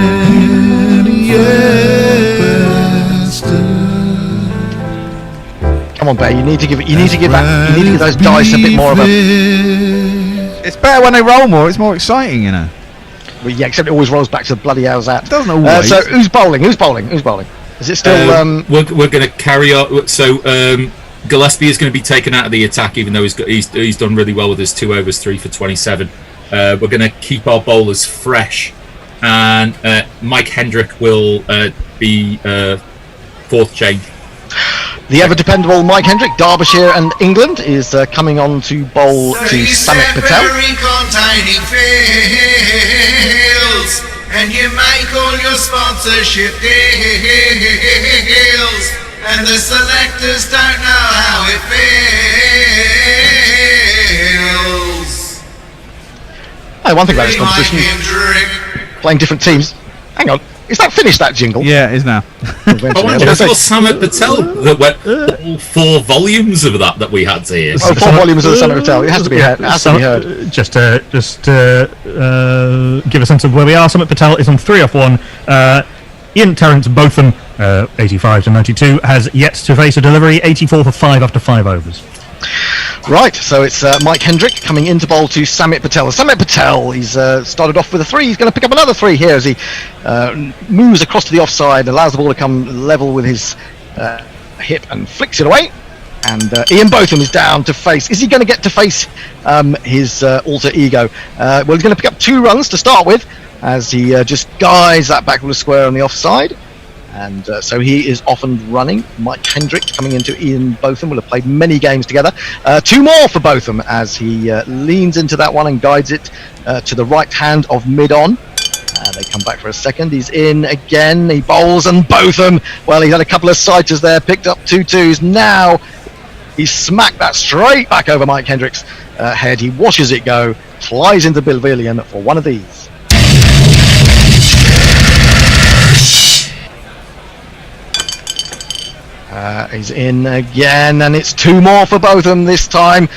Speaker 2: Come on, Bear. You need to give those dice a bit more of a.
Speaker 8: It's better when they roll more. It's more exciting, Well,
Speaker 2: yeah, except it always rolls back to the bloody hell's that.
Speaker 8: It doesn't always.
Speaker 2: So who's bowling? Is it still?
Speaker 16: We're going to carry on. So Gillespie is going to be taken out of the attack, even though he's done really well with his 2 overs, 3 for 27. We're going to keep our bowlers fresh, and Mike Hendrick will be 4th change.
Speaker 2: The ever-dependable Mike Hendrick, Derbyshire and England, is coming on to bowl to Samit Patel.
Speaker 11: Containing fields, and you make all your sponsorship deals, and the selectors don't know how it feels.
Speaker 2: Hey, one thing about this competition, playing different teams. Hang on. Is that finished, that jingle?
Speaker 8: Yeah, it is now.
Speaker 16: I saw Samit Patel that went all 4 volumes of that we had to hear.
Speaker 2: 4 volumes of the Samit Patel. It has to be heard.
Speaker 15: Just to give a sense of where we are, Samit Patel is on 3 off 1. Ian Terence Botham, 85 to 92, has yet to face a delivery, 84 for 5 after 5 overs.
Speaker 2: Right, so it's Mike Hendrick coming into bowl to Samit Patel. Samit Patel, he's started off with a 3. He's going to pick up another 3 here as he moves across to the offside, allows the ball to come level with his hip and flicks it away. And Ian Botham is down to face. Is he going to get to face his alter ego? Well, he's going to pick up 2 runs to start with as he just guides that backward square on the offside. And so he is off and running. Mike Hendrick coming into Ian Botham. Will have played many games together. 2 more for Botham as he leans into that one and guides it to the right hand of mid-on. They come back for a second. He's in again. He bowls and Botham. Well, he had a couple of sighters there. Picked up 2 2s. Now he smacked that straight back over Mike Hendrick's head. He watches it go. Flies into the pavilion for one of these. He's in again, and it's 2 more for Botham this time.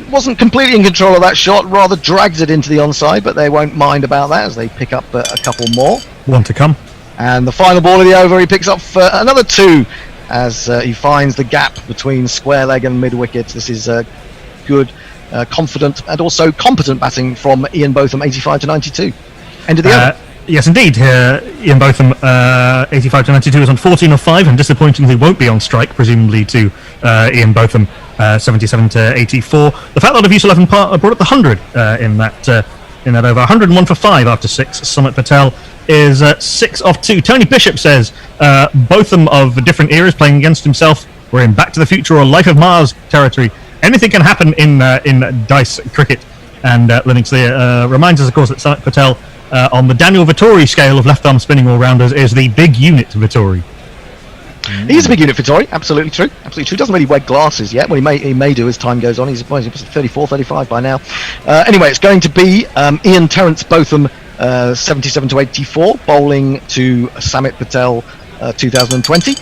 Speaker 2: Wasn't completely in control of that shot, rather drags it into the onside, but they won't mind about that as they pick up a couple more.
Speaker 15: One to come.
Speaker 2: And the final ball of the over, he picks up another 2 as he finds the gap between square leg and mid wicket. This is good, confident, and also competent batting from Ian Botham, 85 to 92. End of the over.
Speaker 15: Yes, indeed. Ian Botham, 85 to 92, is on 14 of 5, and disappointingly won't be on strike, presumably to Ian Botham, 77 to 84. The Fat Lot of Use 11 brought up the 100 in that over. 101 for 5 after 6. Samit Patel is 6 off 2. Tony Bishop says Botham of different eras playing against himself. We're in Back to the Future or Life of Mars territory. Anything can happen in dice cricket. And Linux reminds us, of course, that Samit Patel, on the Daniel Vittori scale of left-arm spinning all-rounders, is the big unit Vittori.
Speaker 2: He's a big unit Vittori, absolutely true. Absolutely true. Doesn't really wear glasses yet. Well, he may do as time goes on. He's 34, 35 by now. Anyway, it's going to be Ian Terence Botham, 77 to 84, bowling to Samit Patel, 2020.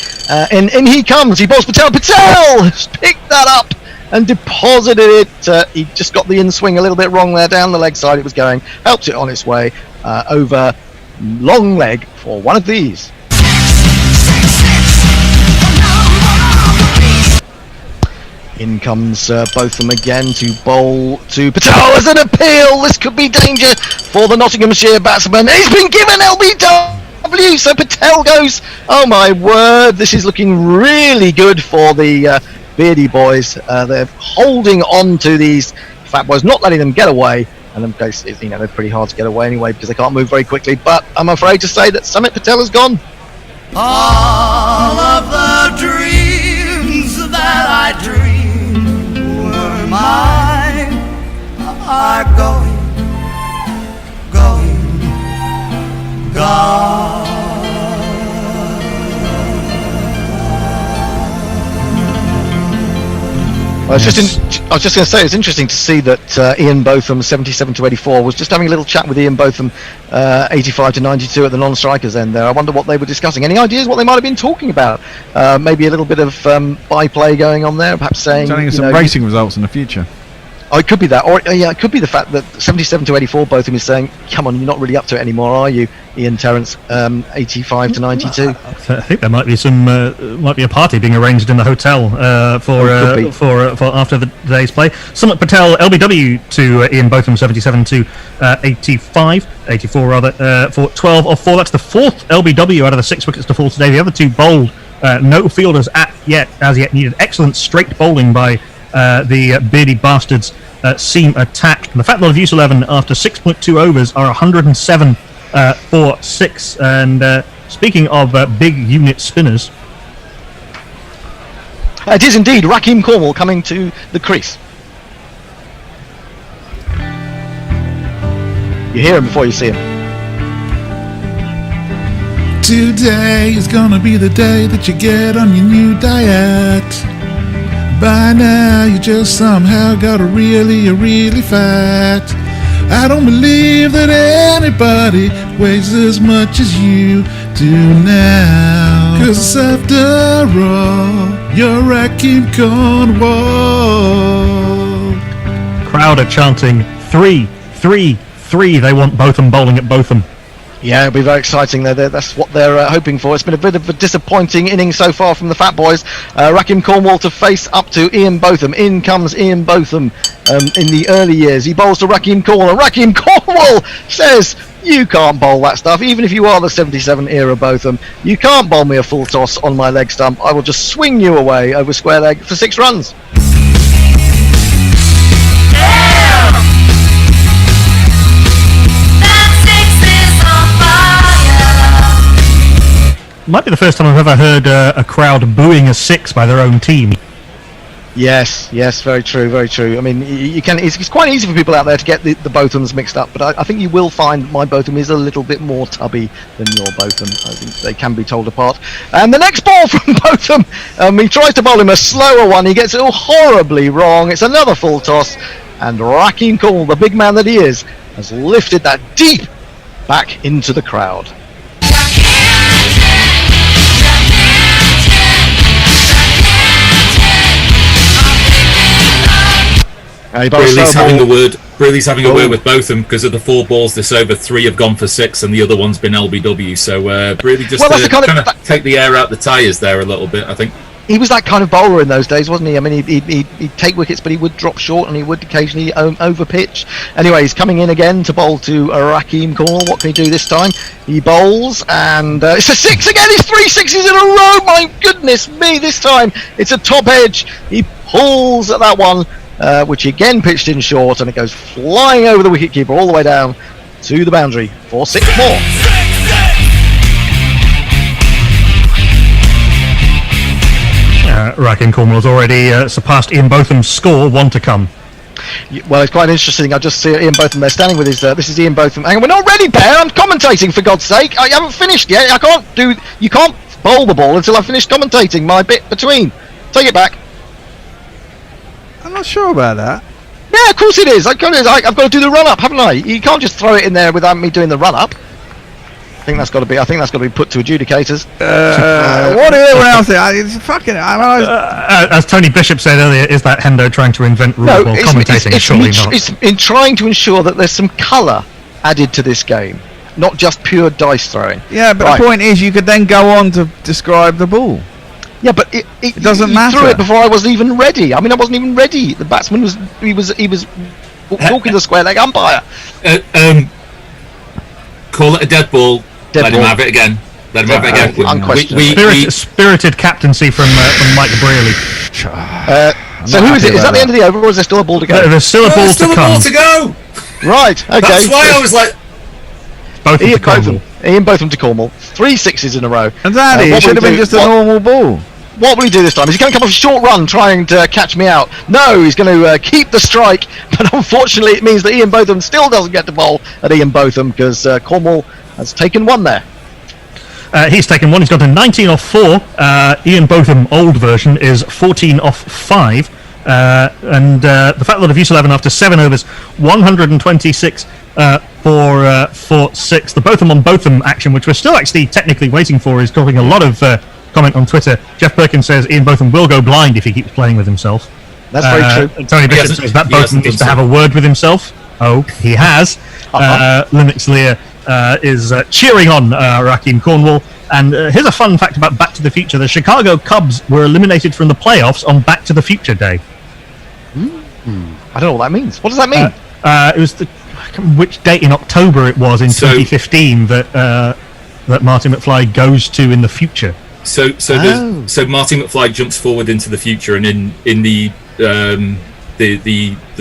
Speaker 2: And in he comes. He bowls Patel. Patel has picked that up and deposited it. He just got the in-swing a little bit wrong there, down the leg side it was going. Helped it on its way over long leg for one of these. In comes Botham again to bowl to Patel as an appeal. This could be danger for the Nottinghamshire batsman. He's been given LBW, so Patel goes. Oh my word, this is looking really good for the Beardy boys. They're holding on to these fat boys, not letting them get away. And in case, they're pretty hard to get away anyway because they can't move very quickly. But I'm afraid to say that Samit Patel has gone.
Speaker 11: All of the dreams that I dreamed were mine are gone.
Speaker 2: I was just going to say, it's interesting to see that Ian Botham, 77 to 84, was just having a little chat with Ian Botham, 85 to 92 at the non-strikers end there. I wonder what they were discussing. Any ideas what they might have been talking about? Maybe a little bit of byplay going on there, perhaps saying...
Speaker 8: Telling us some racing results in the future.
Speaker 2: Oh, it could be that, or it could be the fact that 77 to 84, Botham is saying, "Come on, you're not really up to it anymore, are you, Ian Terence?" 85 to 92.
Speaker 15: I think there might be might be a party being arranged in the hotel for after the day's play. Samit Patel, LBW to Ian Botham, 77 to 84 rather, for 12 of 4. That's the 4th LBW out of the 6 wickets to fall today. The other 2 bowled. No fielders as yet needed. Excellent straight bowling by the Beardy Bastards seam attack. And the Fat Lot of Use 11 after 6.2 overs are 107 for 6. And speaking of big unit spinners,
Speaker 2: it is indeed Rakeem Cornwall coming to the crease. You hear him before you see him.
Speaker 17: Today is gonna be the day that you get on your new diet. By now you just somehow got really fat. I don't believe that anybody weighs as much as you do now. 'Cause after all, you're Rakeem Cornwall.
Speaker 15: crowd are chanting 3, 3, 3. They want Botham bowling at Botham.
Speaker 2: Yeah, it'll be very exciting. That's what they're hoping for. It's been a bit of a disappointing inning so far from the Fat Boys. Rakim Cornwall to face up to Ian Botham. In comes Ian Botham in the early years. He bowls to Rakim Cornwall, and Rakim Cornwall says, "You can't bowl that stuff, even if you are the 77 era Botham. You can't bowl me a full toss on my leg stump. I will just swing you away over square leg for 6 runs."
Speaker 15: Might be the first time I've ever heard a crowd booing a 6 by their own team.
Speaker 2: Yes, very true, very true. I mean, you can. It's quite easy for people out there to get the Bothams mixed up, but I think you will find my Botham is a little bit more tubby than your Botham. I think they can be told apart. And the next ball from Botham, he tries to bowl him a slower one. He gets it all horribly wrong. It's another full toss, and Rakim Cornwall, the big man that he is, has lifted that deep back into the crowd.
Speaker 16: Braley's having a word with both of them because of the 4 balls this over. 3 have gone for 6 and the other one's been LBW. So Braley just kind of take the air out the tyres there a little bit, I think.
Speaker 2: He was that kind of bowler in those days, wasn't he? I mean, he'd take wickets, but he would drop short and he would occasionally overpitch. Anyway, he's coming in again to bowl to Rakim Cornwall. What can he do this time? He bowls, and it's a 6 again. It's 3 sixes in a row. My goodness me, this time it's a top edge. He pulls at that one, which he again pitched in short, and it goes flying over the wicketkeeper all the way down to the boundary for 6 more.
Speaker 15: Rakim Cornwall has already surpassed Ian Botham's score, 1 to come.
Speaker 2: Well, it's quite interesting. I just see Ian Botham there standing with his. This is Ian Botham. Hang on, we're not ready, Bear. I'm commentating, for God's sake. I haven't finished yet. You can't bowl the ball until I've finished commentating my bit between. Take it back.
Speaker 8: I'm not sure about that.
Speaker 2: Yeah, of course it is. I've got to do the run up, haven't I? You can't just throw it in there without me doing the run up. I think that's got to be put to adjudicators.
Speaker 8: What are everyone else there? It's fucking.
Speaker 15: As Tony Bishop said earlier, is that Hendo trying to invent rules while commentating? Surely not.
Speaker 2: It's in trying to ensure that there's some colour added to this game, not just pure dice throwing.
Speaker 8: Yeah, but the point is, you could then go on to describe the ball.
Speaker 2: Yeah, but it
Speaker 8: doesn't matter.
Speaker 2: He threw it before I wasn't even ready. I mean, I wasn't even ready. The batsman was talking to the square leg umpire.
Speaker 16: Call it a dead ball. Let him have it again.
Speaker 15: Spirited captaincy from Mike Braley.
Speaker 2: So who is it? Is that the end of the over, or is there still a ball to go?
Speaker 15: There's still a ball to
Speaker 16: go.
Speaker 2: Right. Okay.
Speaker 16: That's why I was like.
Speaker 2: Ian Botham to Cornwall. 3 sixes in a row.
Speaker 8: And it should have been just a normal ball.
Speaker 2: What will he do this time? Is he going to come off a short run trying to catch me out? No, he's going to keep the strike. But unfortunately, it means that Ian Botham still doesn't get to bowl at Ian Botham because Cornwall has taken 1 there.
Speaker 15: He's taken 1. He's got a 19 off 4. Ian Botham, old version, is 14 off 5. And the fact that Abuse 11 after 7 overs, 126 for 6. The Botham on Botham action, which we're still actually technically waiting for, is causing a lot of comment on Twitter. Jeff Perkins says Ian Botham will go blind if he keeps playing with himself.
Speaker 2: That's very true.
Speaker 15: Tony Bishop says that Botham needs to have a word with himself. Oh, he has. Linux Lear is cheering on Rakim Cornwall. And here's a fun fact about Back to the Future. The Chicago Cubs were eliminated from the playoffs on Back to the Future Day.
Speaker 2: I don't know what that means. What does that mean?
Speaker 15: It was I can't remember which date in October it was in 2015 that Marty McFly goes to in the future.
Speaker 16: So Marty McFly jumps forward into the future, and in the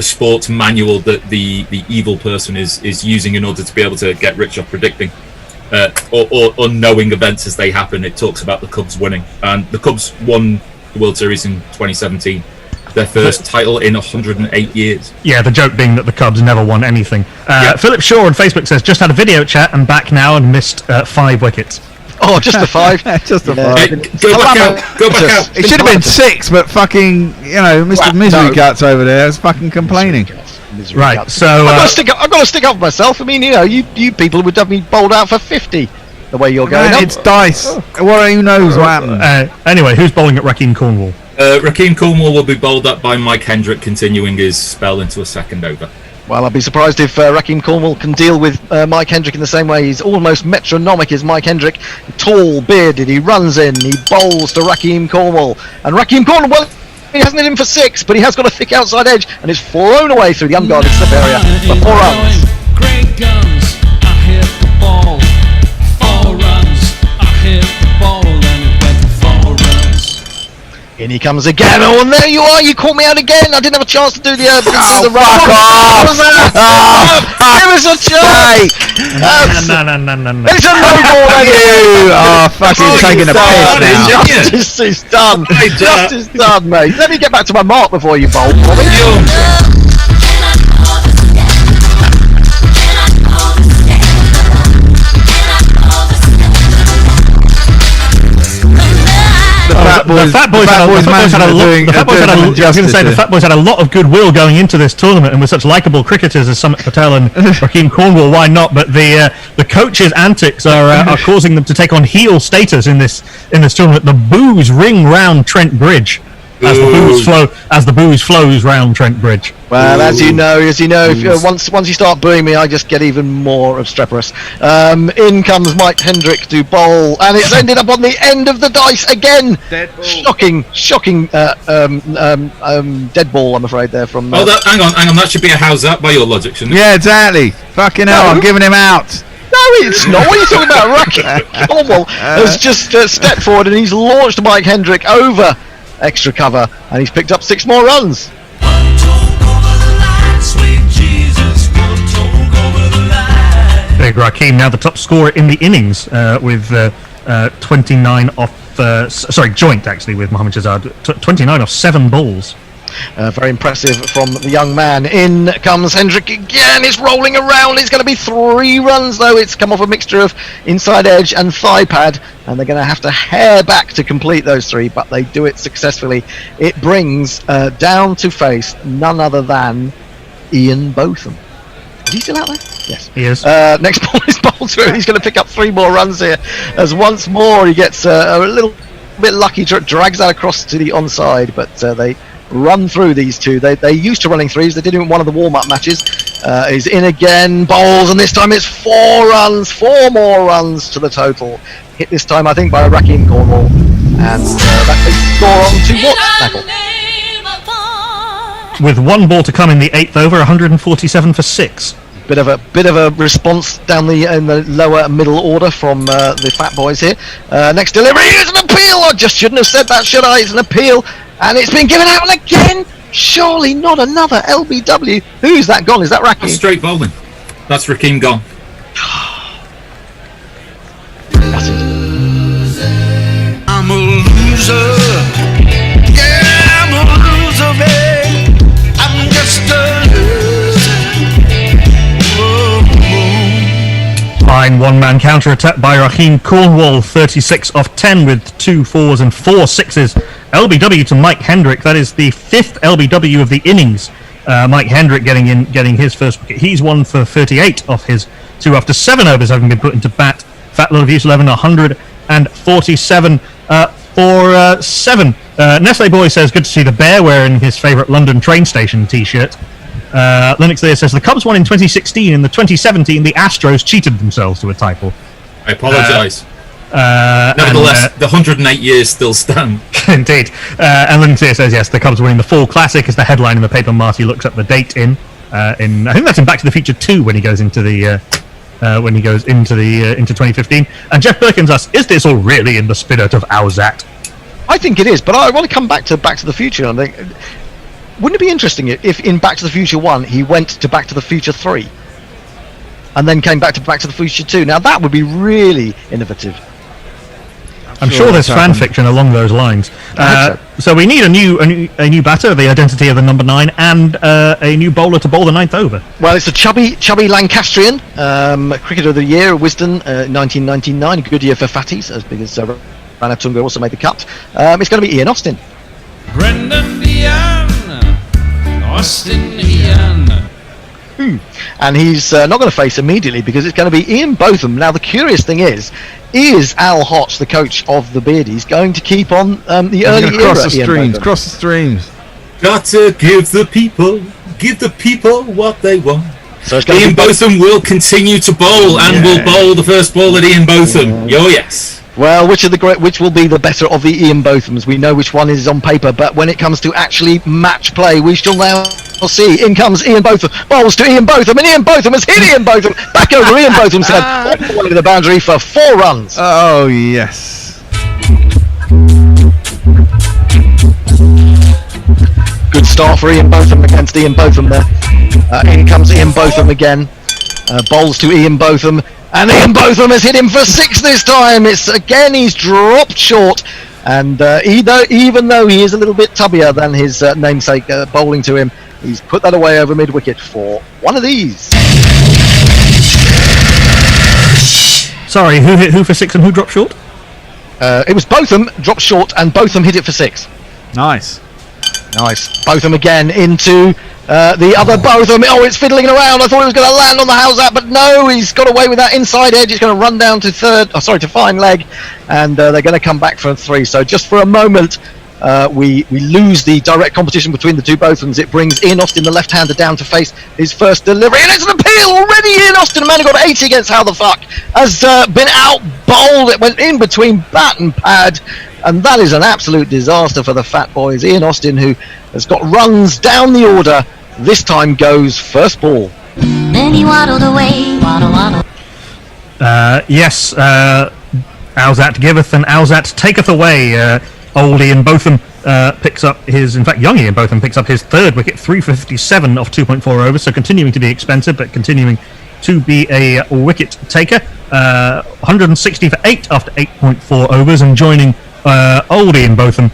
Speaker 16: sports manual that the evil person is using in order to be able to get rich off predicting or unknowing events as they happen, it talks about the Cubs winning, and the Cubs won the World Series in 2017, their first title in 108 years.
Speaker 15: Yeah, the joke being that the Cubs never won anything. Philip Shaw on Facebook says just had a video chat and back now and missed 5 wickets.
Speaker 2: Oh, just a 5.
Speaker 8: Just a 5.
Speaker 16: Go back out.
Speaker 8: It should have been 6, but fucking, Mr. Misery Guts over there is fucking complaining.
Speaker 15: Right, so
Speaker 2: I've got to stick up for myself. I mean, you people would have me bowled out for 50 the way you're going.
Speaker 8: It's dice. Who knows what happened?
Speaker 15: Anyway, who's bowling at Rakim Cornwall?
Speaker 16: Rakim Cornwall will be bowled up by Mike Hendrick, continuing his spell into a second over.
Speaker 2: Well, I'll be surprised if Raheem Cornwall can deal with Mike Hendrick in the same way. He's almost metronomic as Mike Hendrick. Tall, bearded, he runs in, he bowls to Raheem Cornwall. And Raheem Cornwall, well, he hasn't hit him for 6, but he has got a thick outside edge and is thrown away through the unguarded slip area for 4 runs.
Speaker 1: Great guns, I hit the ball. 4 runs, I hit the ball, and it went for 4 runs.
Speaker 2: In he comes again. Oh, and there you are. You caught me out again. I didn't have a chance to do the run.
Speaker 8: Fuck off!
Speaker 2: Give us a chance.
Speaker 15: No.
Speaker 2: It's a no ball.
Speaker 8: Oh, fucking taking a piss now.
Speaker 2: Justice is done. Justice done, mate. Let me get back to my mark before you bowl for me.
Speaker 15: The Fat Boys had a lot of goodwill going into this tournament, and with such likeable cricketers as Sumit Patel and Raheem Cornwall, why not? But the coaches' antics are causing them to take on heel status in this tournament. The boos ring round Trent Bridge as the booze flows round Trent Bridge.
Speaker 2: Well, as you know, if once you start booing me, I just get even more obstreperous. In comes Mike Hendrick to bowl, and it's ended up on the end of the dice again. Shocking dead ball, I'm afraid, there from...
Speaker 16: hang on, that should be a how's that by your logic, shouldn't it?
Speaker 8: Yeah, exactly. Fucking hell, I'm giving him out.
Speaker 2: No, it's not. What are you talking about? Raheem Cornwall has just stepped forward and he's launched Mike Hendrick over extra cover, and he's picked up 6 more runs.
Speaker 15: Big Raheem now the top scorer in the innings with 29 off. Joint actually with Mohammad Shahzad, 29 off 7 balls.
Speaker 2: Very impressive from the young man. In comes Hendrick again. It's rolling around. It's going to be 3 runs though. It's come off a mixture of inside edge and thigh pad, and they're going to have to hair back to complete those 3, but they do it successfully. It brings down to face none other than Ian Botham. Is he still out there? Yes.
Speaker 15: He is.
Speaker 2: Next ball is bowled through. He's going to pick up 3 more runs here, as once more he gets a little bit lucky, drags that across to the onside, but they run through these 2. They used to running 3s. They did it in one of the warm-up matches. He's in again, bowls, and this time it's 4 runs. 4 more runs to the total. Hit this time, I think, by Raheem Cornwall, and that takes the score on to what, Knackle?
Speaker 15: With 1 ball to come in the 8th over, 147 for 6.
Speaker 2: Bit of a response down in the lower middle order from the Fat Boys here. Next delivery is an appeal. I just shouldn't have said that, should I? It's an appeal, and it's been given out again. Surely not another LBW. Who's that gone? Is that Raheem?
Speaker 16: That's straight bowling. That's Raheem gone.
Speaker 2: That's it.
Speaker 11: I'm a loser. Yeah, I'm a loser, babe. I'm just a loser.
Speaker 15: Fine one-man counter-attack by Raheem Cornwall, 36 off 10 with 2 4s and 4 6s. LBW to Mike Hendrick. That is the 5th LBW of the innings. Mike Hendrick getting his first wicket. He's 1 for 38 off his 2 after 7 overs having been put into bat. Fat Lot of Use 11, 147 for 7. Nestle Boy says, good to see the bear wearing his favourite London train station t-shirt. Linux there says, the Cubs won in 2016. In the 2017, the Astros cheated themselves to a title.
Speaker 16: I apologise. Nevertheless, the 108 years still stand.
Speaker 15: Indeed. And Linux here says, yes, the Cubs winning the Fall Classic is the headline in the paper. Marty looks up the date in I think that's in Back to the Future 2 when he goes into the into 2015. And Jeff Perkins asks, is this all really in the spirit of Owzat?
Speaker 2: I think it is, but I want to come back to the Future. And I think, wouldn't it be interesting if in Back to the Future 1 he went to Back to the Future 3 and then came back to Back to the Future 2? Now that would be really innovative.
Speaker 15: I'm sure there's fan fiction along those lines. So we need a new batter, the identity of the number 9, and a new bowler to bowl the 9th over.
Speaker 2: Well, it's a chubby Lancastrian, Cricketer of the Year, Wisden, 1999. A good year for fatties, as big as Ranatunga also made the cut. It's going to be Ian Austin.
Speaker 1: Brendan Ian, Austin Ian.
Speaker 2: And he's not going to face immediately because it's going to be Ian Botham. Now the curious thing is Al Hodge, the coach of the Beardies, going to keep on the early era?
Speaker 8: Cross the streams.
Speaker 16: Got to give the people give the people what they want.
Speaker 2: So
Speaker 16: Ian Botham will continue to bowl and will bowl the first ball at Ian Botham. Oh yes.
Speaker 2: Well, which will be the better of the Ian Bothams? We know which one is on paper, but when it comes to actually match play, we shall now see. In comes Ian Botham, bowls to Ian Botham, and Ian Botham has hit Ian Botham back over Ian Botham's head, all the way to the boundary for 4 runs.
Speaker 8: Oh yes.
Speaker 2: Good start for Ian Botham against Ian Botham there. In comes Ian Botham again. Bowls to Ian Botham, and Ian Botham has hit him for 6 this time. He's dropped short, and even though he is a little bit tubbier than his namesake bowling to him, he's put that away over mid-wicket for one of these.
Speaker 15: Sorry, who for 6 and who dropped short?
Speaker 2: It was Botham dropped short, and Botham hit it for 6.
Speaker 8: Nice.
Speaker 2: Botham again into the other Botham. Oh, it's fiddling around. I thought it was going to land on the house out, but no, he's got away with that inside edge. It's going to run down to to fine leg, and they're going to come back for 3. So just for a moment, we lose the direct competition between the two Bothams. It brings Ian Austin, the left-hander, down to face his first delivery, and it's an appeal already. Ian Austin, a man who got 80 against How the Fuck, has been out-bowled. It went in between bat and pad, and that is an absolute disaster for the Fat Boys. Ian Austin, who has got runs down the order, this time goes first ball.
Speaker 18: Then he waddled away, waddle.
Speaker 15: Yes, Owsat giveth and Owsat taketh away. Old Ian Botham young Ian Botham picks up his 3rd wicket, 357 off 2.4 overs, so continuing to be expensive, but continuing to be a wicket taker. 160 for 8 after 8.4 overs, and joining old Ian Botham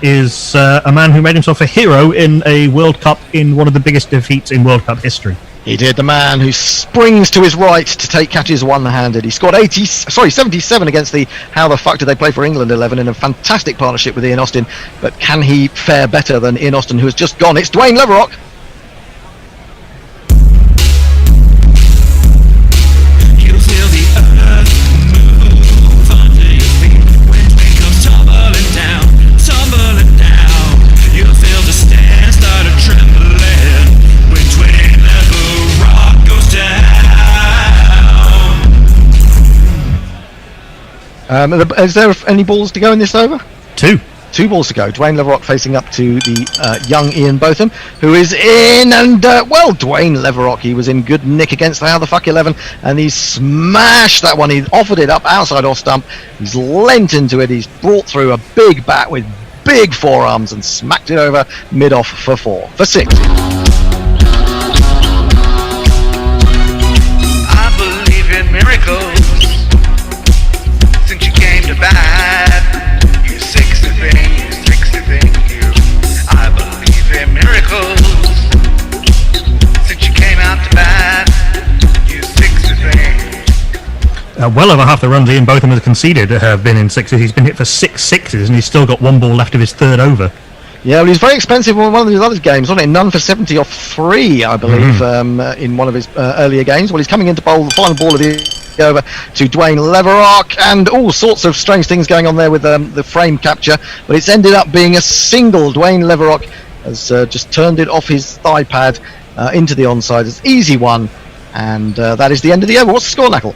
Speaker 15: is a man who made himself a hero in a World Cup in one of the biggest defeats in World Cup history.
Speaker 2: He did, the man who springs to his right to take catches one-handed. He scored 77 against the How the Fuck Did They Play for England 11 in a fantastic partnership with Ian Austin. But can he fare better than Ian Austin, who has just gone? It's Dwayne Leverock. Is there any balls to go in this over?
Speaker 15: 2
Speaker 2: balls to go. Dwayne Leverock facing up to the young Ian Botham, who is in, and Dwayne Leverock, he was in good nick against the How the Fuck 11, and he smashed that one. He offered it up outside off stump. He's leant into it. He's brought through a big bat with big forearms and smacked it over mid off for 6.
Speaker 11: I believe in miracles. Since you came to bat, you sexy thing, you. I believe in miracles. Since you came out to bat, you sexy thing.
Speaker 15: Well over half the runs Ian Botham has conceded have been in 6s. He's been hit for 6 sixes, and he's still got 1 ball left of his 3rd over.
Speaker 2: Yeah, well, he's very expensive in one of his other games, wasn't it? None for 70 off 3, I believe, in one of his earlier games. Well, he's coming in to bowl the final ball of the over to Dwayne Leverock, and all sorts of strange things going on there with the frame capture, but it's ended up being a single. Dwayne Leverock has just turned it off his thigh pad into the onside. It's easy one, and that is the end of the over. What's the score, Knackle?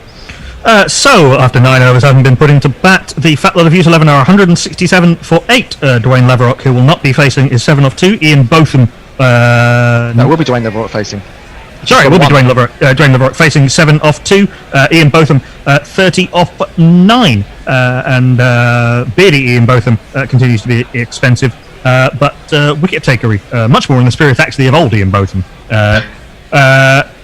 Speaker 15: So, after 9 overs having been put into bat, the Fat Lot of Youth 11 are 167 for 8. Dwayne Leverock, who will not be facing, is 7 off 2. Ian Botham...
Speaker 2: no, will be Dwayne Leverock facing.
Speaker 15: Sorry, it will be Dwayne Leverock facing 7 off 2. Ian Botham 30 off 9. And beardy Ian Botham continues to be expensive, but wicket takery, much more in the spirit actually of old Ian Botham.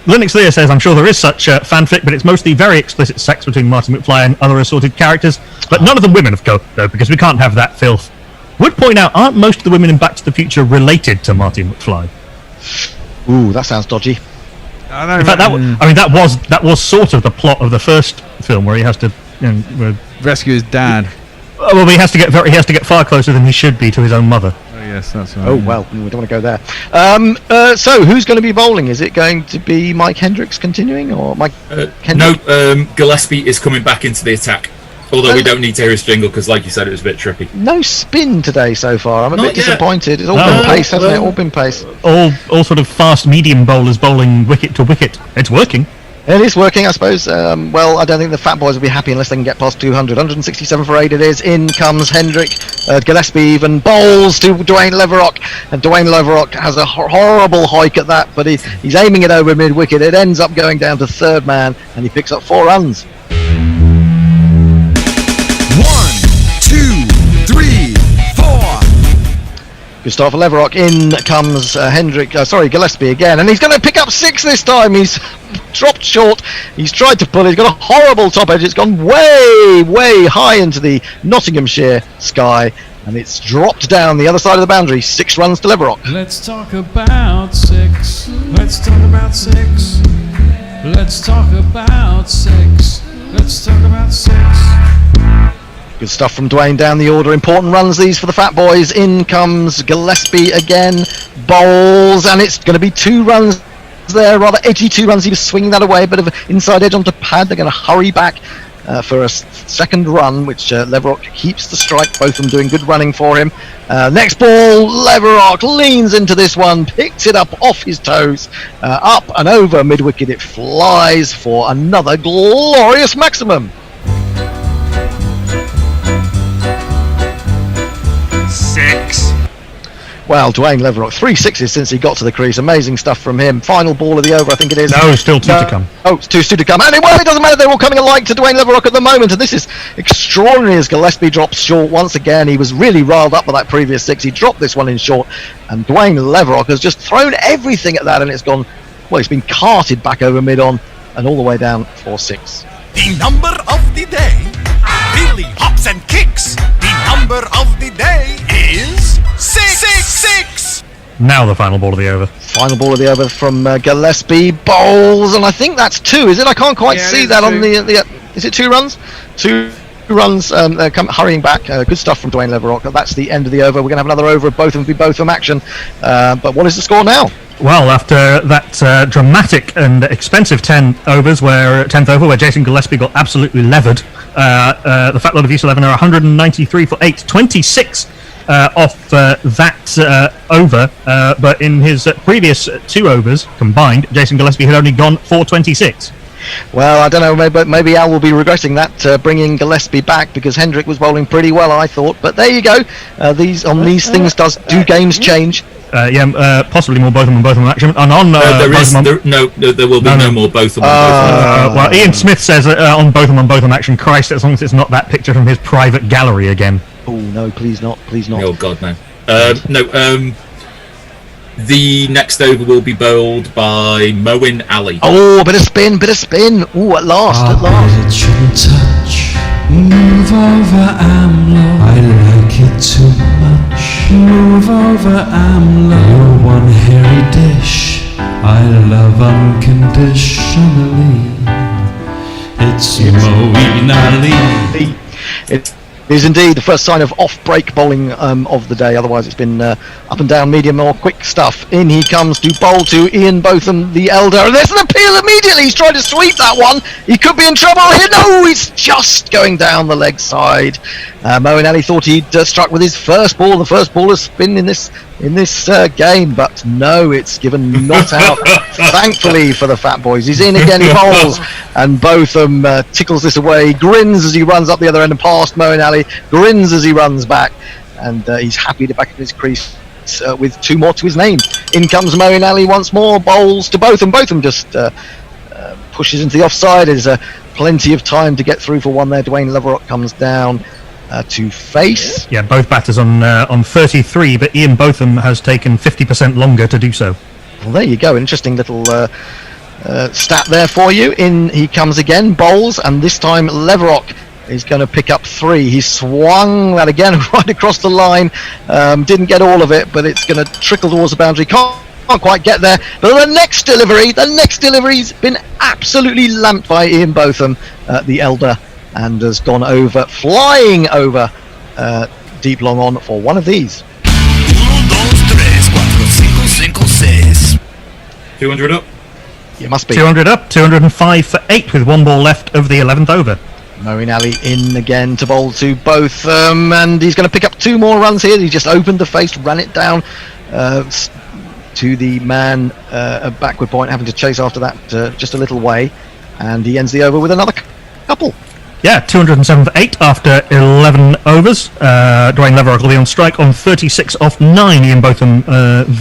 Speaker 15: Linux Lear says, I'm sure there is such fanfic, but it's mostly very explicit sex between Martin McFly and other assorted characters, but none of them women, of course, though, because we can't have that filth. Would point out, aren't most of the women in Back to the Future related to Martin McFly?
Speaker 2: Ooh, that sounds dodgy.
Speaker 15: In fact, that was sort of the plot of the first film, where he has to
Speaker 8: rescue his dad.
Speaker 15: Well, he has to get far closer than he should be to his own mother.
Speaker 8: Oh yes, that's right.
Speaker 2: Oh well, we don't want to go there. So who's going to be bowling? Is it going to be Mike Hendricks continuing, or Mike?
Speaker 16: No, Gillespie is coming back into the attack. Although we don't need to hear his jingle because, like you said, it was a bit trippy.
Speaker 2: No spin today so far. I'm a bit
Speaker 16: yet.
Speaker 2: disappointed. It's all been pace, hasn't it? All been pace.
Speaker 15: All sort of fast medium bowlers bowling wicket to wicket. It's working.
Speaker 2: It is working, I suppose. Well, I don't think the Fat Boys will be happy unless they can get past 200. 167 for 8 it is. In comes Hendrick. Gillespie even bowls to Dwayne Leverock. And Dwayne Leverock has a horrible hike at that, but he's aiming it over mid-wicket. It ends up going down to third man, and he picks up 4 runs.
Speaker 11: 1, 2, 3, 4.
Speaker 2: Good start for Leverock. In comes Gillespie again, and he's going to pick up 6 this time. He's dropped short. He's tried to pull. He's got a horrible top edge. It's gone way, way high into the Nottinghamshire sky, and it's dropped down the other side of the boundary. 6 runs to Leverock.
Speaker 1: Let's talk about 6. Let's talk about 6. Let's talk about 6. Let's talk about 6.
Speaker 2: Good stuff from Dwayne down the order. Important runs these for the Fat Boys. In comes Gillespie again. Bowls, and it's going to be 2 runs there. Rather edgy 2 runs. He was swinging that away. A bit of an inside edge onto pad. They're going to hurry back for a second run, which Leverock keeps the strike. Both of them doing good running for him. Next ball, Leverock leans into this one. Picks it up off his toes. Up and over mid-wicket. It flies for another glorious maximum.
Speaker 11: 6.
Speaker 2: Well, Dwayne Leverock, 3 6s since he got to the crease. Amazing stuff from him. Final ball of the over, I think it is.
Speaker 15: No, still 2 to come.
Speaker 2: Oh, it's 2 to come. And it doesn't matter. They're all coming alike to Dwayne Leverock at the moment. And this is extraordinary as Gillespie drops short once again. He was really riled up by that previous 6. He dropped this one in short. And Dwayne Leverock has just thrown everything at that. And it's gone, well, it's been carted back over mid-on and all the way down for 6.
Speaker 11: The number of the day really hops and kicks. The number of the day is 6.
Speaker 15: Now the final ball of the over.
Speaker 2: Final ball of the over from Gillespie. Bowls, and I think that's 2, is it? I can't quite see that 2. On the is it 2 runs? 2 runs hurrying back. Good stuff from Dwayne Leverock. That's the end of the over. We're going to have another over of both of them action. But what is the score now?
Speaker 15: Well, after that dramatic and expensive 10th over where Jason Gillespie got absolutely levered, the Fat Lot of East 11 are 193 for 8, 26 off that over, but in his previous 2 overs combined, Jason Gillespie had only gone 426.
Speaker 2: Well, I don't know, maybe Al will be regretting that, bringing Gillespie back, because Hendrick was bowling pretty well, I thought. But there you go. These things do games change?
Speaker 15: Possibly more both of them action. And on
Speaker 16: there will be no more both of them.
Speaker 15: Well, Ian Smith says on both of them action. Christ, as long as it's not that picture from his private gallery again.
Speaker 2: Oh no, please not.
Speaker 16: Oh God, no. The next over will be bowled by Moeen Ali.
Speaker 2: Oh, bit of spin. Oh, at last.
Speaker 19: It shouldn't touch. Move over, AMLO. I like it too much. Move over, AMLO. You're one hairy dish. I love unconditionally. It's Moeen Ali.
Speaker 2: It is indeed the first sign of off-break bowling of the day. Otherwise, it's been up and down, medium or quick stuff. In he comes to bowl to Ian Botham, the elder. And there's an appeal immediately. He's trying to sweep that one. He could be in trouble here. No, it's just going down the leg side. Moeen Ali thought he'd struck with his first ball. The first ball has spin in this game, but no, it's given not out. Thankfully for the Fat Boys, he's in again. He bowls, and Botham tickles this away. He grins as he runs up the other end and past Moeen Ali. Grins as he runs back, and he's happy to back in his crease with 2 more to his name. In comes Moeen Ali once more. Bowls to Botham. Botham just pushes into the offside. There's plenty of time to get through for one there. Dwayne Leverock comes down to face.
Speaker 15: Yeah, both batters on 33, but Ian Botham has taken 50% longer to do so.
Speaker 2: Well, there you go. Interesting little stat there for you. In he comes again, bowls, and this time Leverock is going to pick up 3. He swung that again right across the line. Didn't get all of it, but it's going to trickle towards the boundary. Can't quite get there. But the next delivery's been absolutely lamped by Ian Botham, the elder, and has gone over, flying over deep long on for one of these.
Speaker 16: 200 up?
Speaker 2: It must be.
Speaker 15: 200 up, 205 for 8 with 1 ball left of the 11th over.
Speaker 2: Moeen Ali in again to bowl to both, and he's going to pick up 2 more runs here. He just opened the face, ran it down to the man at backward point, having to chase after that just a little way, and he ends the over with another couple.
Speaker 15: Yeah, 207 for 8 after 11 overs. Dwayne Leverock will be on strike on 36 off 9. Ian Botham,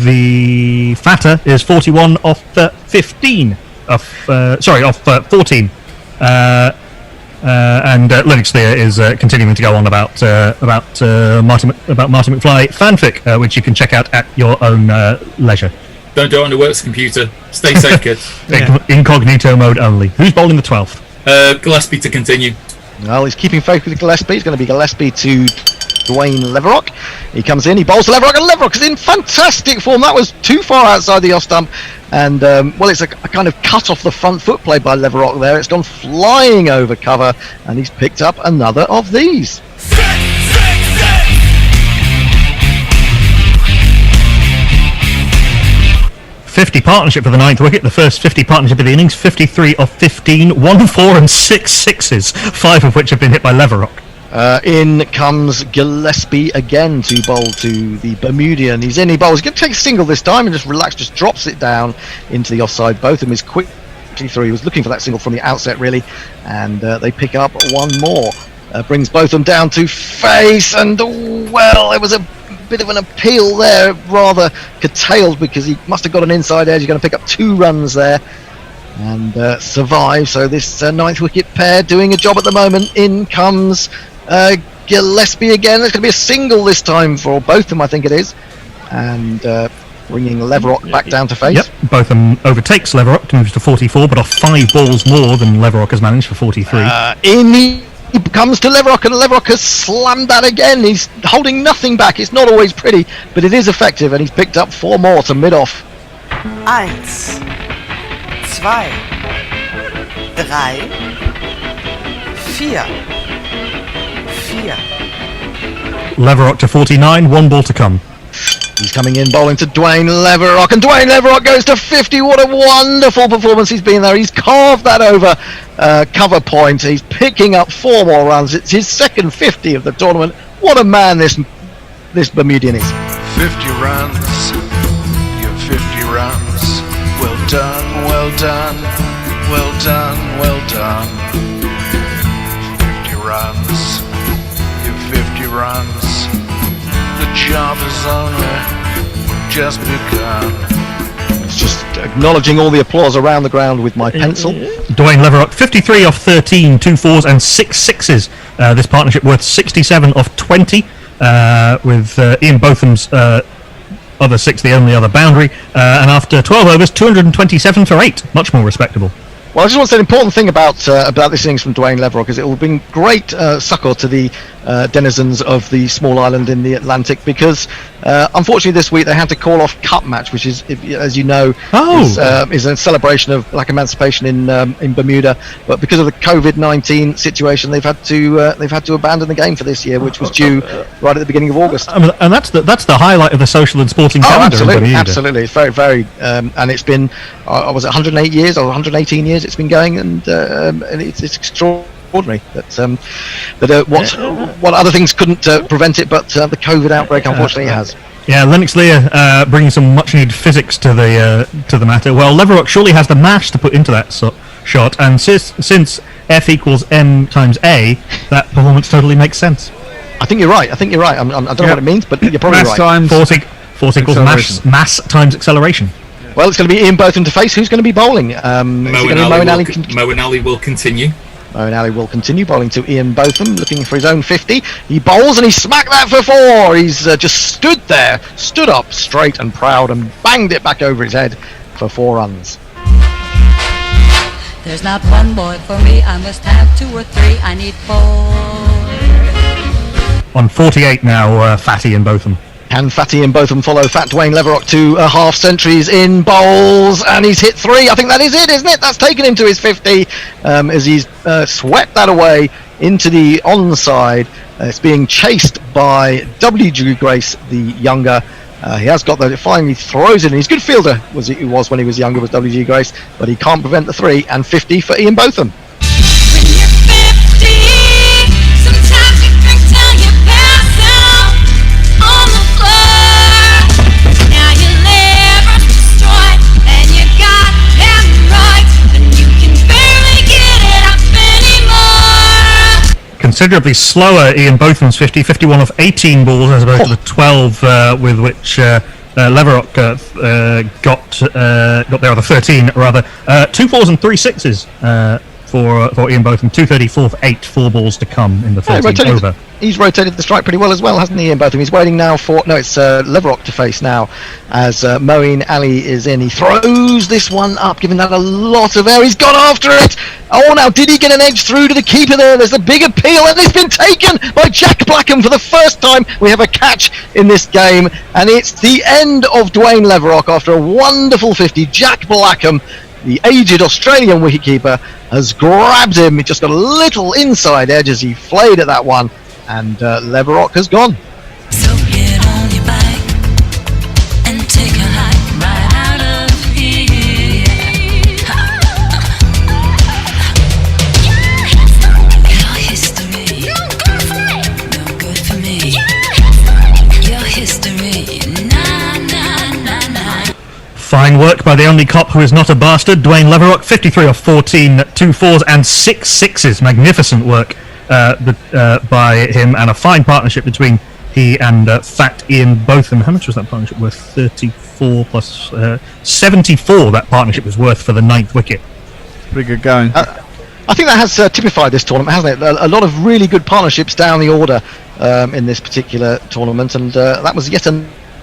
Speaker 15: the fatter, is 41 off 15. Off 14. And Lennox Lear is continuing to go on about Marty McFly fanfic, which you can check out at your own leisure.
Speaker 16: Don't do it on the works computer. Stay safe, kids.
Speaker 15: Incognito mode only. Who's bowling the 12th?
Speaker 16: Gillespie to continue.
Speaker 2: Well, he's keeping faith with Gillespie. It's going to be Gillespie to Dwayne Leverock. He comes in, he bowls to Leverock, and Leverock is in fantastic form. That was too far outside the off stump, and well, it's a kind of cut off the front foot play by Leverock there. It's gone flying over cover, and he's picked up another of these.
Speaker 15: 50 partnership for the 9th wicket, the first 50 partnership of the innings, 53 of 15, 1 4 and 6 sixes, 5 of which have been hit by Leverock.
Speaker 2: In comes Gillespie again to bowl to the Bermudian. He's in, he bowls. He's going to take a single this time and just relax, just drops it down into the offside. Both of them is quickly through. He was looking for that single from the outset, really, and they pick up 1 more. Brings both of them down to face, and well, it was a bit of an appeal there, rather curtailed because he must have got an inside edge. He's going to pick up 2 runs there and survive. So this 9th wicket pair doing a job at the moment. In comes Gillespie again. There's going to be a single this time for both of them, I think it is, and bringing Leverock back down to face.
Speaker 15: Yep, both of them overtakes Leverock to move to 44, but off 5 balls more than Leverock has managed for 43.
Speaker 2: He comes to Leverock, and Leverock has slammed that again. He's holding nothing back. It's not always pretty, but it is effective, and he's picked up 4 more to mid-off.
Speaker 20: 1, 2, 3, 4.
Speaker 15: Leverock to 49, 1 ball to come.
Speaker 2: He's coming in bowling to Dwayne Leverock, and Dwayne Leverock goes to 50. What a wonderful performance he's been there. He's carved that over cover point. He's picking up 4 more runs. It's his second 50 of the tournament. What a man this Bermudian is.
Speaker 21: 50 runs, your 50 runs. Well done, well done, well done, well done. 50 runs, your 50 runs. The job has only just begun.
Speaker 2: It's just acknowledging all the applause around the ground with my pencil.
Speaker 15: Dwayne Leverock, 53 off 13, 2 4s and 6 sixes. This partnership worth 67 off 20, with Ian Botham's other 6 the only other boundary. And after 12 overs, 227 for 8. Much more respectable.
Speaker 2: Well, I just want to say an important thing about this innings from Dwayne Leverock is it will bring great succour to the denizens of the small island in the Atlantic, because unfortunately this week they had to call off Cup match, which is, as you know, is a celebration of Black emancipation in Bermuda. But because of the COVID-19 situation, they've had to abandon the game for this year, which was due right at the beginning of August.
Speaker 15: And that's the highlight of the social and sporting calendar.
Speaker 2: Absolutely, it's very, very, and it's been was it 108 years or 118 years it's been going, and it's extraordinary that what other things couldn't prevent it, but the COVID outbreak unfortunately has.
Speaker 15: Yeah, Lennox Lear bringing some much-needed physics to the matter. Well, Leverock surely has the mash to put into that shot, and since F equals M times A, that performance totally makes sense.
Speaker 2: I think you're right. I don't know what it means, but you're probably
Speaker 8: mass
Speaker 2: right.
Speaker 15: Force equals mass times acceleration.
Speaker 2: Well, it's going to be Ian Botham to face. Who's going to be bowling?
Speaker 16: Moeen Ali will continue.
Speaker 2: Moeen Ali will continue bowling to Ian Botham, looking for his own 50. He bowls and he smacked that for 4. He's just stood up straight and proud, and banged it back over his head for 4 runs.
Speaker 18: There's not one boy for me, I must have 2 or 3, I need 4.
Speaker 15: On 48 now, Fatty and Botham.
Speaker 2: Can Fatty and Botham follow Fat Dwayne Leverock to half centuries in bowls, and he's hit 3. I think that is it, isn't it? That's taken him to his 50 as he's swept that away into the onside. It's being chased by W.G. Grace, the younger. He has got that. It finally throws it, and he's a good fielder. He was when he was younger, was W.G. Grace, but he can't prevent the 3, and 50 for Ian Botham.
Speaker 18: When you're 50
Speaker 15: considerably slower Ian Botham's 50, 51 off 18 balls as opposed to the 12 with which Leverock got there, or the 13 rather. 2 4s and 3 6s for Ian Botham. 234 for 8 4 balls to come in the 13th over.
Speaker 2: He's rotated the strike pretty well as well, hasn't he, Ian Botham? He's waiting now for... No, it's Leverock to face now as Moeen Ali is in. He throws this one up, giving that a lot of air. He's gone after it! Oh, now, did he get an edge through to the keeper there? There's a big appeal, and it's been taken by Jack Blackham for the first time. We have a catch in this game, and it's the end of Dwayne Leverock after a wonderful 50. Jack Blackham, the aged Australian wicketkeeper, has grabbed him. He just got a little inside edge as he flayed at that one, and Leverock has gone.
Speaker 11: So get on your bike and take a hike right out of here. Your history, no good for me. Your history, nah.
Speaker 15: Fine work by the only cop who is not a bastard, Dwayne Leverock. 53 off 14, 2 4s and 6 6s. Magnificent work by him, and a fine partnership between he and Fat Ian Botham. How much was that partnership worth? 34 plus 74 that partnership was worth for the 9th wicket.
Speaker 8: Pretty good going.
Speaker 2: I think that has typified this tournament, hasn't it? A lot of really good partnerships down the order in this particular tournament, and that was yet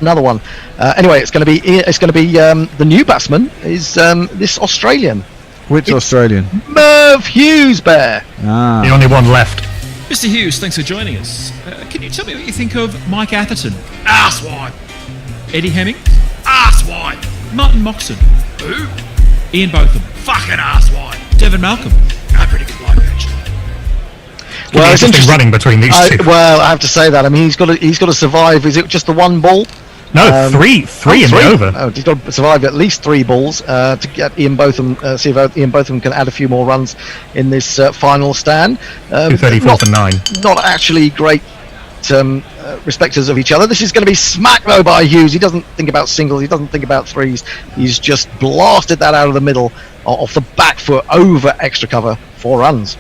Speaker 2: another one. Anyway, it's going to be the new batsman is this Australian.
Speaker 8: Which Australian?
Speaker 2: Merv Hughes, Bear.
Speaker 15: The only one left.
Speaker 9: Mr. Hughes, thanks for joining us. Can you tell me what you think of Mike Atherton? Arsewide. Eddie Hemming? Arsewide. Martin Moxon? Who? Ian Botham? Fucking arsewide. Devon Malcolm? Pretty good bloke, actually.
Speaker 2: Well, it's interesting
Speaker 15: running between these two.
Speaker 2: Well, I have to say that. I mean, he's got to survive. Is it just the one ball?
Speaker 15: No, three in the over.
Speaker 2: Oh, he's got to survive at least 3 balls to get Ian Botham. See if Ian Botham can add a few more runs in this final stand.
Speaker 15: 234 for 9.
Speaker 2: Not actually great respecters of each other. This is going to be smacked though by Hughes. He doesn't think about singles. He doesn't think about threes. He's just blasted that out of the middle, off the back foot, over extra cover, 4 runs.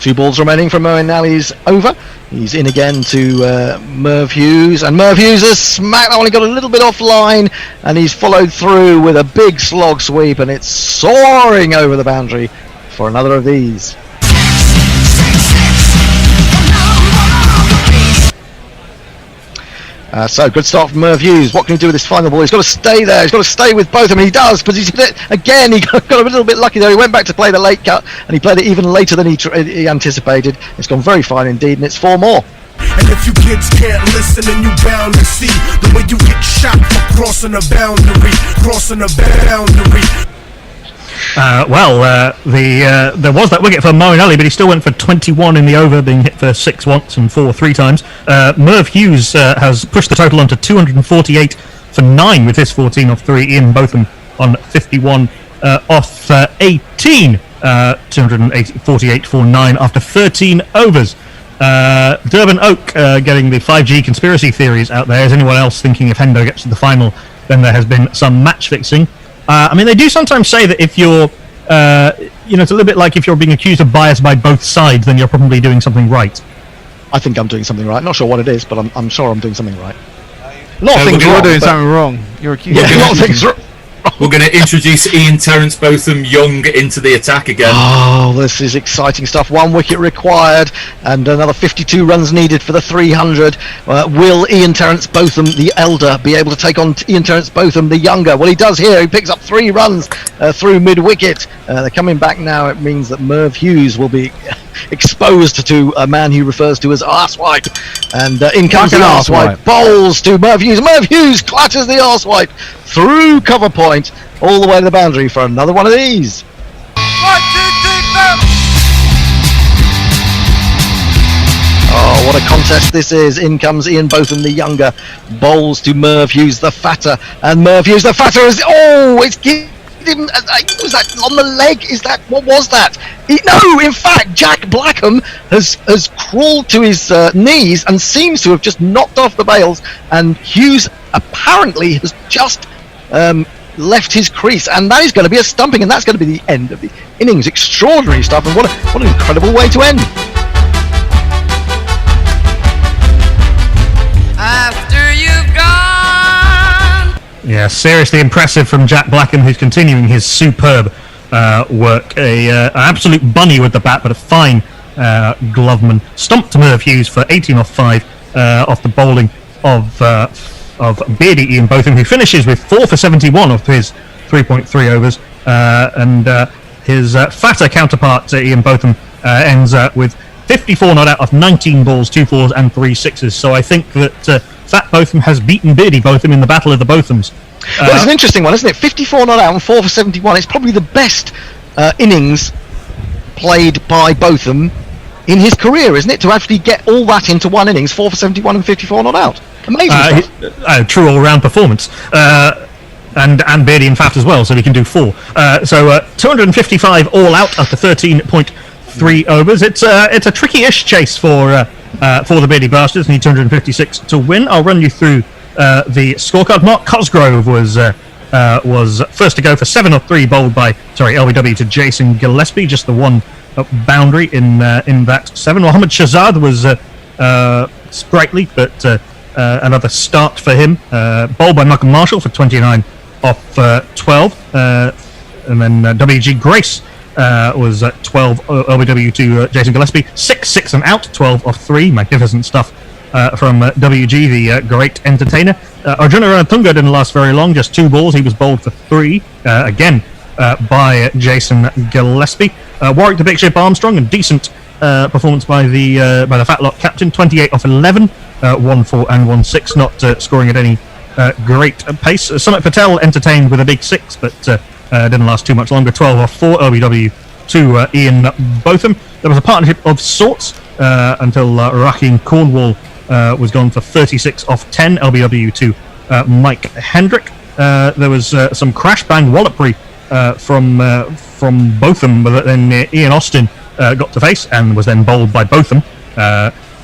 Speaker 2: 2 balls remaining from Moeen Ali's over. He's in again to Merv Hughes, and Merv Hughes has smacked that one. He got a little bit offline, and he's followed through with a big slog sweep, and it's soaring over the boundary for another of these. So good start from Merv Hughes. What can he do with this final ball? He's got to stay there. He's got to stay with both of them. He does, but he's hit it again. He got a little bit lucky there. He went back to play the late cut, and he played it even later than he anticipated. It's gone very fine indeed, and it's 4 more.
Speaker 22: And if you kids can't listen, then you bound to see the way you get shot for crossing a boundary, crossing a boundary.
Speaker 15: There was that wicket for Moeen Ali, but he still went for 21 in the over, being hit for 6 once and 4 3 times. Merv Hughes has pushed the total on to 248 for 9 with his 14 off 3. Ian Botham on 51 off 18. 248 for 9 after 13 overs. Durban Oak getting the 5G conspiracy theories out there. Is anyone else thinking if Hendo gets to the final, then there has been some match fixing? I mean, they do sometimes say that if you're, it's a little bit like if you're being accused of bias by both sides, then you're probably doing something right.
Speaker 2: I think I'm doing something right. Not sure what it is, but I'm sure I'm doing something right.
Speaker 8: A lot of things you're doing something wrong. You're accused.
Speaker 2: Yeah, a lot of things wrong.
Speaker 16: We're going to introduce Ian Terence Botham Young into the attack again.
Speaker 2: Oh, this is exciting stuff. 1 wicket required and another 52 runs needed for the 300. Will Ian Terence Botham the elder be able to take on Ian Terence Botham the younger? Well, he does here. He picks up 3 runs through mid-wicket. They're coming back now. It means that Merv Hughes will be exposed to a man he refers to as arsewipe. And in comes the arsewipe. Bowls to Merv Hughes. Merv Hughes clatters the arsewipe through cover point all the way to the boundary for another one of these.
Speaker 11: 1, 2, 3, 4.
Speaker 2: Oh, what a contest this is. In comes Ian Botham the younger, bowls to Merv Hughes the fatter, and Merv Hughes the fatter is, it's him, was that on the leg? What was that? No, in fact, Jack Blackham has crawled to his knees and seems to have just knocked off the bails, and Hughes apparently has just left his crease, and that is going to be a stumping, and that's going to be the end of the innings. Extraordinary stuff, and what an incredible way to end.
Speaker 20: After you've gone.
Speaker 15: Yeah, seriously impressive from Jack Blackham, who's continuing his superb work. An absolute bunny with the bat, but a fine gloveman. Stumped Merv Hughes for 18 off 5 off the bowling of Beardy Ian Botham, who finishes with 4 for 71 off his 3.3 overs, and his fatter counterpart Ian Botham ends with 54 not out of 19 balls, 2 fours and 3 sixes. So I think that Fat Botham has beaten Beardy Botham in the Battle of the Bothams.
Speaker 2: Well, it's an interesting one, isn't it? 54 not out and 4 for 71. It's probably the best innings played by Botham in his career, isn't it? To actually get all that into one innings, 4 for 71 and 54 not out. Amazing stuff.
Speaker 15: True all-round performance. And Beardy and Fat as well, so he can do 4. So 255 all out after 13.3 overs. It's a tricky-ish chase for the Beardy Bastards. Need 256 to win. I'll run you through the scorecard. Mark Cosgrove was first to go for 7 off 3, bowled by LBW to Jason Gillespie, just the one boundary in that 7. Mohammad Shahzad was sprightly, but another start for him. Bowled by Malcolm Marshall for 29 off 12, and then WG Grace was 12 LBW to Jason Gillespie, 6 and out, 12 off 3. Magnificent stuff from WG, the great entertainer. Arjuna Ranatunga didn't last very long, just 2 balls. He was bowled for 3, again by Jason Gillespie. Warwick the Big Ship Armstrong, a decent performance by the Fat Lot captain, 28 off 11, 1-4 and 1-6, not scoring at any great pace. Sumit Patel entertained with a big 6, but didn't last too much longer, 12 off 4, LBW to Ian Botham. There was a partnership of sorts until Raheem Cornwall was gone for 36 off 10, LBW to Mike Hendrick. There was some crash bang wallopry from Botham, but then Ian Austin got to face and was then bowled by Botham.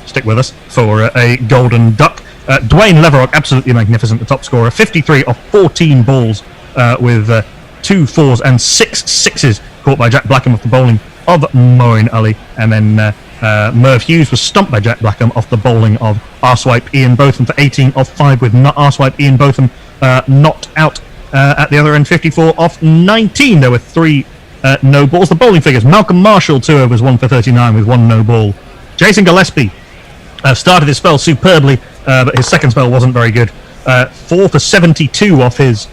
Speaker 15: Stick with us for a golden duck. Dwayne Leverock, absolutely magnificent, the top scorer, 53 off 14 balls with 2 4s and 6 sixes, caught by Jack Blackham off the bowling of Moeen Ali. And then Merv Hughes was stumped by Jack Blackham off the bowling of Arswipe Ian Botham for 18 off 5, with Arswipe Ian Botham not out at the other end, 54 off 19. There were 3 no balls. The bowling figures: Malcolm Marshall, 2 overs, 1 for 39 with 1 no ball. Jason Gillespie started his spell superbly, but his second spell wasn't very good. 3 for 72 off his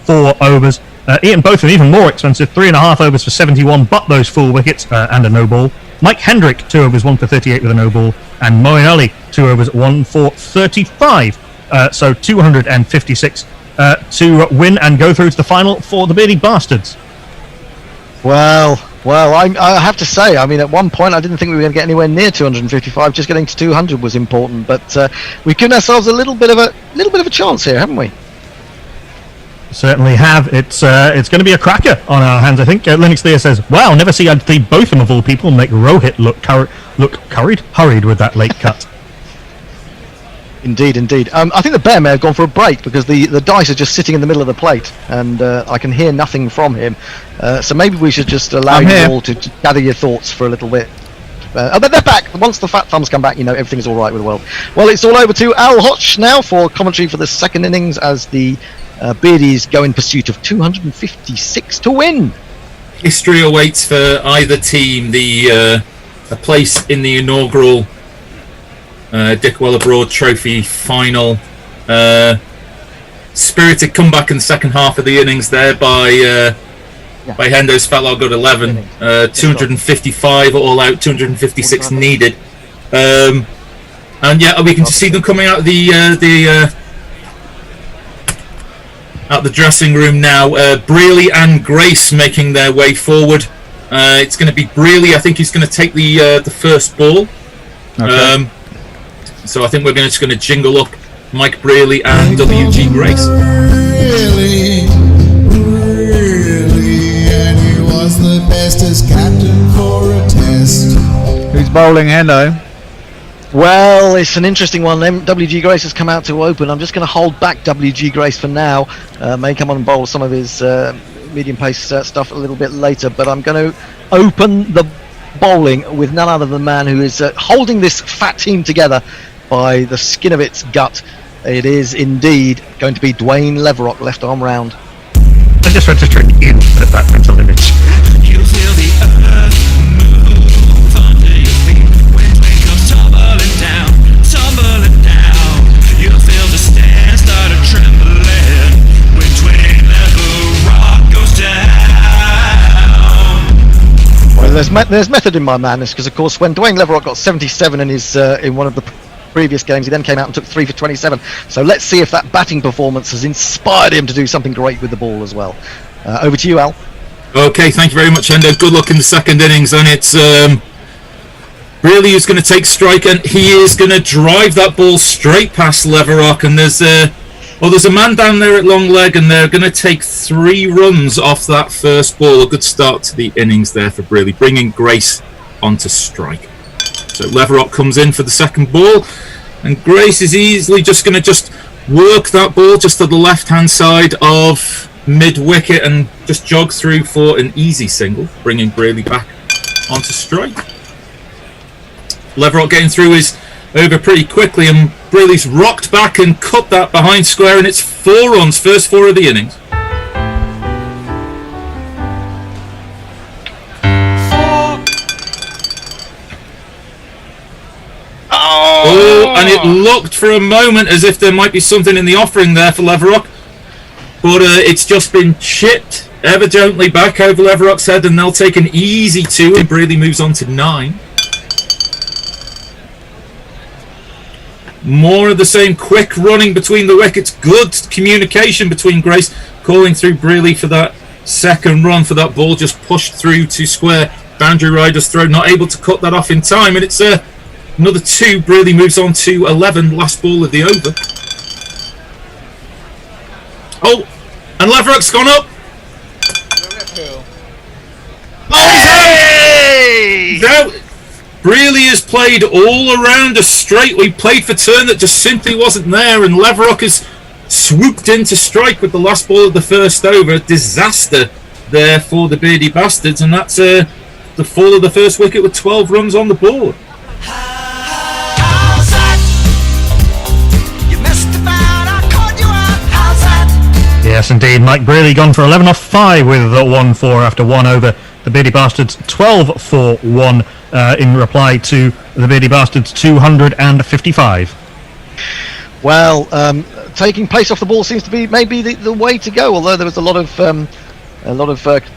Speaker 15: 4 overs. Ian Botham, even more expensive, 3.5 overs for 71, but those full wickets and a no ball. Mike Hendrick, 2 overs, 1 for 38 with a no ball, and Moeen Ali, 2 overs, 1 for 35. So 256 to win and go through to the final for the Beardy Bastards.
Speaker 2: Well, I have to say, I mean, at one point I didn't think we were going to get anywhere near 255. Just getting to 200 was important, but we've given ourselves a little bit of a chance here, haven't we?
Speaker 15: Certainly have. It's going to be a cracker on our hands, I think. Linux Lear says, "Wow, never see Anthony Botham of all people make Rohit look hurried with that late cut."
Speaker 2: Indeed. I think the bear may have gone for a break because the dice are just sitting in the middle of the plate, and I can hear nothing from him. So maybe we should just allow you all to gather your thoughts for a little bit. But they're back. Once the fat thumbs come back, everything's all right with the world. Well, it's all over to Al Hodge now for commentary for the second innings as the Beardies go in pursuit of 256 to win.
Speaker 16: History awaits for either team. A place in the inaugural Dick Weller Broad Trophy final. Spirited comeback in the second half of the innings there by Hendo's Fat Lot got 11. 255 all out, 256 needed. And we can see them coming out of the dressing room now. Brearley and Grace making their way forward. It's going to be Brearley. I think he's going to take the first ball. Okay. So I think we're just going to jingle up Mike Brearley and WG Grace.
Speaker 3: Really, and he was the best as captain for a test.
Speaker 8: Who's bowling, Hendo?
Speaker 2: Well, it's an interesting one. WG Grace has come out to open. I'm just going to hold back WG Grace for now. May come on and bowl some of his medium pace stuff a little bit later, but I'm going to open the bowling with none other than the man who is holding this fat team together by the skin of its gut. It is indeed going to be Dwayne Leverock, left arm round.
Speaker 15: I just registered in that mental image.
Speaker 9: You feel the earth move under your feet when it comes tumbling down, tumbling down. You feel the stand start to trembling when Dwayne Leverock goes down.
Speaker 2: Well, there's method in my madness, because of course when Dwayne Leverock got 77 in his in one of the previous games, he then came out and took 3 for 27. So let's see if that batting performance has inspired him to do something great with the ball as well. Over to you, Al.
Speaker 16: Okay, thank you very much, Endo. Good luck in the second innings, and it's really who's going to take strike, and he is going to drive that ball straight past Leverock, and there's a man down there at long leg, and they're going to take 3 runs off that first ball. A good start to the innings there for Brearley, bringing Grace onto strike. So Leverock comes in for the second ball, and Grace is easily just going to work that ball just to the left-hand side of mid-wicket and just jog through for an easy single, bringing Brearley back onto strike. Leverock getting through his over pretty quickly, and Brearley's rocked back and cut that behind square, and it's 4 runs, first 4 of the innings. Oh, and it looked for a moment as if there might be something in the offering there for Leverock, but it's just been chipped ever gently back over Leverock's head, and they'll take an easy 2, and Brearley moves on to 9. More of the same, quick running between the wickets, good communication between Grace, calling through Brearley for that second run, for that ball just pushed through to square. Boundary Rider's throw, not able to cut that off in time, and it's another 2. Brearley moves on to 11, last ball of the over. Oh, and Leverock's gone up. Oh, hey! No, Brearley has played all around a straight. We played for turn that just simply wasn't there, and Leverock has swooped into strike with the last ball of the first over. Disaster there for the Beardy Bastards, and that's the fall of the first wicket with 12 runs on the board.
Speaker 15: Yes, indeed. Mike Brearley gone for 11 off 5 with 1-4 after 1 over. The Beardy Bastards 12 for 1 in reply to the Beardy Bastards 255.
Speaker 2: Well, taking pace off the ball seems to be maybe the way to go. Although there was a lot of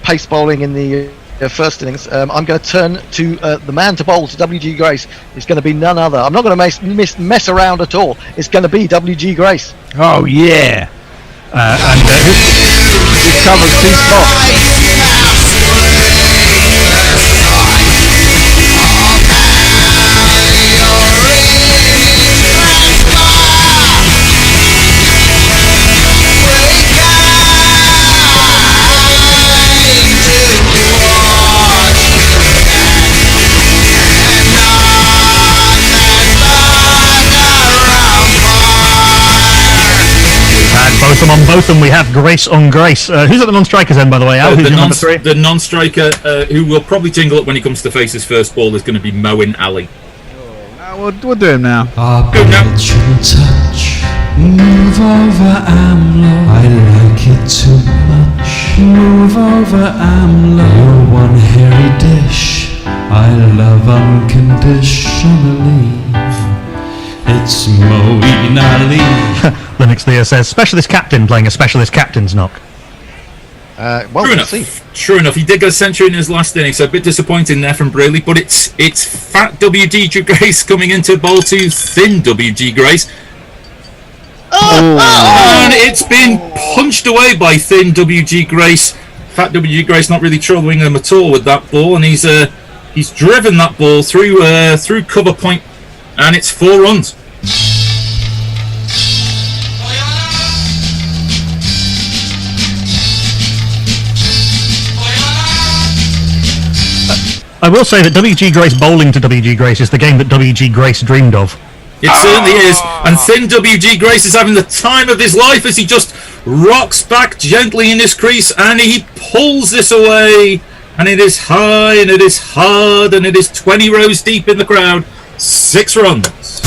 Speaker 2: pace bowling in the first innings. I'm going to turn to the man to bowl to WG Grace. It's going to be none other. I'm not going to mess around at all. It's going to be WG Grace.
Speaker 8: Oh yeah. And he covers 2 spots.
Speaker 15: Botham on Botham, we have Grace on Grace. Who's at the non-strikers end, by the way, Al? Who's number 3?
Speaker 16: The non-striker, who will probably jingle up when he comes to face his first ball, is going to be Moen Ali.
Speaker 8: We'll do him now.
Speaker 19: Our bed shouldn't touch. Move over, AMLO. I like it too much. Move over, AMLO. You're one hairy dish I love unconditionally. It's Moeen Ali.
Speaker 15: Linux Lear says, specialist captain playing a specialist captain's knock.
Speaker 16: True enough, he did get a century in his last inning, so a bit disappointing there from Brearley, but it's fat WG Grace coming into bowl to thin WG Grace. And it's been punched away by thin WG Grace. Fat WG Grace not really troubling him at all with that ball, and he's driven that ball through cover point, and it's 4 runs.
Speaker 15: I will say that WG Grace bowling to WG Grace is the game that WG Grace dreamed of.
Speaker 16: It certainly is. And thin WG Grace is having the time of his life as he just rocks back gently in his crease and he pulls this away. And it is high and it is hard and it is 20 rows deep in the crowd. 6 runs.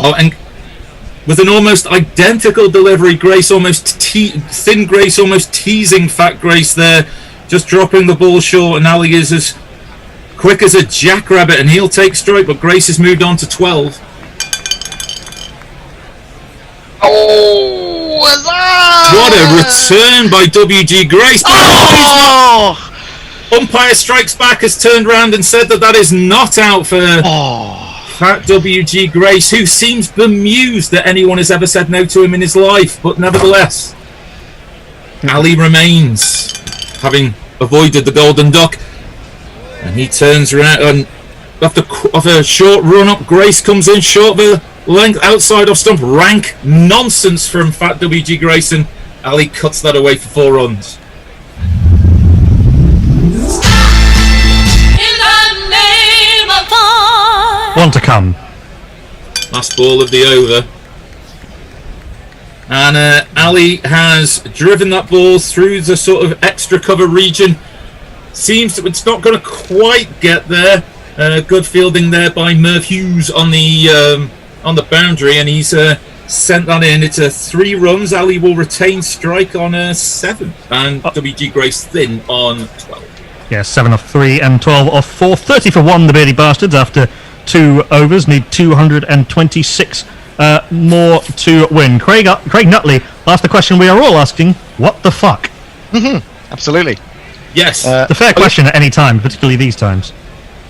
Speaker 16: Oh, and with an almost identical delivery, Grace thin Grace almost teasing fat Grace there, just dropping the ball short, and Ali is as quick as a jackrabbit and he'll take strike, but Grace has moved on to 12.
Speaker 2: Oh,
Speaker 16: what a return by WG Grace.
Speaker 2: Oh!
Speaker 16: Umpire Strikes Back has turned round and said that is not out for fat WG Grace, who seems bemused that anyone has ever said no to him in his life, but nevertheless Ali remains, having avoided the golden duck, and he turns around and after a short run up, Grace comes in short of the length outside off stump. Rank nonsense from fat WG Grace, and Ali cuts that away for 4 runs.
Speaker 15: One to come.
Speaker 16: Last ball of the over. And Ali has driven that ball through the sort of extra cover region. Seems that it's not going to quite get there. Good fielding there by Merv Hughes on the boundary, and he's sent that in. It's 3 runs. Ali will retain strike on 7, and WG Grace thin on 12.
Speaker 15: Yeah, 7 off 3 and 12 off 4. 30 for 1, the Beardy Bastards, after 2 overs. Need 226 more to win. Craig Nutley asked the question we are all asking: what the fuck?
Speaker 2: Absolutely.
Speaker 16: Yes.
Speaker 15: The fair question at any time, particularly these times.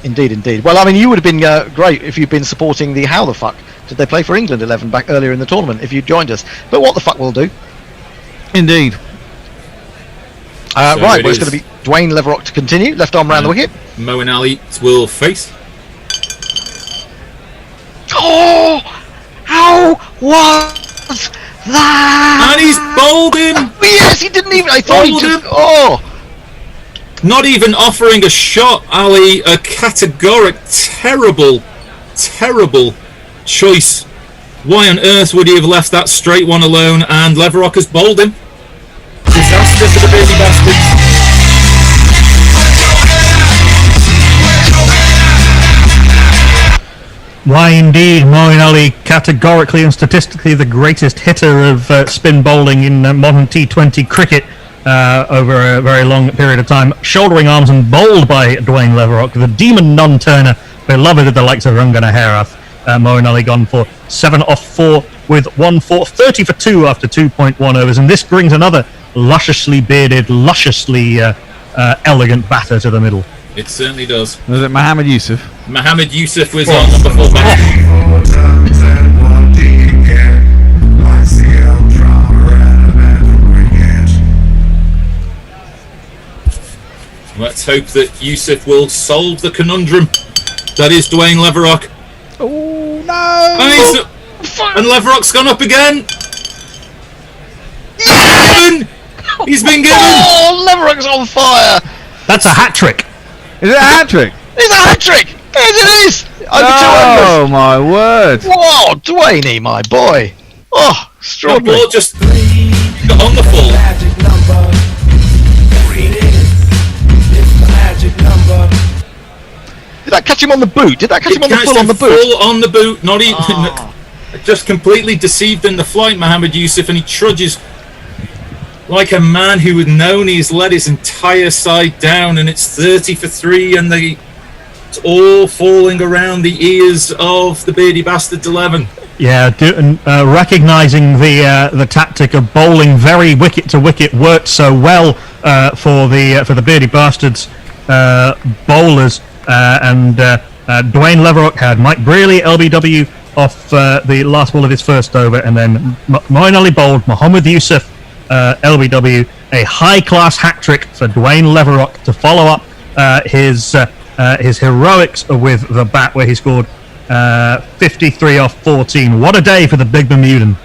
Speaker 2: Indeed. Well, I mean, you would have been great if you'd been supporting the How the Fuck Did They Play for England 11 back earlier in the tournament, if you'd joined us. But what the fuck will do.
Speaker 8: Indeed.
Speaker 2: Right, well, it's going to be Dwayne Leverock to continue. Left arm round the wicket.
Speaker 16: Moeen Ali will face.
Speaker 2: Oh! How was that?
Speaker 16: And he's bowled him!
Speaker 2: Yes, he didn't even... I thought he just... Oh!
Speaker 16: Not even offering a shot, Ali. A categoric, terrible choice. Why on earth would he have left that straight one alone? And Leverock has bowled him. Disaster for the Beardy Bastards.
Speaker 15: Why indeed, Moeen Ali, categorically and statistically the greatest hitter of spin bowling in modern T20 cricket over a very long period of time. Shouldering arms and bowled by Dwayne Leverock, the demon non-turner, beloved of the likes of Rangana Herath. Moeen Ali gone for 7 off 4 with 1 for 30 for 2 after 2.1 overs, and this brings another lusciously bearded, lusciously elegant batter to the middle.
Speaker 16: It certainly does.
Speaker 8: Was it Mohammed Yusuf?
Speaker 16: Mohammed Yusuf was on number 4 back. Let's hope that Yusuf will solve the conundrum that is Dwayne Leverock.
Speaker 8: Oh no!
Speaker 16: And Leverock's gone up again. He's been given.
Speaker 2: Oh, Leverock's on fire.
Speaker 15: That's a hat trick.
Speaker 8: Is it a hat trick?
Speaker 2: It's a hat trick. Yes, it is.
Speaker 8: Oh my word!
Speaker 2: Whoa, Dwayne, my boy. Oh,
Speaker 16: The
Speaker 2: extraordinary.
Speaker 16: ball just got on the full.
Speaker 2: Did that catch him on the boot? Did that catch him on the full on the boot?
Speaker 16: Full on the boot, not even just completely deceived in the flight, Mohammed Yusuf, and he trudges like a man who had known he's let his entire side down, and it's 30 for 3, and it's all falling around the ears of the Beardy Bastards 11.
Speaker 15: Yeah, recognising the tactic of bowling very wicket to wicket worked so well for the Beardy Bastards bowlers, and Dwayne Leverock had Mike Brearley LBW off the last ball of his first over, and then Moeen Ali bowled Mohammed Yusuf LBW, a high-class hat-trick for Dwayne Leverock to follow up his heroics with the bat, where he scored 53 off 14. What a day for the Big Bermudan.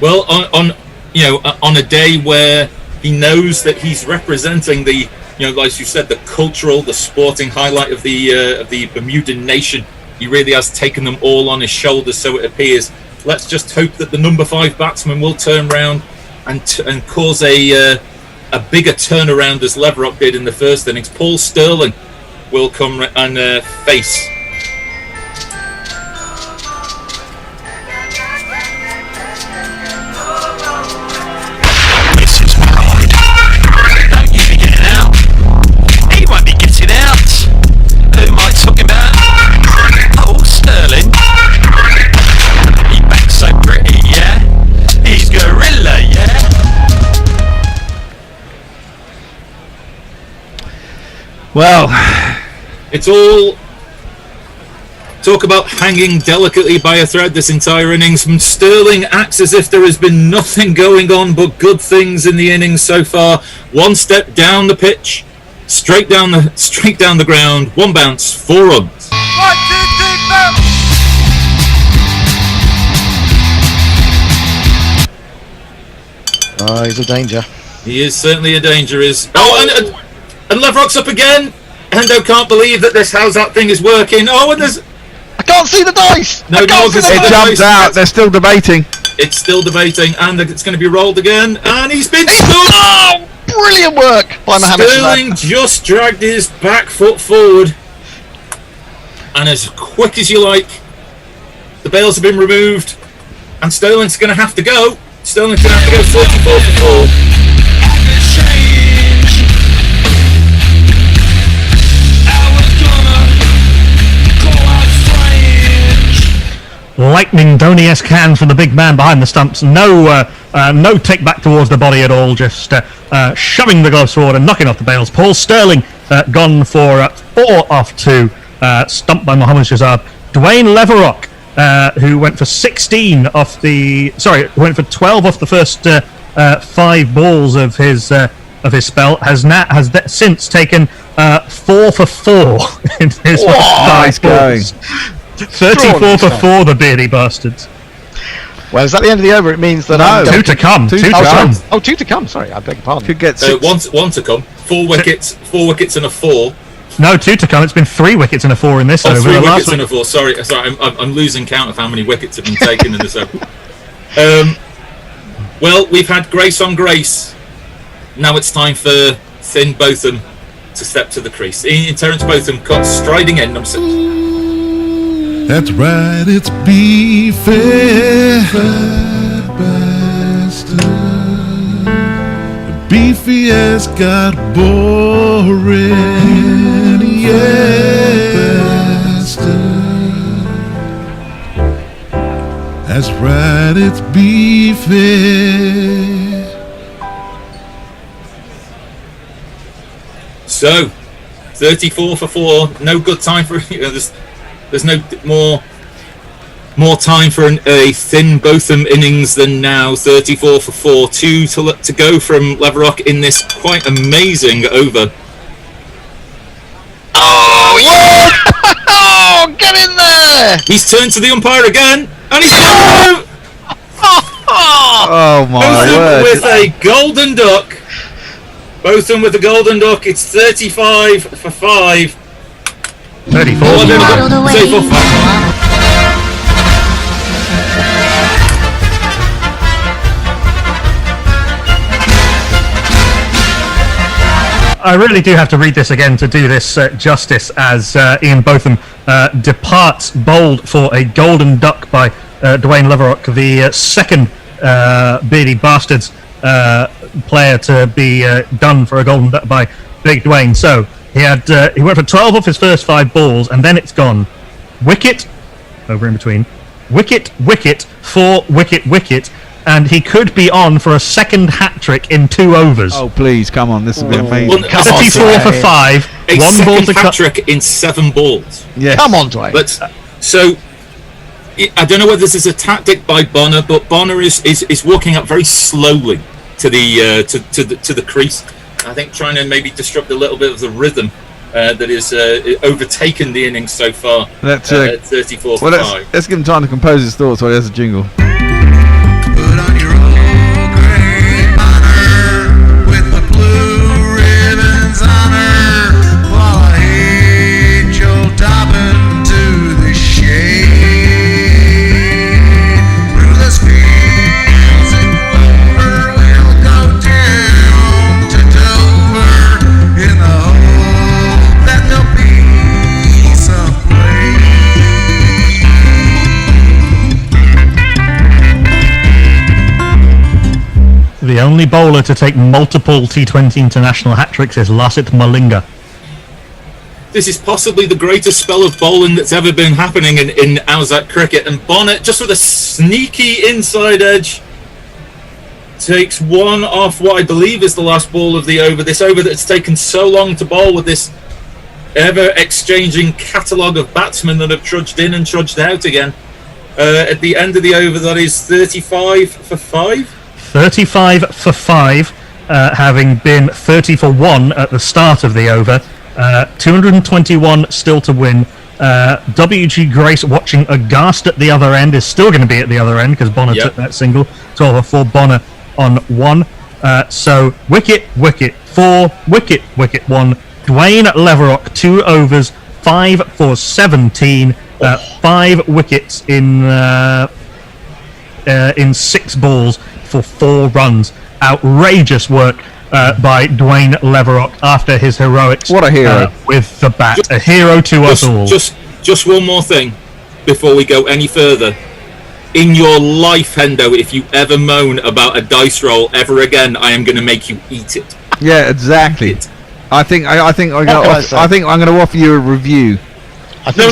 Speaker 16: Well, on a day where he knows that he's representing the, like you said, the cultural, the sporting highlight of the Bermudan nation, he really has taken them all on his shoulders. So it appears. Let's just hope that the number 5 batsman will turn round and cause a bigger turnaround as Leverock did in the first innings. Paul Sterling will come and face.
Speaker 8: Well,
Speaker 16: it's all talk about hanging delicately by a thread this entire innings. From Sterling acts as if there has been nothing going on but good things in the innings so far. One step down the pitch, straight down the ground, one bounce, 4 runs.
Speaker 11: 1, 2, 3, bounce.
Speaker 2: Oh, he's a danger.
Speaker 16: He is certainly a danger. And Leverock's up again. Hendo can't believe that this how's that thing is working. Oh, and there's...
Speaker 2: I can't see the dice!
Speaker 16: No,
Speaker 8: it jumped out. They're still debating.
Speaker 16: It's still debating, and it's going to be rolled again. And he's been scored!
Speaker 2: Oh, brilliant work by Mohammed
Speaker 16: Sterling just dragged his back foot forward. And as quick as you like, the bails have been removed. And Sterling's going to have to go. Sterling's going to have to go 34 for 4.
Speaker 15: Lightning Dhoni-esque hand from the big man behind the stumps. No take back towards the body at all. Just shoving the gloves forward and knocking off the bails. Paul Sterling gone for 4 off 2. Stumped by Mohammad Shahzad. Dwayne Leverock, who went for 16 off the... Sorry, went for 12 off the first 5 balls of his spell, has since taken 4 for 4 in his 5 balls. 34 for 4, the beardy bastards.
Speaker 2: Well, is that the end of the over? It means that...
Speaker 15: No, 2 to come. 2 to come.
Speaker 2: Oh, 2 to come, sorry, I beg your pardon.
Speaker 8: Could get
Speaker 16: 6. One to come. 4 wickets and a 4.
Speaker 15: No, 2 to come. It's been 3 wickets and a 4 in this over.
Speaker 16: 3 wickets and a 4. Sorry, I'm losing count of how many wickets have been taken in this over. Well, we've had grace on grace. Now it's time for Finn Botham to step to the crease. In Terence Botham cut striding in number 6.
Speaker 17: That's right, it's Be Fair, bastard. Beefy has got boring, bastard. That's right, it's Be Fair.
Speaker 16: So, 34 for 4, no good time for... There's no more time for a Finn Botham innings than now. 34 for 4, 2 to go from Leverock in this quite amazing over.
Speaker 2: Oh, yeah! Oh, get in there!
Speaker 16: He's turned to the umpire again, and he's gone through!
Speaker 8: Oh, my word.
Speaker 16: Botham with a golden duck. Botham with a golden duck. It's 35 for 5.
Speaker 15: 34. I really do have to read this again to do this justice, as Ian Botham departs bowled for a golden duck by Dwayne Leverock, the second Beardy Bastards player to be done for a golden duck by Big Dwayne. So he went for 12 off his first 5 balls, and then it's gone wicket, over in between, wicket, 4 wicket, and he could be on for a second hat-trick in 2 overs.
Speaker 8: Oh, please, come on, this would be amazing.
Speaker 15: 34 for 5,
Speaker 16: a
Speaker 15: 1 ball to
Speaker 16: hat-trick in 7 balls.
Speaker 8: Yeah.
Speaker 2: Come on, Dwayne.
Speaker 16: So, I don't know whether this is a tactic by Bonner, but Bonner is walking up very slowly to the crease. I think trying to maybe disrupt a little bit of the rhythm that is overtaken the innings so far.
Speaker 8: Let's
Speaker 16: 34 for 5.
Speaker 8: Let's give him time to compose his thoughts while he has a jingle.
Speaker 21: Put on your
Speaker 15: The only bowler to take multiple T20 international hat-tricks is Lasit Malinga.
Speaker 16: This is possibly the greatest spell of bowling that's ever been happening in Anzac cricket, and Bonnet, just with a sneaky inside edge, takes one off what I believe is the last ball of the over. This over that's taken so long to bowl, with this ever-exchanging catalogue of batsmen that have trudged in and trudged out again. At the end of the over, that is 35 for 5?
Speaker 15: 35 for 5, having been 30 for 1 at the start of the over. 221 still to win. WG Grace, watching aghast at the other end, is still going to be at the other end because Bonner took that single. 12 for 4, Bonner on 1. So wicket, 4, wicket, 1. Dwayne Leverock, 2 overs, 5 for 17. 5 wickets in 6 balls for 4 runs. Outrageous work by Dwayne Leverock after his heroics.
Speaker 8: What a hero.
Speaker 15: With the bat. A hero to us all.
Speaker 16: Just one more thing before we go any further. In your life, Hendo, if you ever moan about a dice roll ever again, I am going to make you eat it.
Speaker 8: Yeah, exactly. I think I'm going to offer you a review.
Speaker 16: No.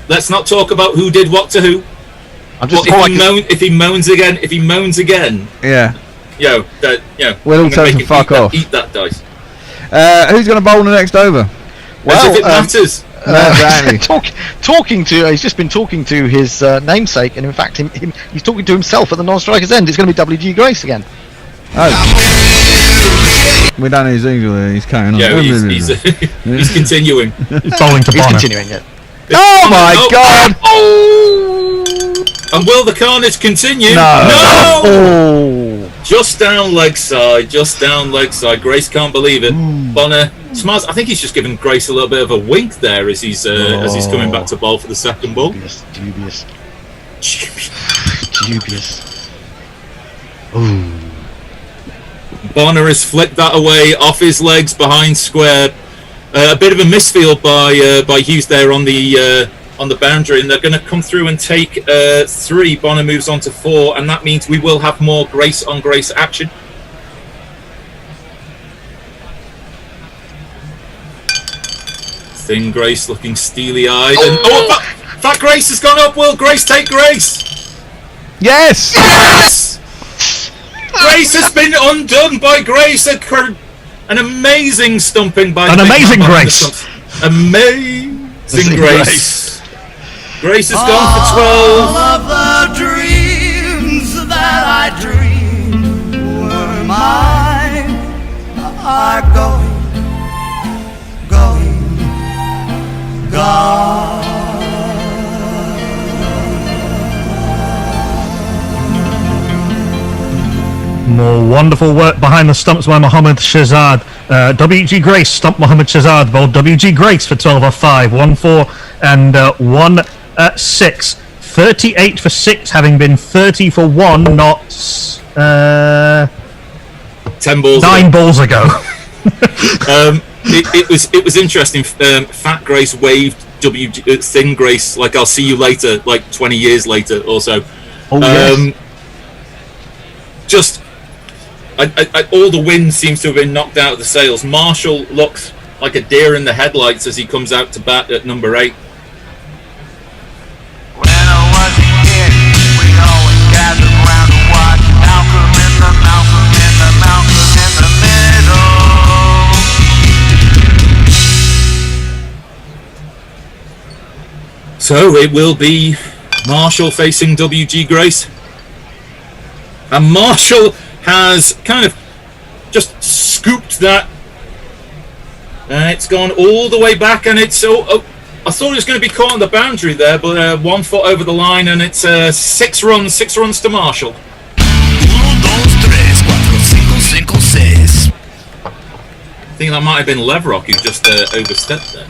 Speaker 16: Let's not talk about who did what to who. If he moans again.
Speaker 8: Yeah.
Speaker 16: I'm
Speaker 8: We'll all
Speaker 16: gonna
Speaker 8: tell
Speaker 16: make
Speaker 8: him to fuck off.
Speaker 16: Eat that dice.
Speaker 8: Who's going to bowl the next over?
Speaker 16: As if it matters.
Speaker 8: Exactly.
Speaker 2: He's just been talking to his namesake, and in fact, he's talking to himself at the non-striker's end. It's going to be WG Grace again.
Speaker 8: Oh. We don't know his English. He's carrying on.
Speaker 16: Yeah, he's continuing.
Speaker 15: He's bowling to Bonner.
Speaker 2: He's continuing it.
Speaker 8: Oh my God!
Speaker 16: And will the carnage continue?
Speaker 2: No!
Speaker 16: Just down leg side. Grace can't believe it. Bonner smiles. I think he's just giving Grace a little bit of a wink there as he's coming back to bowl for the second ball.
Speaker 2: Dubious. Ooh.
Speaker 16: Bonner has flicked that away off his legs behind square. A bit of a misfield by Hughes there on the boundary, and they're going to come through and take 3. Bonner moves on to 4, and that means we will have more Grace on Grace action. Thin Grace looking steely-eyed, and Fat Grace has gone up. Will Grace take Grace?
Speaker 8: Yes!
Speaker 16: Grace has been undone by Grace. An amazing stumping by
Speaker 15: amazing Grace.
Speaker 16: Amazing Grace. Grace has gone for 12.
Speaker 11: All of the dreams that I dreamed were mine are gone.
Speaker 15: More wonderful work behind the stumps by Mohammad Shahzad. WG Grace stumped Mohammad Shahzad, bowled WG Grace for 12 off 5, 1-4 and 1-6. 38 for 6, having been 30 for 1, not
Speaker 16: 10 balls
Speaker 15: 9 balls ago.
Speaker 16: It was interesting. Fat Grace waved Thin Grace like I'll see you later, like 20 years later or so. Just all the wind seems to have been knocked out of the sails. Marshall looks like a deer in the headlights as he comes out to bat at number 8.
Speaker 21: When I was a kid, we always gathered round to watch Malcolm in the middle.
Speaker 16: So it will be Marshall facing WG Grace. And Marshall has kind of just scooped that. It's gone all the way back, and it's I thought it was going to be caught on the boundary there, but 1 foot over the line, and it's 6 runs to Marshall.
Speaker 21: 1, 2, 3, 4, 5, 6.
Speaker 16: I think that might have been Leverock who just overstepped there.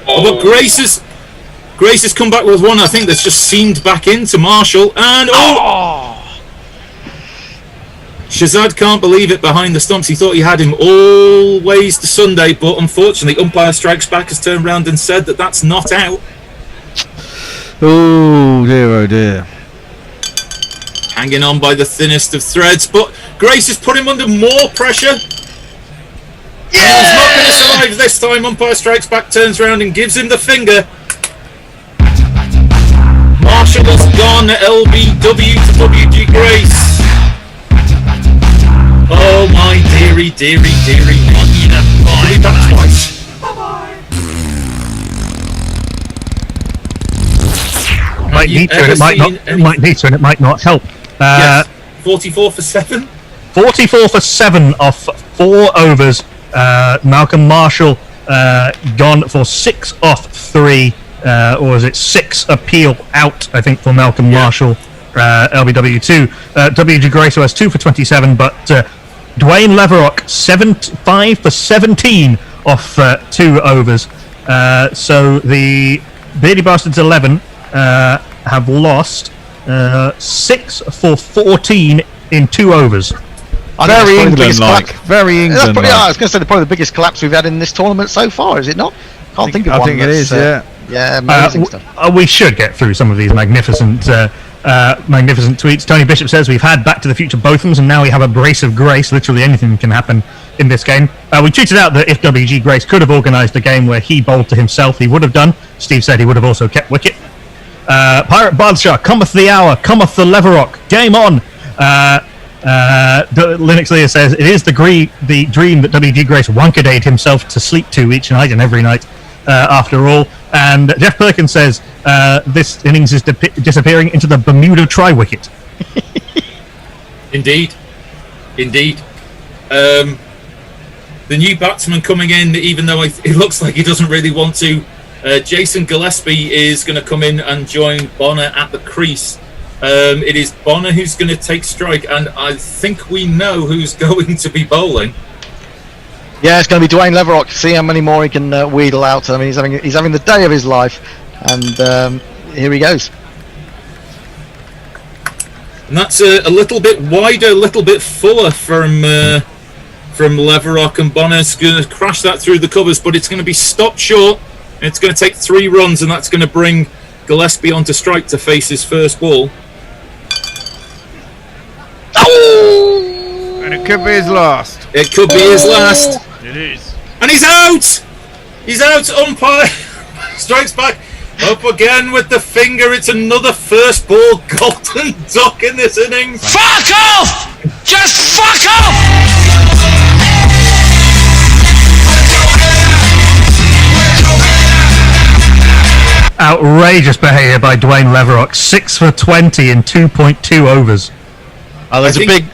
Speaker 16: But Grace has come back with 1. I think that's just seamed back into Marshall, and Shahzad can't believe it behind the stumps. He thought he had him all ways to Sunday, but unfortunately, umpire strikes back has turned round and said that that's not out.
Speaker 8: Oh dear, oh dear.
Speaker 16: hanging on by the thinnest of threads, but Grace has put him under more pressure. Yeah! He's not going to survive this time. Umpire strikes back, turns around and gives him the finger. Marshall has gone LBW to WG Grace. Oh my dearie, dearie, dearie. Bye, back twice.
Speaker 15: Might need to, and it might not. It might need to, and it might not help.
Speaker 16: Yes. 44 for 7.
Speaker 15: 44 for 7 off 4 overs. Malcolm Marshall gone for 6 off 3, or is it 6 appeal out? I think for Malcolm Marshall, LBW2. WG Grace has 2 for 27, but Dwayne Leverock 5 for 17 off 2 overs. So the Beardy Bastards 11 have lost 6 for 14 in 2 overs.
Speaker 8: Very England-like. Very England-like.
Speaker 2: I was going to say probably the biggest collapse we've had in this tournament so far, is it not? Can't think of one.
Speaker 8: I think it is, yeah.
Speaker 2: Yeah, amazing stuff.
Speaker 15: We should get through some of these magnificent tweets. Tony Bishop says we've had Back to the Future Bothams, and now we have a Brace of Grace. Literally anything can happen in this game. We tweeted out that if WG Grace could have organised a game where he bowled to himself, he would have done. Steve said he would have also kept wicket. Pirate Badshaw, cometh the hour, cometh the Leverock, game on. Linux Leah says it is the dream that WG Grace wankadade himself to sleep to each night and every night, after all. And Jeff Perkins says this innings is disappearing into the Bermuda try-wicket.
Speaker 16: Indeed. The new batsman coming in, even though it looks like he doesn't really want to, Jason Gillespie is going to come in and join Bonner at the crease. It is Bonner who's going to take strike, and I think we know who's going to be bowling.
Speaker 2: Yeah, it's going to be Dwayne Leverock. See how many more he can wheedle out. I mean, he's having the day of his life, and here he goes.
Speaker 16: And that's a little bit wider, a little bit fuller from Leverock, and Bonner's going to crash that through the covers, but it's going to be stopped short. It's going to take 3 runs, and that's going to bring Gillespie onto strike to face his first ball.
Speaker 8: Oh! And it could be his last.
Speaker 16: It could be his last.
Speaker 8: It is.
Speaker 16: And he's out! He's out, umpire. Strikes back. Up again with the finger. It's another first ball golden duck in this innings.
Speaker 11: Fuck off! Just fuck off!
Speaker 15: Outrageous behaviour by Dwayne Leverock. 6 for 20 in 2.2 overs.
Speaker 2: Oh, there's a big.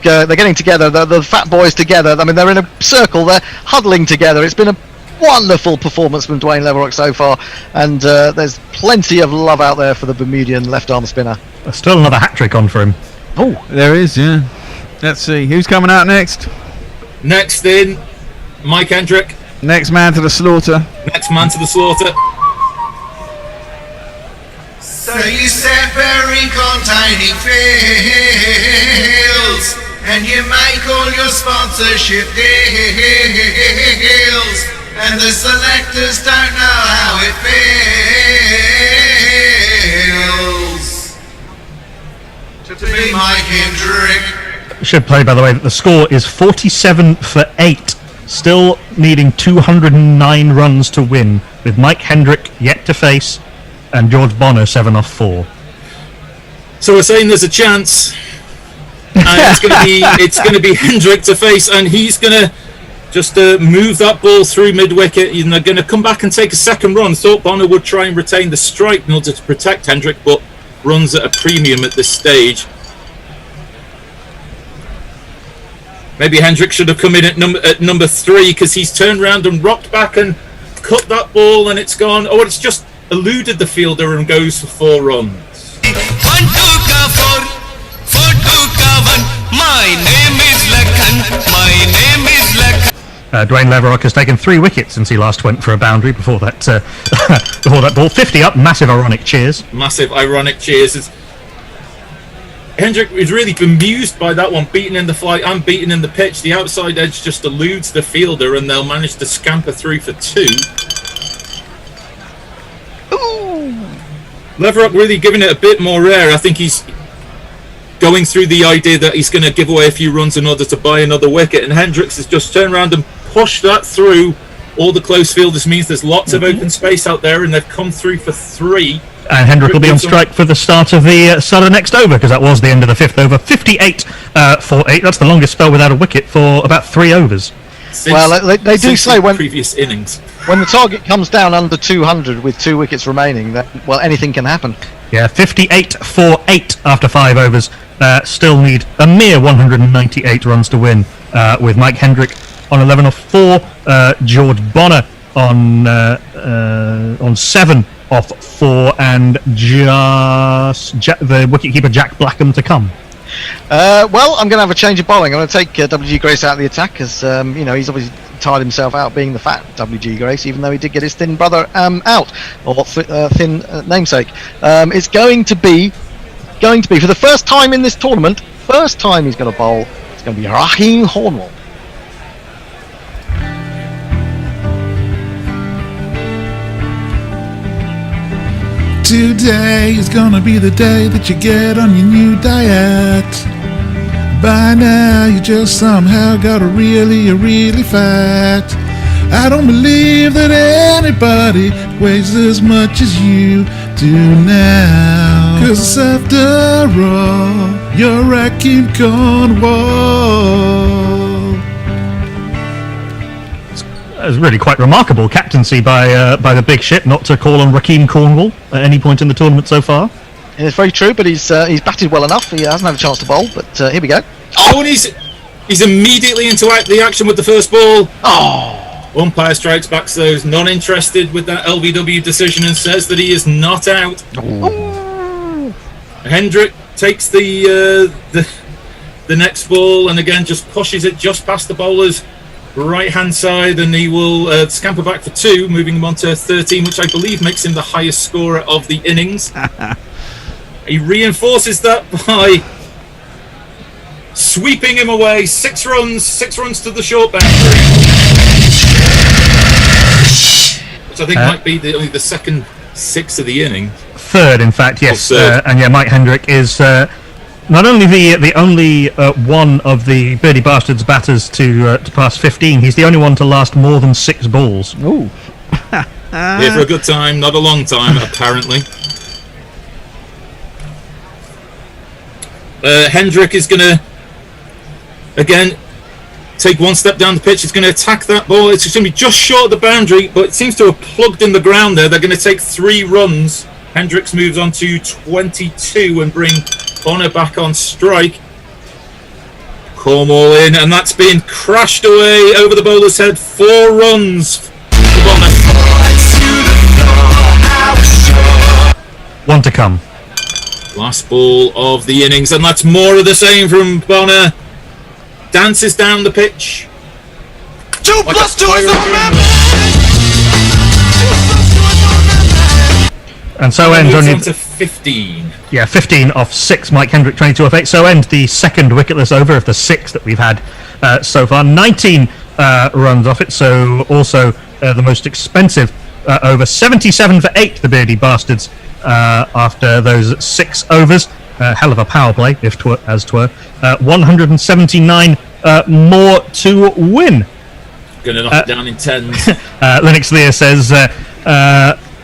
Speaker 2: They're getting together. The fat boys together. I mean, they're in a circle. They're huddling together. It's been a wonderful performance from Dwayne Leverock so far, and there's plenty of love out there for the Bermudian left-arm spinner.
Speaker 15: There's still another hat-trick on for him.
Speaker 2: Oh,
Speaker 8: there is. Yeah. Let's see who's coming out next.
Speaker 16: Next in, Mike Hendrick.
Speaker 8: Next man to the slaughter.
Speaker 16: Next man to the slaughter.
Speaker 11: So you set very containing fields, and you make all your sponsorship deals, and the selectors don't know how it feels to be Mike Hendrick.
Speaker 15: Should play, by the way, that the score is 47 for 8, still needing 209 runs to win, with Mike Hendrick yet to face, and George Bonner 7 off 4.
Speaker 16: So we're saying there's a chance, and it's going to be Hendrick to face, and he's going to just move that ball through mid-wicket, and they're going to come back and take a second run. Thought Bonner would try and retain the strike in order to protect Hendrick, but runs at a premium at this stage. Maybe Hendrick should have come in at number 3, because he's turned round and rocked back and cut that ball, and it's gone. Oh, it's just eluded the fielder and goes for 4 runs.
Speaker 11: 1 2 ka 4 4 2 ka 1. My name is Lakhan. My name is Lakhan.
Speaker 15: Dwayne Leverock has taken 3 wickets since he last went for a boundary before that before that ball. 50 up, massive ironic cheers.
Speaker 16: Massive ironic cheers. Hendrick is really bemused by that one, beaten in the flight and beaten in the pitch. The outside edge just eludes the fielder, and they'll manage to scamper through for 2. Leverock really giving it a bit more air. I think he's going through the idea that he's going to give away a few runs in order to buy another wicket, and Hendricks has just turned around and pushed that through all the close fielders. Means there's lots of open space out there, and they've come through for 3.
Speaker 15: And Hendrick will be on strike for the start of the next over, because that was the end of the 5th over. 58 for 8. That's the longest spell without a wicket for about 3 overs.
Speaker 2: They do say when
Speaker 16: previous innings,
Speaker 2: when the target comes down under 200 with 2 wickets remaining, that anything can happen.
Speaker 15: Yeah, 58 for 8 after 5 overs. Still need a mere 198 runs to win, with Mike Hendrick on 11 off 4, George Bonner on 7 off 4, and just the wicketkeeper Jack Blackham to come.
Speaker 2: I'm going to have a change of bowling. I'm going to take WG Grace out of the attack, because he's obviously tired himself out being the fat WG Grace, even though he did get his thin brother out, or thin namesake. It's going to be for the first time in this tournament, first time he's going to bowl, it's going to be Rahim Hornwell.
Speaker 17: Today is gonna be the day that you get on your new diet. By now you just somehow got really fat. I don't believe that anybody weighs as much as you do now. 'Cause after all, you're Rakim Cornwall.
Speaker 15: It was really quite remarkable captaincy by the big ship not to call on Rakim Cornwall at any point in the tournament so far.
Speaker 2: And it's very true, but he's batted well enough. He hasn't had a chance to bowl, but here we go.
Speaker 16: Oh, and he's immediately into the action with the first ball.
Speaker 2: Oh!
Speaker 16: Umpire strikes back, so he's not interested with that LBW decision and says that he is not out.
Speaker 2: Oh.
Speaker 16: Hendrick takes the next ball and again just pushes it just past the bowler's right hand side, and he will scamper back for 2, moving him on to 13, which I believe makes him the highest scorer of the innings. He reinforces that by sweeping him away. 6 runs to the short boundary, which I think might be only the second 6 of the inning.
Speaker 15: 3rd, in fact, yes.
Speaker 16: Third.
Speaker 15: And yeah, Mike Hendrick is not only the only one of the Birdie Bastards batters to pass 15, he's the only one to last more than 6 balls.
Speaker 2: Ooh.
Speaker 16: Here for a good time, not a long time, apparently. Hendrick is going to, again, take 1 step down the pitch. He's going to attack that ball. It's going to be just short of the boundary, but it seems to have plugged in the ground there. They're going to take 3 runs. Hendricks moves on to 22 and bring Bonner back on strike. Cornwall in, and that's been crashed away over the bowler's head. 4 runs for Bonner.
Speaker 15: 1 to come.
Speaker 16: Last ball of the innings, and that's more of the same from Bonner. Dances down the pitch.
Speaker 11: 2 plus 2 is
Speaker 15: And so ends only
Speaker 16: on to 15.
Speaker 15: Yeah, 15 off 6. Mike Hendrick 22 off 8. So ends the second wicketless over of the 6 that we've had so far. 19 runs off it. So also the most expensive over. 77 for 8. The Beardy Bastards after those 6 overs. Hell of a power play, if 179 more to win.
Speaker 16: Gonna knock it down in 10s.
Speaker 15: Lennox Lear says that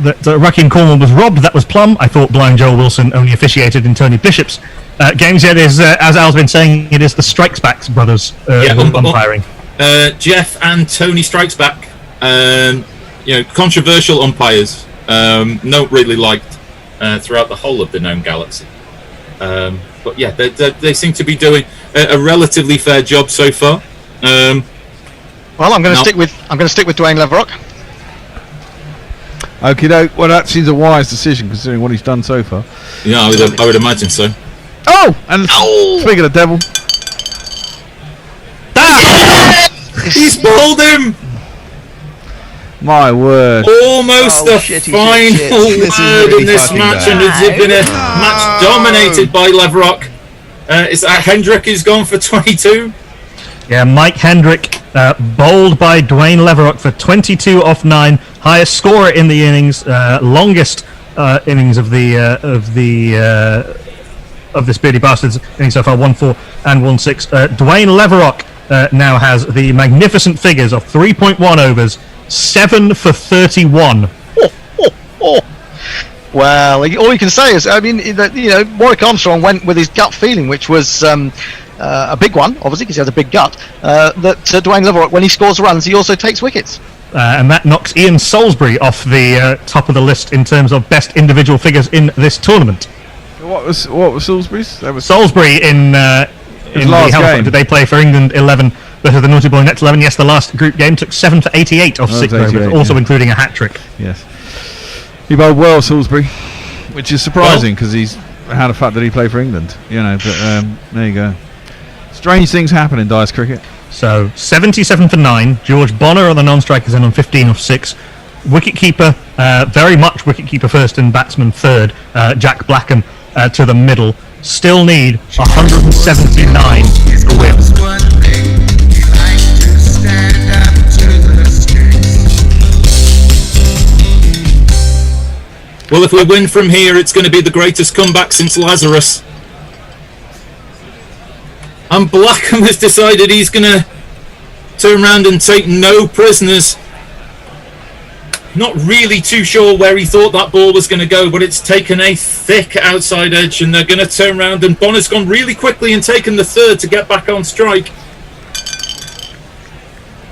Speaker 15: Rakim Cornwall was robbed. That was Plum. I thought Blind Joel Wilson only officiated in Tony Bishop's games. Yet is, as Al's been saying, it is the Strikesbacks brothers umpiring.
Speaker 16: Jeff and Tony Strikesback, controversial umpires, not really liked throughout the whole of the known galaxy. But yeah, they seem to be doing a relatively fair job so far.
Speaker 2: Well, I'm going to stick with Dwayne Leverock.
Speaker 8: Okay, well, that seems a wise decision considering what he's done so far.
Speaker 16: Yeah, I would imagine so.
Speaker 8: Oh, and speaking of the devil,
Speaker 16: he's bowled him.
Speaker 8: My word!
Speaker 16: Almost the final word in this match, and it's been a match dominated by Leverock. Is that Hendrick is gone for 22?
Speaker 15: Yeah, Mike Hendrick bowled by Dwayne Leverock for 22 off 9, highest scorer in the innings, longest innings of the of this Beardy Bastards inning so far, 1-4 and 1-6. Dwayne Leverock now has the magnificent figures of 3.1 overs, 7 for 31.
Speaker 2: Well, all you can say is, I mean, that Warwick Armstrong went with his gut feeling, which was a big one, obviously, because he has a big gut. That Dwayne Leverock, when he scores runs, he also takes wickets.
Speaker 15: And that knocks Ian Salisbury off the top of the list in terms of best individual figures in this tournament.
Speaker 8: What was Salisbury's? That was
Speaker 15: Salisbury in the Halifax, did they play for England 11 versus the Naughty Boy Nets 11? Yes, the last group game took 7 for 88 off 6 overs, also including a hat-trick.
Speaker 8: Yes. He bowled well, Salisbury, which is surprising because how the fuck did he play for England? But there you go. Strange things happen in Dice cricket.
Speaker 15: So 77 for 9. George Bonner on the non-strikers and on 15 off 6. Wicketkeeper, very much wicketkeeper first and batsman third. Jack Blackham to the middle. Still need 179 to win.
Speaker 16: Well, if we win from here, it's going to be the greatest comeback since Lazarus. And Blackham has decided he's going to turn around and take no prisoners. Not really too sure where he thought that ball was going to go, but it's taken a thick outside edge, and they're going to turn around. And Bonner's gone really quickly and taken the third to get back on strike.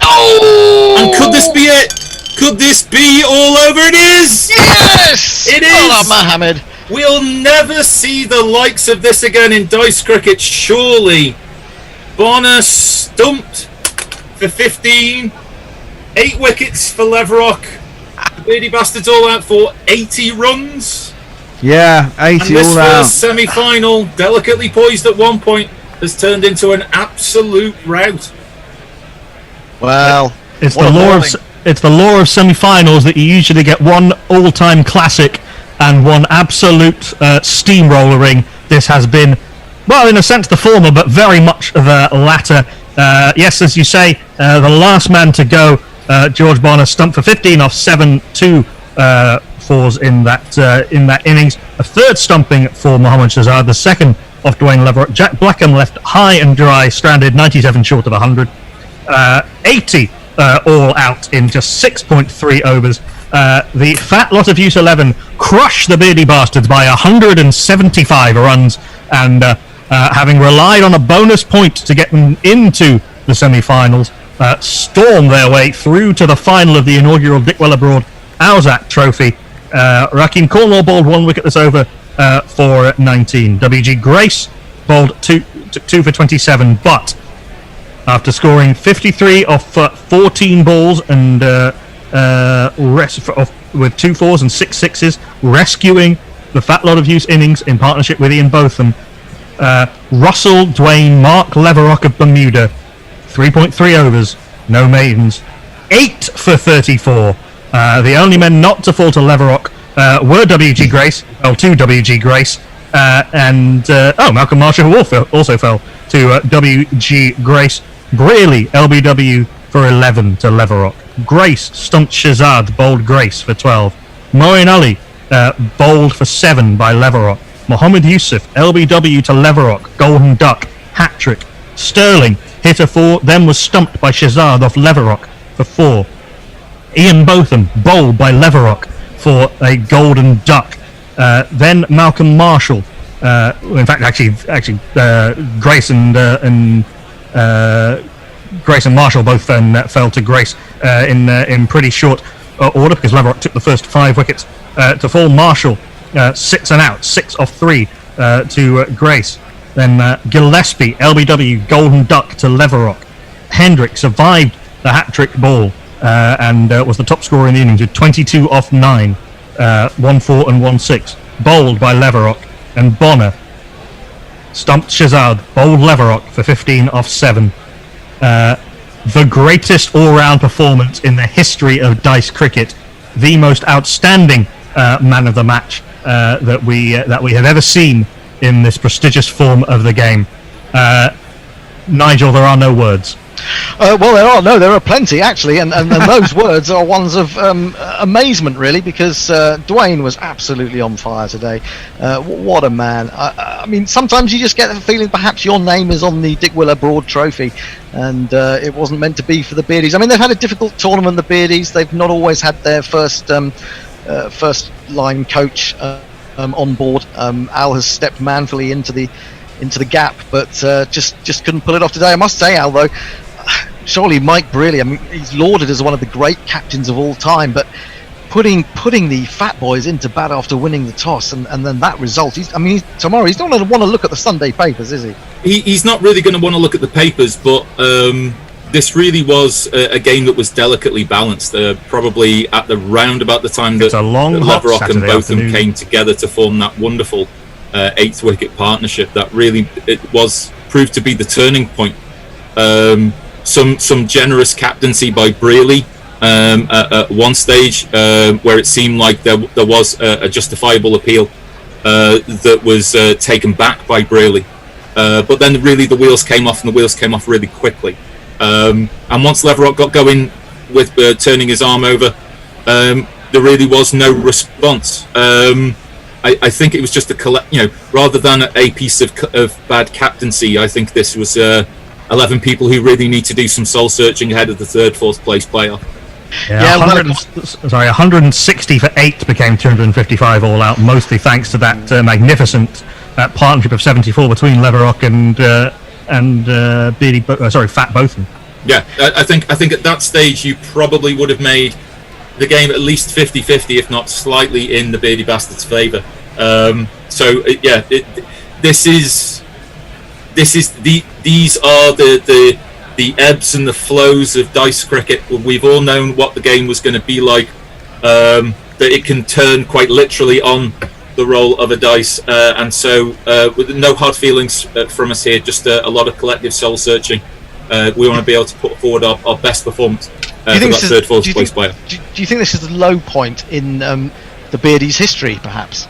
Speaker 16: Oh! And could this be it? Could this be all over? It is!
Speaker 2: Yes!
Speaker 16: It is!
Speaker 2: Well done, Mohammed.
Speaker 16: We'll never see the likes of this again in Dice cricket, surely. Bonner stumped for 15. 8 wickets for Leverock. The Beardy Bastards all out for 80 runs.
Speaker 8: Yeah, 80
Speaker 16: and this
Speaker 8: all out.
Speaker 16: first semi-final, delicately poised at one point, has turned into an absolute rout.
Speaker 2: Well,
Speaker 15: it's the law of semi-finals that you usually get one all-time classic and one absolute steamrollering. This has been, well, in a sense the former, but very much the latter. Yes, as you say, the last man to go, George Bonner, stumped for 15 off 7 2-4s in that innings. A third stumping for Mohammad Shahzad, the second off Dwayne Leverock. Jack Blackham left high and dry, stranded, 97 short of 100. 80 all out in just 6.3 overs. The fat lot of use 11 crushed the Beardy Bastards by 175 runs, and having relied on a bonus point to get them into the semi-finals, storm their way through to the final of the inaugural Dickwell Abroad Alzat Trophy. Rakeem Cornwall bowled 1 wicket this over for 19. W.G. Grace bowled 2 for 27, but after scoring 53 off 14 balls and with 2 4s and 6 6s, rescuing the fat lot of use innings in partnership with Ian Botham, Russell Dwayne Mark Leverock of Bermuda, 3.3 overs, no maidens, 8 for 34. The only men not to fall to Leverock were W.G. Grace, fell to W.G. Grace, and Malcolm Marshall, who also fell to W.G. Grace. Brearley, LBW for 11 to Leverock. Grace stumped Shahzad, bowled Grace for 12. Moeen Ali bowled for 7 by Leverock. Mohammed Yusuf, LBW to Leverock, golden duck, hat-trick. Sterling hit a 4, then was stumped by Shahzad off Leverock for 4. Ian Botham bowled by Leverock for a golden duck. Then Malcolm Marshall, in fact, actually, Grace and Grace and Marshall both then fell to Grace in pretty short order, because Leverock took the first 5 wickets to fall. Marshall 6 and out, 6 off 3 to Grace. Then Gillespie, LBW, golden duck to Leverock. Hendrick survived the hat-trick ball and was the top scorer in the innings with 22 off 9, 1-4 and 1-6, bowled by Leverock. And Bonner stumped Shahzad, bowled Leverock for 15 off 7. The greatest all-round performance in the history of Dice cricket, the most outstanding man of the match that we have ever seen in this prestigious form of the game. Nigel, there are no words.
Speaker 2: Well, there are plenty actually, and those words are ones of amazement, really, because Dwayne was absolutely on fire today. What a man! I mean, sometimes you just get the feeling perhaps your name is on the Dick Willer Broad Trophy, and it wasn't meant to be for the Beardies. I mean, they've had a difficult tournament, the Beardies. They've not always had their first line coach on board. Al has stepped manfully into the gap, but just couldn't pull it off today. I must say, Al, though, surely Mike Brearley, I mean, he's lauded as one of the great captains of all time, but putting the Fat Boys into bat after winning the toss, and then that result. Tomorrow he's not going to want to look at the Sunday papers, is he?
Speaker 16: He's not really going to want to look at the papers, but this really was a game that was delicately balanced. Probably at round about the time that Leverock and Botham came together to form that wonderful 8th wicket partnership, that really proved to be the turning point. Some generous captaincy by Brearley at one stage, where it seemed like there was a justifiable appeal that was taken back by Brearley, but then really the wheels came off, and the wheels came off really quickly. And once Leverock got going with turning his arm over, there really was no response. I think it was just rather than a piece of bad captaincy, I think this was 11 people who really need to do some soul searching ahead of the 3rd, 4th place playoff.
Speaker 15: Yeah, 160 for 8 became 255 all out, mostly thanks to that magnificent partnership of 74 between Leverock and Fat Botham.
Speaker 16: Yeah, I think at that stage you probably would have made the game at least 50-50, if not slightly in the Beardy Bastards' favour. These are the ebbs and the flows of dice cricket. We've all known what the game was going to be like, that it can turn quite literally on the roll of a dice, and so with no hard feelings from us here, just a lot of collective soul searching. We want to be able to put forward our best performance for that 3rd, 4th place player.
Speaker 2: Do you think this is the low point in the Beardies' history, perhaps?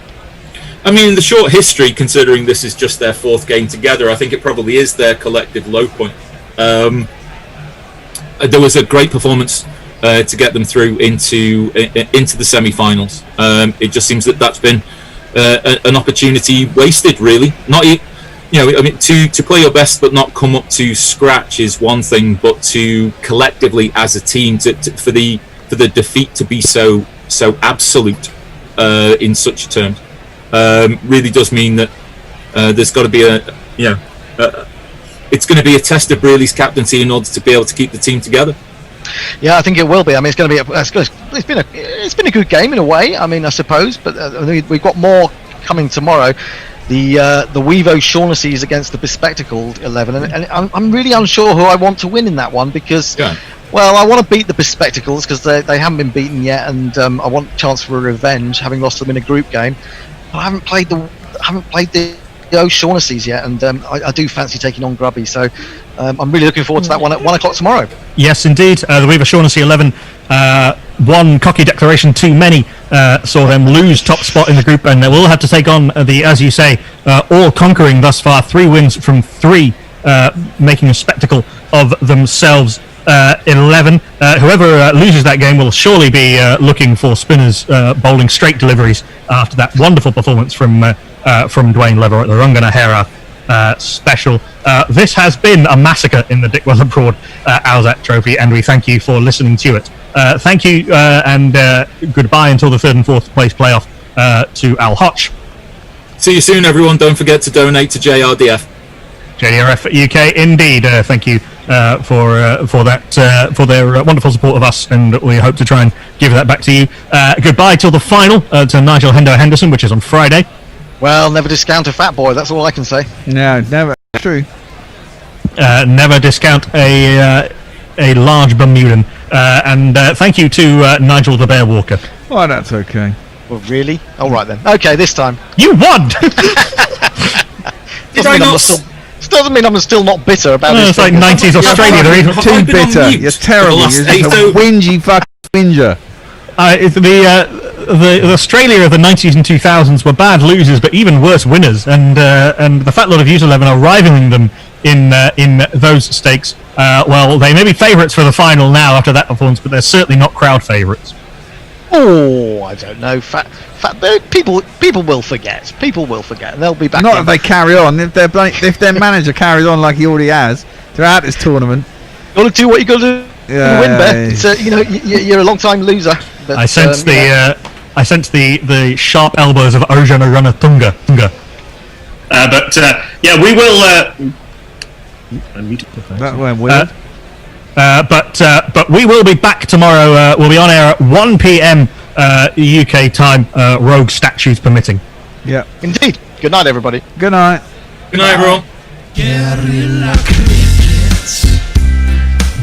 Speaker 16: I mean, in the short history, considering this is just their 4th game together, I think it probably is their collective low point. There was a great performance to get them through into the semi-finals. It just seems that's been an opportunity wasted, really. To play your best but not come up to scratch is one thing, but to collectively as a team for the defeat to be so absolute in such terms really does mean that there's got to be it's going to be a test of Brearley's captaincy in order to be able to keep the team together.
Speaker 2: Yeah, I think it will be. I mean, it's been a good game in a way. I mean, I suppose, but we've got more coming tomorrow. The Wevo Shaughnessy's against the Bespectacled 11, and I'm really unsure who I want to win in that one, because well, I want to beat the Bespectacles because they haven't been beaten yet, and I want a chance for a revenge, having lost them in a group game. But I haven't played the O'Shaughnessy's yet, and I do fancy taking on Grubby, so I'm really looking forward to that one at 1 o'clock tomorrow.
Speaker 15: Yes, indeed. The Weaver Shaughnessy 11, one cocky declaration too many, saw them lose top spot in the group, and they will have to take on as you say, all conquering thus far, 3 wins from 3, making a spectacle of themselves. 11. Whoever loses that game will surely be looking for spinners bowling straight deliveries after that wonderful performance from Dwayne Lever at the Rungana Hera special. This has been a massacre in the Dick Weller Broad Alzat Trophy, and we thank you for listening to it. Thank you, and goodbye until the 3rd and 4th place playoff to Al Hotch.
Speaker 16: See you soon, everyone. Don't forget to donate to JRDF.
Speaker 15: JDRF UK, indeed. Thank you for their wonderful support of us, and we hope to try and give that back to you. Goodbye till the final to Nigel Hendo Henderson, which is on Friday.
Speaker 2: Well, never discount a fat boy. That's all I can say.
Speaker 8: No, never. True.
Speaker 15: Never discount a large Bermudan. And thank you to Nigel the Bear Walker.
Speaker 8: Oh, that's okay.
Speaker 2: Well, really? All right then. Okay, this time.
Speaker 15: You won.
Speaker 2: Doesn't mean I'm still not bitter about it.
Speaker 15: It's like 90s Australia. They're even
Speaker 8: too bitter. You're terrible. You're just a whingy fucking whinger.
Speaker 15: The Australia of the 90s and 2000s were bad losers, but even worse winners. And the fat lot of Youth 11 are rivaling them in those stakes. Well, they may be favourites for the final now after that performance, but they're certainly not crowd favourites.
Speaker 2: Oh, I don't know. People will forget. People will forget. And they'll be back.
Speaker 8: Not if they carry on. If their manager carries on like he already has throughout this tournament.
Speaker 2: You got to do what you got to do.
Speaker 8: Yeah,
Speaker 2: win, Ben. It's you're a long-time loser. But,
Speaker 15: I sense the sharp elbows of Ojan Aranatunga.
Speaker 5: We will.
Speaker 8: That went weird.
Speaker 15: But we will be back tomorrow. We'll be on air at 1 p.m. UK time, rogue statutes permitting.
Speaker 8: Yeah,
Speaker 2: indeed. Good night, everybody.
Speaker 8: Good night.
Speaker 16: Good night, everyone.
Speaker 11: Guerrilla crickets.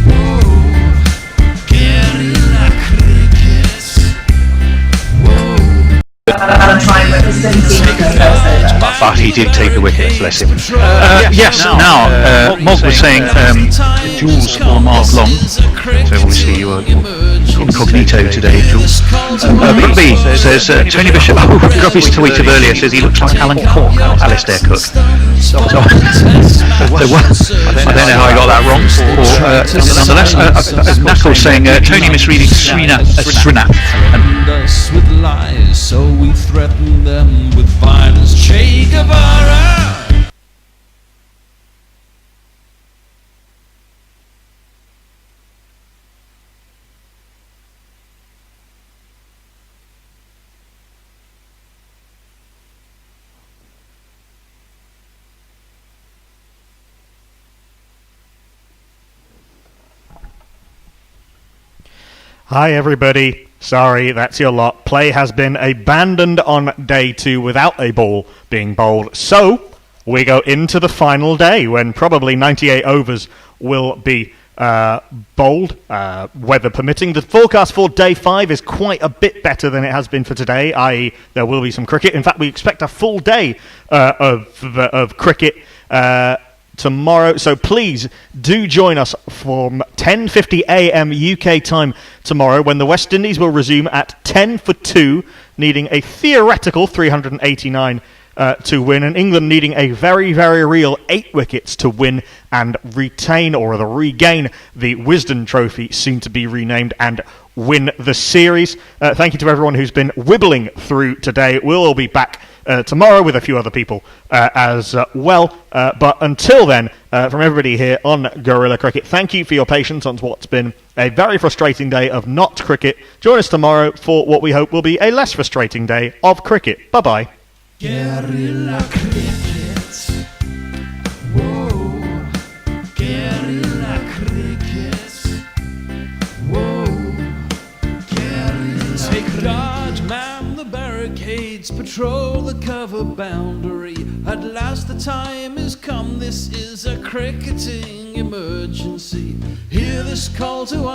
Speaker 11: Whoa. Guerrilla crickets. Whoa.
Speaker 5: But he did take the wicket, bless him. Yes, Mog was saying Jules or Mark Long, so obviously you were incognito today, Jules. Brookley says Tony Bishop, drop his tweet of earlier, says he looks like Alan Cork, Alistair Cook. So, I don't know how I got that wrong. Nonetheless, Knuckles saying Tony misreading Srinath as Srinath.
Speaker 1: Us with lies, so we threaten them with violence. Che Guevara.
Speaker 4: Hi everybody, sorry that's your lot. Play has been abandoned on day 2 without a ball being bowled, so we go into the final day when probably 98 overs will be bowled, weather permitting. The forecast for day 5 is quite a bit better than it has been for today, i.e. there will be some cricket. In fact, we expect a full day of cricket tomorrow, so please do join us from 10:50 a.m. UK time tomorrow when the West Indies will resume at 10 for 2, needing a theoretical 389 to win, and England needing a very, very real 8 wickets to win and retain or regain the Wisden Trophy, soon to be renamed, and win the series. Thank you to everyone who's been wibbling through today. We'll all be back tomorrow with a few other people as well. But until then, from everybody here on Guerrilla Cricket, thank you for your patience on what's been a very frustrating day of not cricket. Join us tomorrow for what we hope will be a less frustrating day of cricket. Bye-bye.
Speaker 11: Guerrilla crickets. Whoa. Guerrilla crickets. Whoa. Guerrilla. Take guard, man the barricades, patrol the cover boundary. At last the time has come, this is a cricketing emergency. Hear this call to